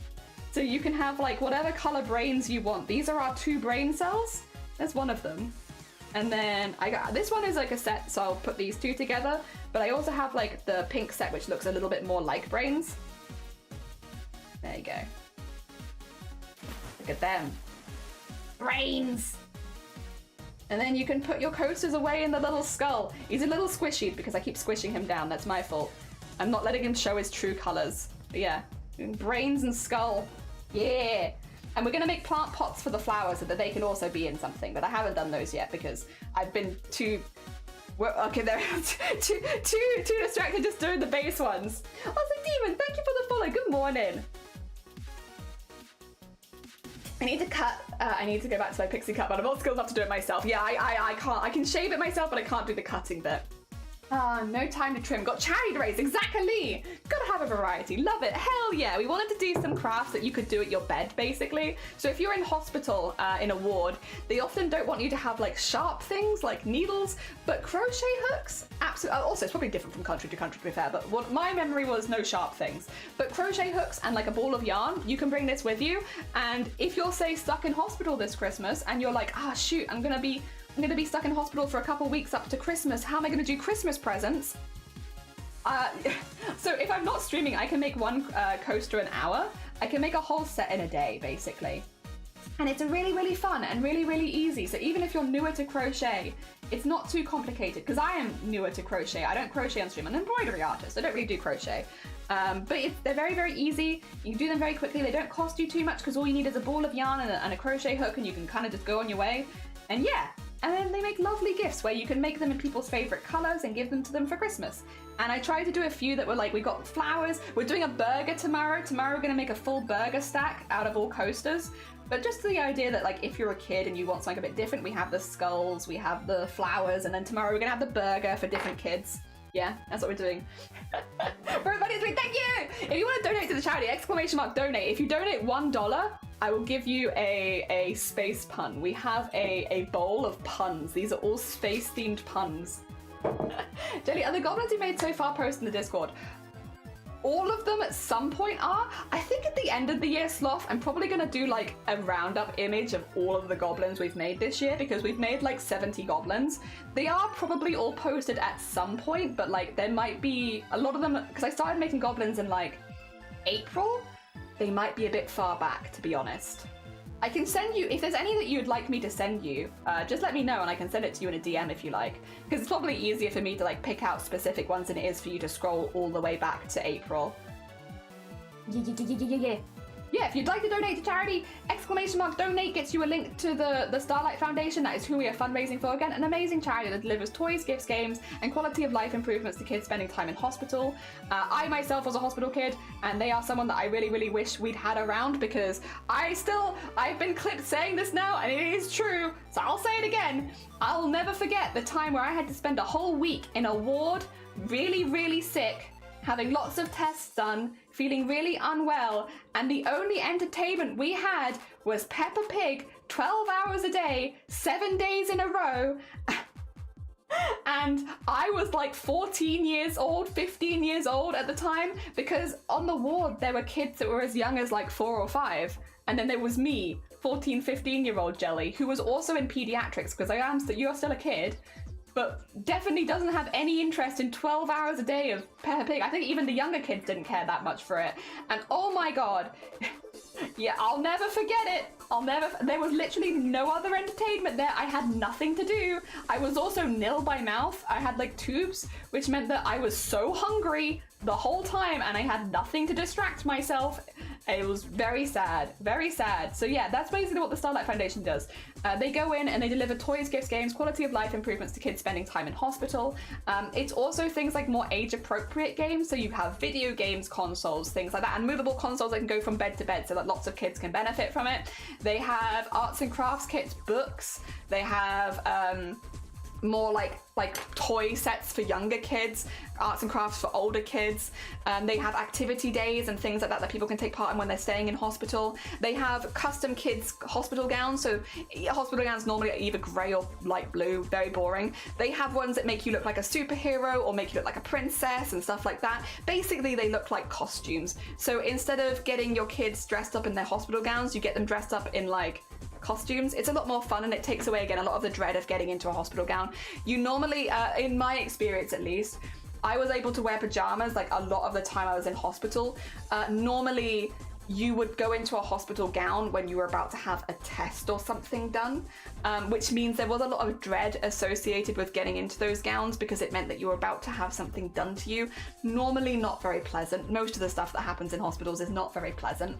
so you can have like whatever color brains you want. These are our 2 brain cells. There's one of them. And then this one is like a set, so I'll put these 2 together, but I also have like the pink set, which looks a little bit more like brains. There you go. Look at them. Brains! And then you can put your coasters away in the little skull. He's a little squishy because I keep squishing him down. That's my fault. I'm not letting him show his true colors. But yeah, brains and skull. Yeah. And we're going to make plant pots for the flowers so that they can also be in something. But I haven't done those yet because I've been too distracted just doing the base ones. Also, Demon, thank you for the follow. Good morning. I need to cut, I need to go back to my pixie cut, but I'm not skilled enough to do it myself. Yeah, I can't, I can shave it myself, but I can't do the cutting bit. No time to trim. Got charity to raise, exactly! Gotta have a variety, love it, hell yeah! We wanted to do some crafts that you could do at your bed, basically. So if you're in hospital, in a ward, they often don't want you to have like sharp things, like needles, but crochet hooks, absolutely, also it's probably different from country to country to be fair, but what my memory was no sharp things. But crochet hooks and like a ball of yarn, you can bring this with you, and if you're, say, stuck in hospital this Christmas, and you're like, ah, shoot, I'm gonna be stuck in hospital for a couple weeks up to Christmas. How am I going to do Christmas presents? So if I'm not streaming, I can make one coaster an hour. I can make a whole set in a day, basically. And it's really, really fun and really, really easy. So even if you're newer to crochet, it's not too complicated, because I am newer to crochet. I don't crochet on stream. I'm an embroidery artist. I don't really do crochet. But they're very, very easy. You can do them very quickly. They don't cost you too much because all you need is a ball of yarn and a crochet hook, and you can kind of just go on your way. And yeah. And then they make lovely gifts where you can make them in people's favorite colors and give them to them for Christmas. And I tried to do a few that were like, we got flowers. We're doing a burger tomorrow. Tomorrow we're going to make a full burger stack out of all coasters. But just the idea that like, if you're a kid and you want something a bit different, we have the skulls, we have the flowers, and then tomorrow we're going to have the burger for different kids. Yeah, that's what we're doing. For everybody, thank you! If you want to donate to the charity, !donate. If you donate $1, I will give you a space pun. We have a bowl of puns. These are all space-themed puns. Jelly, are the goblins you made so far posted in the Discord? All of them at some point are. I think at the end of the year, Sloth, I'm probably going to do like a roundup image of all of the goblins we've made this year, because we've made like 70 goblins. They are probably all posted at some point, but like there might be a lot of them, because I started making goblins in like April. They might be a bit far back, to be honest. I can send you, if there's any that you'd like me to send you, just let me know and I can send it to you in a DM if you like. Because it's probably easier for me to like pick out specific ones than it is for you to scroll all the way back to April. Yeah, if you'd like to donate to charity, !donate gets you a link to the Starlight Foundation. That is who we are fundraising for. Again, an amazing charity that delivers toys, gifts, games, and quality of life improvements to kids spending time in hospital. I myself was a hospital kid, and they are someone that I really, really wish we'd had around, because I've been clipped saying this now, and it is true, so I'll say it again. I'll never forget the time where I had to spend a whole week in a ward, really, really sick, having lots of tests done, feeling really unwell, and the only entertainment we had was Peppa Pig 12 hours a day, 7 days in a row. And I was like 14 years old, 15 years old at the time, because on the ward there were kids that were as young as like 4 or 5. And then there was me, 14, 15-year-old Jelly, who was also in pediatrics, because you're still a kid, but definitely doesn't have any interest in 12 hours a day of Peppa Pig. I think even the younger kids didn't care that much for it. And oh my god, yeah, I'll never forget it. There was literally no other entertainment there. I had nothing to do. I was also nil by mouth. I had like tubes, which meant that I was so hungry the whole time and I had nothing to distract myself. It was very sad, very sad. So yeah, that's basically what the Starlight Foundation does. They go in and they deliver toys, gifts, games, quality of life improvements to kids spending time in hospital. It's also things like more age-appropriate games. So you have video games, consoles, things like that, and movable consoles that can go from bed to bed so that lots of kids can benefit from it. They have arts and crafts kits, books. They have more like toy sets for younger kids, arts and crafts for older kids. They have activity days and things like that that people can take part in when they're staying in hospital. They have custom kids hospital gowns. So hospital gowns normally are either grey or light blue, very boring. They have ones that make you look like a superhero or make you look like a princess and stuff like that. Basically, they look like costumes. So instead of getting your kids dressed up in their hospital gowns, you get them dressed up in like costumes. It's a lot more fun and it takes away again a lot of the dread of getting into a hospital gown. You normally, in my experience at least, I was able to wear pajamas like a lot of the time I was in hospital. Normally you would go into a hospital gown when you were about to have a test or something done, which means there was a lot of dread associated with getting into those gowns because it meant that you were about to have something done to you. Normally not very pleasant. Most of the stuff that happens in hospitals is not very pleasant.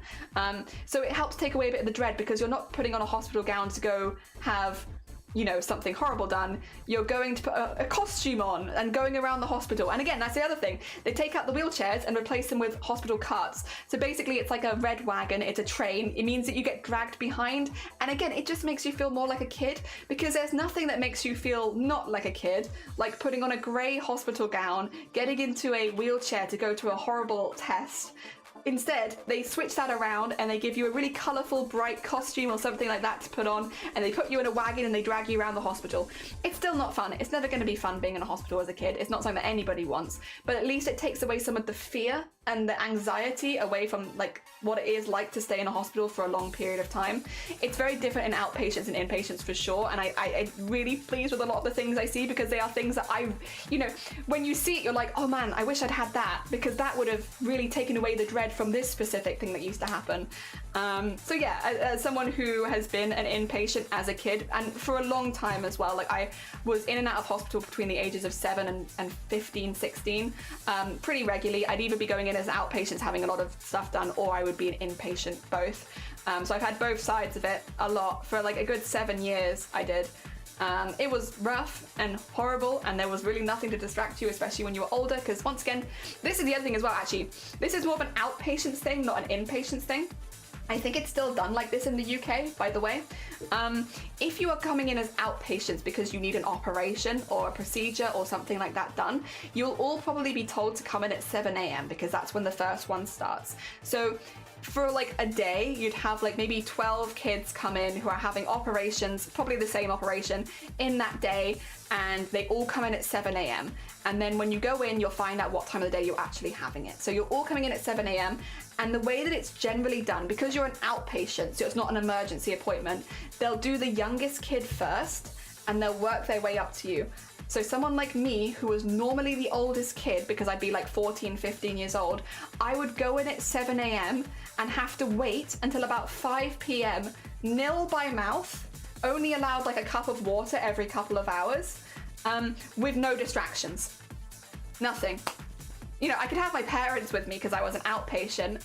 So it helps take away a bit of the dread because you're not putting on a hospital gown to go have, you know, something horrible done. You're going to put a costume on and going around the hospital. And again, that's the other thing. They take out the wheelchairs and replace them with hospital carts. So basically it's like a red wagon, it's a train. It means that you get dragged behind. And again, it just makes you feel more like a kid because there's nothing that makes you feel not like a kid, like putting on a grey hospital gown, getting into a wheelchair to go to a horrible test. Instead, they switch that around and they give you a really colourful, bright costume or something like that to put on, and they put you in a wagon and they drag you around the hospital. It's still not fun. It's never going to be fun being in a hospital as a kid. It's not something that anybody wants, but at least it takes away some of the fear and the anxiety away from like what it is like to stay in a hospital for a long period of time. It's very different in outpatients and inpatients for sure, and I'm really pleased with a lot of the things I see because they are things that you know, when you see it, you're like, oh man, I wish I'd had that because that would have really taken away the dread from this specific thing that used to happen. So yeah, as someone who has been an inpatient as a kid and for a long time as well, like I was in and out of hospital between the ages of 7 and 15, 16, pretty regularly. I'd either be going in as outpatients having a lot of stuff done, or I would be an inpatient, both. So I've had both sides of it a lot for like a good 7 years I did. It was rough and horrible, and there was really nothing to distract you, especially when you were older, because once again, this is the other thing as well, actually. This is more of an outpatients thing, not an inpatients thing. I think it's still done like this in the UK, by the way. If you are coming in as outpatients because you need an operation or a procedure or something like that done, you'll all probably be told to come in at 7 a.m. because that's when the first one starts. So for like a day, you'd have like maybe 12 kids come in who are having operations, probably the same operation in that day, and they all come in at 7 a.m. And then when you go in, you'll find out what time of the day you're actually having it. So you're all coming in at 7 a.m. And the way that it's generally done, because you're an outpatient, so it's not an emergency appointment, they'll do the youngest kid first and they'll work their way up to you. So someone like me, who was normally the oldest kid because I'd be like 14, 15 years old, I would go in at 7 a.m. and have to wait until about 5 p.m. nil by mouth, only allowed like a cup of water every couple of hours, with no distractions. Nothing. You know, I could have my parents with me because I was an outpatient,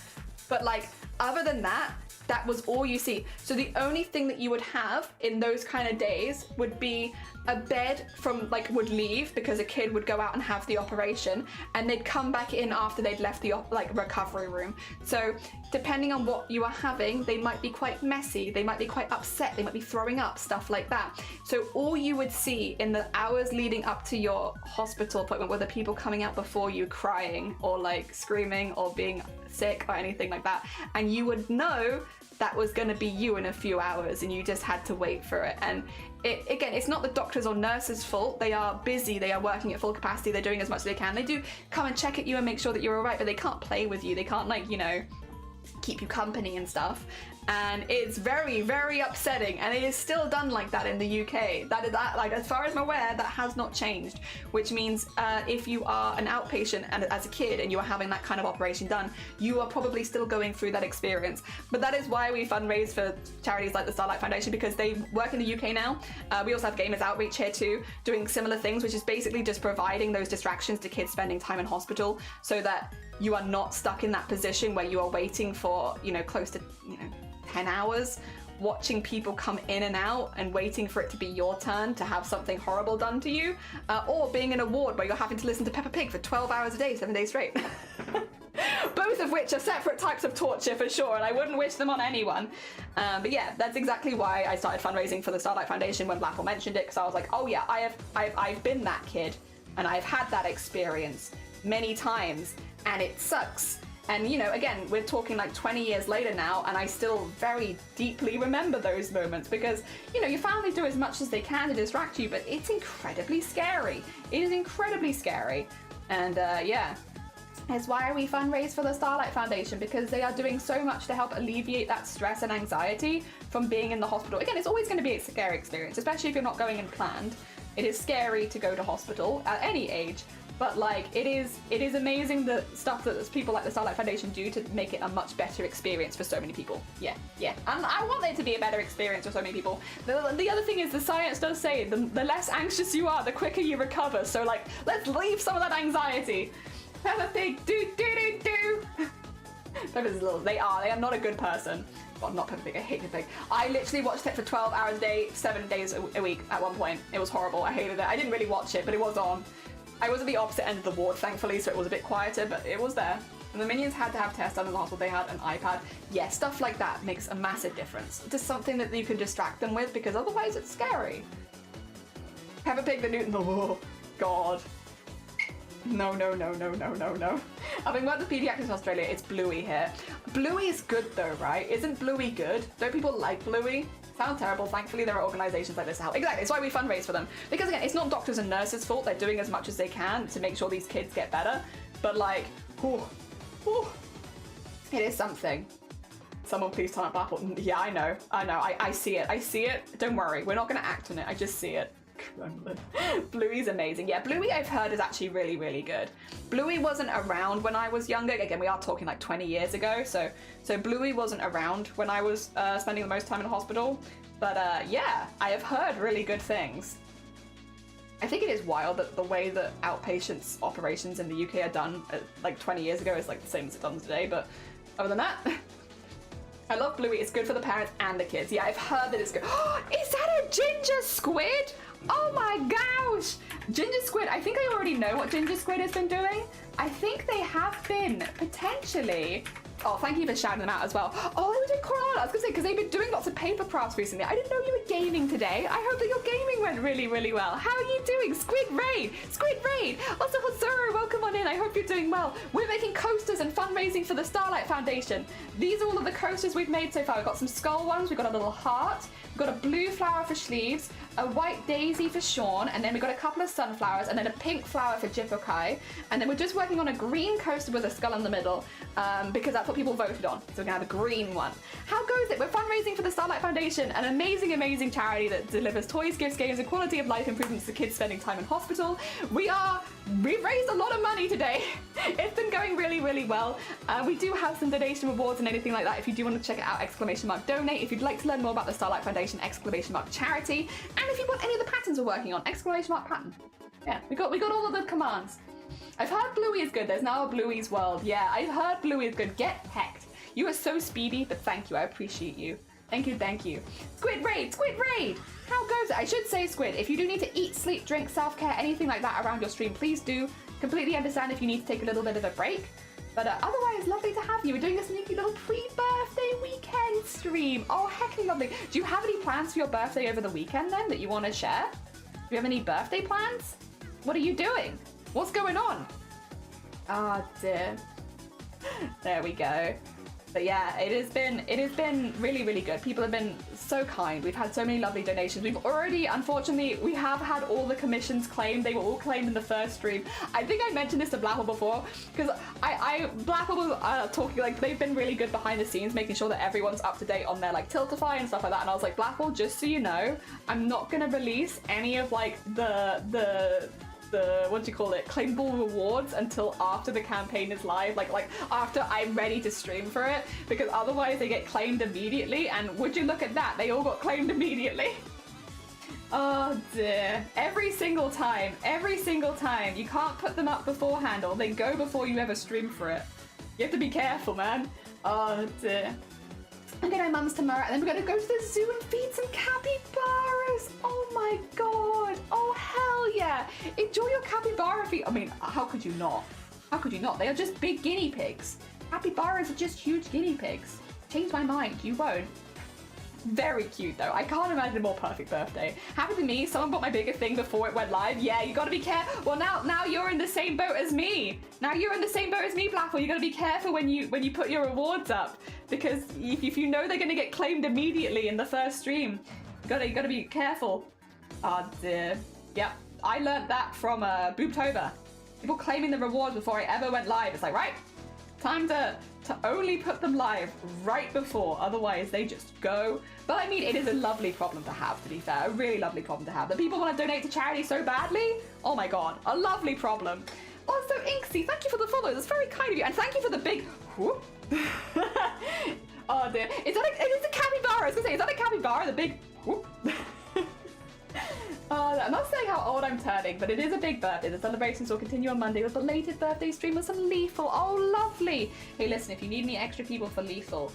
but like, other than that, that was all you see. So the only thing that you would have in those kind of days would be a bed from like would leave because a kid would go out and have the operation, and they'd come back in after they'd left the like recovery room. So depending on what you are having, they might be quite messy, they might be quite upset, they might be throwing up, stuff like that. So all you would see in the hours leading up to your hospital appointment were the people coming out before you crying or like screaming or being sick or anything like that, and you would know that was going to be you in a few hours, and you just had to wait for it. And again, it's not the doctors or nurses' fault. They are busy, they are working at full capacity, they're doing as much as they can. They do come and check at you and make sure that you're all right, but they can't play with you, they can't like, you know, keep you company and stuff. And it's very, very upsetting, and it is still done like that in the UK. That like, as far as I'm aware, that has not changed, which means if you are an outpatient and as a kid and you are having that kind of operation done, you are probably still going through that experience. But that is why we fundraise for charities like the Starlight Foundation, because they work in the UK now. We also have Gamers Outreach here too, doing similar things, which is basically just providing those distractions to kids spending time in hospital, so that you are not stuck in that position where you are waiting for, you know, close to, you know, 10 hours, watching people come in and out and waiting for it to be your turn to have something horrible done to you, or being in a ward where you're having to listen to Peppa Pig for 12 hours a day, 7 days straight. Both of which are separate types of torture for sure, and I wouldn't wish them on anyone. But yeah, that's exactly why I started fundraising for the Starlight Foundation when Blackwell mentioned it, because I was like, oh yeah, I've been that kid, and I've had that experience many times, and it sucks. And you know, again, we're talking like 20 years later now, and I still very deeply remember those moments, because, you know, your family do as much as they can to distract you, but it's incredibly scary. It is incredibly scary. And yeah, that's why we fundraise for the Starlight Foundation, because they are doing so much to help alleviate that stress and anxiety from being in the hospital. Again, it's always going to be a scary experience, especially if you're not going in planned. It is scary to go to hospital at any age. But like, it is amazing the stuff that people like the Starlight Foundation do to make it a much better experience for so many people. Yeah. And I want it to be a better experience for so many people. The other thing is, the science does say the less anxious you are, the quicker you recover. So like, let's leave some of that anxiety. Peppa Pig, do. Peppa's little, they are not a good person. Well, not Peppa Pig, I hate Peppa Pig. I literally watched it for 12 hours a day, 7 days a week at one point. It was horrible, I hated it. I didn't really watch it, but it was on. I was at the opposite end of the ward, thankfully, so it was a bit quieter, but it was there. And the minions had to have tests done in the hospital. They had an iPad. Yeah, stuff like that makes a massive difference. Just something that you can distract them with, because otherwise it's scary. Peppa Pig the Newton. Oh, God. No. Having worked with pediatrics in Australia, it's Bluey here. Bluey is good though, right? Isn't Bluey good? Don't people like Bluey? Sounds terrible. Thankfully, there are organisations like this to help. Exactly, it's why we fundraise for them. Because again, it's not doctors and nurses' fault. They're doing as much as they can to make sure these kids get better. But like, it is something. Someone please turn up Apple. Yeah, I know. I see it. Don't worry. We're not going to act on it. I just see it. Bluey's amazing. Yeah, Bluey I've heard is actually really, really good. Bluey wasn't around when I was younger. Again, we are talking like 20 years ago. So Bluey wasn't around when I was spending the most time in the hospital. But yeah, I have heard really good things. I think it is wild that the way that outpatients operations in the UK are done like 20 years ago is like the same as it's done today. But other than that, I love Bluey. It's good for the parents and the kids. Yeah, I've heard that it's good. Is that a ginger squid? Oh my gosh! Ginger squid, I think I already know what ginger squid has been doing. I think they have been potentially... Oh, thank you for shouting them out as well. Oh, they were doing koala. I was gonna say, because they've been doing lots of paper crafts recently. I didn't know you were gaming today. I hope that your gaming went really, really well. How are you doing? Squid Raid! Also, Hazuru, welcome on in. I hope you're doing well. We're making coasters and fundraising for the Starlight Foundation. These are all of the coasters we've made so far. We've got some skull ones, we've got a little heart, we've got a blue flower for sleeves, a white daisy for Sean, and then we've got a couple of sunflowers, and then a pink flower for Jipokai. And then we're just working on a green coaster with a skull in the middle, because that's what what people voted on. So we're gonna have a green one. How goes it? We're fundraising for the Starlight Foundation, an amazing, amazing charity that delivers toys, gifts, games, and quality of life improvements to kids spending time in hospital. We've raised a lot of money today. It's been going really, really well. We do have some donation rewards and anything like that. If you do want to check it out, !donate. If you'd like to learn more about the Starlight Foundation, !charity. And if you want any of the patterns we're working on, !pattern. Yeah, we got all of the commands. I've heard Bluey is good. There's now a Bluey's world. Yeah, I've heard Bluey is good. Get hecked. You are so speedy, but thank you. I appreciate you. Thank you, thank you. Squid Raid, Squid Raid! How goes it? I should say, Squid, if you do need to eat, sleep, drink, self-care, anything like that around your stream, please do. Completely understand if you need to take a little bit of a break. But otherwise, lovely to have you. We're doing a sneaky little pre-birthday weekend stream. Oh, heckling lovely. Do you have any plans for your birthday over the weekend then that you want to share? Do you have any birthday plans? What are you doing? What's going on? Ah, dear. There we go. But yeah, it has been really, really good. People have been so kind. We've had so many lovely donations. We've already, unfortunately, we have had all the commissions claimed. They were all claimed in the first stream. I think I mentioned this to Blapple before, because Blapple was talking, like, they've been really good behind the scenes, making sure that everyone's up to date on their, like, Tiltify and stuff like that. And I was like, Blapple, just so you know, I'm not gonna release any of, like, the what do you call it, claimable rewards until after the campaign is live, like after I'm ready to stream for it, because otherwise they get claimed immediately. And would you look at that, they all got claimed immediately. Oh dear. Every single time you can't put them up beforehand, or they go before you ever stream for it. You have to be careful, man. Oh dear. I'm going to my mum's tomorrow, and then we're going to go to the zoo and feed some capybaras. Oh my god. Oh hell yeah. Enjoy your capybara feed. I mean, how could you not? How could you not? They are just big guinea pigs. Capybaras are just huge guinea pigs. Change my mind. You won't. Very cute though. I can't imagine a more perfect birthday. Happened to me. Someone bought my bigger thing before it went live. Yeah, you gotta be careful. Well, now you're in the same boat as me. Now you're in the same boat as me, Blapple. You gotta be careful when you put your rewards up, because if you know they're gonna get claimed immediately in the first stream, you gotta be careful. Oh dear. Yep. I learned that from Booptober. People claiming the rewards before I ever went live. It's like, right, time to only put them live right before, otherwise they just go. But I mean, it is a lovely problem to have, to be fair. A really lovely problem to have. That people want to donate to charity so badly? Oh my god, a lovely problem. Also, Inksy, thank you for the follow. That's very kind of you. And thank you for the big whoop. Oh dear. It is a capybara. I was gonna say, is that a capybara? The big whoop. I'm not saying how old I'm turning, but it is a big birthday. The celebrations will continue on Monday with a belated birthday stream with some Lethal. Oh, lovely. Hey, listen, if you need any extra people for Lethal,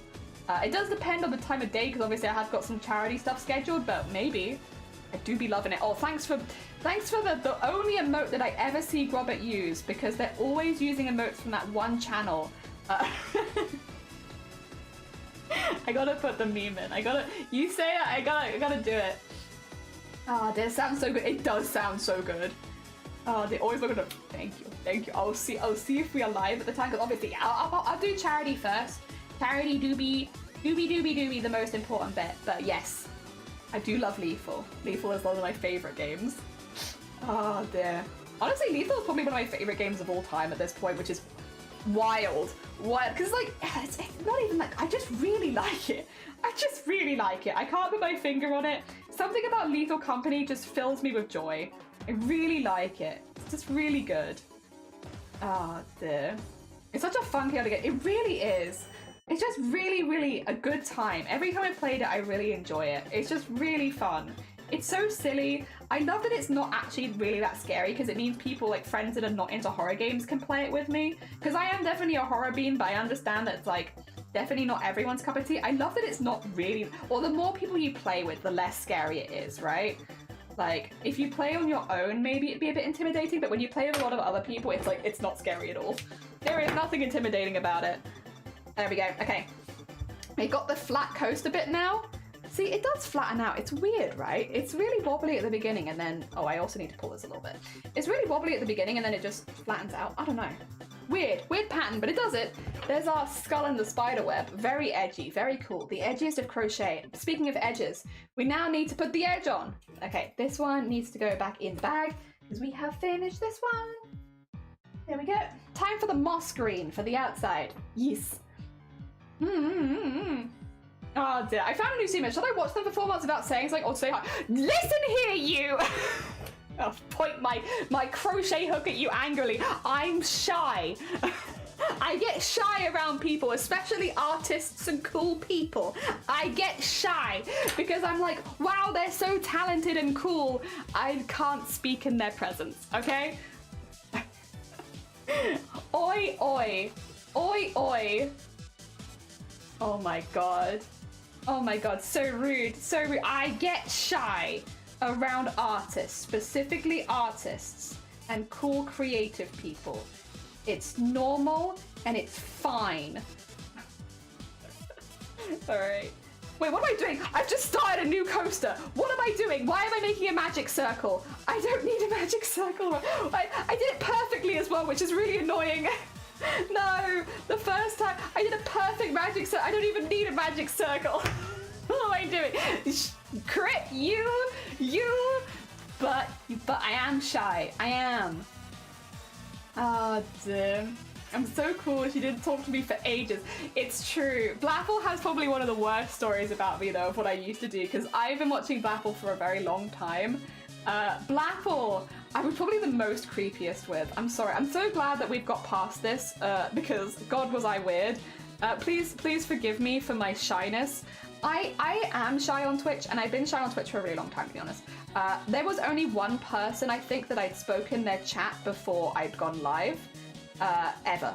it does depend on the time of day, because obviously I have got some charity stuff scheduled, but maybe. I do be loving it. Oh, thanks for the only emote that I ever see Grobert use, because they're always using emotes from that one channel. I gotta put the meme in. You say it, I gotta do it. Oh, this sounds so good. It does sound so good. Oh, they always look at it. Thank you. I'll see if we are live at the time, because obviously I'll do charity first. Charity do be the most important bit. But yes, I do love Lethal. Lethal is one of my favorite games. Oh dear. Honestly, Lethal is probably one of my favorite games of all time at this point, which is wild. Because like, it's not even like, I just really like it. I can't put my finger on it. Something about Lethal Company just fills me with joy. I really like it. It's just really good. Oh dear. It's such a fun chaotic game. It really is. It's just really, really a good time. Every time I played it, I really enjoy it. It's just really fun. It's so silly. I love that it's not actually really that scary, because it means people, like friends that are not into horror games, can play it with me. Because I am definitely a horror bean, but I understand that it's like definitely not everyone's cup of tea. I love that it's not really, or the more people you play with, the less scary it is, right? Like, if you play on your own, maybe it'd be a bit intimidating, but when you play with a lot of other people, it's like, it's not scary at all. There is nothing intimidating about it. There we go. Okay. We got the flat coast a bit now. See, it does flatten out. It's weird, right? It's really wobbly at the beginning, and then... Oh, I also need to pull this a little bit. It's really wobbly at the beginning, and then it just flattens out. I don't know. Weird pattern, but it does it. There's our skull and the spider web. Very edgy, very cool. The edgiest of crochet. Speaking of edges, we now need to put the edge on. Okay, this one needs to go back in the bag, because we have finished this one. There we go. Time for the moss green for the outside. Yes. Oh dear, I found a new streamer. Should I watch them for 4 months without saying something or say hi? Listen here, you! I'll point my crochet hook at you angrily. I'm shy. I get shy around people, especially artists and cool people. I get shy because I'm like, wow, they're so talented and cool. I can't speak in their presence, okay? Oi, oi. Oi, oi. Oh my god. Oh my god, so rude, so rude. I get shy around artists, specifically artists and cool creative people. It's normal and it's fine. Alright. Wait, what am I doing? I've just started a new coaster. What am I doing? Why am I making a magic circle? I don't need a magic circle. I did it perfectly as well, which is really annoying. No, the first time I did a perfect magic circle. I don't even need a magic circle. What am I doing? Crit, you, but I am shy. I am. Oh dear. I'm so cool. She didn't talk to me for ages. It's true. Blaffle has probably one of the worst stories about me though of what I used to do because I've been watching Blaffle for a very long time. Blaffle, I was probably the most creepiest with. I'm sorry. I'm so glad that we've got past this because God was I weird. Please forgive me for my shyness. I am shy on Twitch and I've been shy on Twitch for a really long time to be honest. There was only one person I think that I'd spoken their chat before I'd gone live. Ever.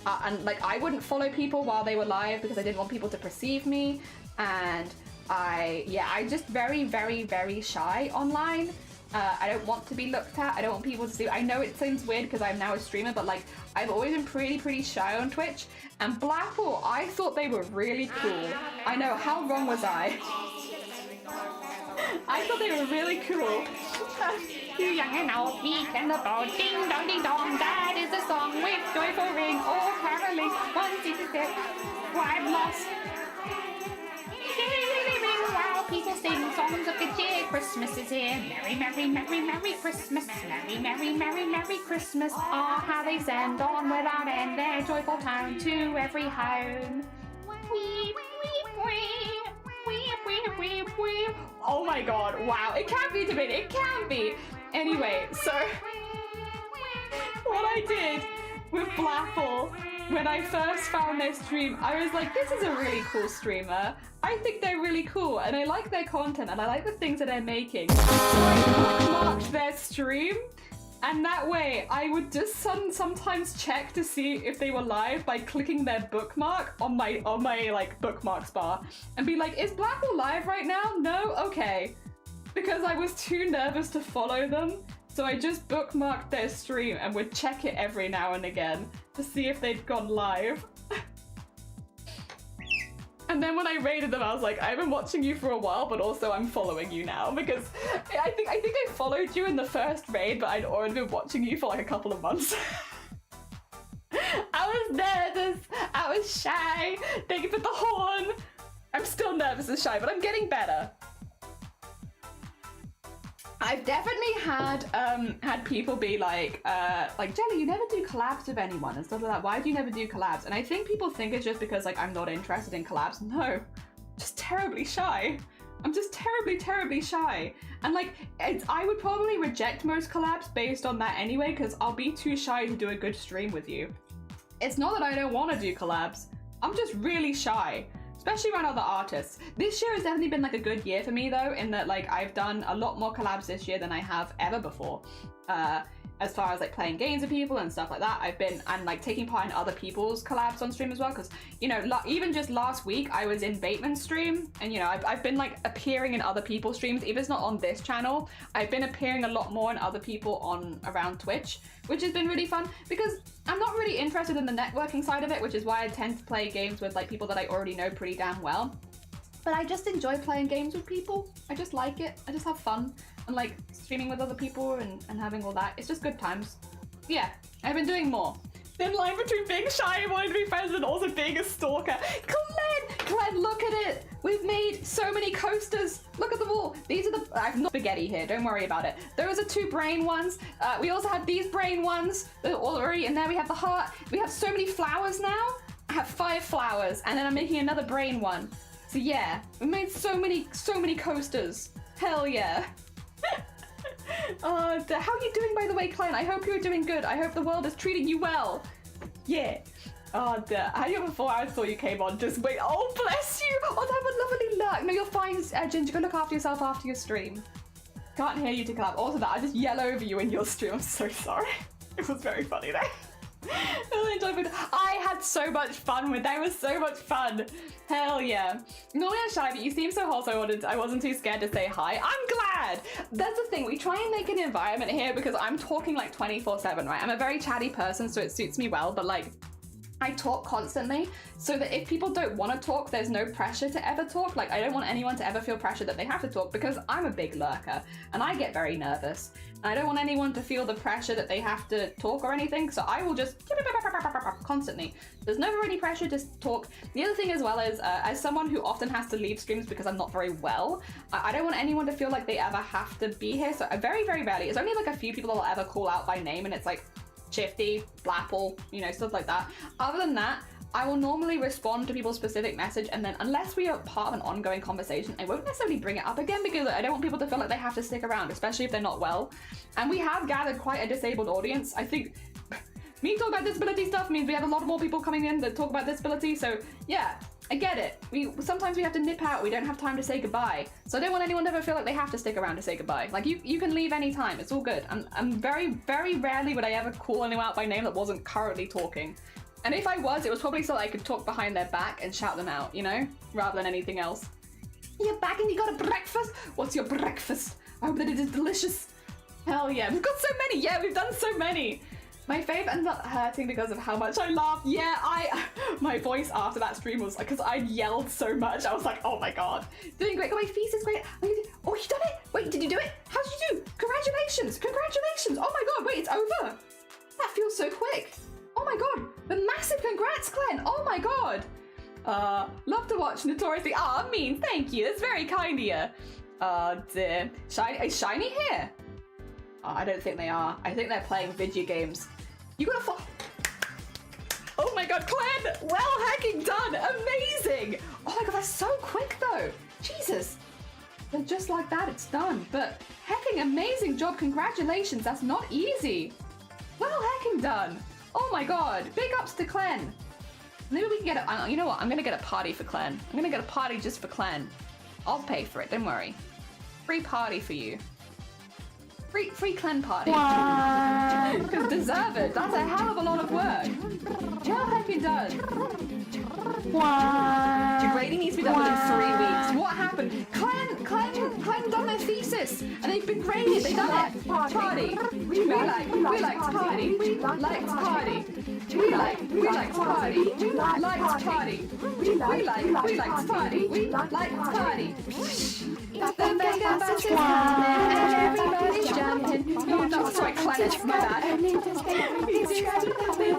And like I wouldn't follow people while they were live because I didn't want people to perceive me. And I'm just very, very, very shy online. I don't want to be looked at. I don't want people to see. I know it seems weird because I'm now a streamer, but like I've always been pretty shy on Twitch. And Blackpool, I thought they were really cool. I know, how wrong was I? I thought they were really cool. You young and old, peak and the bow, ding dong ding dong. That is a song with joyful ring, oh caroling. 1, 2, 3, 4, I'm lost. While people sing songs of good cheer, Christmas is here. Merry, merry, merry, merry Christmas. Merry, merry, merry, merry Christmas. Ah, how they send on without end their joyful tone to every home. Weep, weep, weep, weep, weep, weep, weep. Oh my god, wow, it can't be debated, it can be. Anyway, so what I did with Blackpool when I first found their stream, I was like, this is a really cool streamer. I think they're really cool and I like their content and I like the things that they're making. So I bookmarked their stream and that way I would just sometimes check to see if they were live by clicking their bookmark on my like bookmarks bar and be like, is Blackpool live right now? No? Okay. Because I was too nervous to follow them. So I just bookmarked their stream and would check it every now and again to see if they'd gone live. And then when I raided them, I was like, I've been watching you for a while, but also I'm following you now because I think I followed you in the first raid, but I'd already been watching you for like a couple of months. I was nervous. I was shy. Thank you for the horn. I'm still nervous and shy, but I'm getting better. I've definitely had people be like Jelly, you never do collabs with anyone and stuff like that. Why do you never do collabs? And I think people think it's just because like I'm not interested in collabs. No, just terribly shy. I'm just terribly shy. And like I would probably reject most collabs based on that anyway, because I'll be too shy to do a good stream with you. It's not that I don't want to do collabs. I'm just really shy. Especially around other artists. This year has definitely been like a good year for me though, in that like I've done a lot more collabs this year than I have ever before. As far as like playing games with people and stuff like that, I've been and like taking part in other people's collabs on stream as well. Because you know, even just last week I was in Bateman's stream, and you know I've been like appearing in other people's streams. Even if it's not on this channel, I've been appearing a lot more in other people on around Twitch, which has been really fun because I'm not really interested in the networking side of it, which is why I tend to play games with like people that I already know pretty damn well. But I just enjoy playing games with people. I just like it. I just have fun. And like streaming with other people and having all that. It's just good times. Yeah, I've been doing more. Thin line between being shy and wanting to be friends and also being a stalker. Glenn, look at it. We've made so many coasters. Look at them all. These are the, I've not spaghetti here. Don't worry about it. Those are 2 brain ones. We also have these brain ones. They're all already in there. We have the heart. We have so many flowers now. I have 5 flowers, and then I'm making another brain one. So yeah, we made so many coasters. Hell yeah. How are you doing, by the way, Klein? I hope you're doing good. I hope the world is treating you well. Yeah. Oh, how you before I saw you came on? Just wait. Oh, bless you. Oh, that was lovely luck. No, you're fine, Ginger. Go look after yourself after your stream. Can't hear you to clap. Also, that I just yell over you in your stream. I'm so sorry. It was very funny there. I had so much fun with that. It was so much fun. Hell yeah. Normally I'm shy, but you seem so wholesome. I wasn't too scared to say hi. I'm glad. That's the thing. We try and make an environment here because I'm talking like 24/7, right? I'm a very chatty person, so it suits me well, but like I talk constantly so that if people don't want to talk, there's no pressure to ever talk. Like, I don't want anyone to ever feel pressure that they have to talk because I'm a big lurker and I get very nervous. I don't want anyone to feel the pressure that they have to talk or anything, so I will just constantly. There's never any pressure to talk. The other thing as well is, as someone who often has to leave streams because I'm not very well, I don't want anyone to feel like they ever have to be here, so very, very rarely. It's only like a few people that will ever call out by name and it's like, Shifty, Blapple, you know, stuff like that. Other than that, I will normally respond to people's specific message, and then unless we are part of an ongoing conversation, I won't necessarily bring it up again because I don't want people to feel like they have to stick around, especially if they're not well. And we have gathered quite a disabled audience. I think me talking about disability stuff means we have a lot more people coming in that talk about disability, so yeah, I get it. Sometimes we have to nip out, we don't have time to say goodbye. So I don't want anyone to ever feel like they have to stick around to say goodbye. Like, you can leave anytime, it's all good. I'm very, very rarely would I ever call anyone out by name that wasn't currently talking. And if I was, it was probably so that I could talk behind their back and shout them out, you know? Rather than anything else. You're back and you got a breakfast? What's your breakfast? I hope that it is delicious. Hell yeah, we've got so many, yeah, we've done so many. My fave ended up hurting because of how much I laughed. Yeah, my voice after that stream was like, because I yelled so much, I was like, oh my god. Doing great, my feast is great. Oh, you done it? Wait, did you do it? How did you do? Congratulations, congratulations. Oh my god, wait, it's over. That feels so quick. Oh my god, but massive congrats, Glenn. Oh my god. Love to watch notoriously. Ah, mean, thank you. That's very kind of you. Dear. Is Shiny here? Oh, I don't think they are. I think they're playing video games. You got a Oh my god, Glenn! Well hacking done! Amazing! Oh my god, that's so quick though. Jesus. But just like that, it's done. But hecking amazing job. Congratulations. That's not easy. Well hecking done. Oh my god. Big ups to Clen. Maybe we can get a... You know what? I'm going to get a party for Clen. I'm going to get a party just for Clen. I'll pay for it. Don't worry. Free party for you. Free Clen party. Because deserve it. That's a hell of a lot of work. Well hecking done. Your grading needs to be done within 3 weeks. What happened? Clen done their thesis and they've been graded. They've done it. Party. We like to party. We like to party. We like to party. We like to party. We like to party. We like to party. The mega bus is coming and everybody's jumping. Oh, no, sorry, Clen. My bad. The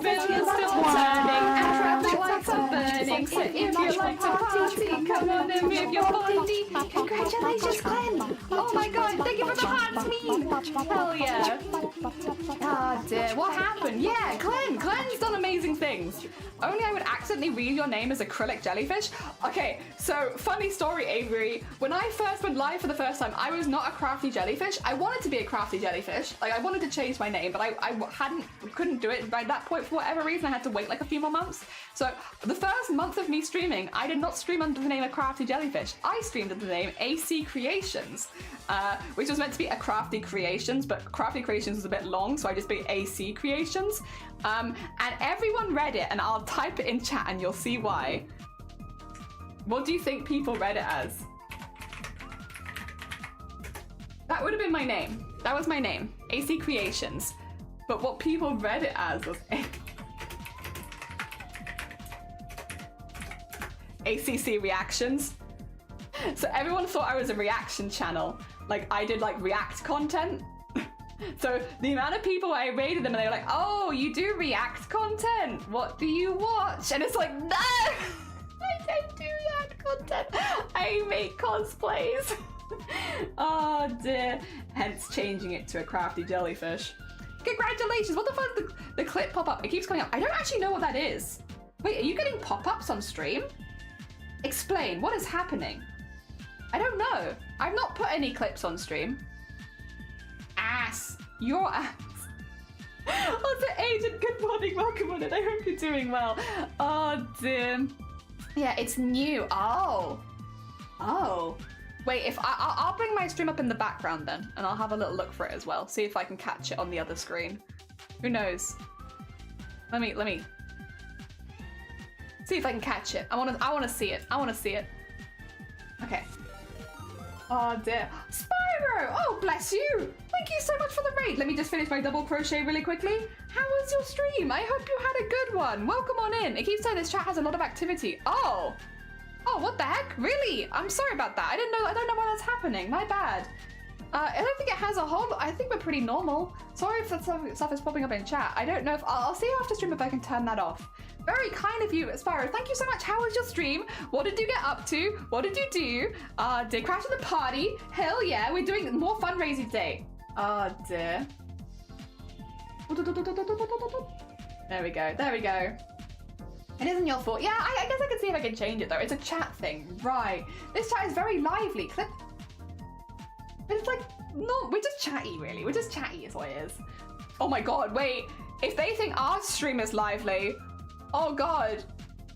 bill is still turning and traffic lights are burning. So if you like to party, come on and move your body. Congratulations, Clen. Oh my god, thank you for the hearts meme. Hell yeah. Oh dear, what happened? Yeah, Clen's done amazing things. Only I would accidentally read your name as acrylic jellyfish. Okay, so funny story, Avery. When I first went live for the first time, I was not a crafty jellyfish. I wanted to be a crafty jellyfish. Like, I wanted to change my name, but I couldn't do it by that point for whatever reason. I had to wait like a few more months. So the first month of me streaming, I did not stream under the name of Crafty Jellyfish. I streamed under the name AC Creations, which was meant to be a Crafty Creations, but Crafty Creations was a bit long, so I just made AC Creations. And everyone read it, and I'll type it in chat and you'll see why. What do you think people read it as? That would have been my name. That was my name, AC Creations. But what people read it as was ACC Reactions. So everyone thought I was a reaction channel. Like, I did like react content. So the amount of people I rated them and they were like, oh, you do react content. What do you watch? And it's like, no, I don't do that content. I make cosplays. Oh dear. Hence changing it to a crafty jellyfish. Congratulations. What the fuck? The clip pop up. It keeps coming up. I don't actually know what that is. Wait, are you getting pop-ups on stream? Explain, what is happening? I don't know. I've not put any clips on stream. Ass. Your ass. Also, Agent, good morning, welcome on it. I hope you're doing well. Oh, dear. Yeah, it's new. Oh. Oh. Wait, if I'll bring my stream up in the background then, and I'll have a little look for it as well. See if I can catch it on the other screen. Who knows? Let me see if I can catch it. I wanna see it. I wanna see it. Okay. Oh dear. Spyro! Oh, bless you! Thank you so much for the raid. Let me just finish my double crochet really quickly. How was your stream? I hope you had a good one. Welcome on in. It keeps saying this chat has a lot of activity. Oh! Oh, what the heck? Really? I'm sorry about that. I don't know why that's happening. My bad. I don't think it has a whole... I think we're pretty normal. Sorry if that stuff is popping up in chat. I don't know if... I'll see after stream if I can turn that off. Very kind of you, Spyro. Thank you so much. How was your stream? What did you get up to? What did you do? Did crash in the party? Hell yeah. We're doing more fundraising today. Oh, dear. There we go. There we go. It isn't your fault. Yeah, I guess I can see if I can change it, though. It's a chat thing. Right. This chat is very lively. Clip... It's like, no, we're just chatty, really. We're just chatty is what it is. Oh my god, wait. If they think our stream is lively, oh god.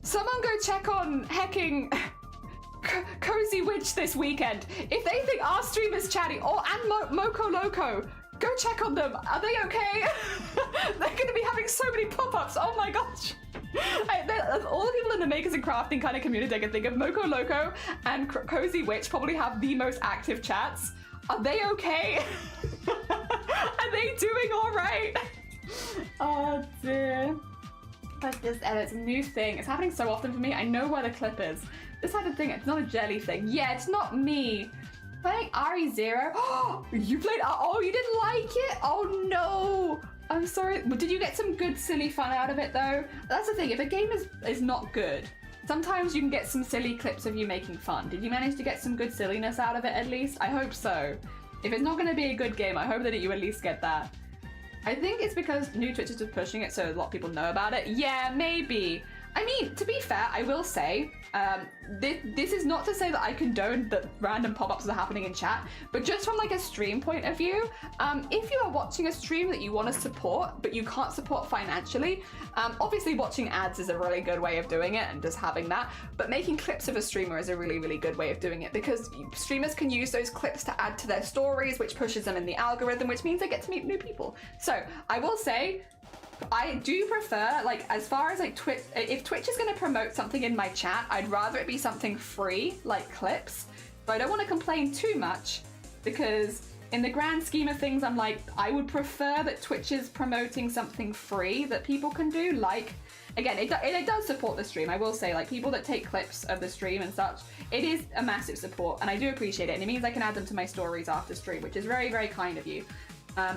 Someone go check on hecking Cozy Witch this weekend. If they think our stream is chatty, and Moco Loco, go check on them. Are they okay? They're going to be having so many pop-ups. Oh my gosh. All the people in the makers and crafting kind of community I can think of, Moco Loco and Cozy Witch probably have the most active chats. Are they okay? Are they doing all right? Oh dear. Like this, it's a new thing. It's happening so often for me. I know where the clip is. This type of thing, it's not a jelly thing. Yeah, it's not me. Playing RE0. Oh, you played, oh, you didn't like it? Oh no. I'm sorry. Did you get some good silly fun out of it though? That's the thing, if a game is not good, sometimes you can get some silly clips of you making fun. Did you manage to get some good silliness out of it at least? I hope so. If it's not going to be a good game, I hope that you at least get that. I think it's because new Twitch is just pushing it so a lot of people know about it. Yeah, maybe. I mean, to be fair, I will say, this is not to say that I condone that random pop-ups are happening in chat, but just from like a stream point of view, if you are watching a stream that you want to support, but you can't support financially, obviously watching ads is a really good way of doing it and just having that, but making clips of a streamer is a really, really good way of doing it because streamers can use those clips to add to their stories, which pushes them in the algorithm, which means they get to meet new people. So I will say, I do prefer, like, as far as like Twitch, if Twitch is going to promote something in my chat, I'd rather it be something free, like clips. But I don't want to complain too much because in the grand scheme of things, I'm like, I would prefer that Twitch is promoting something free that people can do. Like, again, it does support the stream. I will say, like, people that take clips of the stream and such, it is a massive support and I do appreciate it. And it means I can add them to my stories after stream, which is very, very kind of you.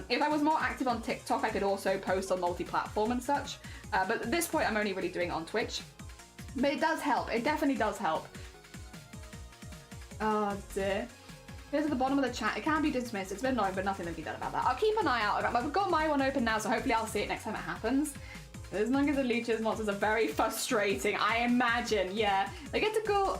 If I was more active on TikTok, I could also post on multi-platform and such. But at this point, I'm only really doing it on Twitch. But it does help. It definitely does help. Oh dear. Here's at the bottom of the chat. It can be dismissed. It's been annoying, but nothing to be done about that. I'll keep an eye out. I've got my one open now, so hopefully I'll see it next time it happens. As long as the leeches monsters are very frustrating, I imagine. Yeah. They get to go,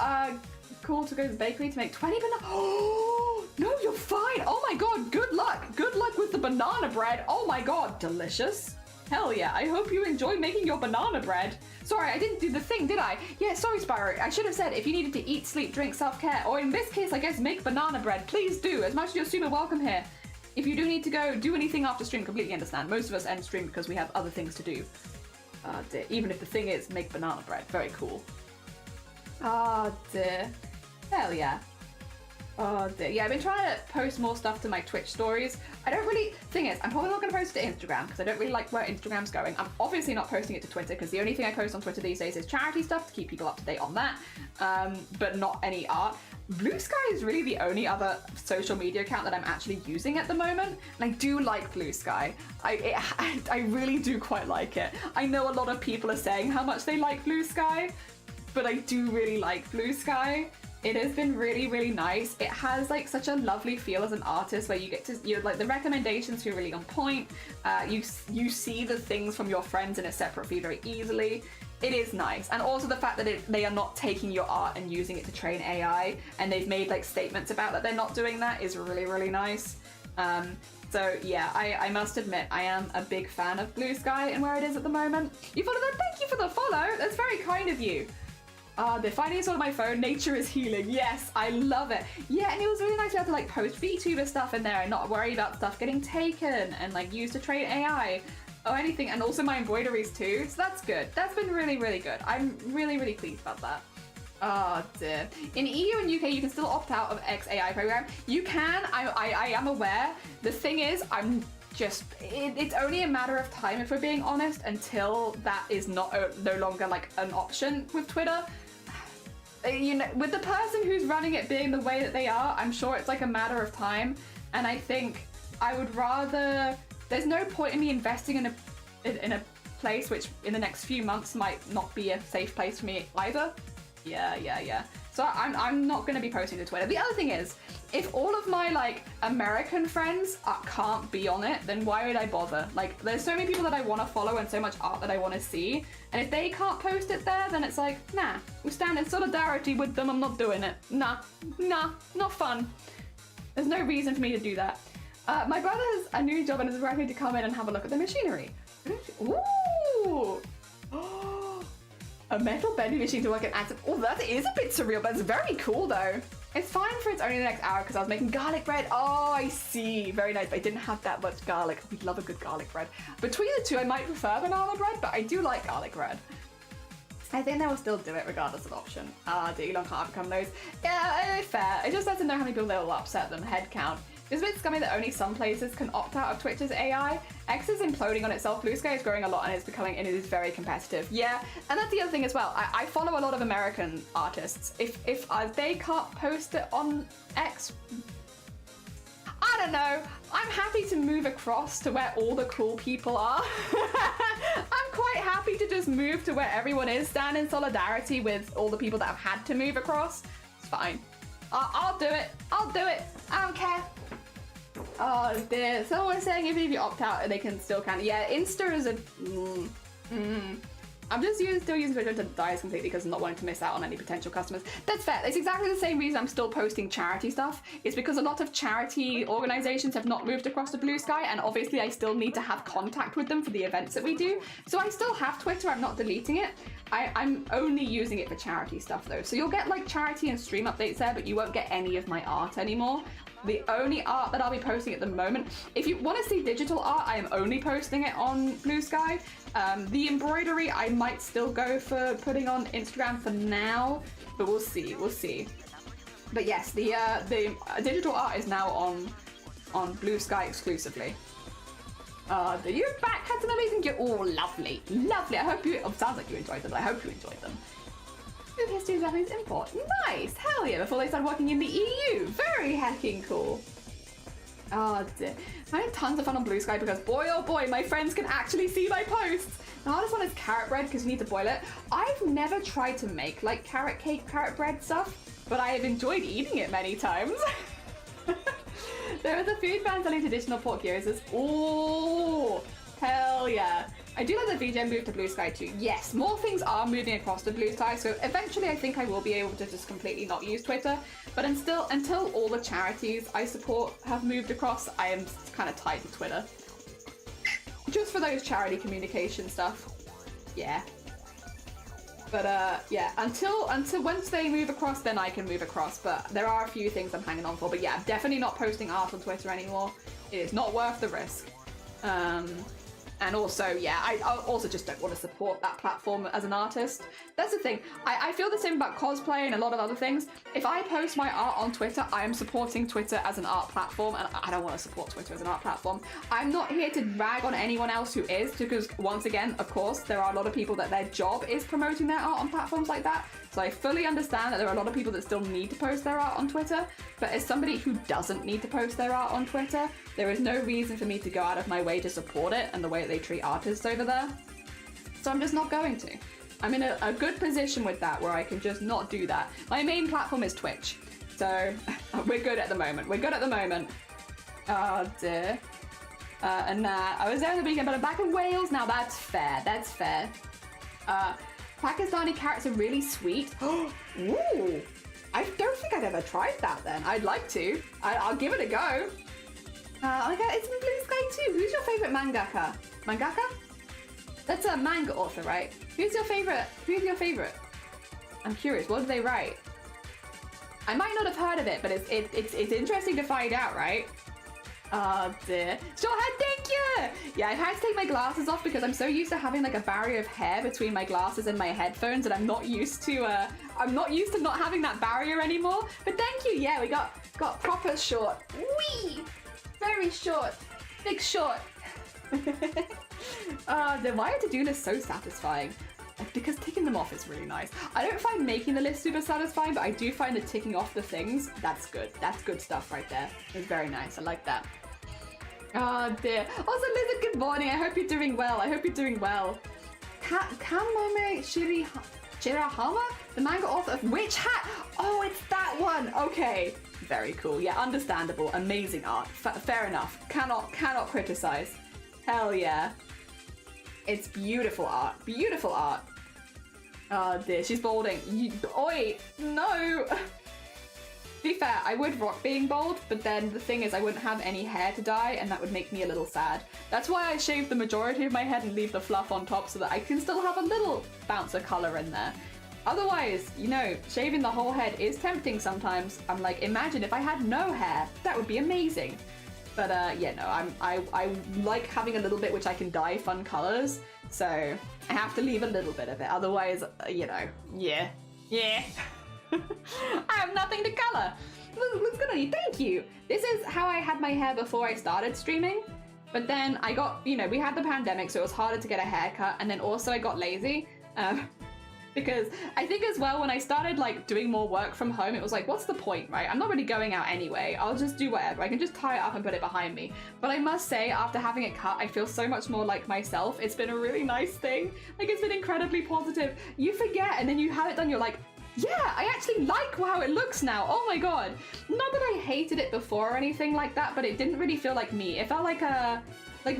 cool to go to the bakery to make 20 banana. Oh no, you're fine. Oh my god, good luck. Good luck with the banana bread. Oh my god, delicious. Hell yeah, I hope you enjoy making your banana bread. Sorry, I didn't do the thing, did I? Yeah, sorry, Spyro. I should have said if you needed to eat, sleep, drink, self-care, or in this case, I guess, make banana bread, please do. As much as you're super welcome here. If you do need to go do anything after stream, completely understand. Most of us end stream because we have other things to do. Dear. Even if the thing is make banana bread. Very cool. Oh, dear. Hell yeah. Oh dear. Yeah, I've been trying to post more stuff to my Twitch stories. I don't really... Thing is, I'm probably not going to post it to Instagram because I don't really like where Instagram's going. I'm obviously not posting it to Twitter because the only thing I post on Twitter these days is charity stuff to keep people up to date on that, but not any art. Blue Sky is really the only other social media account that I'm actually using at the moment, and I do like Blue Sky. I really do quite like it. I know a lot of people are saying how much they like Blue Sky, but I do really like Blue Sky. It has been really, really nice. It has like such a lovely feel as an artist where you get to, you're like the recommendations feel really on point. You see the things from your friends in a separate feed very easily. It is nice. And also the fact that they are not taking your art and using it to train AI, and they've made like statements about that they're not doing that is really, really nice. So yeah, I must admit, I am a big fan of Blue Sky and where it is at the moment. You followed them? Thank you for the follow. That's very kind of you. The finding on my phone, nature is healing. Yes, I love it. Yeah, and it was really nice to be able to like post VTuber stuff in there and not worry about stuff getting taken and like used to train AI or anything. And also my embroideries too, so that's good. That's been really, really good. I'm really, really pleased about that. Oh dear. In EU and UK, you can still opt out of XAI program. You can, I am aware. The thing is, it's only a matter of time, if we're being honest, until that is no longer like an option with Twitter. You know, with the person who's running it being the way that they are, I'm sure it's like a matter of time. And I think I would rather, there's no point in me investing in a place which in the next few months might not be a safe place for me either. Yeah. So I'm not going to be posting to Twitter. The other thing is, if all of my like American friends can't be on it, then why would I bother? Like, there's so many people that I want to follow and so much art that I want to see, and if they can't post it there, then it's like, nah, we stand in solidarity with them. I'm not doing it. Nah, not fun. There's no reason for me to do that. My brother has a new job and is ready to come in and have a look at the machinery. Ooh. A metal bending machine to work in atoms. Oh, that is a bit surreal, but it's very cool though. It's fine for it's only the next hour because I was making garlic bread. Oh, I see. Very nice. But I didn't have that much garlic. We love a good garlic bread. Between the two, I might prefer banana bread, but I do like garlic bread. I think they will still do it regardless of option. Dear, Elon can't become those. Yeah, fair. It just lets them know how many people they will upset them. Head count. It's a bit scummy that only some places can opt out of Twitter's AI. X is imploding on itself. Blue Sky is growing a lot and it is very competitive. Yeah, and that's the other thing as well. I follow a lot of American artists. If they can't post it on X, I don't know. I'm happy to move across to where all the cool people are. I'm quite happy to just move to where everyone is, stand in solidarity with all the people that have had to move across. It's fine. I'll do it. I'll do it. I don't care. Oh dear. Someone was saying even if you opt out, they can still count. Yeah, Insta is a... I'm just still using Twitter to dies completely because I'm not wanting to miss out on any potential customers. That's fair. It's exactly the same reason I'm still posting charity stuff. It's because a lot of charity organizations have not moved across to Blue Sky, and obviously I still need to have contact with them for the events that we do. So I still have Twitter. I'm not deleting it. I'm only using it for charity stuff though. So you'll get like charity and stream updates there, but you won't get any of my art anymore. The only art that I'll be posting at the moment, if you want to see digital art, I am only posting it on Blue Sky. The embroidery I might still go for putting on Instagram for now, but we'll see. But yes, the digital art is now on Blue Sky exclusively. You're back, had some amazing gear. Oh, lovely. I hope you, sounds like you enjoyed them, but I hope you enjoyed them. Food history of Japanese import. Nice, hell yeah, before they started working in the EU. Very hecking cool. Oh dear. I had tons of fun on Blue Sky because boy oh boy, my friends can actually see my posts. The hardest one is carrot bread because you need to boil it. I've never tried to make like carrot cake, carrot bread stuff, but I have enjoyed eating it many times. There is a food van selling traditional pork gyros. Oh, hell yeah. I do like the VJ move to Blue Sky too. Yes, more things are moving across to Blue Sky, so eventually I think I will be able to just completely not use Twitter. But until all the charities I support have moved across, I am kind of tied to Twitter. Just for those charity communication stuff. Yeah. But yeah, until once they move across, then I can move across. But there are a few things I'm hanging on for. But yeah, I'm definitely not posting art on Twitter anymore. It is not worth the risk. And also, yeah, I also just don't want to support that platform as an artist. That's the thing. I feel the same about cosplay and a lot of other things. If I post my art on Twitter, I am supporting Twitter as an art platform, and I don't want to support Twitter as an art platform. I'm not here to rag on anyone else who is, because once again, of course, there are a lot of people that their job is promoting their art on platforms like that. So I fully understand that there are a lot of people that still need to post their art on Twitter, but as somebody who doesn't need to post their art on Twitter, there is no reason for me to go out of my way to support it and the way that they treat artists over there. So I'm just not going to. I'm in a good position with that where I can just not do that. My main platform is Twitch, so we're good at the moment. Oh dear. And I was there on the weekend, but I'm back in Wales now. That's fair. Pakistani carrots are really sweet. Ooh, I don't think I've ever tried that then. I'd like to. I'll give it a go. Oh my god, it's in Blue Sky too. Who's your favorite mangaka? Mangaka? That's a manga author, right? Who's your favorite? Who's your favorite? I'm curious, what do they write? I might not have heard of it, but it's interesting to find out, right? Oh dear. Shorthead, thank you! Yeah, I've had to take my glasses off because I'm so used to having like a barrier of hair between my glasses and my headphones, and I'm not used to not having that barrier anymore. But thank you. Yeah, we got proper short. Wee! Very short. Big short. Then why are to-do lists so satisfying? Because ticking them off is really nice. I don't find making the list super satisfying, but I do find that ticking off the things, that's good. That's good stuff right there. It's very nice. I like that. Oh dear. Also, Lizard, good morning. I hope you're doing well. I hope you're doing well. Kamome Shirahama? The manga author of Witch Hat? Oh, it's that one. Okay. Very cool. Yeah, understandable. Amazing art. Fair enough. Cannot criticize. Hell yeah. It's beautiful art. Beautiful art. Oh dear, she's balding. Oi, no! To be fair, I would rock being bald, but then the thing is I wouldn't have any hair to dye, and that would make me a little sad. That's why I shave the majority of my head and leave the fluff on top so that I can still have a little bounce of colour in there. Otherwise, you know, shaving the whole head is tempting sometimes. I'm like, imagine if I had no hair. That would be amazing. But yeah, no, I like having a little bit which I can dye fun colours, so I have to leave a little bit of it. Otherwise, you know, yeah. I have nothing to colour. Looks good on you. Thank you. This is how I had my hair before I started streaming. But then I got, you know, we had the pandemic, so it was harder to get a haircut, and then also I got lazy. Because I think as well, when I started like doing more work from home, it was like, what's the point, right? I'm not really going out anyway. I'll just do whatever. I can just tie it up and put it behind me. But I must say, after having it cut, I feel so much more like myself. It's been a really nice thing. Like, it's been incredibly positive. You forget, and then you have it done, you're like, yeah, I actually like how it looks now. Oh my god. Not that I hated it before or anything like that, but it didn't really feel like me. It felt like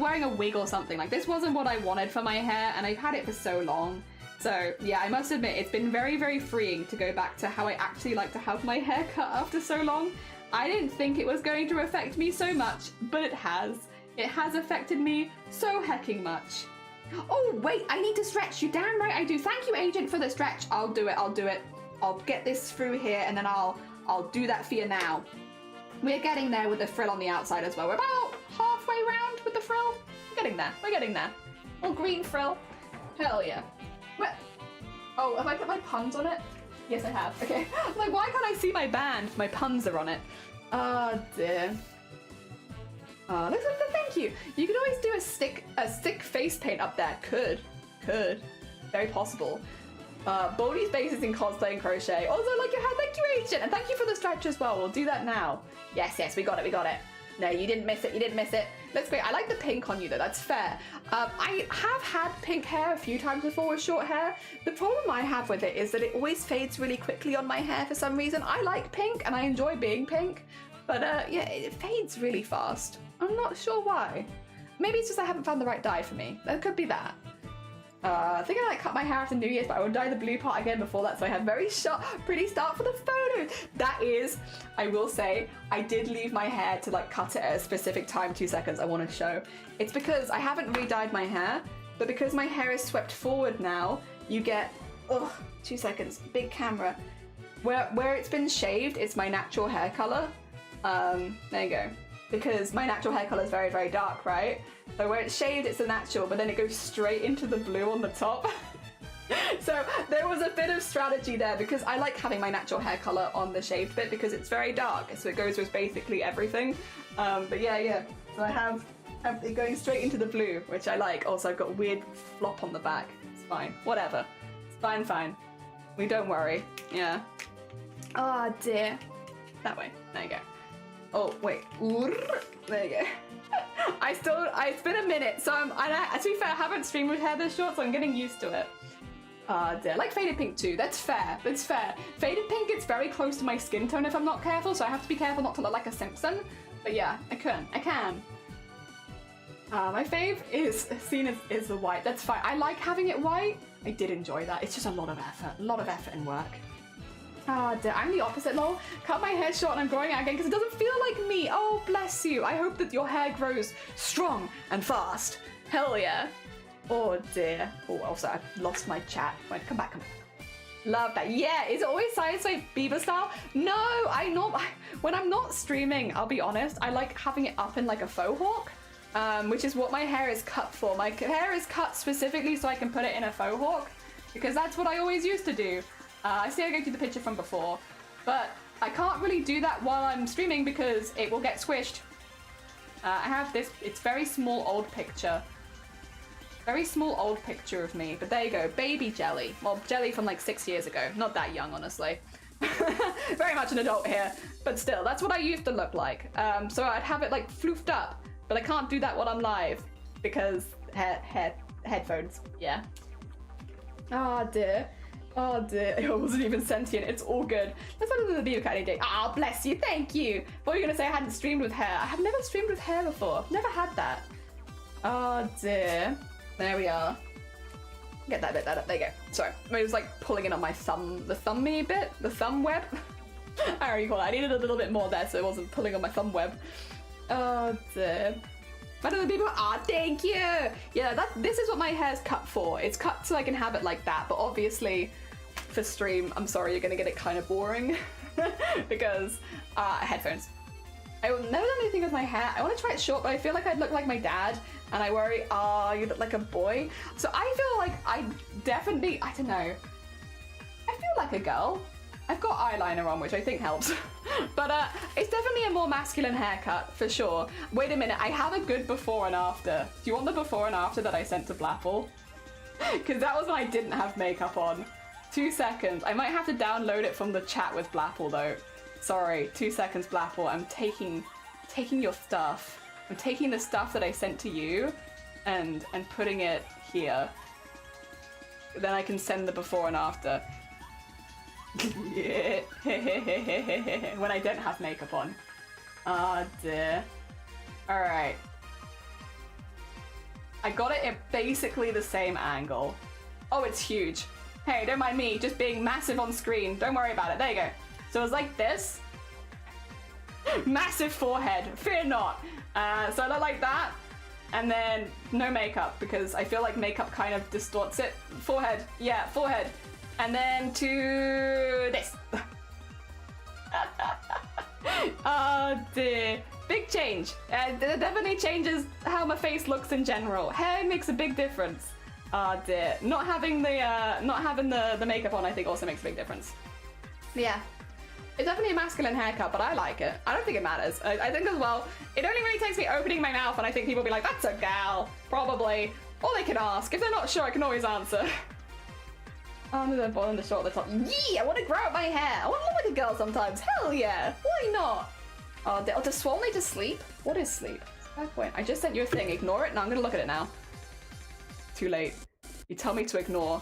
wearing a wig or something. Like, this wasn't what I wanted for my hair, and I've had it for so long. So yeah, I must admit, it's been very, very freeing to go back to how I actually like to have my hair cut after so long. I didn't think it was going to affect me so much, but it has. It has affected me so hecking much. Oh wait, I need to stretch. You damn right I do. Thank you, agent, for the stretch. I'll do it. I'll get this through here, and then I'll do that for you now. We're getting there with the frill on the outside as well. We're about halfway round with the frill. We're getting there. Oh, green frill. Hell yeah. What? Oh, have I put my puns on it? Yes, I have. Okay. I'm like, why can't I see my band? My puns are on it. Oh dear. Oh, looks like the thank you. You could always do a stick face paint up there. Could. Very possible. Bodhi's base is in cosplay and crochet. Also, like your hat. Thank you, agent, and thank you for the stretch as well. We'll do that now. Yes, we got it. No, you didn't miss it. That's great. I like the pink on you though, that's fair. I have had pink hair a few times before with short hair. The problem I have with it is that it always fades really quickly on my hair for some reason. I like pink and I enjoy being pink, but yeah, it fades really fast. I'm not sure why. Maybe it's just I haven't found the right dye for me. That could be that. I think I cut my hair after New Year's, but I will dye the blue part again before that, so I have very sharp, pretty start for the photos. That is, I will say, I did leave my hair to like cut it at a specific time. 2 seconds, I want to show. It's because I haven't re-dyed my hair, but because my hair is swept forward now, you get, 2 seconds, big camera. Where it's been shaved, it's my natural hair color. There you go. Because my natural hair color is very, very dark, right? So where it's shaved, it's a natural, but then it goes straight into the blue on the top. So there was a bit of strategy there because I like having my natural hair color on the shaved bit because it's very dark, so it goes with basically everything. But yeah. So I have it going straight into the blue, which I like. Also, I've got a weird flop on the back. It's fine. Whatever. It's fine. We don't worry. Yeah. Oh dear. That way. There you go. Oh wait, there you go. It's been a minute, so to be fair, I haven't streamed with hair this short, so I'm getting used to it. Dear. I like faded pink too. That's fair. Faded pink, it's very close to my skin tone if I'm not careful, so I have to be careful not to look like a Simpson. But yeah, I can. My fave is the white. That's fine. I like having it white. I did enjoy that. It's just a lot of effort and work. I'm the opposite, lol. Cut my hair short and I'm growing out again because it doesn't feel like me. Oh, bless you. I hope that your hair grows strong and fast. Hell yeah. Oh dear. Oh, also I've lost my chat. Wait, come back. Love that. Yeah, is it always Sideswipe Bieber style? No, when I'm not streaming, I'll be honest, I like having it up in like a faux hawk, which is what my hair is cut for. My hair is cut specifically so I can put it in a faux hawk because that's what I always used to do. I see I go through the picture from before, but I can't really do that while I'm streaming because it will get squished. I have this, it's very small old picture. Very small old picture of me, but there you go, baby jelly. Well, jelly from like 6 years ago. Not that young, honestly. Very much an adult here, but still, that's what I used to look like. So I'd have it like floofed up, but I can't do that while I'm live because headphones, yeah. Oh dear. Oh dear, it wasn't even sentient, it's all good. Let's go to the Beaver Cat any day. Ah, bless you, thank you. What were you gonna say I hadn't streamed with hair? I have never streamed with hair before. Never had that. Oh dear. There we are. Get that bit better. There you go. Sorry, I was like pulling in on my thumb, the thummy bit, the thumb web. I don't recall. I needed a little bit more there so it wasn't pulling on my thumb web. Oh dear. But other people, thank you. Yeah, this is what my hair's cut for. It's cut so I can have it like that, but obviously for stream, I'm sorry, you're gonna get it kind of boring because headphones. I will never done anything with my hair. I want to try it short, but I feel like I'd look like my dad, and I worry, you look like a boy. So I feel like I definitely, I don't know. I feel like a girl. I've got eyeliner on, which I think helps. But it's definitely a more masculine haircut, for sure. Wait a minute, I have a good before and after. Do you want the before and after that I sent to Blapple? Because that was when I didn't have makeup on. 2 seconds. I might have to download it from the chat with Blapple, though. Sorry, 2 seconds, Blapple. I'm taking your stuff. I'm taking the stuff that I sent to you and putting it here. Then I can send the before and after. Yeah. When I don't have makeup on. Oh dear. Alright. I got it at basically the same angle. Oh, it's huge. Hey, don't mind me just being massive on screen. Don't worry about it. There you go. So it was like this. Massive forehead. Fear not. So I look like that. And then no makeup because I feel like makeup kind of distorts it. Forehead. Yeah, forehead. And then to this. Oh dear. Big change. It definitely changes how my face looks in general. Hair makes a big difference. Oh dear. Not having the makeup on I think also makes a big difference. Yeah. It's definitely a masculine haircut, but I like it. I don't think it matters. I think as well, it only really takes me opening my mouth and I think people will be like, that's a gal. Probably. Or they can ask. If they're not sure, I can always answer. Under the bottom, the short, the top. Yeah, I want to grow out my hair. I want to look like a girl sometimes. Hell yeah. Why not? Oh, does Swole need to sleep? What is sleep? Fair point. I just sent you a thing. Ignore it? No, I'm going to look at it now. Too late. You tell me to ignore.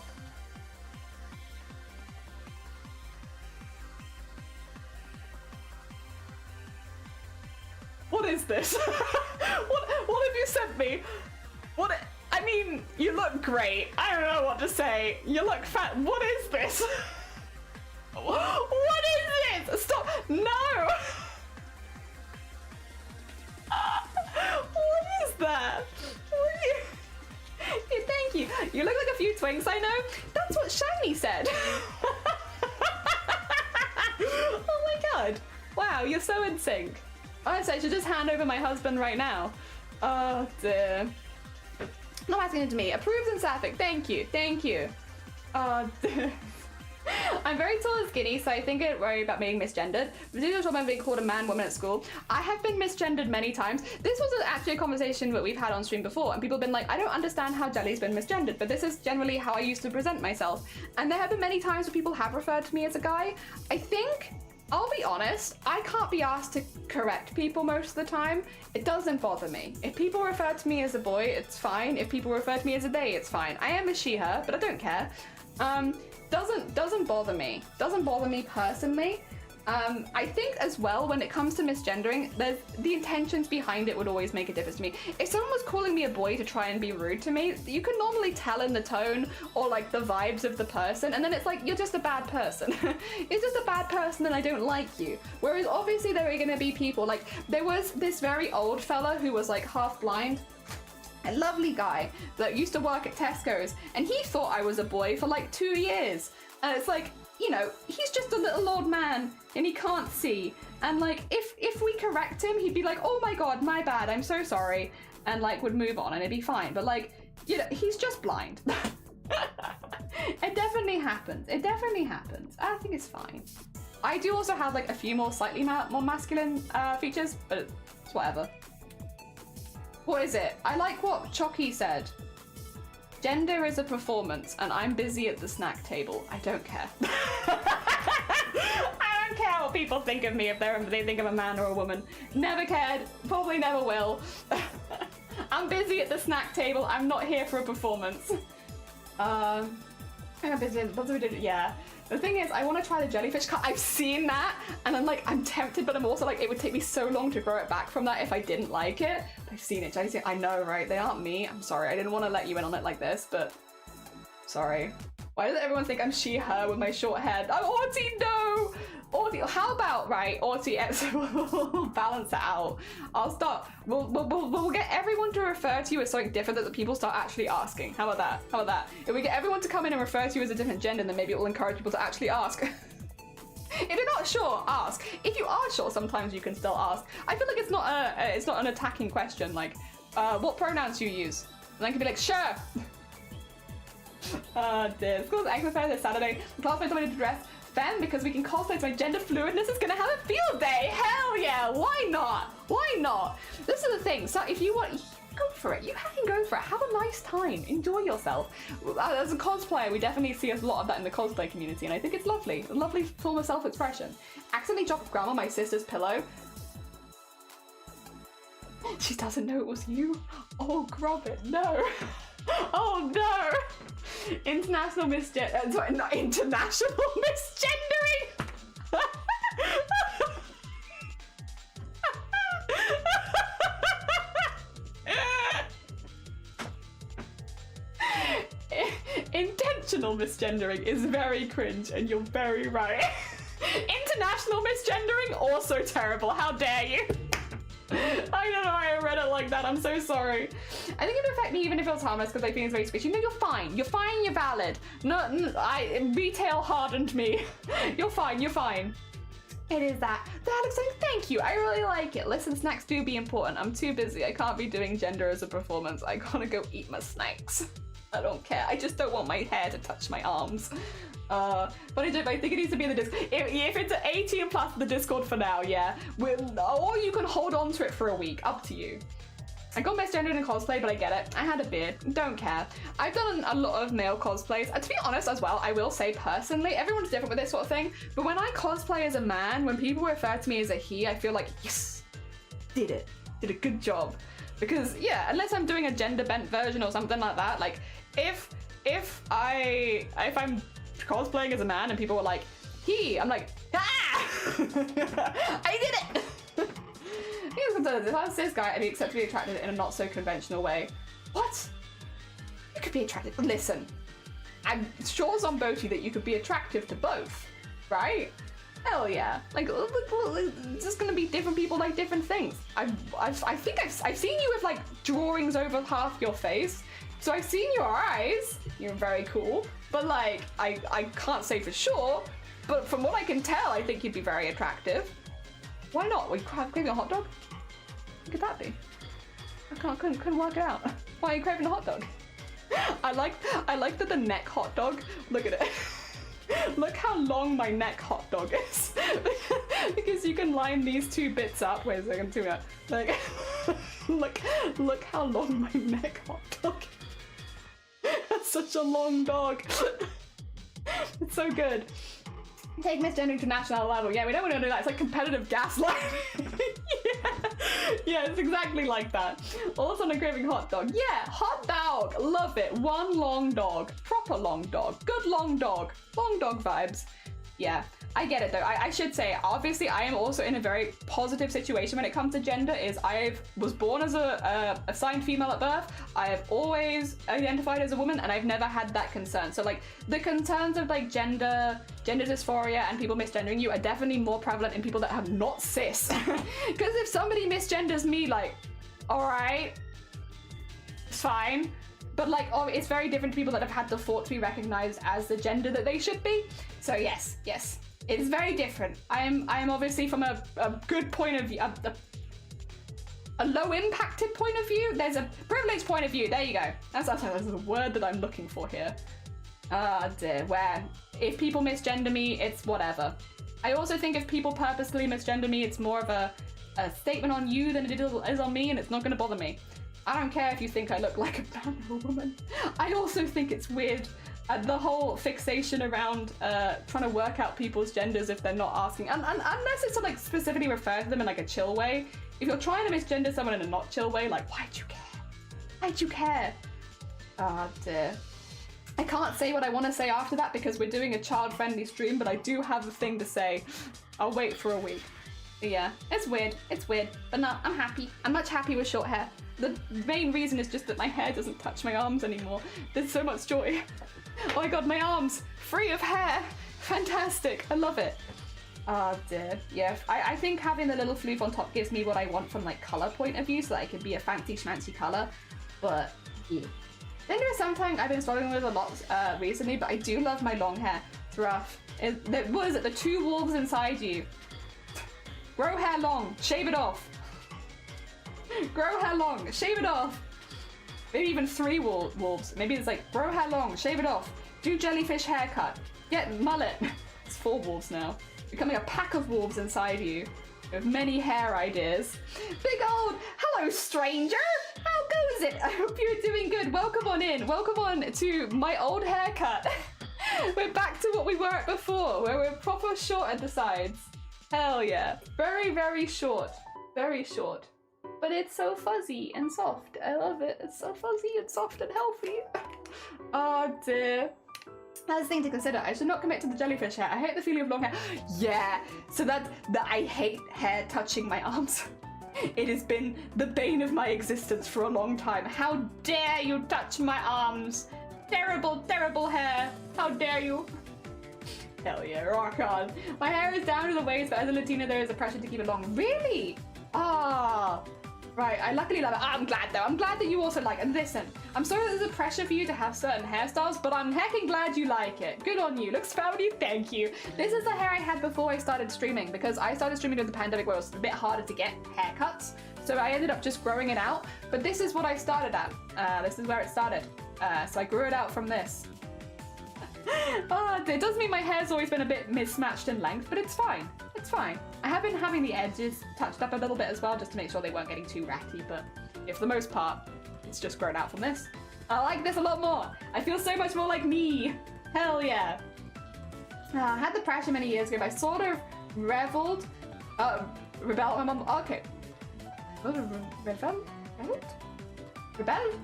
What is this? what have you sent me? I mean, you look great. I don't know what to say. You look fat. What is this? What is this? Stop. No. What is that? Yeah, thank you. You look like a few twinks, I know. That's what Shiny said. Oh my god. Wow, you're so in sync. Honestly, I should just hand over my husband right now. Oh dear. Not asking it to me. Approved and sapphic. Thank you. Thank you. Oh dear. I'm very tall and skinny, so I think I worry about being misgendered. Particularly talking about being called a man, woman at school. I have been misgendered many times. This was actually a conversation that we've had on stream before, and people have been like, I don't understand how Jelly's been misgendered, but this is generally how I used to present myself. And there have been many times where people have referred to me as a guy. I think, I'll be honest, I can't be asked to correct people most of the time. It doesn't bother me. If people refer to me as a boy, it's fine. If people refer to me as a they, it's fine. I am a she, her, but I don't care. Doesn't bother me. Doesn't bother me personally. I think as well, when it comes to misgendering, there's the intentions behind it would always make a difference to me. If someone was calling me a boy to try and be rude to me, you can normally tell in the tone or like the vibes of the person, and then it's like, you're just a bad person. You're just a bad person and I don't like you. Whereas obviously there are gonna be people, like there was this very old fella who was like half blind, a lovely guy that used to work at Tesco's, and he thought I was a boy for like 2 years. And it's like, you know, he's just a little old man and he can't see. And like, if we correct him, he'd be like, oh my God, my bad, I'm so sorry. And like would move on and it'd be fine. But like, you know, he's just blind. It definitely happens. It definitely happens. I think it's fine. I do also have like a few more slightly more masculine features, but it's whatever. What is it? I like what Chucky said. Gender is a performance, and I'm busy at the snack table. I don't care. I don't care what people think of me if they think I'm a man or a woman. Never cared. Probably never will. I'm busy at the snack table. I'm not here for a performance. I'm busy. Yeah. The thing is, I want to try the jellyfish cut. I've seen that, and I'm tempted, but I'm also like, it would take me so long to grow it back from that if I didn't like it. I've seen it. I know, right? They aren't me. I'm sorry. I didn't want to let you in on it like this, but sorry. Why does everyone think I'm she, her with my short hair? Oh, Arty, no! Arty, how about, right, Arty, we'll balance it out. I'll start, we'll get everyone to refer to you as something different that the people start actually asking. How about that? How about that? If we get everyone to come in and refer to you as a different gender, then maybe it will encourage people to actually ask. If you're not sure, ask. If you are sure, sometimes you can still ask. I feel like it's not an attacking question, like, what pronouns do you use? And I can be like, sure. Dear. School's exercise this Saturday. The classmates told me to dress femme because we can cosplay, so my gender fluidness is gonna have a field day. Hell yeah, why not? Why not? This is the thing, so if you want, go for it. You can go for it. Have a nice time. Enjoy yourself. As a cosplayer, we definitely see a lot of that in the cosplay community, and I think it's lovely. A lovely form of self-expression. Accidentally dropped grandma my sister's pillow. She doesn't know it was you. Oh, grab it. No. Oh no! International sorry, not international misgendering! Intentional misgendering is very cringe, and you're very right. International misgendering, also terrible. How dare you? I don't know why I read it like that. I'm so sorry. I think it would affect me even if it was harmless because I think it's very squishy. No, you're fine. You're fine. You're valid. No, retail hardened me. You're fine. You're fine. It is that. That looks like, thank you. I really like it. Listen, snacks do be important. I'm too busy. I can't be doing gender as a performance. I gotta go eat my snacks. I don't care. I just don't want my hair to touch my arms. But I think it needs to be in the Discord. If it's 18 plus the Discord for now, yeah. Or you can hold on to it for a week. Up to you. I got misgendered in cosplay, but I get it. I had a beard. Don't care. I've done a lot of male cosplays. To be honest as well, I will say personally, everyone's different with this sort of thing. But when I cosplay as a man, when people refer to me as a he, I feel like, yes, did it. Did a good job. Because, yeah, unless I'm doing a gender bent version or something like that, like, if I'm cosplaying as a man and people were like, he, I'm like, ah! I did it! If I was this guy, I'd be acceptably attracted in a not so conventional way. What? You could be attracted. Listen, I'm sure Zomboti that you could be attractive to both, right? Hell yeah. Like, it's just gonna be different people like different things. I think I've seen you with like drawings over half your face. So I've seen your eyes. You're very cool. But like, I can't say for sure. But from what I can tell, I think you'd be very attractive. Why not? Were you craving a hot dog? What could that be? Couldn't work it out. Why are you craving a hot dog? I like that the neck hot dog. Look at it. Look how long my neck hot dog is. Because you can line these two bits up. Wait a second, zoom out. Like, look how long my neck hot dog is. That's such a long dog. It's so good. Take misgendering to national level. Yeah, we don't want to do that. It's like competitive gaslighting. Yeah, it's exactly like that. All of a sudden, I'm craving hot dog. Yeah, hot dog. Love it. One long dog. Proper long dog. Good long dog. Long dog vibes. Yeah. I get it though. I should say, obviously, I am also in a very positive situation when it comes to gender. Is I was born as a assigned female at birth. I have always identified as a woman, and I've never had that concern. So like the concerns of like gender dysphoria and people misgendering you are definitely more prevalent in people that are not cis. Because if somebody misgenders me, like, all right, it's fine. But like, oh, it's very different to people that have had the thought to be recognized as the gender that they should be. So yes, it's very different. I am obviously from a good point of view, a low impacted point of view. There's a privileged point of view. There you go. That's the word that I'm looking for here. Ah dear. Where if people misgender me, it's whatever. I also think if people purposely misgender me, it's more of a statement on you than it is on me, and it's not going to bother me. I don't care if you think I look like a man or a woman. I also think it's weird, the whole fixation around trying to work out people's genders if they're not asking, and unless it's to like specifically refer to them in like a chill way. If you're trying to misgender someone in a not chill way, like, why'd you care? Why'd you care? Ah dear. I can't say what I want to say after that because we're doing a child-friendly stream, but I do have a thing to say. I'll wait for a week. But yeah, it's weird, but no, I'm happy. I'm much happy with short hair. The main reason is just that my hair doesn't touch my arms anymore. There's so much joy. Oh my god, my arms, free of hair. Fantastic, I love it. Oh dear, yeah. I think having the little floof on top gives me what I want from like color point of view, so that it could be a fancy schmancy color, but yeah. Then there's something I've been struggling with a lot recently, but I do love my long hair. It's rough. What is it, the two wolves inside you? Grow hair long, shave it off. Grow hair long, shave it off. Maybe even 3 wolves. Maybe it's like, grow hair long, shave it off. Do jellyfish haircut. Get mullet. It's 4 wolves now. Becoming a pack of wolves inside you. With many hair ideas. Big old, hello stranger! How goes it? I hope you're doing good. Welcome on in. Welcome on to my old haircut. We're back to what we were at before, where we're proper short at the sides. Hell yeah. Very, very short. Very short. But it's so fuzzy and soft. I love it. It's so fuzzy and soft and healthy. Oh dear. That's the thing to consider. I should not commit to the jellyfish hair. I hate the feeling of long hair. Yeah. So that I hate hair touching my arms. It has been the bane of my existence for a long time. How dare you touch my arms? Terrible, terrible hair. How dare you? Hell yeah, rock on. My hair is down to the waist, but as a Latina, there is a pressure to keep it long. Really? Ah, right. I luckily love it. I'm glad though. I'm glad that you also like it. And listen, I'm sorry that there's a pressure for you to have certain hairstyles, but I'm heckin' glad you like it. Good on you. Looks family. Thank you. This is the hair I had before I started streaming, because I started streaming during the pandemic where it was a bit harder to get haircuts. So I ended up just growing it out. But this is what I started at. This is where it started. So I grew it out from this. It does mean my hair's always been a bit mismatched in length, but it's fine. It's fine. I have been having the edges touched up a little bit as well, just to make sure they weren't getting too ratty, but yeah, for the most part, it's just grown out from this. I like this a lot more. I feel so much more like me. Hell yeah. I had the pressure many years ago, but I sort of rebelled my mum. Okay. Rebelled?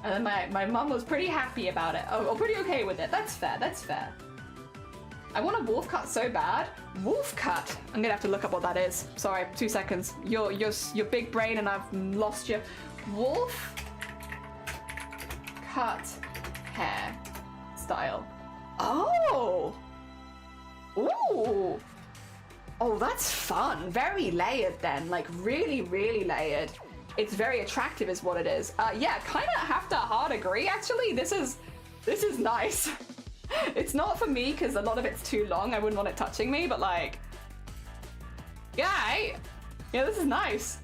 And then my mum was pretty happy about it. Oh, pretty okay with it. That's fair, that's fair. I want a wolf cut so bad. Wolf cut? I'm gonna have to look up what that is. Sorry, 2 seconds. Your big brain and I've lost you. Wolf cut hair style. Oh! Ooh! Oh, that's fun. Very layered then. Like really, really layered. It's very attractive is what it is. Yeah, kind of have to hard agree actually. This is nice. It's not for me because a lot of it's too long. I wouldn't want it touching me, but like, yeah, this is nice.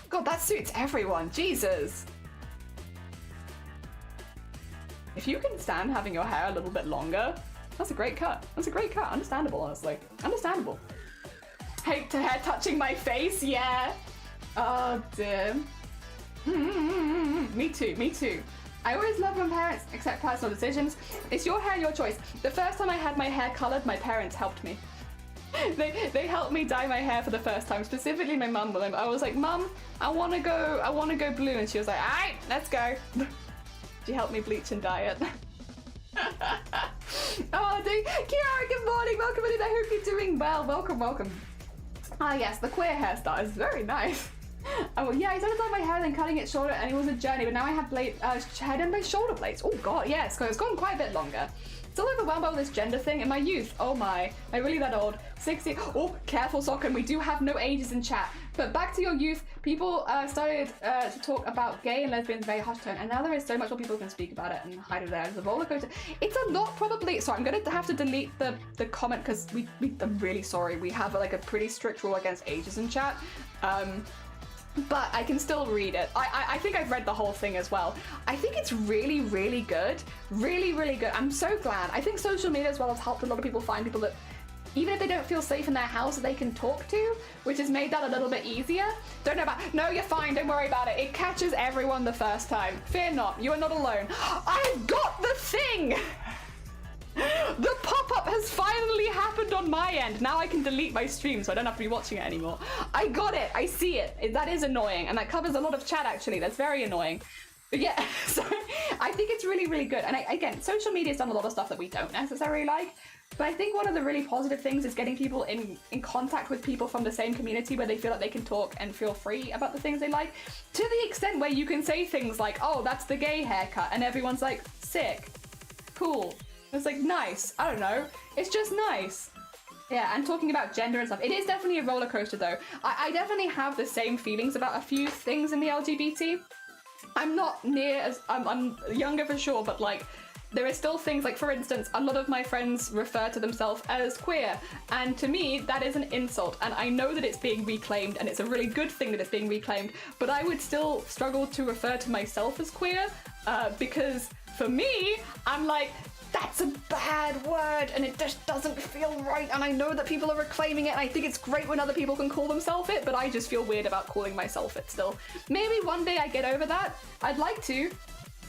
God, that suits everyone. Jesus. If you can stand having your hair a little bit longer, that's a great cut. That's a great cut. Understandable, honestly. Understandable. Hate to hair touching my face, yeah. Oh, dear. Me too, me too. I always love when parents accept personal decisions. It's your hair, your choice. The first time I had my hair colored, my parents helped me. They helped me dye my hair for the first time, specifically my mum. I was like, Mum, I wanna go blue, and she was like, alright, let's go. She helped me bleach and dye it. Oh, Kiara, good morning. Welcome in. I hope you're doing well. Welcome, welcome. Ah, yes, the queer hairstyle is very nice. Oh, yeah, I started dyeing my hair then cutting it shorter, and it was a journey, but now I have head and my shoulder blades. Oh, God, yes, it's gone quite a bit longer. Still overwhelmed by all this gender thing in my youth. Oh my, am I really that old? 60. Oh, careful, Socken. We do have no ages in chat. But back to your youth, people started to talk about gay and lesbians very hushed tone, and now there is so much more people can speak about it and hide it there as a roller coaster. It's a lot, probably. Sorry, I'm gonna have to delete the comment because I'm really sorry. We have like a pretty strict rule against ages in chat. But I can still read it. I think I've read the whole thing as well. I think it's really, really good. Really, really good. I'm so glad. I think social media as well has helped a lot of people find people that, even if they don't feel safe in their house, they can talk to, which has made that a little bit easier. Don't know about, no, you're fine, don't worry about it. It catches everyone the first time. Fear not, you are not alone. I've got the thing! The pop-up has finally happened on my end. Now I can delete my stream so I don't have to be watching it anymore. I got it, I see it. That is annoying, and that covers a lot of chat actually. That's very annoying. But yeah, so I think it's really, really good. And again, social media's done a lot of stuff that we don't necessarily like. But I think one of the really positive things is getting people in contact with people from the same community where they feel like they can talk and feel free about the things they like. To the extent where you can say things like, oh, that's the gay haircut. And everyone's like, sick, cool. It's like, nice. I don't know. It's just nice. Yeah, and talking about gender and stuff. It is definitely a roller coaster though. I definitely have the same feelings about a few things in the LGBT. I'm not near as, I'm younger for sure, but like, there are still things like, for instance, a lot of my friends refer to themselves as queer. And to me, that is an insult. And I know that it's being reclaimed and it's a really good thing that it's being reclaimed, but I would still struggle to refer to myself as queer because for me, I'm like, that's a bad word and it just doesn't feel right, and I know that people are reclaiming it and I think it's great when other people can call themselves it, but I just feel weird about calling myself it still. Maybe one day I get over that. I'd like to,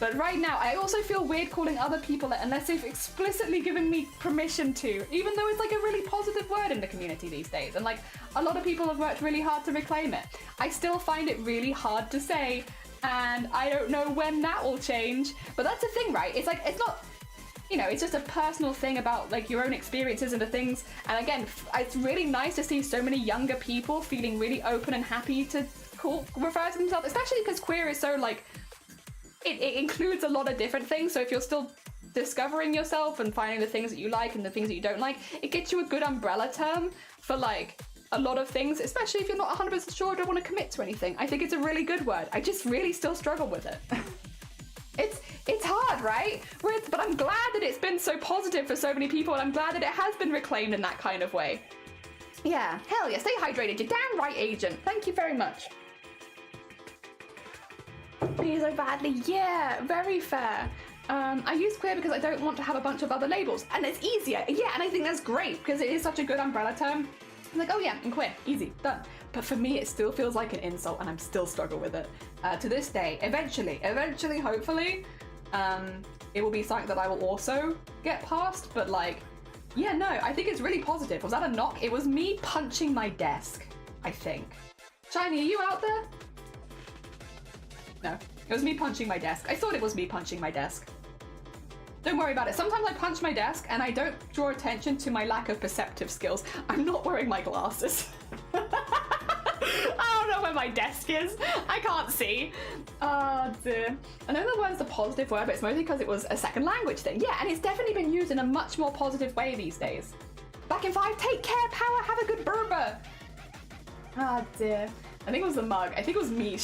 but right now I also feel weird calling other people it unless they've explicitly given me permission to, even though it's like a really positive word in the community these days, and like a lot of people have worked really hard to reclaim it. I still find it really hard to say, and I don't know when that will change, but that's the thing, right? It's like, it's not, you know, it's just a personal thing about like your own experiences and the things. And again, it's really nice to see so many younger people feeling really open and happy to refer to themselves, especially because queer is so like, it includes a lot of different things. So if you're still discovering yourself and finding the things that you like and the things that you don't like, it gets you a good umbrella term for like a lot of things, especially if you're not 100% sure or don't want to commit to anything. I think it's a really good word. I just really still struggle with it. It's hard, right? But I'm glad that it's been so positive for so many people, and I'm glad that it has been reclaimed in that kind of way. Yeah, hell yeah, stay hydrated. You're damn right, Agent. Thank you very much. Me so badly. Yeah, very fair. I use queer because I don't want to have a bunch of other labels, and it's easier. Yeah, and I think that's great because it is such a good umbrella term. I'm like, oh yeah, I'm queer, easy, done. But for me, it still feels like an insult, and I'm still struggle with it to this day. Eventually, hopefully, it will be something that I will also get past. But like, yeah, no, I think it's really positive. Was that a knock? It was me punching my desk, I think. Shiny, are you out there? No, it was me punching my desk. I thought it was me punching my desk. Don't worry about it. Sometimes I punch my desk and I don't draw attention to my lack of perceptive skills. I'm not wearing my glasses. I don't know where my desk is. I can't see. Oh dear. I know the word's a positive word, but it's mostly because it was a second language thing. Yeah, and it's definitely been used in a much more positive way these days. Back in 5, take care, power, have a good burger. Oh dear. I think it was the mug. I think it was me.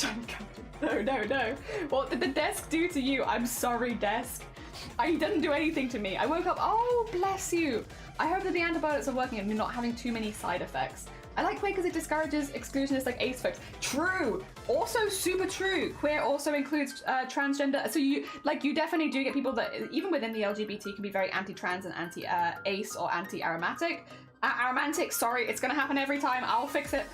No. What did the desk do to you? I'm sorry, desk. He didn't do anything to me. I woke up, oh, bless you. I hope that the antibiotics are working and you're not having too many side effects. I like queer because it discourages exclusionists like ace folks. True. Also super true. Queer also includes transgender. So you definitely do get people that, even within the LGBT, can be very anti-trans and anti-ace or anti-aromantic. Aromantic, sorry, it's gonna happen every time. I'll fix it.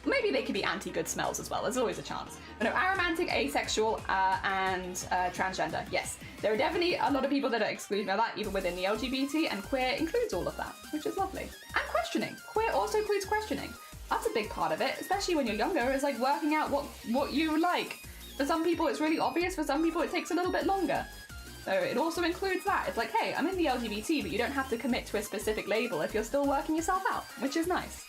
Maybe they could be anti-good smells as well. There's always a chance. But no, aromantic, asexual, and transgender. Yes, there are definitely a lot of people that are excluded by that, even within the LGBT, and queer includes all of that, which is lovely. And questioning. Queer also includes questioning. That's a big part of it, especially when you're younger. It's like working out what you like. For some people, it's really obvious. For some people, it takes a little bit longer. So it also includes that. It's like, hey, I'm in the LGBT, but you don't have to commit to a specific label if you're still working yourself out, which is nice.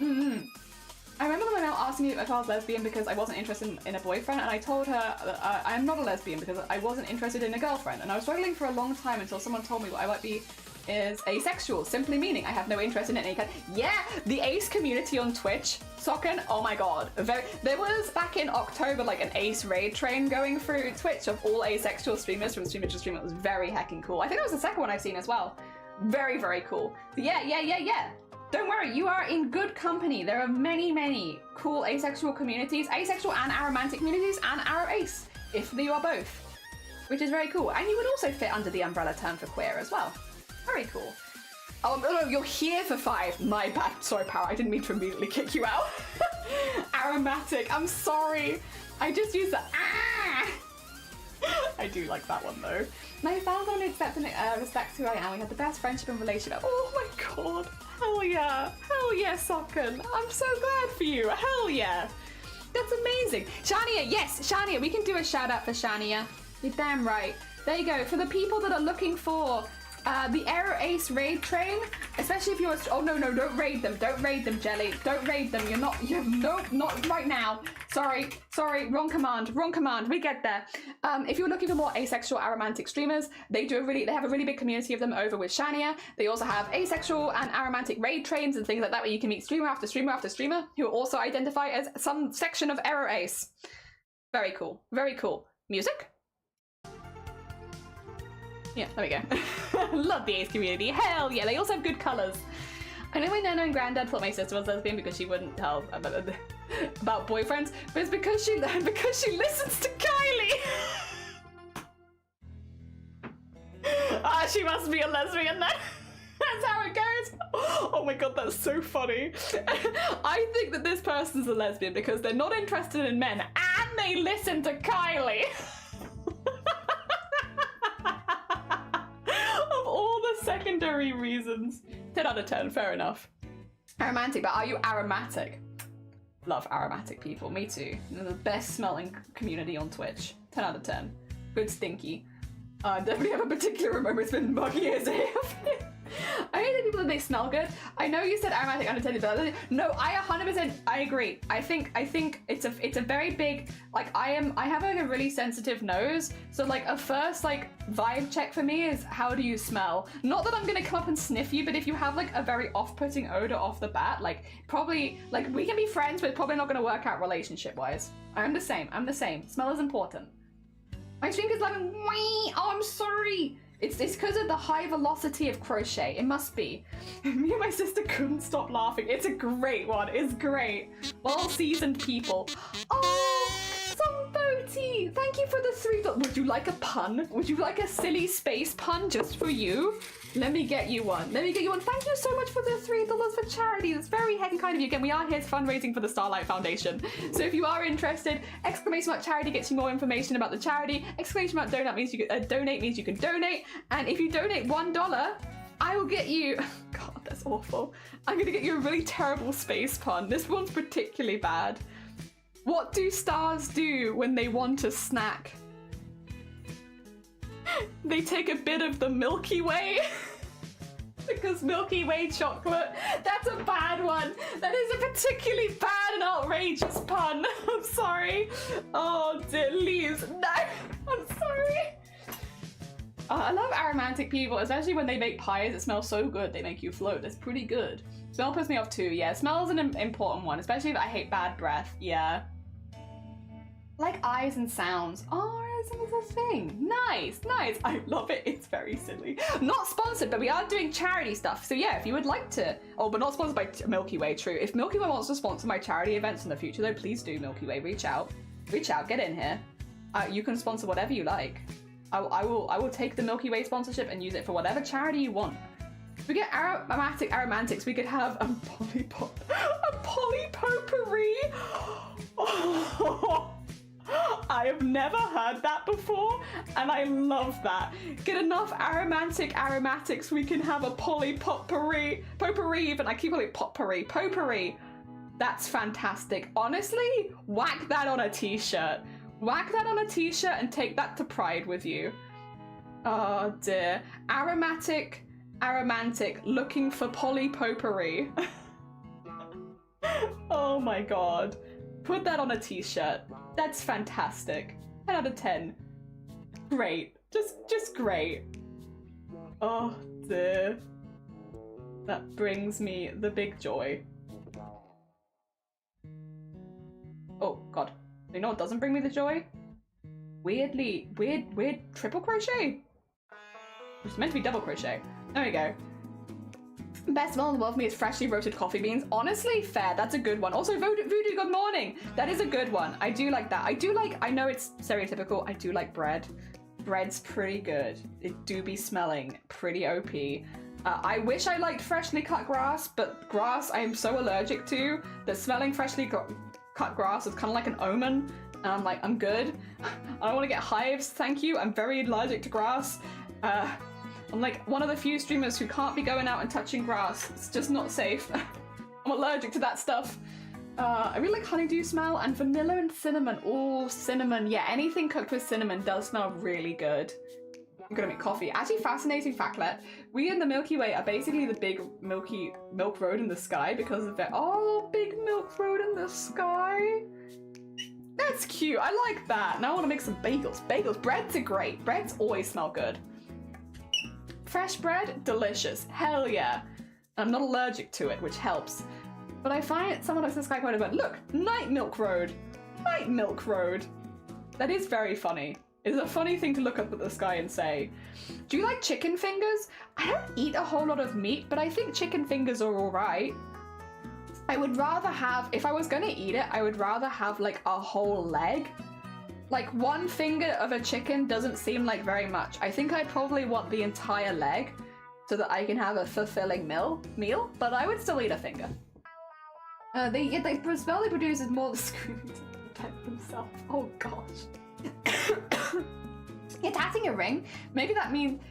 I remember my mom asked me if I was lesbian because I wasn't interested in a boyfriend, and I told her I am not a lesbian because I wasn't interested in a girlfriend, and I was struggling for a long time until someone told me what I might be is asexual, simply meaning I have no interest in any kind. Yeah, the ace community on Twitch, Socken, oh my god. There was back in October like an ace raid train going through Twitch of all asexual streamers from streamer to streamer. It was very heckin' cool. I think that was the second one I've seen as well. Very, very cool. So yeah. Don't worry, you are in good company. There are many, many cool asexual communities, asexual and aromantic communities, and aro ace, if you are both, which is very cool. And you would also fit under the umbrella term for queer as well. Very cool. Oh no, you're here for 5. My bad. Sorry, Power. I didn't mean to immediately kick you out. Aromatic. I'm sorry. I just used the I do like that one though. And I found someone who accepts and respects who I am. We had the best friendship and relationship. Oh my god. Hell yeah. Hell yeah, Socken. I'm so glad for you. Hell yeah. That's amazing. Shania, yes, Shania. We can do a shout out for Shania. You're damn right. There you go. For the people that are looking for the Aero Ace raid train, especially if you're oh no, don't raid them, Jelly, don't raid them, not right now, sorry, wrong command, we get there. If you're looking for more asexual aromantic streamers, they have a really big community of them over with Shania. They also have asexual and aromantic raid trains and things like that where you can meet streamer after streamer after streamer who also identify as some section of Aero Ace. Very cool, music. Yeah, there we go. Love the ace community. Hell yeah, they also have good colours. I know my nana and granddad thought my sister was lesbian because she wouldn't tell about boyfriends, but it's because she listens to Kylie. She must be a lesbian then. That's how it goes. Oh my god, that's so funny. I think that this person's a lesbian because they're not interested in men and they listen to Kylie. All the secondary reasons. 10 out of 10, fair enough. Aromantic, but are you aromatic? Love aromatic people, me too. They're the best smelling community on Twitch. 10 out of 10. Good stinky. Definitely have a particular remember it's been muggy as a I hate the people that they smell good. I know you said aromatic unattended, but no, I 100% I agree. I think it's a very big, like I have like a really sensitive nose, so like a first like vibe check for me is how do you smell? Not that I'm gonna come up and sniff you, but if you have like a very off-putting odor off the bat, like probably like we can be friends, but it's probably not gonna work out relationship wise. I'm the same. Smell is important. My stream is like, wee. Oh, I'm sorry. It's because of the high velocity of crochet. It must be. Me and my sister couldn't stop laughing. It's a great one. It's great. Well-seasoned people. Oh, Someboti. Thank you for the $3. Would you like a pun? Would you like a silly space pun just for you? Let me get you one. Thank you so much for the $3 for charity. That's very heckin' kind of you. Again, we are here fundraising for the Starlight Foundation. So if you are interested, exclamation mark charity gets you more information about the charity. Exclamation mark donate means you can donate means you can donate. And if you donate $1, I will get you. God, that's awful. I'm gonna get you a really terrible space pun. This one's particularly bad. What do stars do when they want a snack? They take a bit of the Milky Way. Because Milky Way chocolate. That's a bad one. That is a particularly bad and outrageous pun. I'm sorry. Oh, dear, leaves. No, I'm sorry. I love aromantic people, especially when they make pies that smell so good they make you float. That's pretty good. Smell puts me off too. Yeah, smell is an important one, especially if I hate bad breath. Yeah. Like eyes and sounds. Oh, that's a thing. Nice. I love it. It's very silly. Not sponsored, but we are doing charity stuff. So yeah, if you would like to, oh, but not sponsored by Milky Way, true. If Milky Way wants to sponsor my charity events in the future, though, please do, Milky Way. Reach out, get in here. You can sponsor whatever you like. I will take the Milky Way sponsorship and use it for whatever charity you want. If we get aromantics, we could have a polypotpourri. Oh. I have never heard that before, and I love that. Get enough aromatics, we can have a potpourri, even. I keep calling it potpourri. That's fantastic. Honestly, whack that on a t-shirt. Whack that on a t-shirt and take that to Pride with you. Oh dear. Aromantic, looking for polypopery. Oh my god. Put that on a t-shirt. That's fantastic. 10 out of 10. Great. Just great. Oh dear. That brings me the big joy. Oh god. You know what doesn't bring me the joy? Weird triple crochet? It's meant to be double crochet. There we go. Best smell in the world for me is freshly roasted coffee beans. Honestly, fair. That's a good one. Also, Voodoo, good morning. That is a good one. I do like that. I know it's stereotypical. I do like bread. Bread's pretty good. It do be smelling pretty OP. I wish I liked freshly cut grass, but grass I am so allergic to that smelling freshly cut grass is kind of like an omen. And I'm like, I'm good. I don't want to get hives, thank you. I'm very allergic to grass. I'm like one of the few streamers who can't be going out and touching grass. It's just not safe. I'm allergic to that stuff. I really like honeydew smell and vanilla and cinnamon. Oh, cinnamon. Yeah, anything cooked with cinnamon does smell really good. I'm gonna make coffee. Actually, fascinating factlet. We in the Milky Way are basically the big milk road in the sky because of it. Oh, big milk road in the sky. That's cute. I like that. Now I want to make some bagels. Breads are great. Breads always smell good. Fresh bread, delicious. Hell yeah. I'm not allergic to it, which helps. But I find someone looks at the sky quite a bit. Look, night milk road. Night milk road. That is very funny. It's a funny thing to look up at the sky and say. Do you like chicken fingers? I don't eat a whole lot of meat, but I think chicken fingers are alright. I would rather have, if I was gonna eat it, I would rather have like a whole leg. Like one finger of a chicken doesn't seem like very much. I think I'd probably want the entire leg so that I can have a fulfilling meal, but I would still eat a finger. The smell they produce is more the screaming to protect themselves. Oh gosh. You're tatting a ring? Maybe that means,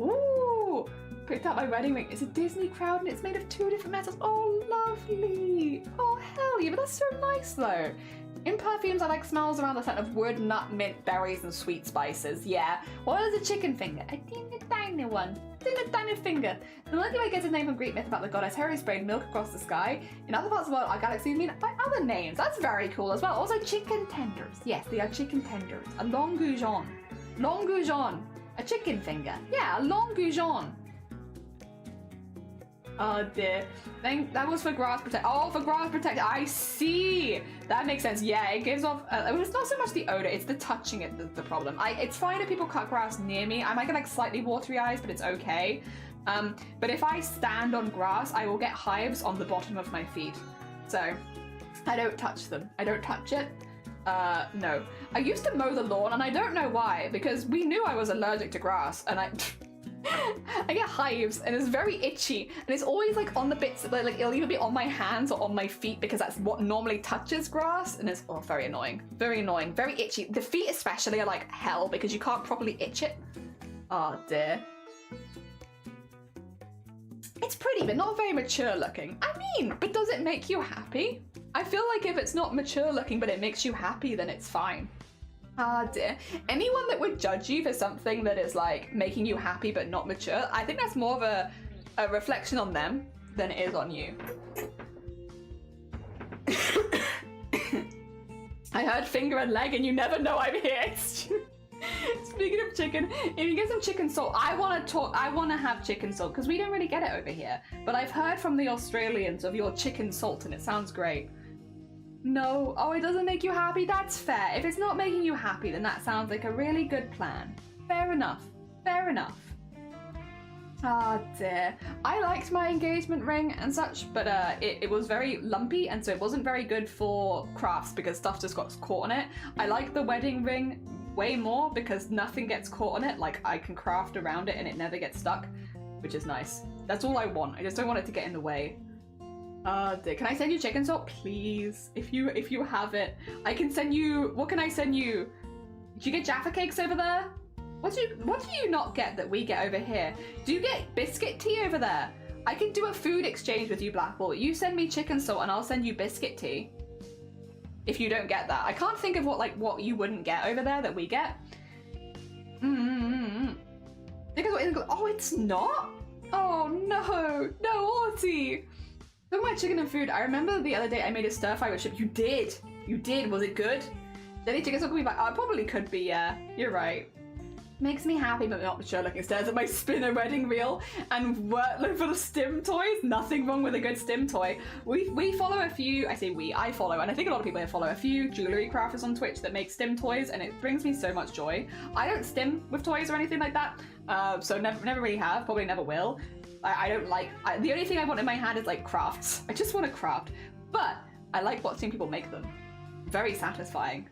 ooh, picked up my wedding ring. It's a Disney crown and it's made of 2 different metals. Oh, lovely. Oh, hell yeah, but that's so nice though. In perfumes, I like smells around the scent of wood, nut, mint, berries, and sweet spices. Yeah. What is a chicken finger? A teeny tiny one. Tiny finger. The Milky Way gets its name from Greek myth about the goddess Hera spraying milk across the sky. In other parts of the world, our galaxies mean by other names. That's very cool as well. Also, chicken tenders. Yes, they are chicken tenders. A long goujon. Long goujon. A chicken finger. Yeah, a long goujon. Oh dear. That was for grass protect. Oh, for grass protect. I see. That makes sense. Yeah, it gives off. It's not so much the odor. It's the touching it. The problem. It's fine if people cut grass near me. I might get like slightly watery eyes, but it's okay. But if I stand on grass, I will get hives on the bottom of my feet. So I don't touch them. I don't touch it. No. I used to mow the lawn, and I don't know why, because we knew I was allergic to grass, and I get hives and it's very itchy and it's always like on the bits that like it'll either be on my hands or on my feet because that's what normally touches grass, and it's very annoying, very itchy. The feet especially are like hell because you can't properly itch it. Oh dear. It's pretty but not very mature looking. I mean, but does it make you happy? I feel like if it's not mature looking but it makes you happy, then it's fine. Ah dear. Anyone that would judge you for something that is like making you happy but not mature, I think that's more of a reflection on them than it is on you. I heard finger and leg and you never know I'm here. Speaking of chicken, if you get some chicken salt, I want to have chicken salt because we don't really get it over here. But I've heard from the Australians of your chicken salt and it sounds great. No, oh, it doesn't make you happy? That's fair. If it's not making you happy, then that sounds like a really good plan. Fair enough. Fair enough. Ah dear. I liked my engagement ring and such, but it was very lumpy and so it wasn't very good for crafts because stuff just got caught on it. I like the wedding ring way more because nothing gets caught on it. Like I can craft around it and it never gets stuck, which is nice. That's all I want. I just don't want it to get in the way. Can I send you chicken salt, please? If you have it, I can send you. What can I send you? Do you get Jaffa cakes over there? What do you not get that we get over here? Do you get biscuit tea over there? I can do a food exchange with you, Blackball. You send me chicken salt and I'll send you biscuit tea. if you don't get that. I can't think of what you wouldn't get over there that we get. Oh, it's not? Oh no, no, Arty. Talking about chicken and food, I remember the other day I made a stir fry with shrimp. You did, was it good? Jelly chickens will be back. Oh, it probably could be, yeah, you're right. Makes me happy, but not sure. Looking stares at my spinner wedding reel and look for the stim toys. Nothing wrong with a good stim toy. We follow a few, I follow, and I think a lot of people here follow a few jewellery crafters on Twitch that make stim toys, and it brings me so much joy. I don't stim with toys or anything like that, so never really have, probably never will. I don't like, the only thing I want in my hand is like crafts. I just want to craft, but I like watching people make them. Very satisfying.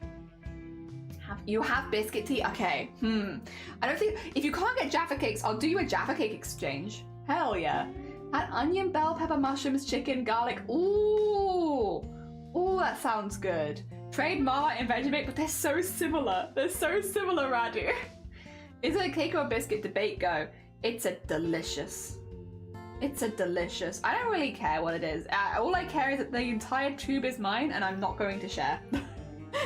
You have biscuit tea? Okay. I don't think, if you can't get Jaffa cakes, I'll do you a Jaffa cake exchange. Hell yeah. Add onion, bell pepper, mushrooms, chicken, garlic. Ooh. Ooh, that sounds good. Trade Marmite and Vegemite, but they're so similar. They're so similar, Radu. Is it a cake or a biscuit? Debate go. It's a delicious. It's a delicious. I don't really care what it is. All I care is that the entire tube is mine and I'm not going to share.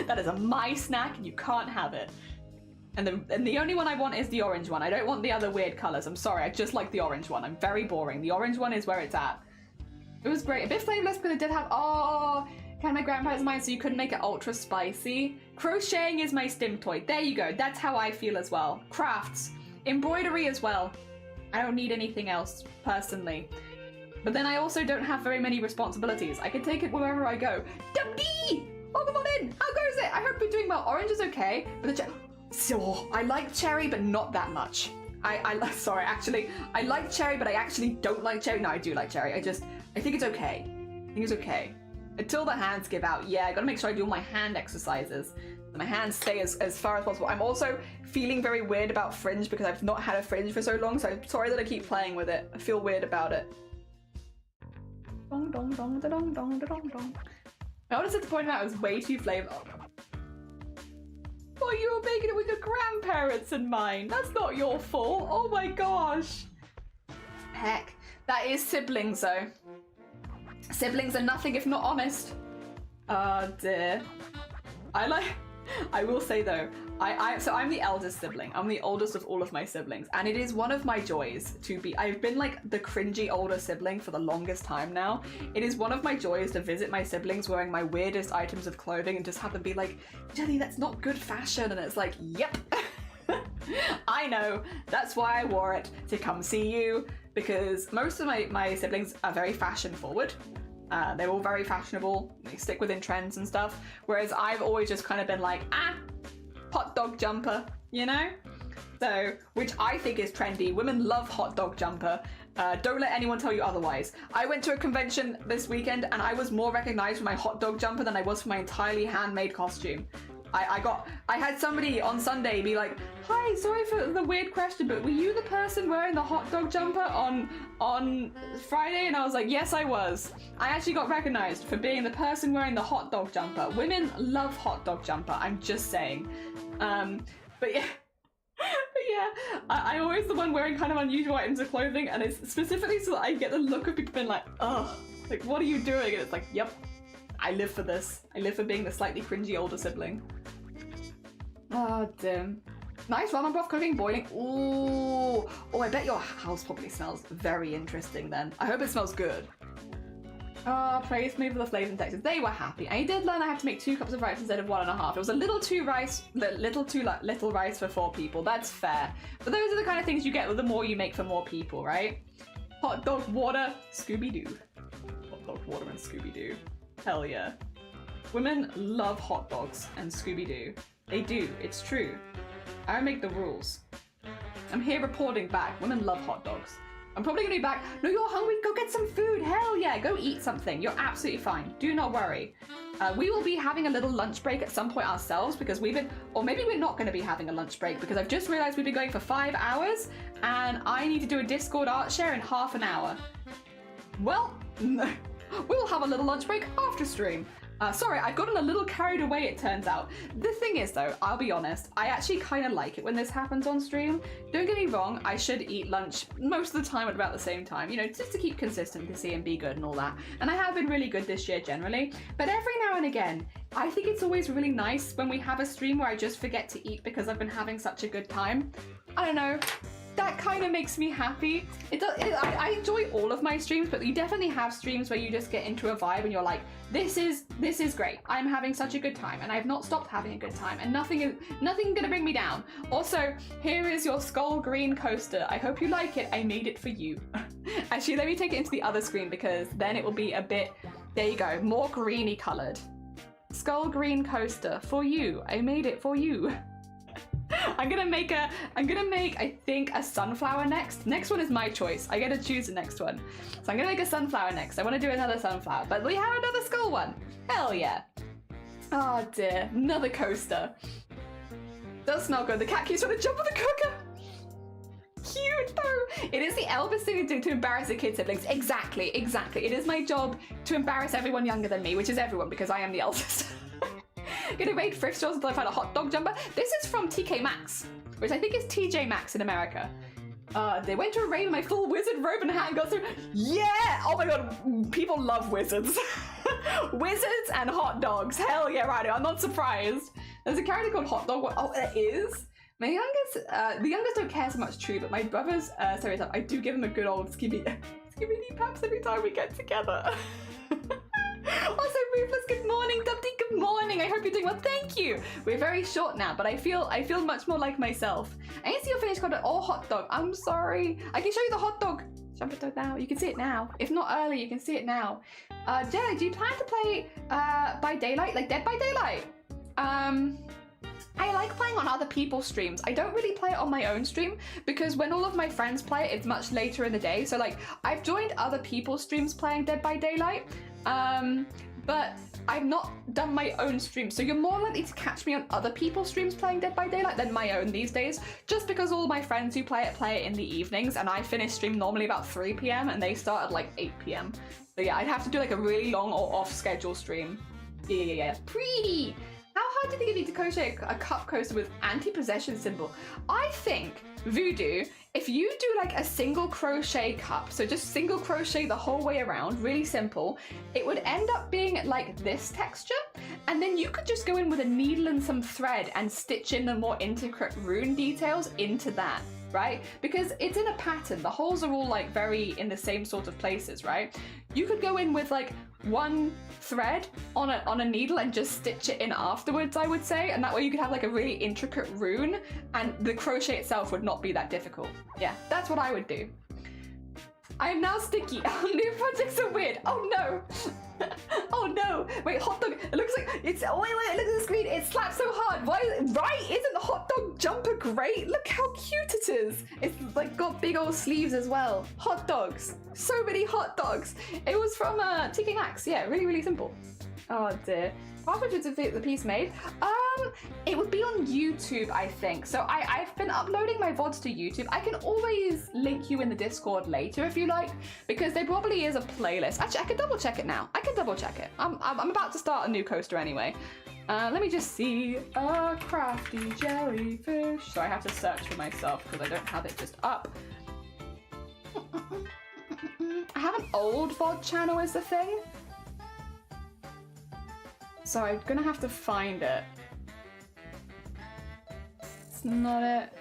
That is my snack and you can't have it. And the only one I want is the orange one. I don't want the other weird colours. I'm sorry, I just like the orange one. I'm very boring. The orange one is where it's at. It was great. A bit flavourless because it did have, kind of my grandpa's mine, so you couldn't make it ultra spicy. Crocheting is my stim toy. There you go. That's how I feel as well. Crafts. Embroidery as well. I don't need anything else, personally. But then I also don't have very many responsibilities. I can take it wherever I go. Dundee! Welcome on in! How goes it? I hope you're doing well. Orange is okay, but I like cherry, but not that much. Sorry, actually, I like cherry, but I actually don't like cherry. No, I do like cherry. I think it's okay. I think it's okay. Until the hands give out. Yeah, I gotta make sure I do all my hand exercises. My hands stay as far as possible. I'm also feeling very weird about fringe because I've not had a fringe for so long, so I'm sorry that I keep playing with it. I feel weird about it. Dong dong dong da dong dong da dong dong. I wanted to point out it was way too flavoured. Oh, you were making it with your grandparents in mind. That's not your fault. Oh my gosh. Heck, that is siblings though. Siblings are nothing if not honest. Oh dear. I will say though, so I'm the eldest sibling. I'm the oldest of all of my siblings, and it is one of my joys to be, I've been like the cringy older sibling for the longest time now. It is one of my joys to visit my siblings wearing my weirdest items of clothing and just have them be like, Jelly, that's not good fashion. And it's like, yep. I know, that's why I wore it, to come see you, because most of my siblings are very fashion forward. They're all very fashionable, they stick within trends and stuff, whereas I've always just kind of been like, hot dog jumper, you know? So, which I think is trendy. Women love hot dog jumper. Don't let anyone tell you otherwise. I went to a convention this weekend and I was more recognized for my hot dog jumper than I was for my entirely handmade costume. I had somebody on Sunday be like, hi, sorry for the weird question, but were you the person wearing the hot dog jumper on Friday? And I was like, yes, I was. I actually got recognized for being the person wearing the hot dog jumper. Women love hot dog jumper, I'm just saying. But yeah. But yeah, I'm always the one wearing kind of unusual items of clothing, and it's specifically so that I get the look of people being like, oh, like, what are you doing? And it's like, yep, I live for this. I live for being the slightly cringy older sibling. Oh, damn. Nice ramen broth cooking, boiling. Ooh. Oh, I bet your house probably smells very interesting then. I hope it smells good. Oh, praise me for the flavors and textures. They were happy. I did learn I have to make 2 cups of rice instead of 1.5. It was a little too little rice for 4 people. That's fair. But those are the kind of things you get with the more you make for more people, right? Hot dog water, Scooby-Doo. Hot dog water and Scooby-Doo. Hell yeah. Women love hot dogs and Scooby-Doo. They do, it's true. I make the rules. I'm here reporting back. Women love hot dogs. I'm probably gonna be back. No, you're hungry? Go get some food. Hell yeah, go eat something. You're absolutely fine. Do not worry. We will be having a little lunch break at some point ourselves because we've been, or maybe we're not gonna be having a lunch break because I've just realized we've been going for 5 hours and I need to do a Discord art share in half an hour. Well, we'll have a little lunch break after stream. Sorry, I've gotten a little carried away, it turns out. The thing is though, I'll be honest, I actually kind of like it when this happens on stream. Don't get me wrong, I should eat lunch most of the time at about the same time, you know, just to keep consistency and be good and all that. And I have been really good this year generally, but every now and again, I think it's always really nice when we have a stream where I just forget to eat because I've been having such a good time. I don't know. That kind of makes me happy. I enjoy all of my streams, but you definitely have streams where you just get into a vibe and you're like, this is great. I'm having such a good time, and I've not stopped having a good time, and nothing gonna bring me down. Also, here is your skull green coaster. I hope you like it. I made it for you. Actually, let me take it into the other screen because then it will be a bit. There you go, more greeny colored. Skull green coaster for you. I made it for you. I'm gonna make, I think, a sunflower next. Next one is my choice. I get to choose the next one. So I'm gonna make a sunflower next. I want to do another sunflower, but we have another skull one. Hell yeah. Oh dear, another coaster. Does smell good. The cat keeps trying to jump on the cooker. Cute though. It is the eldest thing to do to embarrass the kid siblings. Exactly. It is my job to embarrass everyone younger than me, which is everyone because I am the eldest. Gonna raid thrift stores until I find a hot dog jumper. This is from TK Maxx, which I think is TJ Maxx in America. They went to a raid in my full wizard robe and hat and got through. Yeah! Oh my god, people love wizards. Wizards and hot dogs. Hell yeah, right. I'm not surprised. There's a character called Hot Dog. Oh, there is? My youngest, the youngest don't care so much, true, but my brothers, sorry, I do give them a good old skibby knee paps every time we get together. Also, Rufus, good morning. Dubty, good morning. I hope you're doing well. Thank you. We're very short now, but I feel much more like myself. I didn't see your finished content or hot dog. I'm sorry. I can show you the hot dog. Jump it now. You can see it now. If not early, you can see it now. Jenna, do you plan to play by daylight, like Dead by Daylight? I like playing on other people's streams. I don't really play it on my own stream because when all of my friends play it, it's much later in the day. So like I've joined other people's streams playing Dead by Daylight, but I've not done my own stream. So you're more likely to catch me on other people's streams playing Dead by Daylight than my own these days, just because all my friends who play it in the evenings, and I finish stream normally about 3 p.m. and they start at like 8 p.m. So yeah, I'd have to do like a really long or off schedule stream. Yeah. Pretty. How hard do you think it'd be to crochet a cup coaster with anti-possession symbol? I think, Voodoo, if you do like a single crochet cup, so just single crochet the whole way around, really simple, it would end up being like this texture, and then you could just go in with a needle and some thread and stitch in the more intricate rune details into that, right? Because it's in a pattern, the holes are all like very in the same sort of places, right? You could go in with like one thread on a needle and just stitch it in afterwards, I would say, and that way you could have like a really intricate rune and the crochet itself would not be that difficult. Yeah, that's what I would do. I am now sticky. New projects are weird. Oh no. Oh no. Wait, hot dog. It looks like it's. Oh wait, look at the screen. It slaps so hard. Why? Right? Isn't the hot dog jumper great? Look how cute it is. It's like got big old sleeves as well. Hot dogs. So many hot dogs. It was from TK Maxx. Yeah, really simple. Oh dear. Password to the piece made. It would be on YouTube, I think. So I've been uploading my VODs to YouTube. I can always link you in the Discord later if you like, because there probably is a playlist. Actually, I can double check it now. I can double check it. I'm about to start a new coaster anyway. Let me just see. Crafty jellyfish. So I have to search for myself because I don't have it just up. I have an old VOD channel is the thing. So I'm gonna have to find it. It's not it.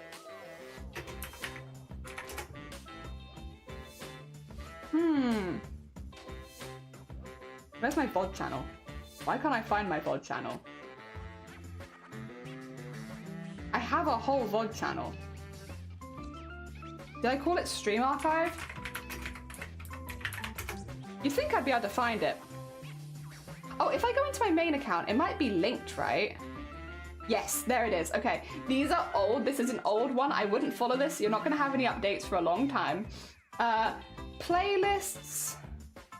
Where's my VOD channel? Why can't I find my VOD channel? I have a whole VOD channel. Did I call it Stream Archive? You'd think I'd be able to find it. Oh, if I go into my main account, it might be linked, right? Yes, there it is. Okay, these are old. This is an old one. I wouldn't follow this. You're not going to have any updates for a long time. Playlists.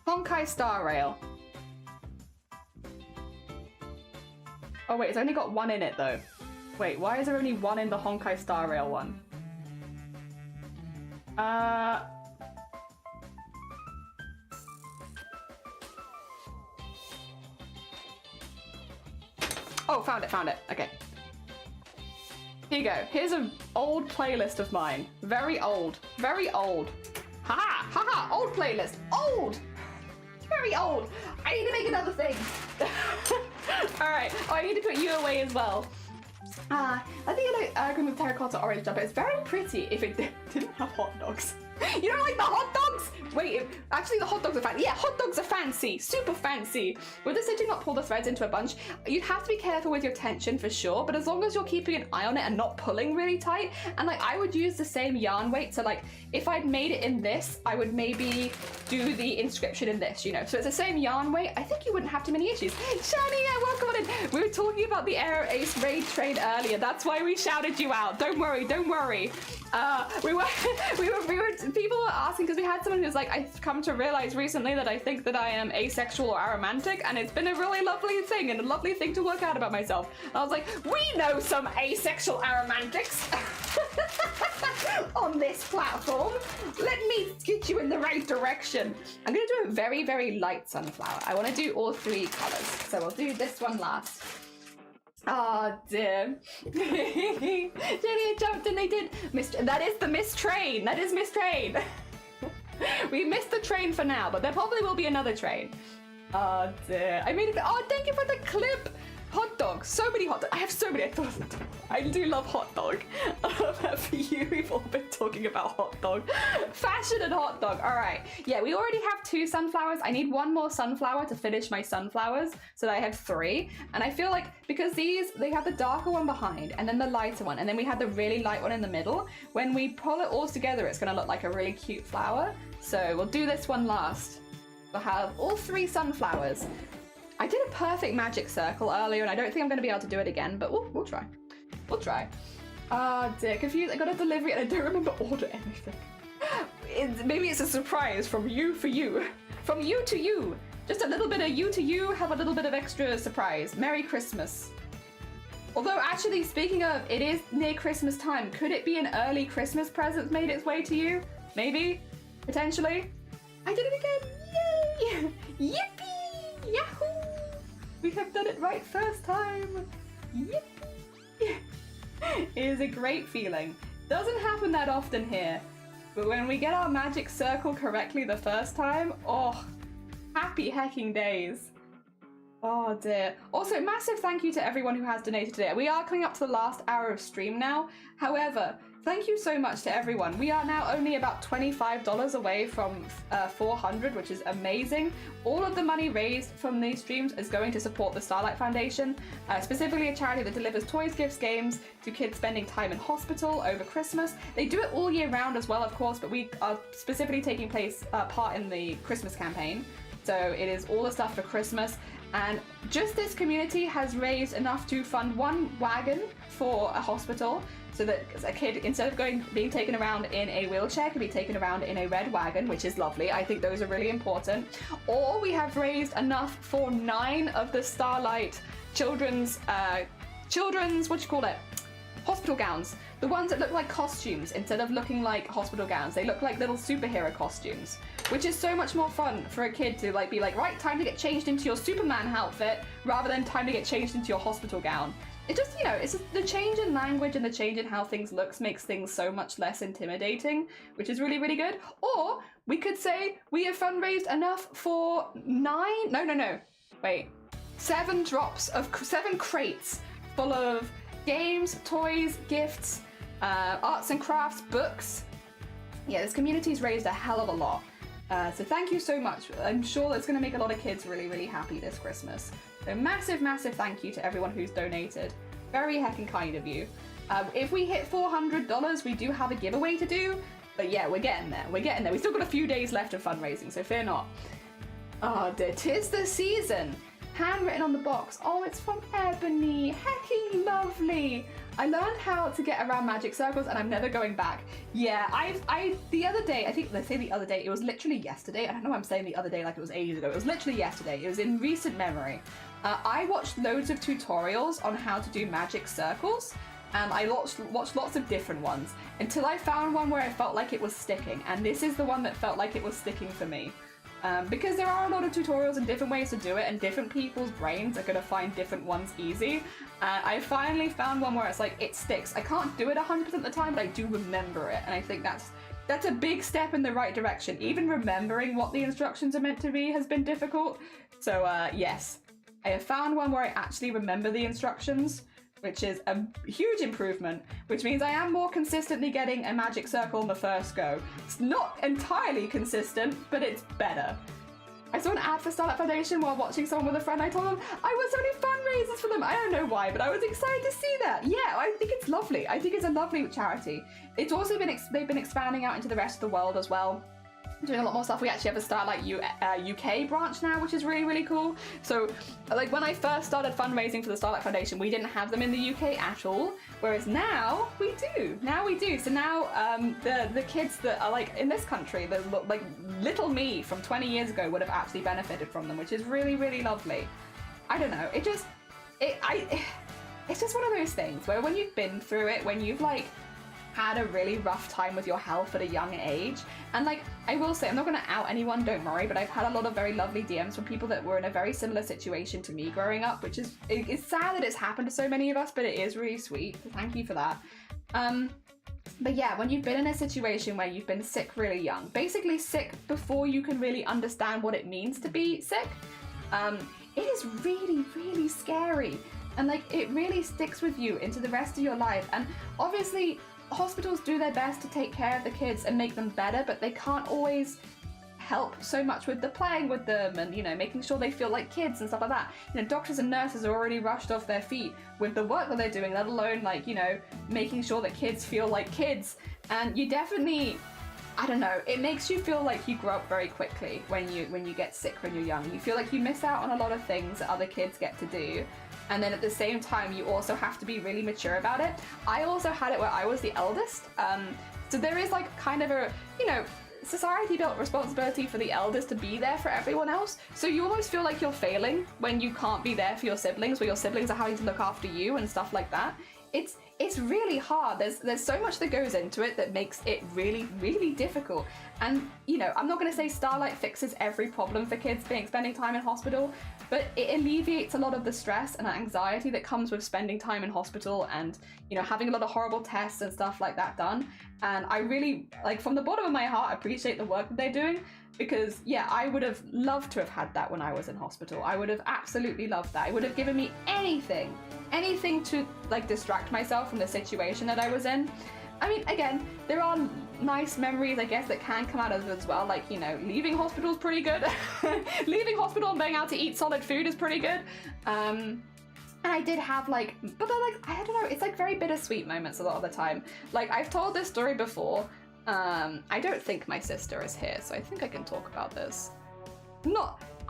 Honkai Star Rail. Oh, wait, it's only got one in it, though. Wait, why is there only one in the Honkai Star Rail one? Oh, found it. Okay. Here you go. Here's an old playlist of mine. Very old. Very old. Haha! Haha! Old playlist. Old! Very old. I need to make another thing. Alright. Oh, I need to put you away as well. I think I like Agrim with terracotta orange jumper. It's very pretty if it didn't have hot dogs. You don't like the hot dogs? Wait, actually the hot dogs are fancy. Yeah, hot dogs are fancy. Super fancy. With the stitching not pull the threads into a bunch, you'd have to be careful with your tension for sure, but as long as you're keeping an eye on it and not pulling really tight, and like I would use the same yarn weight, so like if I'd made it in this, I would maybe do the inscription in this, you know, so it's the same yarn weight. I think you wouldn't have too many issues. Shani, welcome on in. We were talking about the Air Ace raid train earlier. That's why we shouted you out. Don't worry, don't worry. We were people were asking because we had someone who's like, I've come to realize recently that I think that I am asexual or aromantic, and it's been a really lovely thing and a lovely thing to work out about myself. And I was like, we know some asexual aromantics on this platform. Let me get you in the right direction. I'm gonna do a very, very light sunflower. I want to do all three colors, so we'll do this one last. Oh dear. Jenny jumped and they did. That is the missed train. That is missed train. We missed the train for now, but there probably will be another train. Oh dear. I made it. Oh, thank you for the clip. Hot dog. So many hot dogs. I have so many. I do love hot dog. For you, we've all been talking about hot dog. Fashion and hot dog. All right. Yeah, we already have 2 sunflowers. I need 1 more sunflower to finish my sunflowers so that I have 3. And I feel like because these, they have the darker one behind and then the lighter one. And then we had the really light one in the middle. When we pull it all together, it's going to look like a really cute flower. So we'll do this one last. We'll have all 3 sunflowers. I did a perfect magic circle earlier, and I don't think I'm going to be able to do it again, but we'll try. We'll try. Ah, dear, confused. I got a delivery and I don't remember order anything. Maybe it's a surprise from you for you. From you to you. Just a little bit of you to you, have a little bit of extra surprise. Merry Christmas. Although, actually, speaking of, it is near Christmas time. Could it be an early Christmas present made its way to you? Maybe? Potentially? I did it again! Yay! Yippee! Yahoo! We have done it right first time! Yippee! It is a great feeling. Doesn't happen that often here, but when we get our magic circle correctly the first time, oh, happy hecking days. Oh dear. Also, massive thank you to everyone who has donated today. We are coming up to the last hour of stream now. However, thank you so much to everyone. We are now only about $25 away from 400, which is amazing. All of the money raised from these streams is going to support the Starlight Foundation, specifically a charity that delivers toys, gifts, games to kids spending time in hospital over Christmas. They do it all year round as well, of course, but we are specifically taking part in the Christmas campaign. So it is all the stuff for Christmas. And just this community has raised enough to fund 1 wagon for a hospital, so that a kid, instead of being taken around in a wheelchair, can be taken around in a red wagon, which is lovely. I think those are really important. Or we have raised enough for 9 of the Starlight children's hospital gowns. The ones that look like costumes instead of looking like hospital gowns. They look like little superhero costumes, which is so much more fun for a kid to be like, right, time to get changed into your Superman outfit rather than time to get changed into your hospital gown. It just, it's just the change in language and the change in how things looks makes things so much less intimidating, which is really, really good. Or we could say we have fundraised enough for 7 crates full of games, toys, gifts, arts and crafts, books. Yeah, this community's raised a hell of a lot. So thank you so much. I'm sure that's going to make a lot of kids really, really happy this Christmas. So massive, massive thank you to everyone who's donated. Very heckin' kind of you. If we hit $400, we do have a giveaway to do. But yeah, we're getting there. We're getting there. We've still got a few days left of fundraising, so fear not. Oh dear, 'tis the season. Handwritten on the box. Oh, it's from Ebony. Hecking lovely. I learned how to get around magic circles and I'm never going back. Yeah, the other day, I think they say the other day, it was literally yesterday. I don't know why I'm saying the other day like it was ages ago. It was literally yesterday. It was in recent memory. I watched loads of tutorials on how to do magic circles, and I watched lots of different ones until I found one where I felt like it was sticking, and this is the one that felt like it was sticking for me. because there are a lot of tutorials and different ways to do it, and different people's brains are going to find different ones easy. I finally found one where it's like, it sticks. I can't do it 100% of the time, but I do remember it, and I think that's a big step in the right direction. Even remembering what the instructions are meant to be has been difficult. So yes, I have found one where I actually remember the instructions, which is a huge improvement, which means I am more consistently getting a magic circle in the first go. It's not entirely consistent, but it's better. I saw an ad for Starlight Foundation while watching someone with a friend. I told them I was having fundraisers for them. I don't know why, but I was excited to see that. Yeah, I think it's lovely. I think it's a lovely charity. It's also been, they've been expanding out into the rest of the world as well, doing a lot more stuff. We actually have a Starlight UK branch now, which is really, really cool. So, like, when I first started fundraising for the Starlight Foundation, we didn't have them in the UK at all, whereas now we do. Now we do. So now the kids that are, like, in this country, that look like little me from 20 years ago would have actually benefited from them, which is really, really lovely. I don't know. It's just one of those things where when you've been through it, when you've, like, had a really rough time with your health at a young age, and like I will say, I'm not going to out anyone, don't worry, but I've had a lot of very lovely DMs from people that were in a very similar situation to me growing up, which is, it's sad that it's happened to so many of us, but it is really sweet, so thank you for that. But yeah, when you've been in a situation where you've been sick really young, basically sick before you can really understand what it means to be sick, it is really, really scary, and like it really sticks with you into the rest of your life. And obviously hospitals do their best to take care of the kids and make them better, but they can't always help so much with the playing with them and, you know, making sure they feel like kids and stuff like that. You know, doctors and nurses are already rushed off their feet with the work that they're doing, let alone, like, you know, making sure that kids feel like kids. And you definitely, I don't know, it makes you feel like you grow up very quickly when you get sick when you're young. You feel like you miss out on a lot of things that other kids get to do. And then at the same time, you also have to be really mature about it. I also had it where I was the eldest. So there is like kind of a, you know, society-built responsibility for the eldest to be there for everyone else. So you almost feel like you're failing when you can't be there for your siblings, where your siblings are having to look after you and stuff like that. It's really hard. There's so much that goes into it that makes it really, really difficult. And, you know, I'm not going to say Starlight fixes every problem for kids spending time in hospital, but it alleviates a lot of the stress and anxiety that comes with spending time in hospital and, you know, having a lot of horrible tests and stuff like that done. And I really, like, from the bottom of my heart, appreciate the work that they're doing, because, yeah, I would have loved to have had that when I was in hospital. I would have absolutely loved that. It would have given me anything to, like, distract myself from the situation that I was in. I mean, again, there are nice memories, I guess, that can come out of it as well. Like, you know, leaving hospital is pretty good. Leaving hospital and being able to eat solid food is pretty good. And I did have, like, but like, I don't know, it's like very bittersweet moments a lot of the time. Like, I've told this story before. I don't think my sister is here, so I think I can talk about this.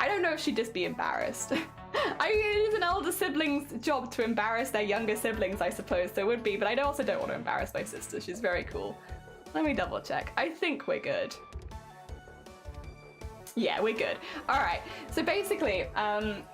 I don't know if she'd just be embarrassed. It is an elder sibling's job to embarrass their younger siblings, I suppose, so it would be, but I also don't want to embarrass my sister. She's very cool. Let me double check. I think we're good. Yeah, we're good. All right. So basically,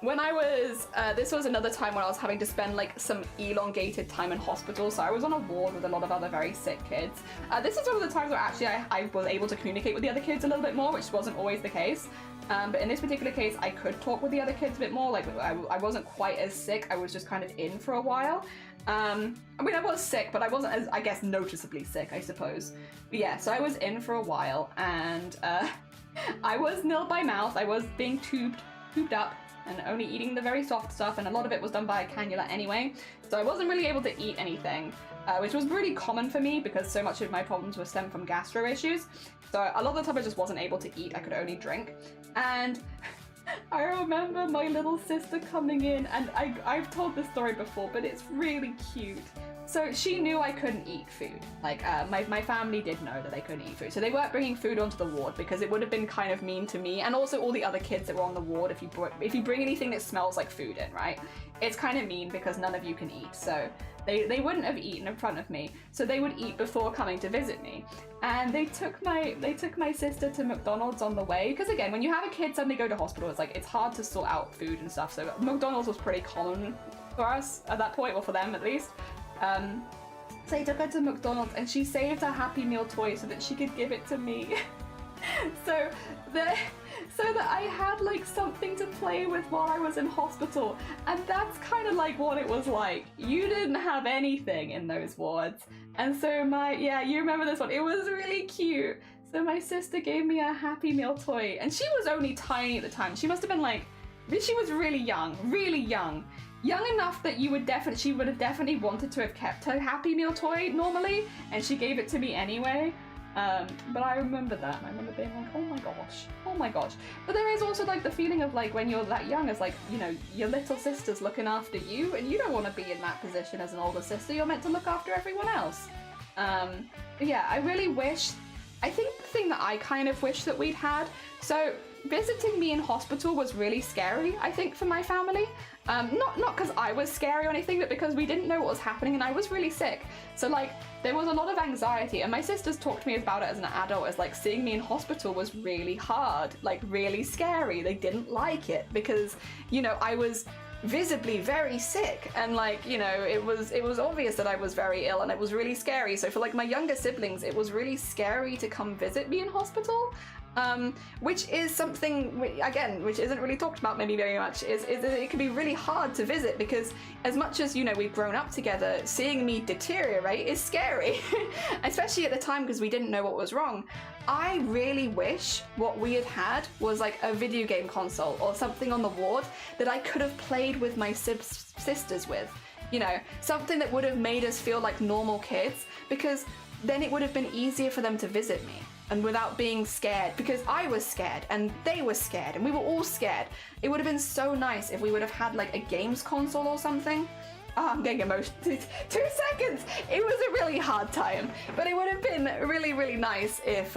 when I was, this was another time when I was having to spend like some elongated time in hospital. So I was on a ward with a lot of other very sick kids. This is one of the times where actually I was able to communicate with the other kids a little bit more, which wasn't always the case. But in this particular case, I could talk with the other kids a bit more. Like, I wasn't quite as sick. I was just kind of in for a while. I mean, I was sick, but I wasn't as, I guess, noticeably sick, I suppose. But yeah, so I was in for a while, and I was nil by mouth. I was being tubed up and only eating the very soft stuff, and a lot of it was done by a cannula anyway. So I wasn't really able to eat anything, which was really common for me because so much of my problems were stemmed from gastro issues. So a lot of the time I just wasn't able to eat. I could only drink. And I remember my little sister coming in, and I've told this story before, but it's really cute. So she knew I couldn't eat food. Like, my family did know that I couldn't eat food. So they weren't bringing food onto the ward because it would have been kind of mean to me and also all the other kids that were on the ward if you bring anything that smells like food in, right? It's kind of mean because none of you can eat. So they wouldn't have eaten in front of me. So they would eat before coming to visit me. And they took my sister to McDonald's on the way. Because again, when you have a kid suddenly go to hospital, it's hard to sort out food and stuff. So McDonald's was pretty common for us at that point, or for them at least. So I took her to McDonald's and she saved her Happy Meal toy so that she could give it to me. so the so that I had like something to play with while I was in hospital, and that's kind of like what it was like. You didn't have anything in those wards, and so you remember this one, it was really cute. So my sister gave me a Happy Meal toy, and she was only tiny at the time. She must have been like, she was really young enough that she would have definitely wanted to have kept her Happy Meal toy normally, and she gave it to me anyway. But I remember that, and I remember being like, oh my gosh. But there is also like the feeling of like when you're that young, as like, you know, your little sister's looking after you, and you don't want to be in that position as an older sister. You're meant to look after everyone else. Yeah, I think the thing that I kind of wish that we'd had, so visiting me in hospital was really scary, I think, for my family. Not because I was scary or anything, but because we didn't know what was happening and I was really sick. So like, there was a lot of anxiety, and my sisters talked to me about it as an adult, as like seeing me in hospital was really hard, like really scary. They didn't like it because, you know, I was visibly very sick, and like, you know, it was obvious that I was very ill, and it was really scary. So for like my younger siblings, it was really scary to come visit me in hospital. Which is something, which isn't really talked about maybe very much, is it can be really hard to visit, because as much as, you know, we've grown up together, seeing me deteriorate is scary, especially at the time because we didn't know what was wrong. I really wish what we had had was like a video game console or something on the ward that I could have played with my sisters with, you know, something that would have made us feel like normal kids, because then it would have been easier for them to visit me. And without being scared, because I was scared and they were scared and we were all scared. It would have been so nice if we would have had like a games console or something. Oh, I'm getting emotional. 2 seconds! It was a really hard time, but it would have been really, really nice if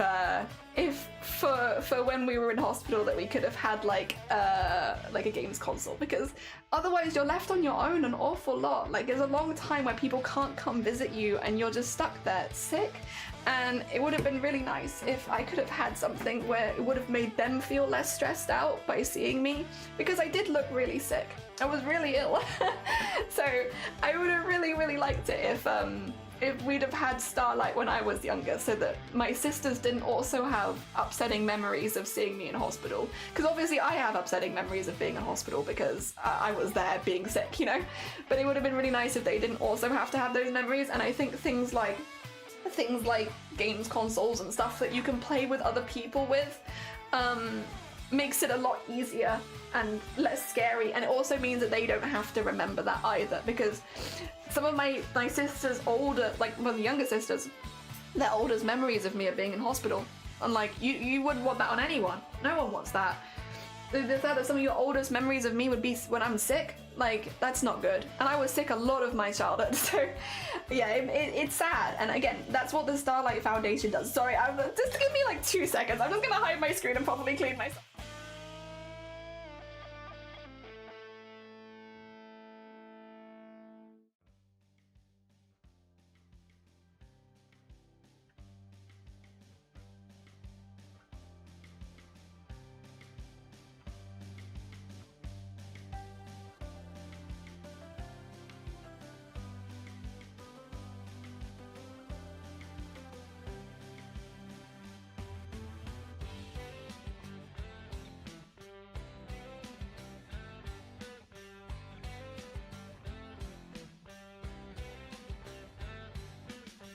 for when we were in hospital that we could have had like a games console, because otherwise you're left on your own an awful lot. Like, there's a long time where people can't come visit you and you're just stuck there sick. And it would have been really nice if I could have had something where it would have made them feel less stressed out by seeing me, because I did look really sick. I was really ill. So I would have really, really liked it if we'd have had Starlight when I was younger, so that my sisters didn't also have upsetting memories of seeing me in hospital. Because obviously I have upsetting memories of being in hospital because I was there being sick, you know? But it would have been really nice if they didn't also have to have those memories. And I think things like games consoles and stuff that you can play with other people with makes it a lot easier and less scary, and it also means that they don't have to remember that either, because some of my sisters' older, like my younger sisters, their oldest memories of me are being in hospital, and like you wouldn't want that on anyone. No one wants that. The fact that some of your oldest memories of me would be when I'm sick, like, that's not good. And I was sick a lot of my childhood, so yeah, it's sad. And again, that's what the Starlight Foundation does. Sorry, just give me like 2 seconds. I'm just gonna hide my screen and probably clean myself.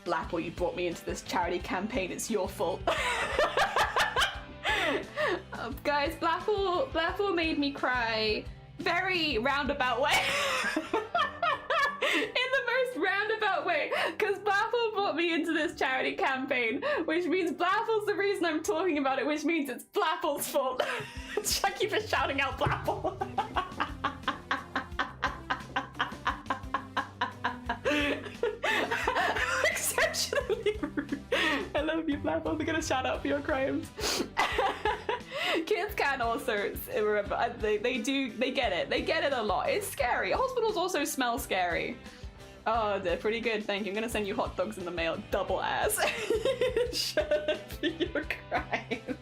Blapple, you brought me into this charity campaign, it's your fault. Guys, Blapple made me cry very roundabout way. In the most roundabout way, because Blapple brought me into this charity campaign, which means Blapple's the reason I'm talking about it, which means it's Blapple's fault. I keep just shouting out Blapple. Exceptionally rude. I love you, Blapple. I'm gonna shout out for your crimes. Kids can also remember, they get it. They get it a lot. It's scary. Hospitals also smell scary. Oh, they're pretty good, thank you. I'm gonna send you hot dogs in the mail. Double ass. Shut up for your crimes.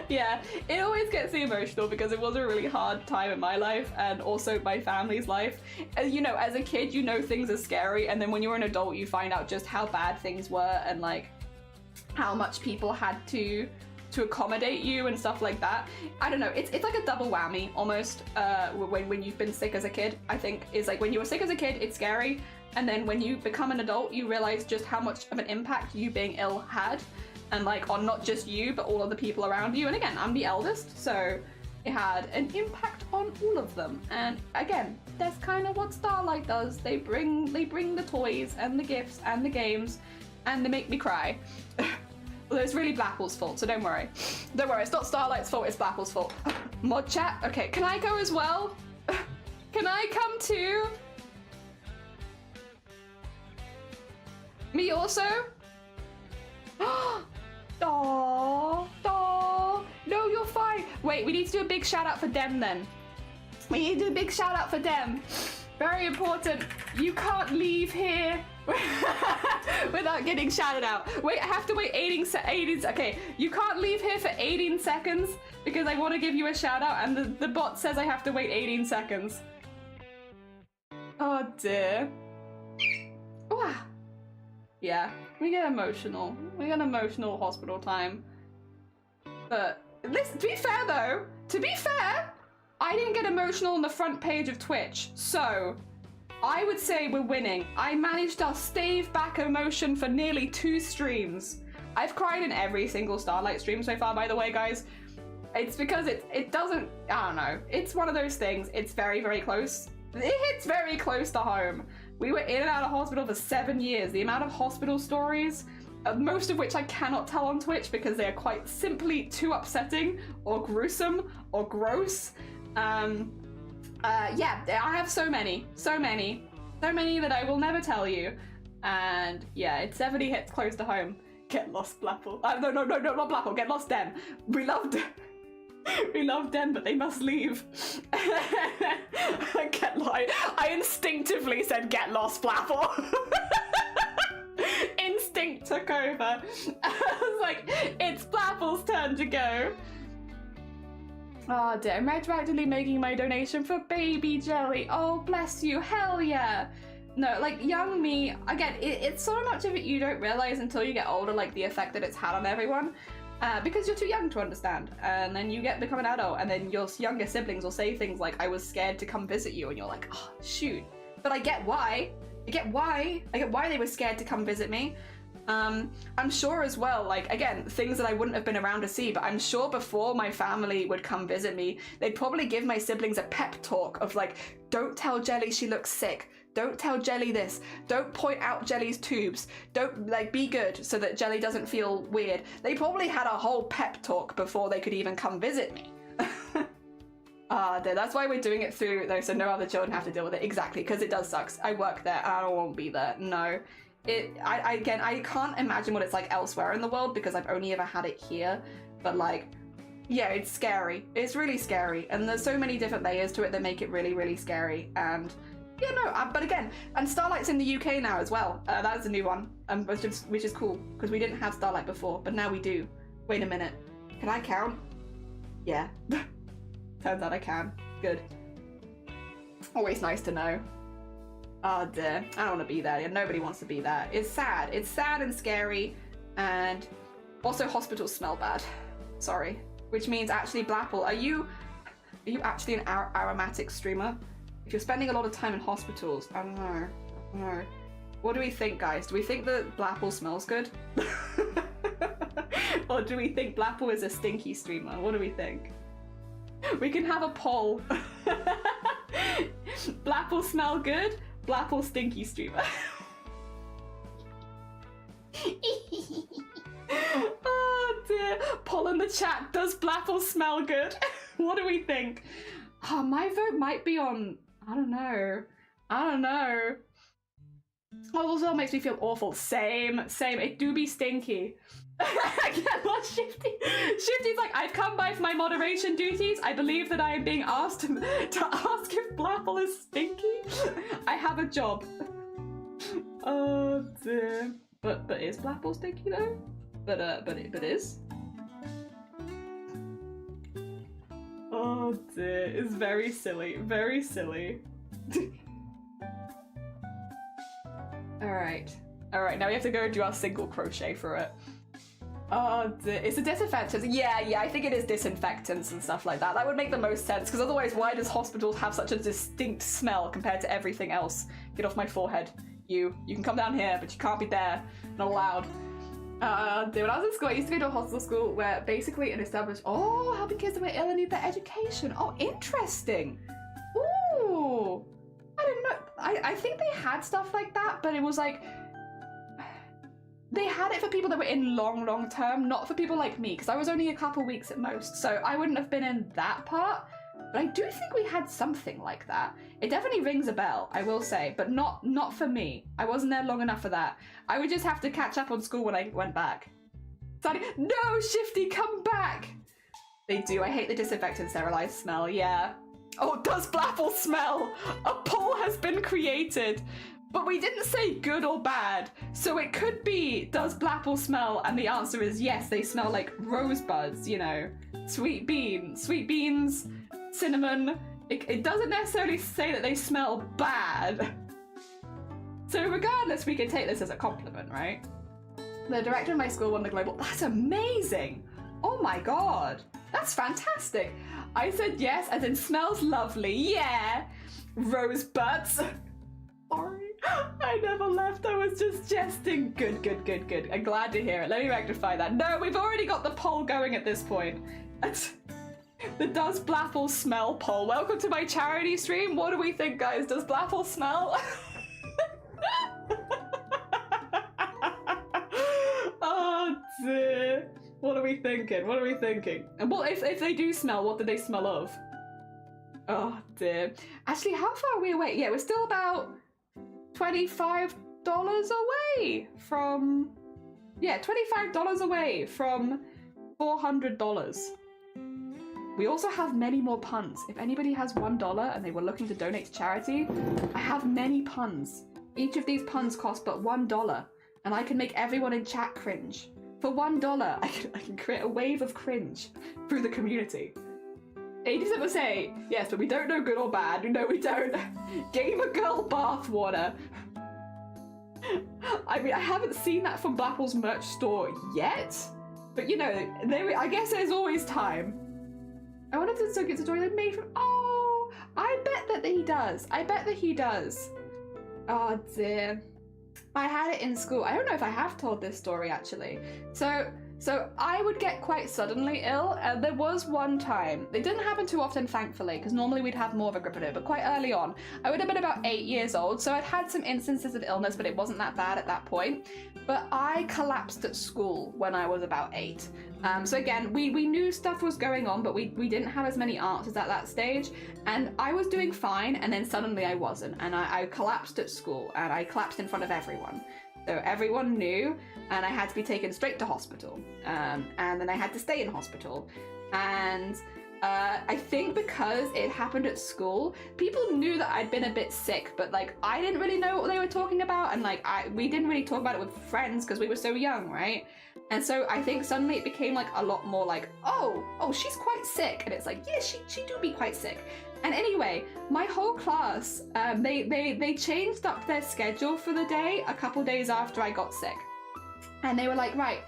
Yeah, it always gets me emotional because it was a really hard time in my life and also my family's life. As you know, as a kid, you know things are scary, and then when you're an adult, you find out just how bad things were, and like, how much people had to accommodate you and stuff like that. I don't know, it's like a double whammy almost when you've been sick as a kid. I think is like when you were sick as a kid, it's scary, and then when you become an adult, you realize just how much of an impact you being ill had, and like on not just you but all of the people around you. And again, I'm the eldest, so it had an impact on all of them. And again, that's kind of what Starlight does. They bring the toys and the gifts and the games, and they make me cry. Although it's really Blackpool's fault, so don't worry. Don't worry, it's not Starlight's fault, it's Blackpool's fault. Mod chat? Okay, can I go as well? Can I come too? Me also? Aww, aww. No, you're fine. Wait, we need to do a big shout out for Dem then. We need to do a big shout out for Dem. Very important. You can't leave here without getting shouted out. Wait, I have to wait 18 okay, you can't leave here for 18 seconds because I want to give you a shout out, and the bot says I have to wait 18 seconds. Oh dear. Wow. Yeah, we get emotional. We get emotional hospital time. But listen, to be fair though, I didn't get emotional on the front page of Twitch, so I would say we're winning. I managed to stave back emotion for nearly 2 streams. I've cried in every single Starlight stream so far, by the way, guys. It's because it doesn't, I don't know. It's one of those things, it's very, very close. It hits very close to home. We were in and out of hospital for 7 years. The amount of hospital stories, most of which I cannot tell on Twitch because they are quite simply too upsetting or gruesome or gross. Yeah, I have so many that I will never tell you. And yeah, it definitely hits close to home. Get lost, Blackpool. No, not Blackpool. Get lost, Dem. We love Dem, but they must leave. I instinctively said, get lost, Blackpool. Instinct took over. I was like, it's Blackpool's turn to go. Oh dear, I'm retroactively making my donation for baby jelly. Oh, bless you, hell yeah. No, like young me, again, it's so much of it you don't realize until you get older, like the effect that it's had on everyone. Because you're too young to understand, and then you become an adult, and then your younger siblings will say things like, I was scared to come visit you, and you're like, oh, shoot. But I get why. I get why they were scared to come visit me. I'm sure as well, like, again, things that I wouldn't have been around to see, but I'm sure before my family would come visit me, they'd probably give my siblings a pep talk of like, don't tell Jelly she looks sick. Don't tell Jelly this. Don't point out Jelly's tubes. Don't, like, be good so that Jelly doesn't feel weird. They probably had a whole pep talk before they could even come visit me. That's why we're doing it through, though, so no other children have to deal with it. Exactly, because it does suck. I work there, and I won't be there. No. I can't imagine what it's like elsewhere in the world because I've only ever had it here. But, like, yeah, it's scary. It's really scary. And there's so many different layers to it that make it really, really scary. And yeah, no, but again, and Starlight's in the UK now as well. That's a new one, which is cool because we didn't have Starlight before, but now we do. Wait a minute, can I count? Yeah, turns out I can. Good. Always nice to know. Oh dear, I don't want to be there. Nobody wants to be there. It's sad. It's sad and scary, and also hospitals smell bad. Sorry. Which means actually, Blackpool, are you actually an aromatic streamer? If you're spending a lot of time in hospitals, I don't know. What do we think, guys? Do we think that Blackpool smells good? Or do we think Blackpool is a stinky streamer? What do we think? We can have a poll. Blackpool smell good? Blackpool stinky streamer. Oh dear. Poll in the chat. Does Blackpool smell good? What do we think? Oh, my vote might be on... I don't know. Oh, also that makes me feel awful. Same. It do be stinky. I get lost, Shifty. Shifty's like, I've come by for my moderation duties. I believe that I am being asked to ask if Blackpool is stinky. I have a job. Oh dear. But is Blackpool stinky though? But it is. Oh dear, it's very silly, very silly. Alright, now we have to go do our single crochet for it. Oh, it's a disinfectant. Yeah, I think it is disinfectants and stuff like that. That would make the most sense, because otherwise why does hospitals have such a distinct smell compared to everything else? Get off my forehead. You can come down here, but you can't be there. Not allowed. When I was in school, I used to go to a hospital school where basically it established, helping kids that were ill and need their education. Oh, interesting. Ooh. I didn't know. I think they had stuff like that, but it was like, they had it for people that were in long term, not for people like me, because I was only a couple weeks at most, so I wouldn't have been in that part. But I do think we had something like that. It definitely rings a bell, I will say, but not for me. I wasn't there long enough for that. I would just have to catch up on school when I went back. No, Shifty, come back! They do. I hate the disinfectant sterilized smell, yeah. Oh, does Blapple smell? A poll has been created. But we didn't say good or bad, so it could be, does Blapple smell? And the answer is yes, they smell like rosebuds, you know, sweet beans, cinnamon. It doesn't necessarily say that they smell bad. So regardless, we can take this as a compliment, right? The director of my school won the global. That's amazing. Oh my God, that's fantastic. I said yes, as in smells lovely, yeah. Rosebuds. Sorry. I never left, I was just jesting. Good. I'm glad to hear it. Let me rectify that. No, we've already got the poll going at this point. The Does Blapple Smell poll. Welcome to my charity stream. What do we think, guys? Does Blapple smell? Oh dear. What are we thinking? And well, if they do smell, what do they smell of? Oh dear. Actually, how far are we away? Yeah, we're still about $25 away from, $25 away from $400. We also have many more puns. If anybody has $1 and they were looking to donate to charity, I have many puns. Each of these puns cost but $1, and I can make everyone in chat cringe. For $1, I can create a wave of cringe through the community. 87% say, yes, but we don't know good or bad. No, we don't. Gamer girl bathwater. I mean, I haven't seen that from Blapple's merch store yet, but you know, I guess there's always time. I wonder if this is a story they made from, oh, I bet that he does. Oh dear. I had it in school. I don't know if I have told this story actually. So I would get quite suddenly ill, and there was one time, it didn't happen too often thankfully, because normally we'd have more of a grip of it, but quite early on, I would have been about 8 years old, so I'd had some instances of illness, but it wasn't that bad at that point. But I collapsed at school when I was about 8. So again, we knew stuff was going on, but we didn't have as many answers at that stage, and I was doing fine, and then suddenly I wasn't, and I collapsed at school, and I collapsed in front of everyone. So everyone knew, and I had to be taken straight to hospital. And then I had to stay in hospital. And I think because it happened at school, people knew that I'd been a bit sick, but like I didn't really know what they were talking about, and like we didn't really talk about it with friends because we were so young, right? And so I think suddenly it became like a lot more like, oh, she's quite sick, and it's like, yeah, she do be quite sick. And anyway, my whole class, they changed up their schedule for the day a couple days after I got sick. And they were like, right,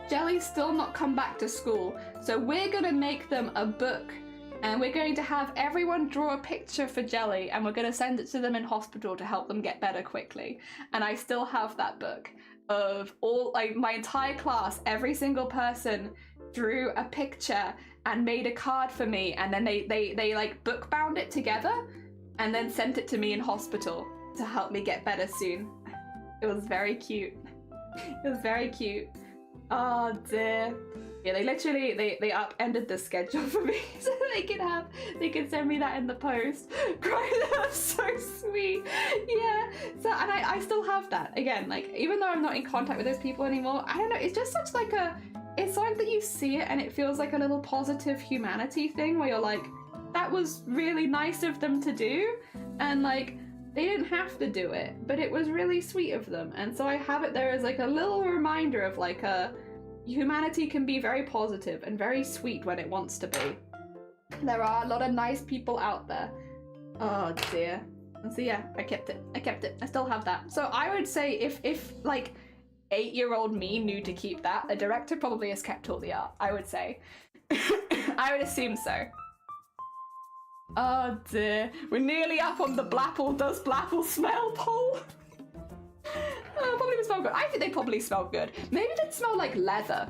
Jelly's still not come back to school, so we're gonna make them a book, and we're going to have everyone draw a picture for Jelly, and we're gonna send it to them in hospital to help them get better quickly. And I still have that book of all, like my entire class, every single person drew a picture and made a card for me, and then they like book bound it together and then sent it to me in hospital to help me get better soon. It was very cute. It was very cute. Oh dear. Yeah, they literally they upended the schedule for me so they could send me that in the post. That's so sweet. Yeah. So and I still have that. Again, like even though I'm not in contact with those people anymore, I don't know, it's just such like it's like that you see it and it feels like a little positive humanity thing where you're like, that was really nice of them to do, and like they didn't have to do it, but it was really sweet of them. And so I have it there as like a little reminder of like humanity can be very positive and very sweet when it wants to be. There are a lot of nice people out there. Oh dear. And so yeah, I kept it. I still have that. So I would say if like 8-year-old me knew to keep that. The director probably has kept all the art, I would say. I would assume so. Oh dear. We're nearly up on the Blapple does Blapple smell poll. Probably would smell good. I think they probably smell good. Maybe they'd smell like leather.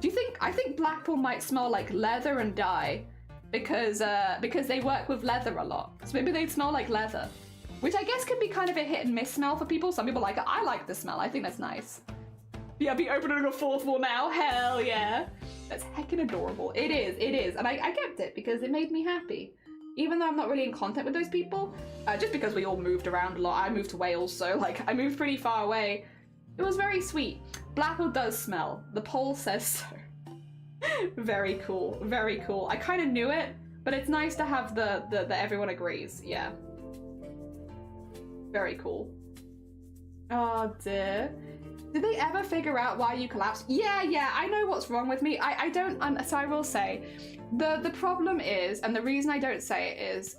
Do you think? I think Blackpool might smell like leather and dye because they work with leather a lot. So maybe they'd smell like leather, which I guess can be kind of a hit and miss smell for people. Some people like it. I like the smell. I think that's nice. Yeah, be opening a fourth wall now. Hell yeah. That's heckin' adorable. It is. And I kept it because it made me happy. Even though I'm not really in contact with those people, just because we all moved around a lot. I moved to Wales, so like I moved pretty far away. It was very sweet. Blackpool does smell. The poll says so. Very cool, very cool. I kind of knew it, but it's nice to have the everyone agrees. Yeah. Very cool. Oh dear. Did they ever figure out why you collapsed? Yeah, I know what's wrong with me. I don't, so I will say, the problem is, and the reason I don't say it is,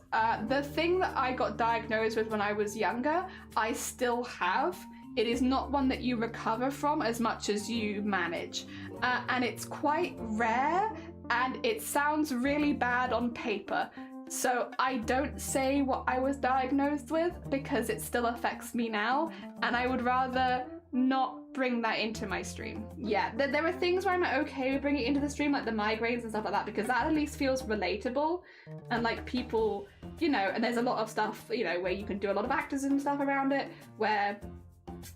the thing that I got diagnosed with when I was younger, I still have. It is not one that you recover from as much as you manage. And it's quite rare, and it sounds really bad on paper. So I don't say what I was diagnosed with because it still affects me now, and I would rather not bring that into my stream. Yeah, there are things where I'm okay with bringing it into the stream, like the migraines and stuff like that, because that at least feels relatable, and like people, you know, and there's a lot of stuff, you know, where you can do a lot of actors and stuff around it, where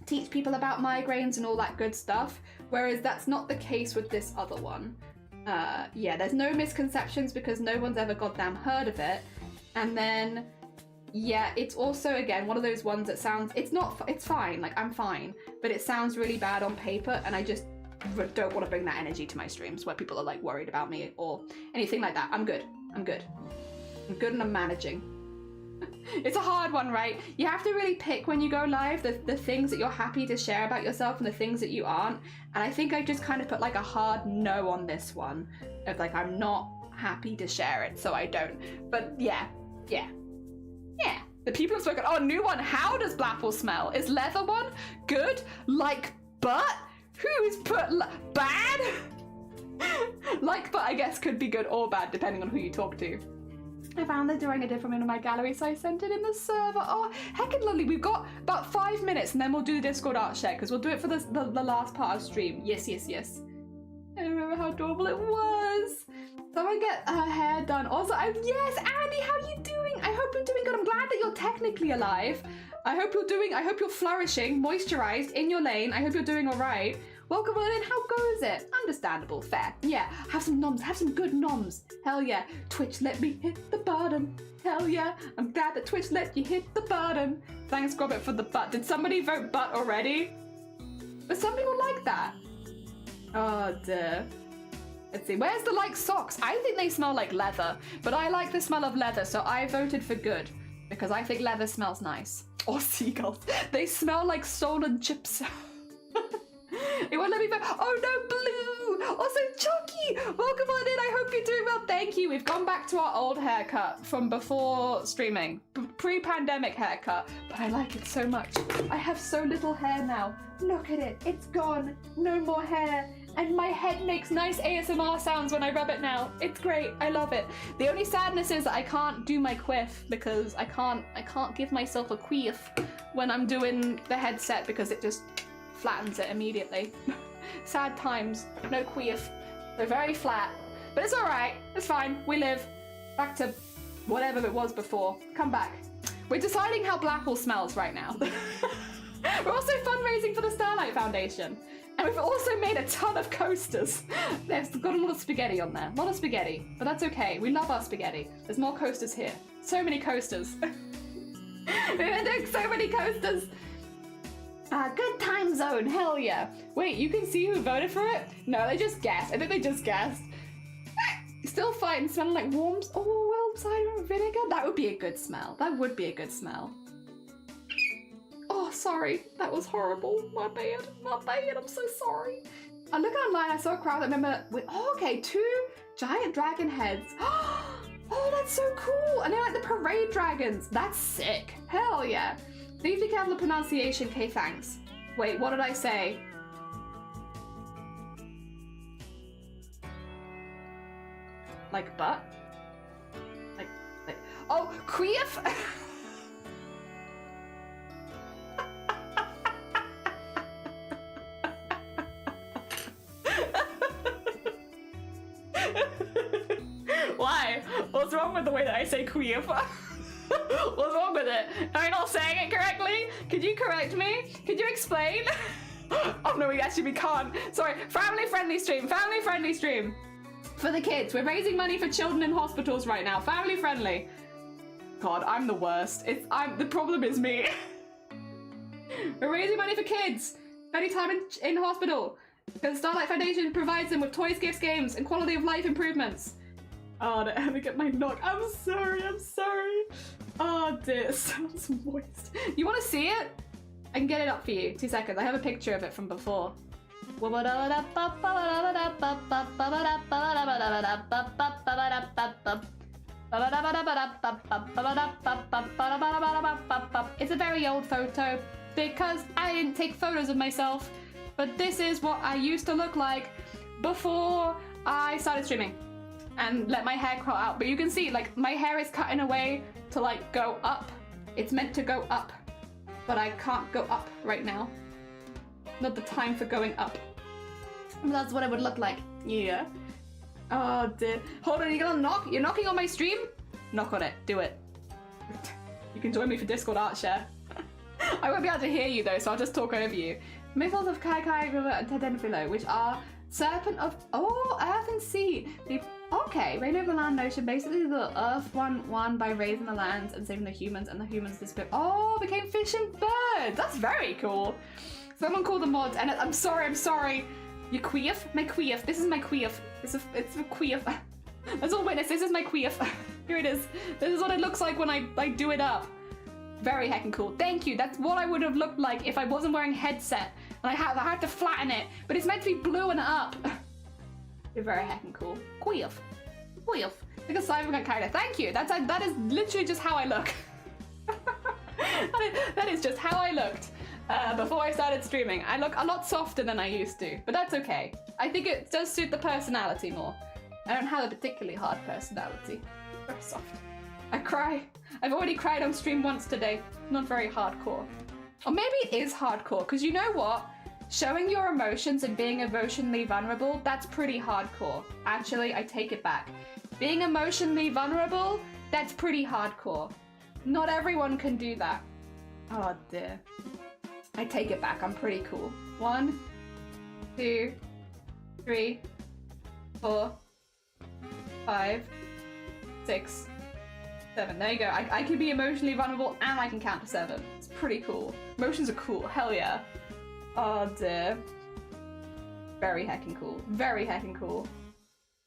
teach people about migraines and all that good stuff, whereas that's not the case with this other one. Yeah, there's no misconceptions because no one's ever goddamn heard of it, and then yeah, it's also, again, one of those ones that sounds, it's fine, like I'm fine, but it sounds really bad on paper, and I just don't want to bring that energy to my streams where people are like worried about me or anything like that. I'm good and I'm managing. It's a hard one, right? You have to really pick when you go live the things that you're happy to share about yourself and the things that you aren't, and I think I just kind of put like a hard no on this one of like I'm not happy to share it, so I don't. But yeah. The people have spoken. Oh, new one. How does Blapple smell? Is leather one good? Like butt? Who's put bad? Like butt, I guess, could be good or bad depending on who you talk to. I found they're doing a different one in my gallery, so I sent it in the server. Oh, heckin' lovely. We've got about 5 minutes, and then we'll do the Discord art share because we'll do it for the last part of stream. Yes. I remember how adorable it was. Someone get her hair done. Also, yes, Andy, how are you doing? I hope you're doing good. I'm glad that you're technically alive. I hope you're flourishing, moisturized, in your lane. I hope you're doing all right. Welcome on in. How goes it? Understandable, fair. Yeah, have some noms, have some good noms. Hell yeah. Twitch let me hit the button. Hell yeah. I'm glad that Twitch let you hit the button. Thanks, Grobbit, for the butt. Did somebody vote butt already? But some people like that. Oh dear. Let's see, where's the like socks? I think they smell like leather, but I like the smell of leather, so I voted for good because I think leather smells nice. Or seagulls. They smell like stolen chips. It won't let me vote. Oh no, Blue! Also, Chucky! Welcome on in, I hope you're doing well. Thank you. We've gone back to our old haircut from before streaming. Pre-pandemic haircut, but I like it so much. I have so little hair now. Look at it, it's gone. No more hair. And my head makes nice ASMR sounds when I rub it now. It's great, I love it. The only sadness is that I can't do my quiff because I can't give myself a queef when I'm doing the headset because it just flattens it immediately. Sad times, no queef. They're very flat, but it's all right, it's fine, we live. Back to whatever it was before. Come back. We're deciding how Blapple smells right now. We're also fundraising for the Starlight Foundation. And we've also made a ton of coasters. There's got a lot of spaghetti on there. A lot of spaghetti, but that's okay. We love our spaghetti. There's more coasters here. So many coasters. We've been doing so many coasters. Good time zone, hell yeah. Wait, you can see who voted for it? No, they just guessed. I think they just guessed. Still fighting, smelling like worms. Oh, well, cider vinegar? That would be a good smell. That would be a good smell. Oh, sorry. That was horrible. My bad. I'm so sorry. I look online, I saw a crowd that remember with, oh, okay, 2 giant dragon heads. Oh, that's so cool. And they're like the parade dragons. That's sick. Hell yeah. Please be careful of pronunciation, K, thanks. Wait, what did I say? Like butt? Like, oh, queef! Why? What's wrong with the way that I say queef? What's wrong with it? Am I not saying it correctly? Could you correct me? Could you explain? Oh no, we can't. Sorry, family-friendly stream, family-friendly stream. For the kids, we're raising money for children in hospitals right now, family-friendly. God, I'm the worst. The problem is me. We're raising money for kids. Spending time in hospital. Because Starlight Foundation provides them with toys, gifts, games, and quality of life improvements. Oh, let me get my knock. I'm sorry. Oh dear, it sounds moist. You want to see it? I can get it up for you. 2 seconds. I have a picture of it from before. It's a very old photo because I didn't take photos of myself, but this is what I used to look like before I started streaming and let my hair grow out. But you can see, like, my hair is cut in a way to, like, go up. It's meant to go up, but I can't go up right now. Not the time for going up. That's what it would look like. Yeah. Oh dear. Hold on, you're gonna knock? You're knocking on my stream? Knock on it. Do it. You can join me for Discord art share. I won't be able to hear you though, so I'll just talk over you. Mythos of Kai Kai River and Tedenphilo, which are serpent of earth and sea. Okay, Rain over land notion. Basically, the earth won by raising the lands and saving the humans, and the humans disappeared. Oh, became fish and birds. That's very cool. Someone called the mods, and I'm sorry. You queef? My queef. This is my queef. It's a queef. Let's all witness. This is my queef. Here it is. This is what it looks like when I do it up. Very heckin' cool. Thank you. That's what I would have looked like if I wasn't wearing a headset and I had to flatten it. But it's meant to be blue and up. You're very heckin' cool. Queef. Queef. Like a Simon character. Thank you. That is literally just how I look. That is just how I looked. Before I started streaming. I look a lot softer than I used to, but that's okay. I think it does suit the personality more. I don't have a particularly hard personality. Very soft. I cry. I've already cried on stream once today. Not very hardcore. Or maybe it is hardcore, because you know what? Showing your emotions and being emotionally vulnerable, that's pretty hardcore. Actually, I take it back. Being emotionally vulnerable, that's pretty hardcore. Not everyone can do that. Oh dear. I take it back, I'm pretty cool. 1, 2, 3, 4, 5, 6, 7. There you go. I can be emotionally vulnerable and I can count to 7. It's pretty cool. Emotions are cool. Hell yeah. Oh dear. Very heckin' cool. Very heckin' cool.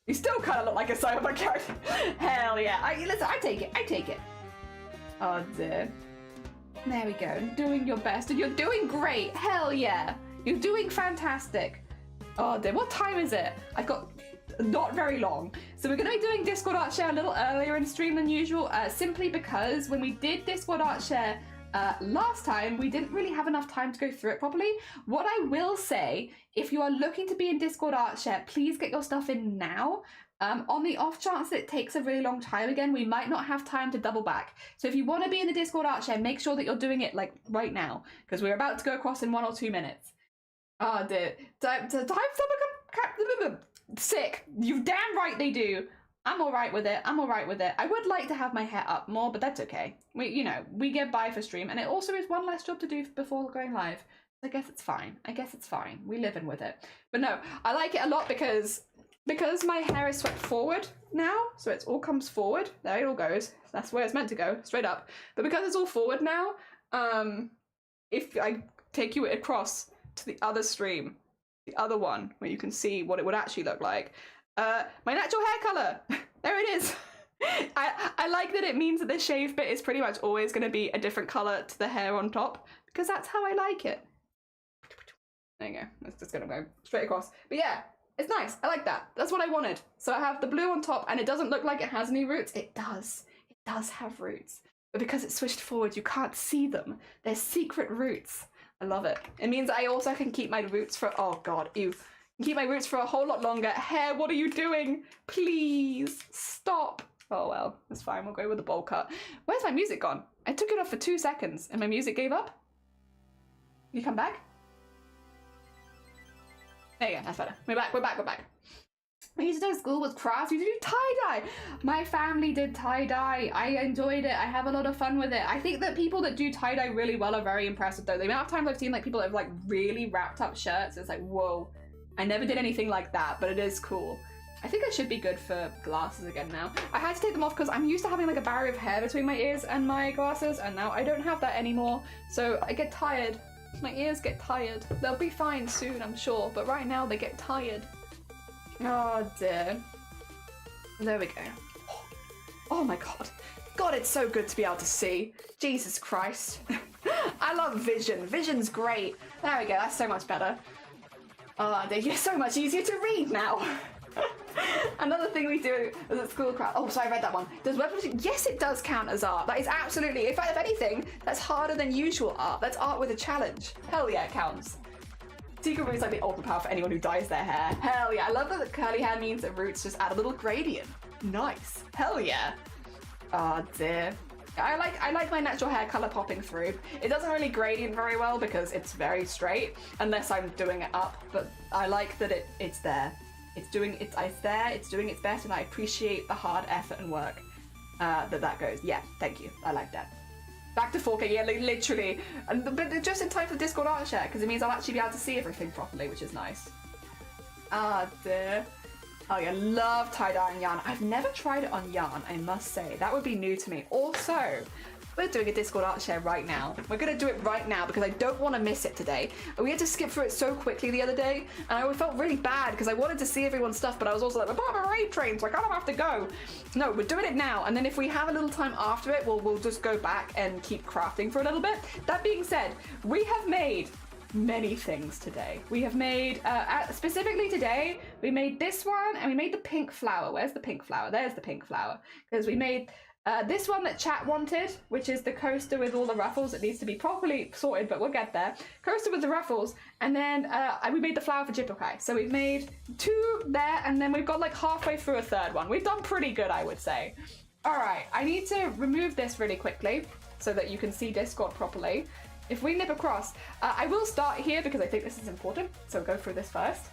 You still kind of look like a cyberpunk character. Hell yeah. Listen, I take it. Oh dear. There we go. Doing your best, and you're doing great. Hell yeah. You're doing fantastic. Oh dear. What time is it? I've got not very long. So we're going to be doing Discord Art Share a little earlier in stream than usual, simply because when we did Discord Art Share last time, we didn't really have enough time to go through it properly. What I will say, if you are looking to be in Discord Art Share, please get your stuff in now. On the off chance that it takes a really long time again, we might not have time to double back. So if you want to be in the Discord Art Share, make sure that you're doing it like right now, because we're about to go across in 1 or 2 minutes. Oh dear. Time sick. You damn right they do. I'm alright with it. I would like to have my hair up more, but that's okay. We get by for stream, and it also is one less job to do before going live. I guess it's fine. We live in with it. But no, I like it a lot because my hair is swept forward now, so it all comes forward. There it all goes. That's where it's meant to go, straight up. But because it's all forward now, if I take you across to the other stream, the other one, where you can see what it would actually look like, my natural hair color, there it is. I like that it means that the shave bit is pretty much always going to be a different color to the hair on top, because that's how I like it. There you go. It's just going to go straight across. But yeah. It's nice. I like that. That's what I wanted. So I have the blue on top, and it doesn't look like it has any roots. It does. It does have roots. But because it's switched forward, you can't see them. They're secret roots. I love it. It means I also can keep my roots for... Oh, God. Ew. Keep my roots for a whole lot longer. Hair, what are you doing? Please stop. Oh well, it's fine. We'll go with the bowl cut. Where's my music gone? I took it off for 2 seconds and my music gave up. You come back? There you go, that's better. We're back. I used to do school was crafts. We used to do tie-dye. My family did tie-dye. I enjoyed it. I have a lot of fun with it. I think that people that do tie-dye really well are very impressive though. The amount of times I've seen like people that have like really wrapped up shirts, it's like, whoa. I never did anything like that, but it is cool. I think I should be good for glasses again now. I had to take them off because I'm used to having like a barrier of hair between my ears and my glasses, and now I don't have that anymore. So I get tired. My ears get tired. They'll be fine soon, I'm sure, but right now they get tired. Oh dear. There we go. Oh my god. God, it's so good to be able to see. Jesus Christ. I love vision. Vision's great. There we go, that's so much better. Oh, they're so much easier to read now. Another thing we do is at school craft. Oh, sorry, I read that one. Does web publishing? Yes, it does count as art. That is absolutely, in fact, if anything, that's harder than usual art. That's art with a challenge. Hell yeah, it counts. Secret root is like the ultimate power for anyone who dyes their hair. Hell yeah, I love that the curly hair means that roots just add a little gradient. Nice. Hell yeah. Oh dear. I like my natural hair color popping through. It doesn't really gradient very well because it's very straight, unless I'm doing it up, but I like that it's there. It's doing its best, and I appreciate the hard effort and work that goes. Yeah, thank you. I like that. Back to 4K, yeah, like, literally. But just in time for Discord art share, because it means I'll actually be able to see everything properly, which is nice. Ah, dear. Oh yeah, love tie-dye and yarn. I've never tried it on yarn, I must say. That would be new to me. Also, we're doing a Discord art share right now. We're gonna do it right now because I don't want to miss it today. We had to skip through it so quickly the other day, and I felt really bad because I wanted to see everyone's stuff, but I was also like, we're part of a raid train, so I kind of have to go. No, we're doing it now, and then if we have a little time after it, we'll just go back and keep crafting for a little bit. That being said, we have made many things today. We have made, specifically today, we made this one, and we made the pink flower. Where's the pink flower? There's the pink flower. Because we made this one that chat wanted, which is the coaster with all the ruffles. It needs to be properly sorted, but we'll get there. Coaster with the ruffles, and then we made the flower for Jippokai. So we've made 2 there, and then we've got like halfway through a 3rd one. We've done pretty good, I would say. All right, I need to remove this really quickly so that you can see Discord properly. If we nip across, I will start here because I think this is important. So go through this first.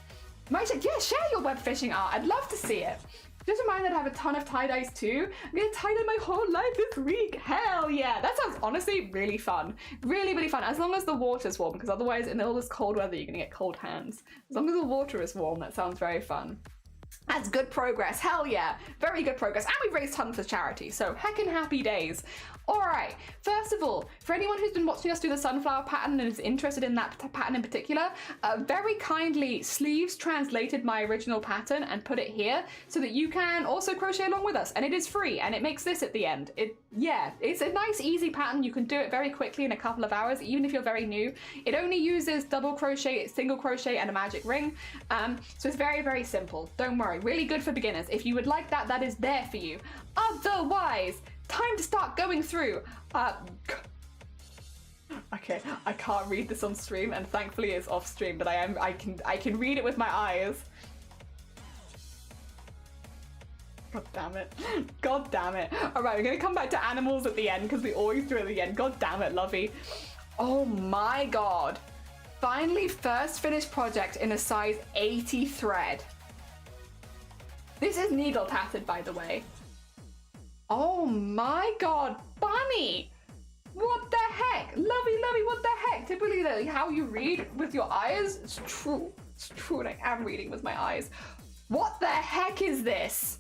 Yeah, share your web fishing art. I'd love to see it. Just a reminder that I have a ton of tie-dyes too. I'm gonna tie-dye my whole life this week. Hell yeah. That sounds honestly really fun. Really, really fun. As long as the water's warm, because otherwise in all this cold weather, you're gonna get cold hands. As long as the water is warm, that sounds very fun. That's good progress. Hell yeah. Very good progress. And we've raised tons for charity. So heckin' happy days. All right, first of all, for anyone who's been watching us do the sunflower pattern and is interested in that pattern in particular, very kindly, Sleeves translated my original pattern and put it here so that you can also crochet along with us. And it is free, and it makes this at the end. It's a nice, easy pattern. You can do it very quickly in a couple of hours, even if you're very new. It only uses double crochet, single crochet, and a magic ring. So it's very, very simple. Don't worry, really good for beginners. If you would like that, that is there for you. Otherwise, time to start going through. Okay, I can't read this on stream, and thankfully it's off stream, but I can read it with my eyes. God damn it. God damn it. Alright, we're gonna come back to animals at the end because we always do it at the end. God damn it, Lovey. Oh my god. Finally, first finished project in a size 80 thread. This is needle tattered, by the way. Oh my god, Bunny! What the heck? Lovey, what the heck? Typically, how you read with your eyes, it's true. It's true, and I am reading with my eyes. What the heck is this?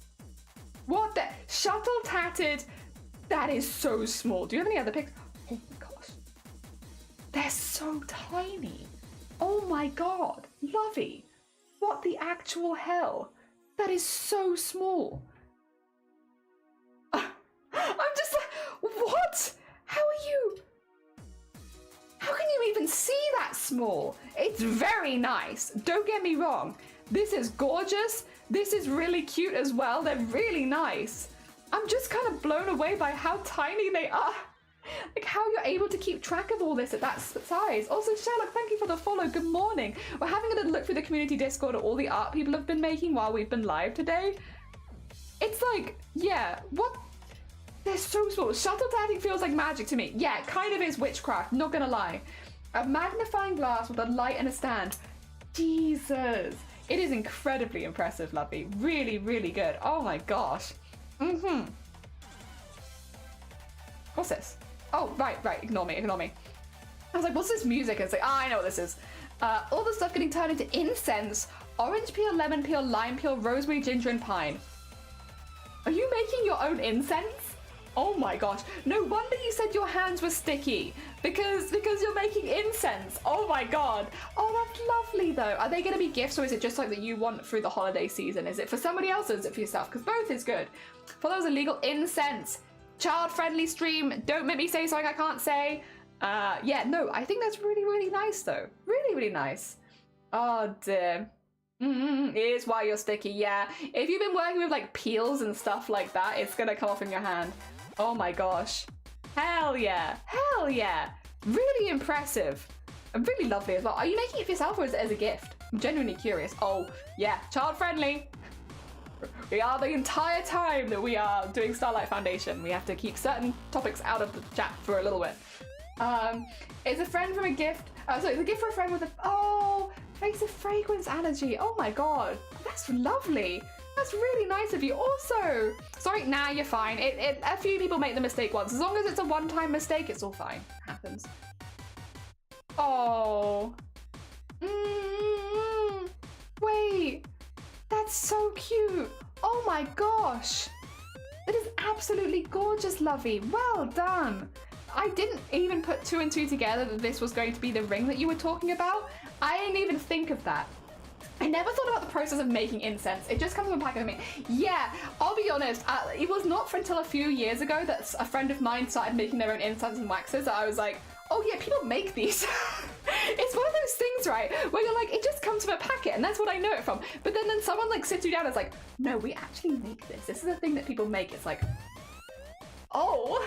What the? Shuttle tatted? That is so small. Do you have any other pics? Oh my gosh. They're so tiny. Oh my god. Lovey. What the actual hell? That is so small. I'm just like, what? How are you? How can you even see that small? It's very nice. Don't get me wrong. This is gorgeous. This is really cute as well. They're really nice. I'm just kind of blown away by how tiny they are. Like how you're able to keep track of all this at that size. Also, Sherlock, thank you for the follow. Good morning. We're having a little look through the community Discord at all the art people have been making while we've been live today. It's like, yeah, what? They're so small. Shuttle tatting feels like magic to me. Yeah, it kind of is witchcraft, not gonna lie. A magnifying glass with a light and a stand. Jesus. It is incredibly impressive, Lovey. Really, really good. Oh my gosh. What's this? Oh, right, ignore me. I was like, what's this music? And it's like, I know what this is. All the stuff getting turned into incense. Orange peel, lemon peel, lime peel, rosemary, ginger, and pine. Are you making your own incense? Oh my gosh. No wonder you said your hands were sticky. Because you're making incense. Oh my god. Oh, that's lovely though. Are they going to be gifts or is it just like that you want through the holiday season? Is it for somebody else or is it for yourself? Because both is good. For those illegal incense. Child-friendly stream. Don't make me say something I can't say. Yeah, no, I think that's really, really nice though. Really, really nice. Oh dear. Here's why you're sticky, yeah. If you've been working with like peels and stuff like that, it's gonna come off in your hand. Oh my gosh. Hell yeah. Hell yeah. Really impressive. And really lovely as well. Are you making it for yourself or is it as a gift? I'm genuinely curious. Oh, yeah, child-friendly. We are the entire time that we are doing Starlight Foundation. We have to keep certain topics out of the chat for a little bit. It's a friend from a gift. Sorry, it's a gift for a friend with a... Oh, face of fragrance allergy. Oh my god. That's lovely. That's really nice of you. Also, sorry, nah, you're fine. A few people make the mistake once. As long as it's a one-time mistake, it's all fine. It happens. Oh. Wait. That's so cute. Oh my gosh. That is absolutely gorgeous, Lovey. Well done. I didn't even put two and two together that this was going to be the ring that you were talking about. I didn't even think of that. I never thought about the process of making incense. It just comes in a packet of me. Yeah, I'll be honest. It was not for until a few years ago that a friend of mine started making their own incense and waxes that I was like, oh yeah, people make these. It's one of those things, right, where you're like, it just comes from a packet and that's what I know it from. But then someone like sits you down and is like, no, we actually make this. This is a thing that people make. It's like, oh,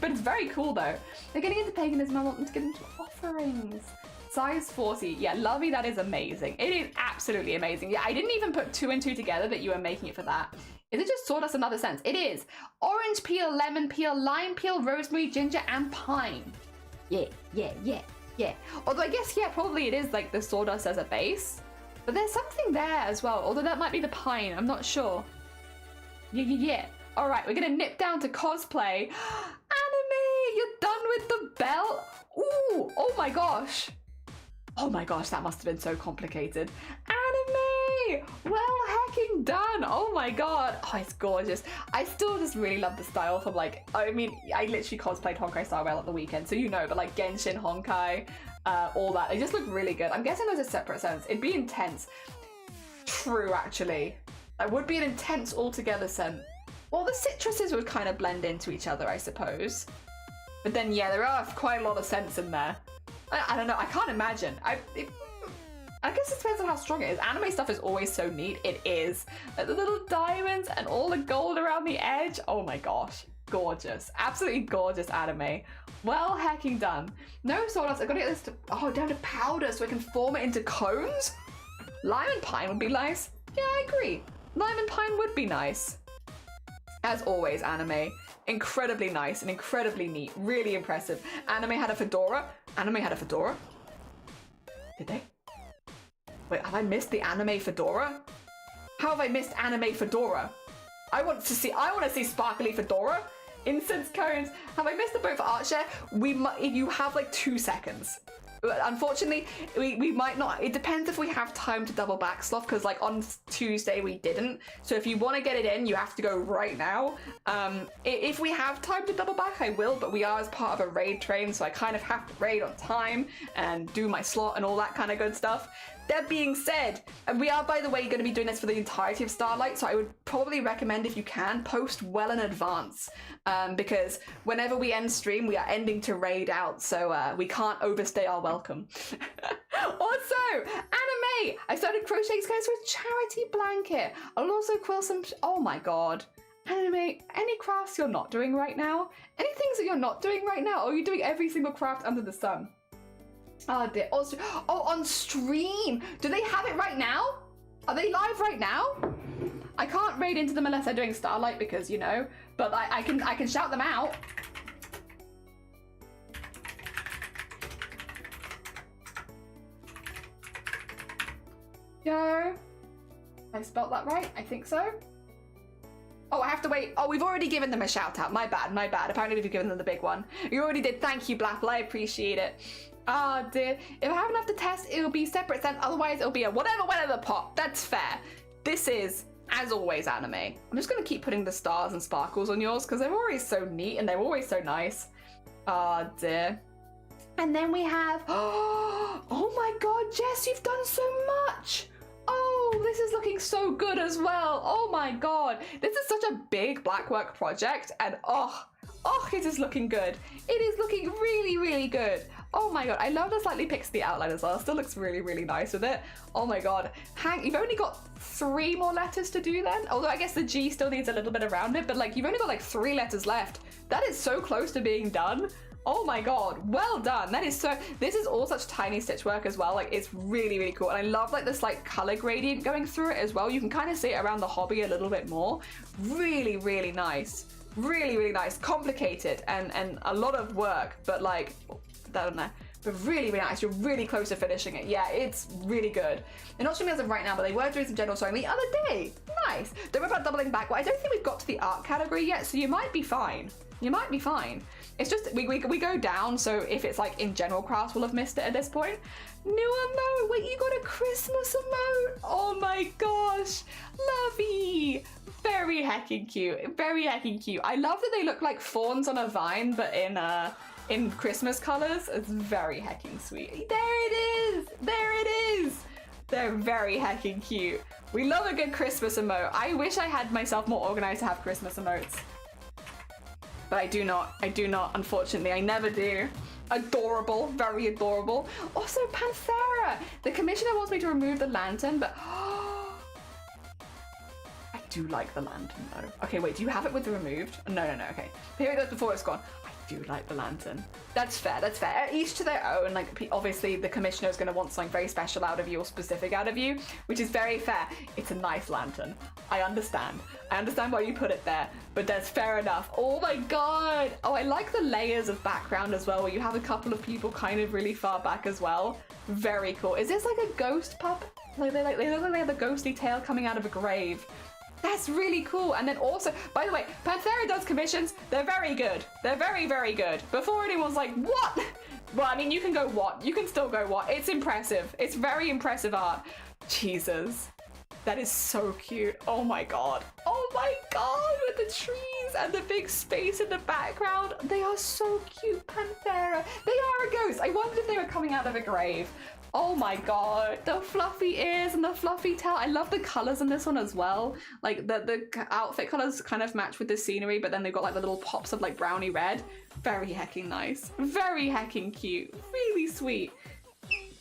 but it's very cool though. They're getting into paganism. I want them to get into offerings. Size 40. Yeah, Lovey, that is amazing. It is absolutely amazing. Yeah, I didn't even put two and two together that you were making it for that. Is it just sawdust in another sense? It is. Orange peel, lemon peel, lime peel, rosemary, ginger, and pine. Yeah. Although I guess, yeah, probably it is like the sawdust as a base. But there's something there as well. Although that might be the pine. I'm not sure. Yeah. All right, we're going to nip down to cosplay. Anime, you're done with the belt? Ooh, oh my gosh. Oh my gosh, that must have been so complicated. Anime! Well hecking done! Oh my god. Oh, it's gorgeous. I still just really love the style from like, I mean, I literally cosplayed Honkai Star Rail at the weekend, so you know, but like Genshin, Honkai, all that. They just look really good. I'm guessing those are separate scents. It'd be intense. True, actually. That would be an intense altogether scent. Well, the citruses would kind of blend into each other, I suppose. But then, yeah, there are quite a lot of scents in there. I don't know, I can't imagine. I guess it depends on how strong it is. Anime stuff is always so neat. It is. Like the little diamonds and all the gold around the edge. Oh my gosh. Gorgeous. Absolutely gorgeous anime. Well hecking done. No sawdust. I've got to get this down to powder so I can form it into cones? Lime and pine would be nice. Yeah, I agree. Lime and pine would be nice. As always, anime. Incredibly nice and incredibly neat. Really impressive. Anime had a fedora. Anime had a fedora? Did they? Wait, have I missed the anime fedora? How have I missed anime fedora? I want to see sparkly fedora. Incense cones. Have I missed the boat for art share? You have like 2 seconds. Unfortunately, we might not. It depends if we have time to double back sloth, because like on Tuesday we didn't. So if you want to get it in, you have to go right now. If we have time to double back, I will, but we are as part of a raid train, so I kind of have to raid on time and do my slot and all that kind of good stuff. That being said, and we are, by the way, going to be doing this for the entirety of Starlight, so I would probably recommend, if you can, post well in advance, because whenever we end stream, we are ending to raid out, so we can't overstay our welcome. Also, anime! I started crocheting scarves with charity blanket. I'll also quill some... Oh my god. Anime, any crafts you're not doing right now? Any things that you're not doing right now? Or are you doing every single craft under the sun? Oh dear. Also, oh, on stream. Do they have it right now? Are they live right now? I can't raid into them unless they're doing Starlight because, you know, but I can shout them out. Yo. I spelt that right? I think so. Oh, I have to wait. Oh, we've already given them a shout out. My bad, my bad. Apparently we've given them the big one. You already did. Thank you, Blapple. I appreciate it. Ah, dear. If I have enough to test, it'll be separate then. Otherwise, it'll be a whatever pot. That's fair. This is, as always, anime. I'm just going to keep putting the stars and sparkles on yours because they're always so neat and they're always so nice. Ah, dear. And then we have... Oh my god, Jess, you've done so much. Oh, this is looking so good as well. Oh my god. This is such a big blackwork project and oh, it is looking good. It is looking really, really good. Oh my god, I love the slightly pixely outline as well. It still looks really, really nice with it. Oh my god. Hank, you've only got 3 more letters to do then. Although I guess the G still needs a little bit around it, but like you've only got like 3 letters left. That is so close to being done. Oh my god, well done. That is so, this is all such tiny stitch work as well. Like it's really, really cool. And I love like this like color gradient going through it as well. You can kind of see it around the hobby a little bit more. Really, really nice. Really, really nice. Complicated and a lot of work, but like, I don't know. But really, really nice. You're really close to finishing it. Yeah, it's really good. They're not showing me as of right now, but they were doing some general sewing the other day. Nice. Don't worry about doubling back. Well, I don't think we've got to the art category yet, so you might be fine. You might be fine. It's just, we go down, so if it's like in general crafts, we'll have missed it at this point. New emote, wait, you got a Christmas emote? Oh my gosh, lovey. Very heckin' cute, very heckin' cute. I love that they look like fawns on a vine, but in Christmas colors. It's very heckin' sweet. There it is, there it is. They're very heckin' cute. We love a good Christmas emote. I wish I had myself more organized to have Christmas emotes. But I do not, unfortunately, I never do. Adorable, very adorable. Also, Panthera. The commissioner wants me to remove the lantern, but I do like the lantern though. Okay, wait, do you have it with the removed? No, okay. Here it goes before it's gone. I do like the lantern. That's fair, that's fair. Each to their own. Like, obviously the commissioner is going to want something very special out of you or specific out of you, which is very fair. It's a nice lantern. I understand why you put it there, but that's fair enough. Oh my god. Oh, I like the layers of background as well, where you have a couple of people kind of really far back as well. Very cool. Is this like a ghost pup? Like they look like they have a ghostly tail coming out of a grave. That's really cool. And then also, by the way, Panthera does commissions. They're very good. They're very, very good. Before anyone's like, what? Well, I mean, you can go what? You can still go what? It's impressive. It's very impressive art. Jesus. That is so cute. Oh my god. Oh my god, with the trees and the big space in the background. They are so cute, Panthera. They are a ghost. I wondered if they were coming out of a grave. Oh my god, the fluffy ears and the fluffy tail. I love the colors in this one as well. Like the outfit colors kind of match with the scenery, but then they've got like the little pops of like brownie red. Very hecking nice. Very hecking cute. Really sweet.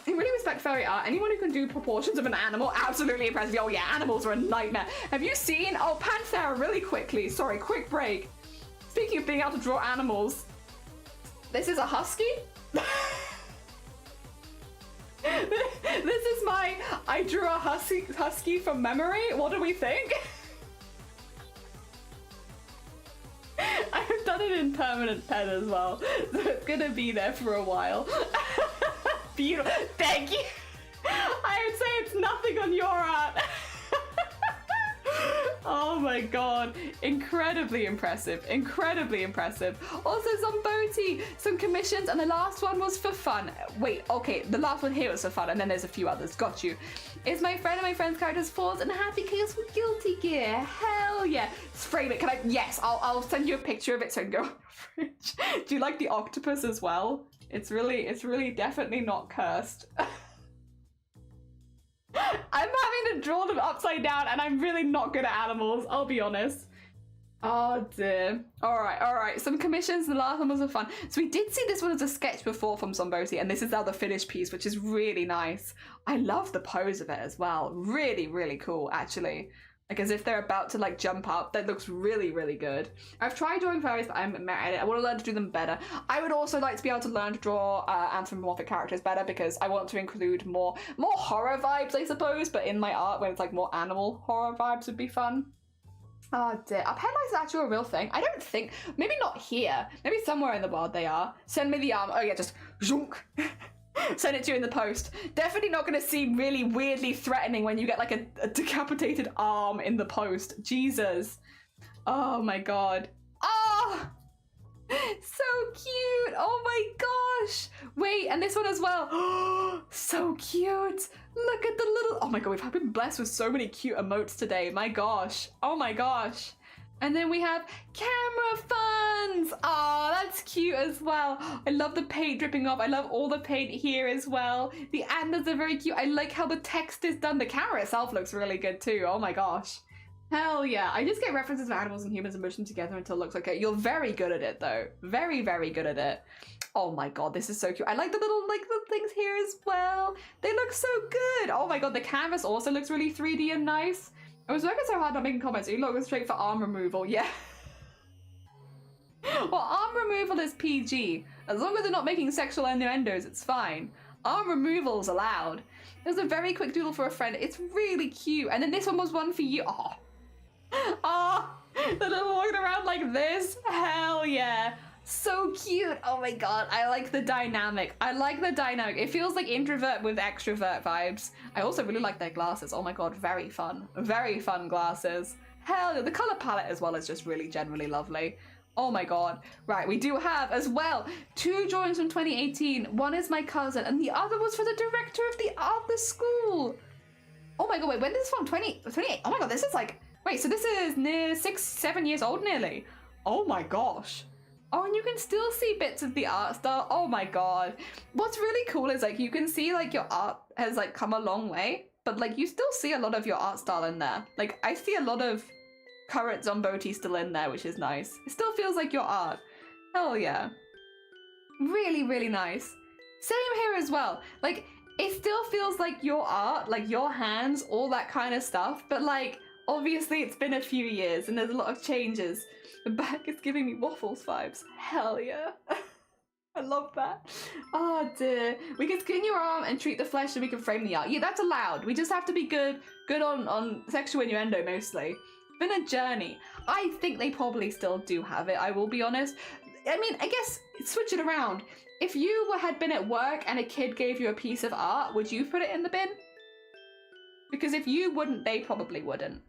I really respect fairy art. Anyone who can do proportions of an animal, absolutely impressive. Oh yeah, animals are a nightmare. Have you seen, oh, Panthera, really quickly. Sorry, quick break. Speaking of being able to draw animals, this is a husky. This is my, I drew a husky from memory. What do we think? I've done it in permanent pen as well, so it's gonna be there for a while. Beautiful, thank you. I would say it's nothing on your art. Oh my god, incredibly impressive, incredibly impressive. Also Zomboti, some commissions, and the last one was for fun. Wait, okay, the last one here was for fun, and then there's a few others, got you. Is my friend and my friend's characters Falls and Happy Chaos with Guilty Gear? Hell yeah. Frame it, can I? Yes, I'll send you a picture of it so it can go on your fridge. Do you like the octopus as well? It's really definitely not cursed. I'm having to draw them upside down and I'm really not good at animals, I'll be honest. Oh dear. Alright, some commissions. The last one was fun. So we did see this one as a sketch before from Zomboti, and this is now the finished piece, which is really nice. I love the pose of it as well. Really, really cool, actually. Like as if they're about to like jump up. That looks really, really good. I've tried drawing fairies, but I'm mad at it. I want to learn to do them better. I would also like to be able to learn to draw anthropomorphic characters better because I want to include more horror vibes, I suppose, but in my art where it's like more animal horror vibes would be fun. Oh dear. Are headlights actually a real thing? I don't think. Maybe not here. Maybe somewhere in the world they are. Send me the arm. Oh yeah, just zounk. Send it to you in the post. Definitely not going to seem really weirdly threatening when you get like a decapitated arm in the post. Jesus. Oh my god. Oh! So cute. Oh my gosh. Wait, and this one as well. So cute. Look at the little... Oh my god, we've been blessed with so many cute emotes today. My gosh. Oh my gosh. And then we have camera funds. Oh, that's cute as well. I love the paint dripping off. I love all the paint here as well. The andas are very cute. I like how the text is done. The camera itself looks really good too. Oh my gosh. Hell yeah. I just get references of animals and humans and mush them together until it looks okay. You're very good at it though. Very, very good at it. Oh my god, this is so cute. I like the little the things here as well. They look so good. Oh my god, the canvas also looks really 3D and nice. I was working so hard on making comments. You look straight for arm removal. Yeah. Well, arm removal is PG. As long as they're not making sexual innuendos, it's fine. Arm removal's allowed. There's a very quick doodle for a friend. It's really cute. And then this one was one for you. Oh. Oh, the little walking around like this. Hell yeah. So cute. Oh my god, I like the dynamic. I like the dynamic. It feels like introvert with extrovert vibes. I also really like their glasses. Oh my god, very fun. Very fun glasses. Hell yeah, the color palette as well is just really generally lovely. Oh my god. Right, we do have as well 2 drawings from 2018. One is my cousin and the other was for the director of the school. Oh my god, wait, when is this from? 28? Oh my god, this is like, wait, so this is near 6-7 years old nearly. Oh my gosh. Oh, and you can still see bits of the art style. Oh my god. What's really cool is like you can see like your art has like come a long way, but like you still see a lot of your art style in there. Like I see a lot of current Zomboti still in there, which is nice. It still feels like your art. Hell yeah. Really, really nice. Same here as well. Like it still feels like your art, like your hands, all that kind of stuff, but like obviously it's been a few years and there's a lot of changes. The back is giving me Waffles vibes. Hell yeah. I love that. Oh dear. We can skin your arm and treat the flesh and we can frame the art. Yeah, that's allowed. We just have to be good on sexual innuendo mostly. It's been a journey. I think they probably still do have it, I will be honest. I mean, I guess switch it around. If you had been at work and a kid gave you a piece of art, would you put it in the bin? Because if you wouldn't, they probably wouldn't.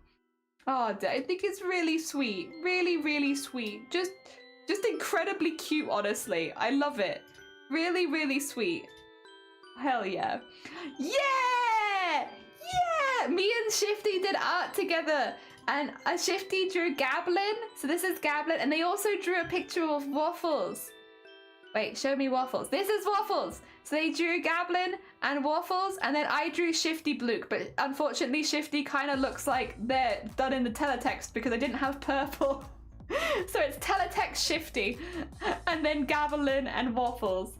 Oh, I think it's really sweet. Really, really sweet. Just incredibly cute, honestly. I love it. Really, really sweet. Hell yeah. Yeah! Yeah! Me and Shifty did art together. And Shifty drew Gablin. So this is Gablin. And they also drew a picture of Waffles. Wait, show me Waffles. This is Waffles. So they drew Gablin and Waffles, and then I drew Shifty Blook, but unfortunately Shifty kind of looks like they're done in the teletext because I didn't have purple. So it's teletext Shifty, and then Gablin and Waffles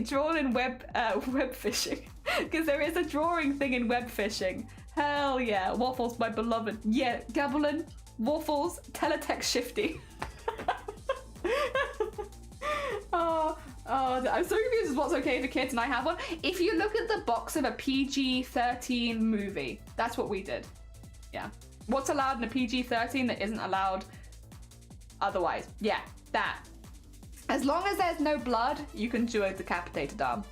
drawn in web fishing, because there is a drawing thing in web fishing. Hell yeah, Waffles, my beloved. Yeah, Gablin, Waffles, teletext Shifty. Oh, I'm so confused with what's okay for kids, and I have one. If you look at the box of a PG-13 movie, that's what we did. Yeah. What's allowed in a PG-13 that isn't allowed otherwise? Yeah, that. As long as there's no blood, you can do a decapitated arm.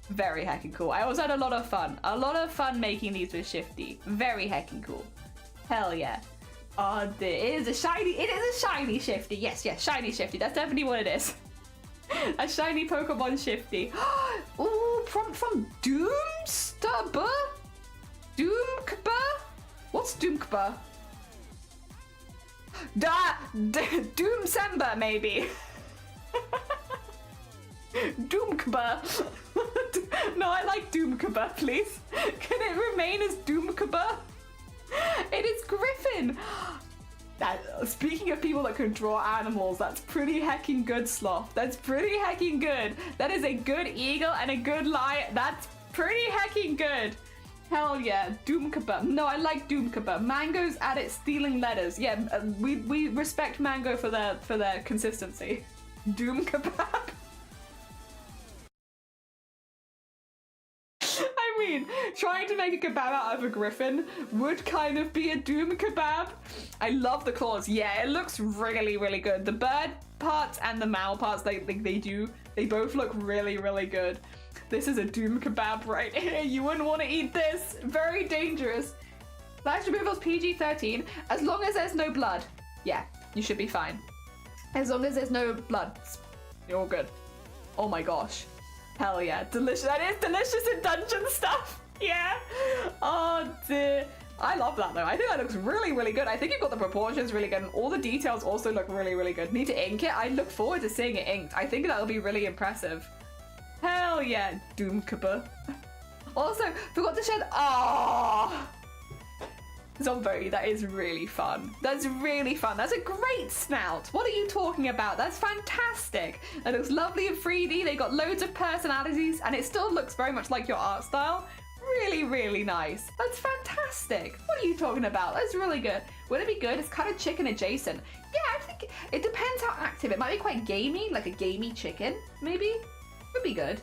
Very heckin' cool. I also had a lot of fun. A lot of fun making these with Shifty. Very heckin' cool. Hell yeah. Oh, it is a shiny Shifty. Yes, shiny Shifty. That's definitely what it is. A shiny Pokemon Shifty. Ooh, from Doomstubber? Doomkba? What's Doomkba? Doomsember, maybe. Doomkba. No, I like Doomkba, please. Can it remain as Doomkba? It is Griffin. Speaking of people that can draw animals, that's pretty heckin' good, Sloth. That's pretty heckin' good. That is a good eagle and a good lion. That's pretty heckin' good. Hell yeah, doom kebab. No, I like doom kebab. Mango's at it stealing letters. Yeah, we respect Mango for their consistency. Doom kebab. I mean, trying to make a kebab out of a griffin would kind of be a doom kebab. I love the claws. Yeah, it looks really, really good. The bird parts and the mal parts, they both look really, really good. This is a doom kebab right here. You wouldn't want to eat this. Very dangerous. Flash removal's PG-13. As long as there's no blood. Yeah, you should be fine. As long as there's no blood, you're all good. Oh my gosh. Hell yeah. Delicious. That is delicious in dungeon stuff. Yeah. Oh dear. I love that though. I think that looks really, really good. I think you've got the proportions really good and all the details also look really, really good. Need to ink it. I look forward to seeing it inked. I think that'll be really impressive. Hell yeah, doom kebab. Also, forgot to shed. Oh, Zombo, that is really fun. That's really fun. That's a great snout. What are you talking about? That's fantastic. That looks lovely in 3D. They got loads of personalities, and it still looks very much like your art style. Really, really nice. That's fantastic. What are you talking about? That's really good. Would it be good? It's kind of chicken adjacent. Yeah, I think it depends how active. It might be quite gamey, like a gamey chicken, maybe. Could be good.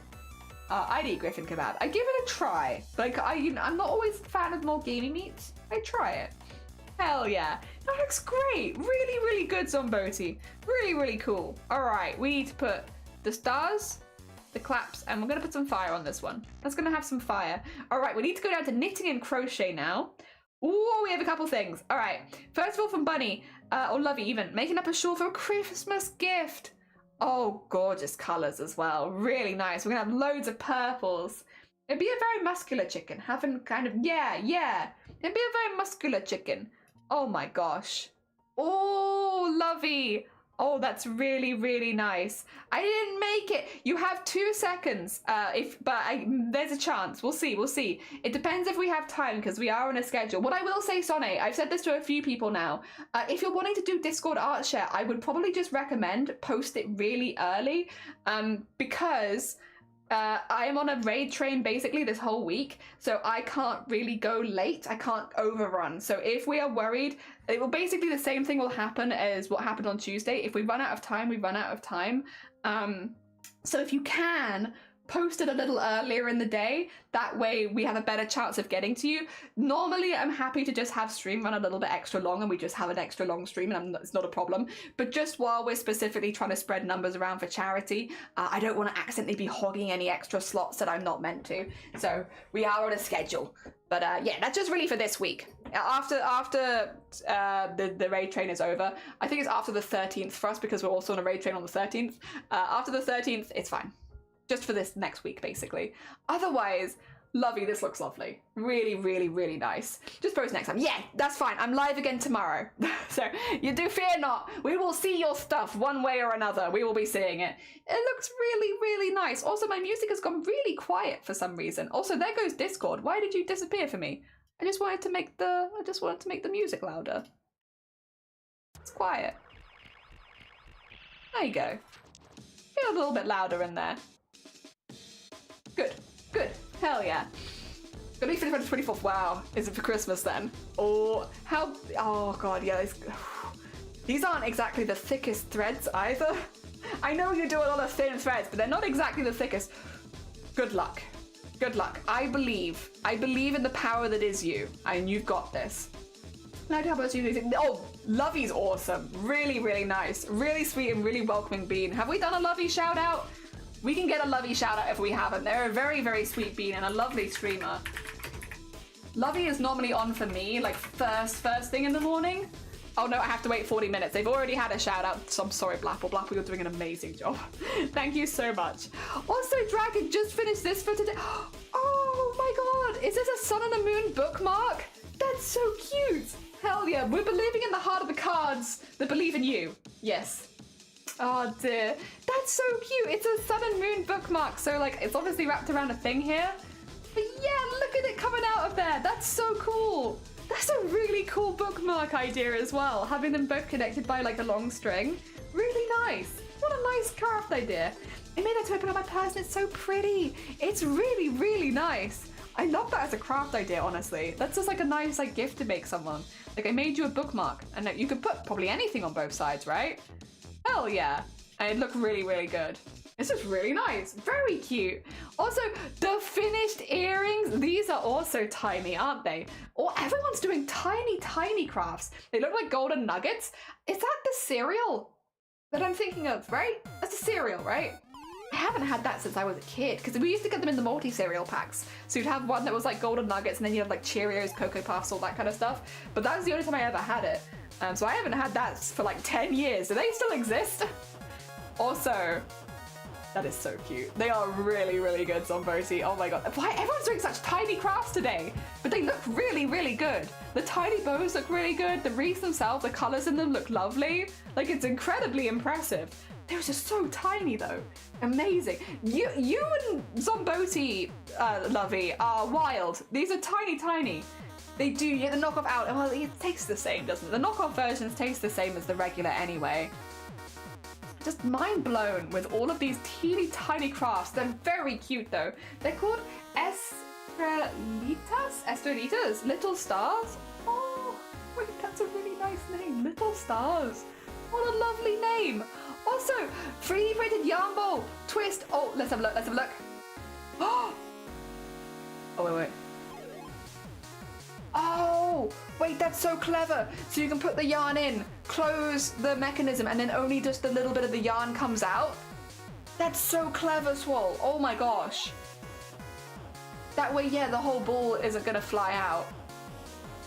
I'd eat griffin kebab. I'd give it a try. Like, I'm not always a fan of more gamey meats. I'd try it. Hell yeah. That looks great. Really, really good, Zomboti. Really, really cool. All right, we need to put the stars, the claps, and we're going to put some fire on this one. That's going to have some fire. All right, we need to go down to knitting and crochet now. Ooh, we have a couple things. All right. First of all, from Bunny, or Lovey even, making up a shawl for a Christmas gift. Oh, gorgeous colors as well. Really nice. We're gonna have loads of purples. It'd be a very muscular chicken. Having kind of, yeah. It'd be a very muscular chicken. Oh my gosh. Oh, Lovey. Oh, that's really, really nice. I didn't make it. You have 2 seconds. There's a chance. We'll see. It depends if we have time because we are on a schedule. What I will say, Sonne, I've said this to a few people now. If you're wanting to do Discord art share, I would probably just recommend post it really early, because I'm on a raid train basically this whole week, so I can't really go late. I can't overrun. So if we are worried, it will basically the same thing will happen as what happened on Tuesday. If we run out of time, we run out of time. So if you can, post it a little earlier in the day. That way we have a better chance of getting to you. Normally, I'm happy to just have stream run a little bit extra long and we just have an extra long stream and it's not a problem. But just while we're specifically trying to spread numbers around for charity, I don't want to accidentally be hogging any extra slots that I'm not meant to. So we are on a schedule. But yeah, that's just really for this week. After the raid train is over, I think it's after the 13th for us because we're also on a raid train on the 13th. After the 13th, it's fine. Just for this next week, basically. Otherwise, Lovey, this looks lovely. Really, really, really nice. Just post next time. Yeah, that's fine. I'm live again tomorrow. So you do fear not. We will see your stuff one way or another. We will be seeing it. It looks really, really nice. Also, my music has gone really quiet for some reason. Also, there goes Discord. Why did you disappear for me? I just wanted to make the music louder. It's quiet. There you go. Get a little bit louder in there. Good. Hell yeah. Gonna be finished by the 24th. Wow. Is it for Christmas then? Oh god, yeah. These aren't exactly the thickest threads either. I know you do a lot of thin threads, but they're not exactly the thickest. Good luck. I believe in the power that is you, and you've got this. Now, how about you? Oh, Lovey's awesome. Really, really nice. Really sweet and really welcoming bean. Have we done a Lovey shout out? We can get a Lovey shout out if we haven't. They're a very, very sweet bean and a lovely streamer. Lovey is normally on for me, like first thing in the morning. Oh no, I have to wait 40 minutes. They've already had a shout out, so I'm sorry, Blapple. Blapple, you're doing an amazing job. Thank you so much. Also, Dragon just finished this for today. Oh my god, is this a Sun and the Moon bookmark? That's so cute. Hell yeah, we're believing in the heart of the cards that believe in you. Yes. Oh dear, that's so cute. It's a Sun and Moon bookmark, so like it's obviously wrapped around a thing here. But yeah, look at it coming out of there. That's so cool. That's a really cool bookmark idea as well, having them both connected by like a long string. Really nice. What a nice craft idea. I made that to open up my purse and it's so pretty. It's really, really nice. I love that as a craft idea, honestly. That's just like a nice like gift to make someone. Like I made you a bookmark and you could put probably anything on both sides, right? Hell yeah. And it looked really, really good. This is really nice. Very cute. Also, the finished earrings. These are also tiny, aren't they? Oh, everyone's doing tiny, tiny crafts. They look like golden nuggets. Is that the cereal that I'm thinking of, right? That's a cereal, right? I haven't had that since I was a kid because we used to get them in the multi-cereal packs. So you'd have one that was like golden nuggets and then you had like Cheerios, Cocoa Puffs, all that kind of stuff. But that was the only time I ever had it. So I haven't had that for like 10 years. Do they still exist? Also, that is so cute. They are really, really good, Zomboti. Oh my god. Why everyone's doing such tiny crafts today? But they look really, really good. The tiny bows look really good. The wreaths themselves, the colors in them look lovely. Like it's incredibly impressive. They're just so tiny though. Amazing. You and Zomboti, Lovey, are wild. These are tiny, tiny. They do, yeah, the knockoff out. Well, it tastes the same, doesn't it? The knockoff versions taste the same as the regular anyway. Just mind blown with all of these teeny tiny crafts. They're very cute though. They're called Estrelitas? Little Stars? Oh, wait, that's a really nice name. Little Stars. What a lovely name. Also, 3D printed yarn ball twist. Oh, let's have a look, let's have a look. Oh, wait. Oh, wait, that's so clever. So you can put the yarn in, close the mechanism, and then only just a little bit of the yarn comes out. That's so clever, Swole. Oh my gosh. That way, yeah, the whole ball isn't gonna fly out.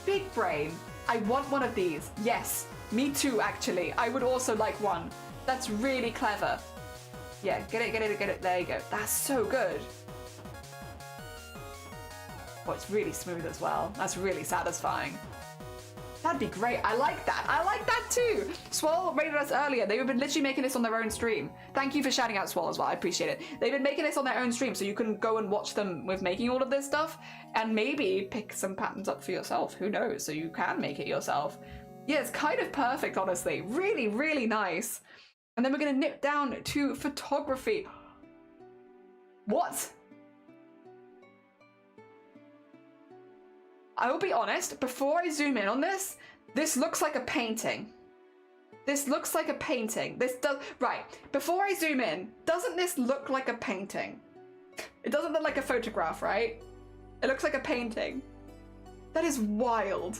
Big brain. I want one of these. Yes, me too, actually. I would also like one. That's really clever. Yeah, get it. There you go. That's so good. Oh, it's really smooth as well. That's really satisfying. That'd be great. I like that. I like that too. Swole rated us earlier. They've been literally making this on their own stream. Thank you for shouting out Swole as well. I appreciate it. They've been making this on their own stream, so you can go and watch them with making all of this stuff and maybe pick some patterns up for yourself. Who knows? So you can make it yourself. Yeah, it's kind of perfect, honestly. Really, really nice. And then we're going to nip down to photography. What? I will be honest, before I zoom in on this, this looks like a painting. This looks like a painting. This does, right, before I zoom in, doesn't this look like a painting? It doesn't look like a photograph, right? It looks like a painting. That is wild.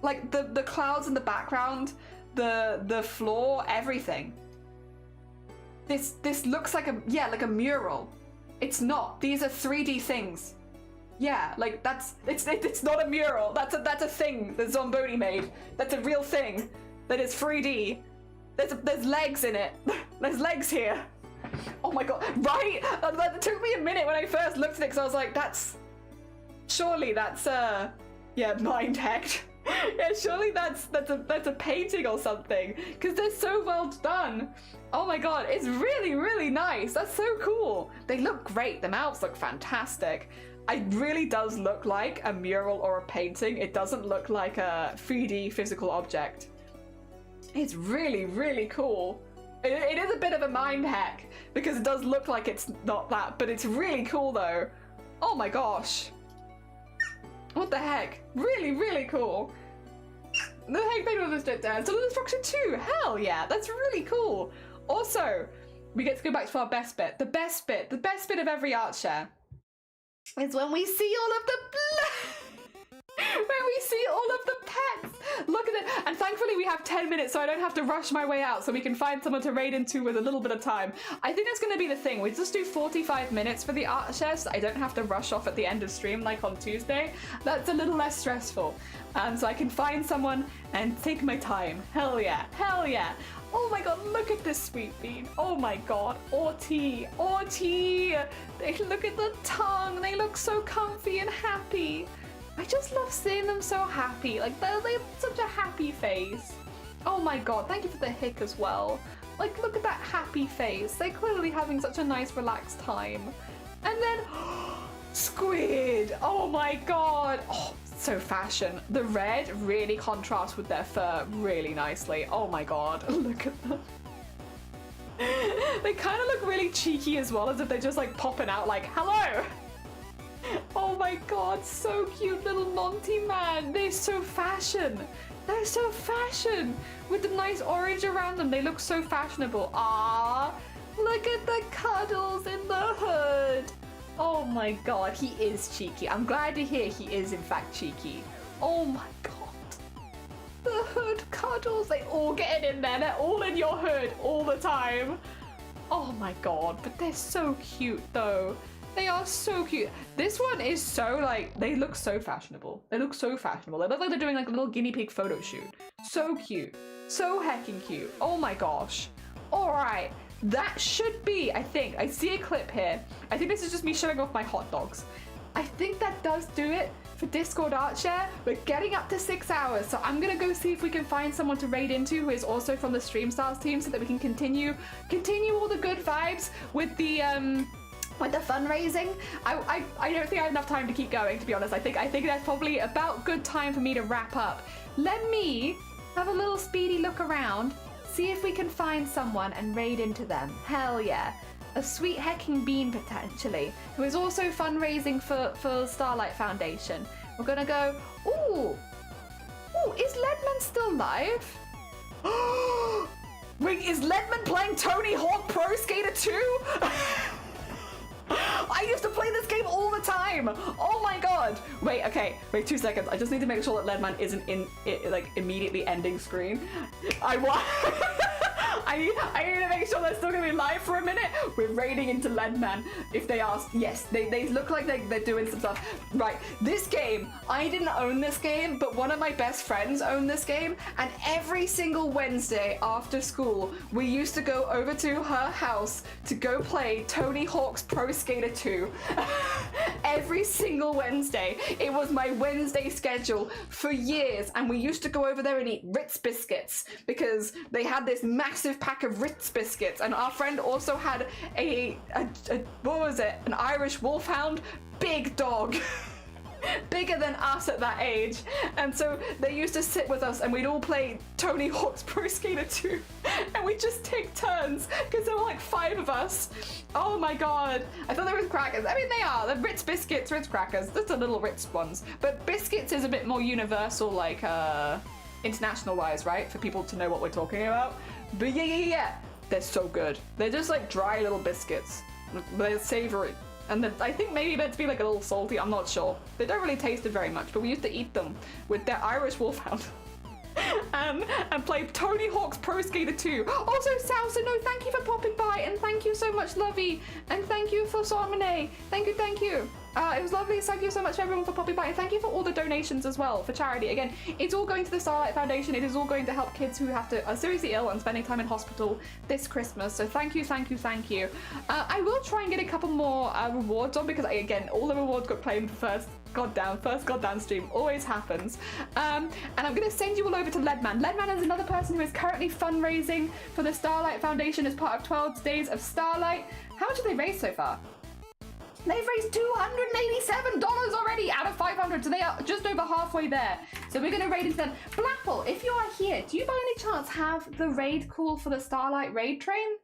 Like the clouds in the background, the floor, everything. This looks like a, yeah, like a mural. It's not. These are 3D things. Yeah, like it's not a mural. That's a thing that Zomboni made. That's a real thing that is 3D. There's legs in it. There's legs here. Oh my god, right? That took me a minute when I first looked at it because I was like, surely that's yeah, mind hacked. Yeah, surely that's a painting or something because they're so well done. Oh my god, it's really, really nice. That's so cool. They look great. The mouths look fantastic. It really does look like a mural or a painting. It doesn't look like a 3D physical object. It's really, really cool. It is a bit of a mind hack because it does look like it's not that, but it's really cool though. Oh my gosh. What the heck? Really, really cool. The heck made all this dip down. So the destruction too. Hell yeah, that's really cool. Also, we get to go back to our best bit. The best bit of every art share is when we see all of the when we see all of the pets. Look at it. And thankfully we have 10 minutes so I don't have to rush my way out so we can find someone to raid into with a little bit of time. I think that's going to be the thing. We just do 45 minutes for the art share so I don't have to rush off at the end of stream like on Tuesday. That's a little less stressful. So I can find someone and take my time. Hell yeah. Hell yeah. Oh my god, look at this sweet bean. Oh my god, Arty, Arty. They look at the tongue. They look so comfy and happy. I just love seeing them so happy. Like they have such a happy face. Oh my god, thank you for the hick as well. Like look at that happy face. They're clearly having such a nice relaxed time. And then squid. Oh my god. Oh, so fashion. The red really contrasts with their fur really nicely. Oh my god, look at them. They kind of look really cheeky as well, as if they're just like popping out like, hello. Oh Oh my god, so cute, little Monty man. They're so fashion. They're so fashion. With the nice orange around them, they look so fashionable. Ah, look at the cuddles in the hood. Oh my god, he is cheeky. I'm glad to hear he is in fact cheeky. Oh my god. The hood cuddles, they all get in there. They're all in your hood all the time. Oh my god, but they're so cute though. They are so cute. This one is so like, they look so fashionable. They look so fashionable. They look like they're doing like a little guinea pig photo shoot. So cute. So heckin' cute. Oh my gosh. All right. That should be, I think, I see a clip here. I think this is just me showing off my hot dogs. I think that does do it for Discord Art Share. We're getting up to 6 hours, so I'm gonna go see if we can find someone to raid into who is also from the Stream Stars team so that we can continue all the good vibes with the fundraising. I don't think I have enough time to keep going, to be honest. I think that's probably about good time for me to wrap up. Let me have a little speedy look around, see if we can find someone and raid into them. Hell yeah. A sweet hecking bean potentially, who is also fundraising for Starlight Foundation. We're gonna go, ooh, is Ledman still live? Wait, is Ledman playing Tony Hawk Pro Skater 2? I used to play this game all the time. Oh my god. Wait, okay. Wait 2 seconds. I just need to make sure that Ledman isn't in like immediately ending screen. I need to make sure they're still gonna be live for a minute. We're raiding into Ledman. If they ask, yes, they look like they're doing some stuff. Right, this game, I didn't own this game, but one of my best friends owned this game, and every single Wednesday after school, we used to go over to her house to go play Tony Hawk's Pro Skater 2. Every single Wednesday. It was my Wednesday schedule for years, and we used to go over there and eat Ritz biscuits because they had this massive pack of Ritz biscuits, and our friend also had a what was it? An Irish wolfhound, big dog. Bigger than us at that age, and so they used to sit with us and we'd all play Tony Hawk's Pro Skater 2 and we'd just take turns because there were like 5 of us. Oh my god, I thought they were crackers. I mean, they are. They're Ritz biscuits, Ritz crackers, just the little Ritz ones, but biscuits is a bit more universal, like international wise, right, for people to know what we're talking about. But yeah, they're so good. They're just like dry little biscuits. They're savory. And I think maybe meant to be like a little salty, I'm not sure. They don't really taste it very much, but we used to eat them with their Irish wolfhound. and play Tony Hawk's Pro Skater 2. Also, Salsa, no, thank you for popping by, and thank you so much, Lovey, and thank you for Salmone. Thank you. It was lovely. Thank you so much everyone for popping by, and thank you for all the donations as well for charity. Again, it's all going to the Starlight Foundation. It is all going to help kids who are seriously ill and spending time in hospital this Christmas. So thank you. I will try and get a couple more rewards on, because again, all the rewards got claimed first goddamn stream. Always happens. And I'm going to send you all over to Ledman. Ledman is another person who is currently fundraising for the Starlight Foundation as part of 12 Days of Starlight. How much have they raised so far? They've raised $287 already out of 500, so they are just over halfway there. So we're going to raid into them. Blapple, if you are here, do you by any chance have the raid call for the Starlight raid train?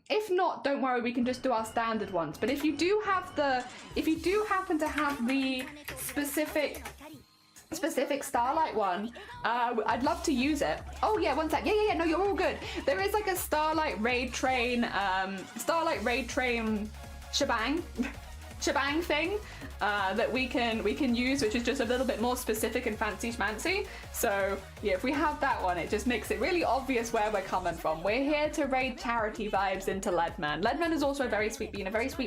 If not, don't worry, we can just do our standard ones. But if you do happen to have the specific Starlight one, I'd love to use it. Oh yeah, one sec. Yeah, no, you're all good. There is like a Starlight raid train shebang thing that we can use, which is just a little bit more specific and fancy schmancy. So yeah, if we have that one, it just makes it really obvious where we're coming from. We're here to raid charity vibes into Ledman. Ledman is also a very sweet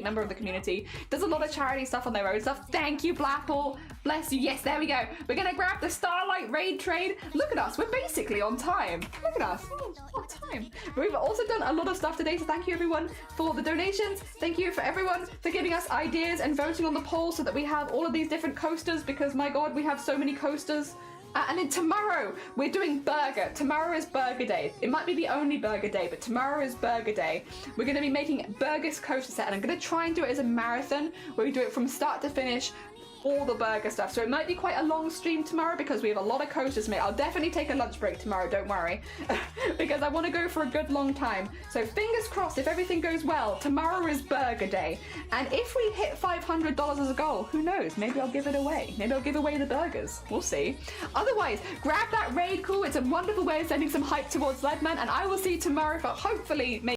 member of the community. Does a lot of charity stuff on their own stuff. Thank you, Blapple. Bless you. Yes, there we go. We're gonna grab the Starlight raid trade. Look at us. We're basically on time. Look at us. On time. We've also done a lot of stuff today, so thank you everyone for the donations. Thank you for everyone for giving us ideas and voting on the poll so that we have all of these different coasters, because my god, we have so many coasters. And then tomorrow we're doing burger. Tomorrow is burger day. It might be the only burger day, but tomorrow is burger day. We're going to be making burgers coaster set, and I'm going to try and do it as a marathon where we do it from start to finish all the burger stuff. So it might be quite a long stream tomorrow because we have a lot of coasters to make. I'll definitely take a lunch break tomorrow, don't worry, because I want to go for a good long time. So fingers crossed, if everything goes well, tomorrow is burger day. And if we hit $500 as a goal, who knows? Maybe I'll give it away. Maybe I'll give away the burgers. We'll see. Otherwise, grab that raid call. It's a wonderful way of sending some hype towards Leadman, and I will see you tomorrow for hopefully maybe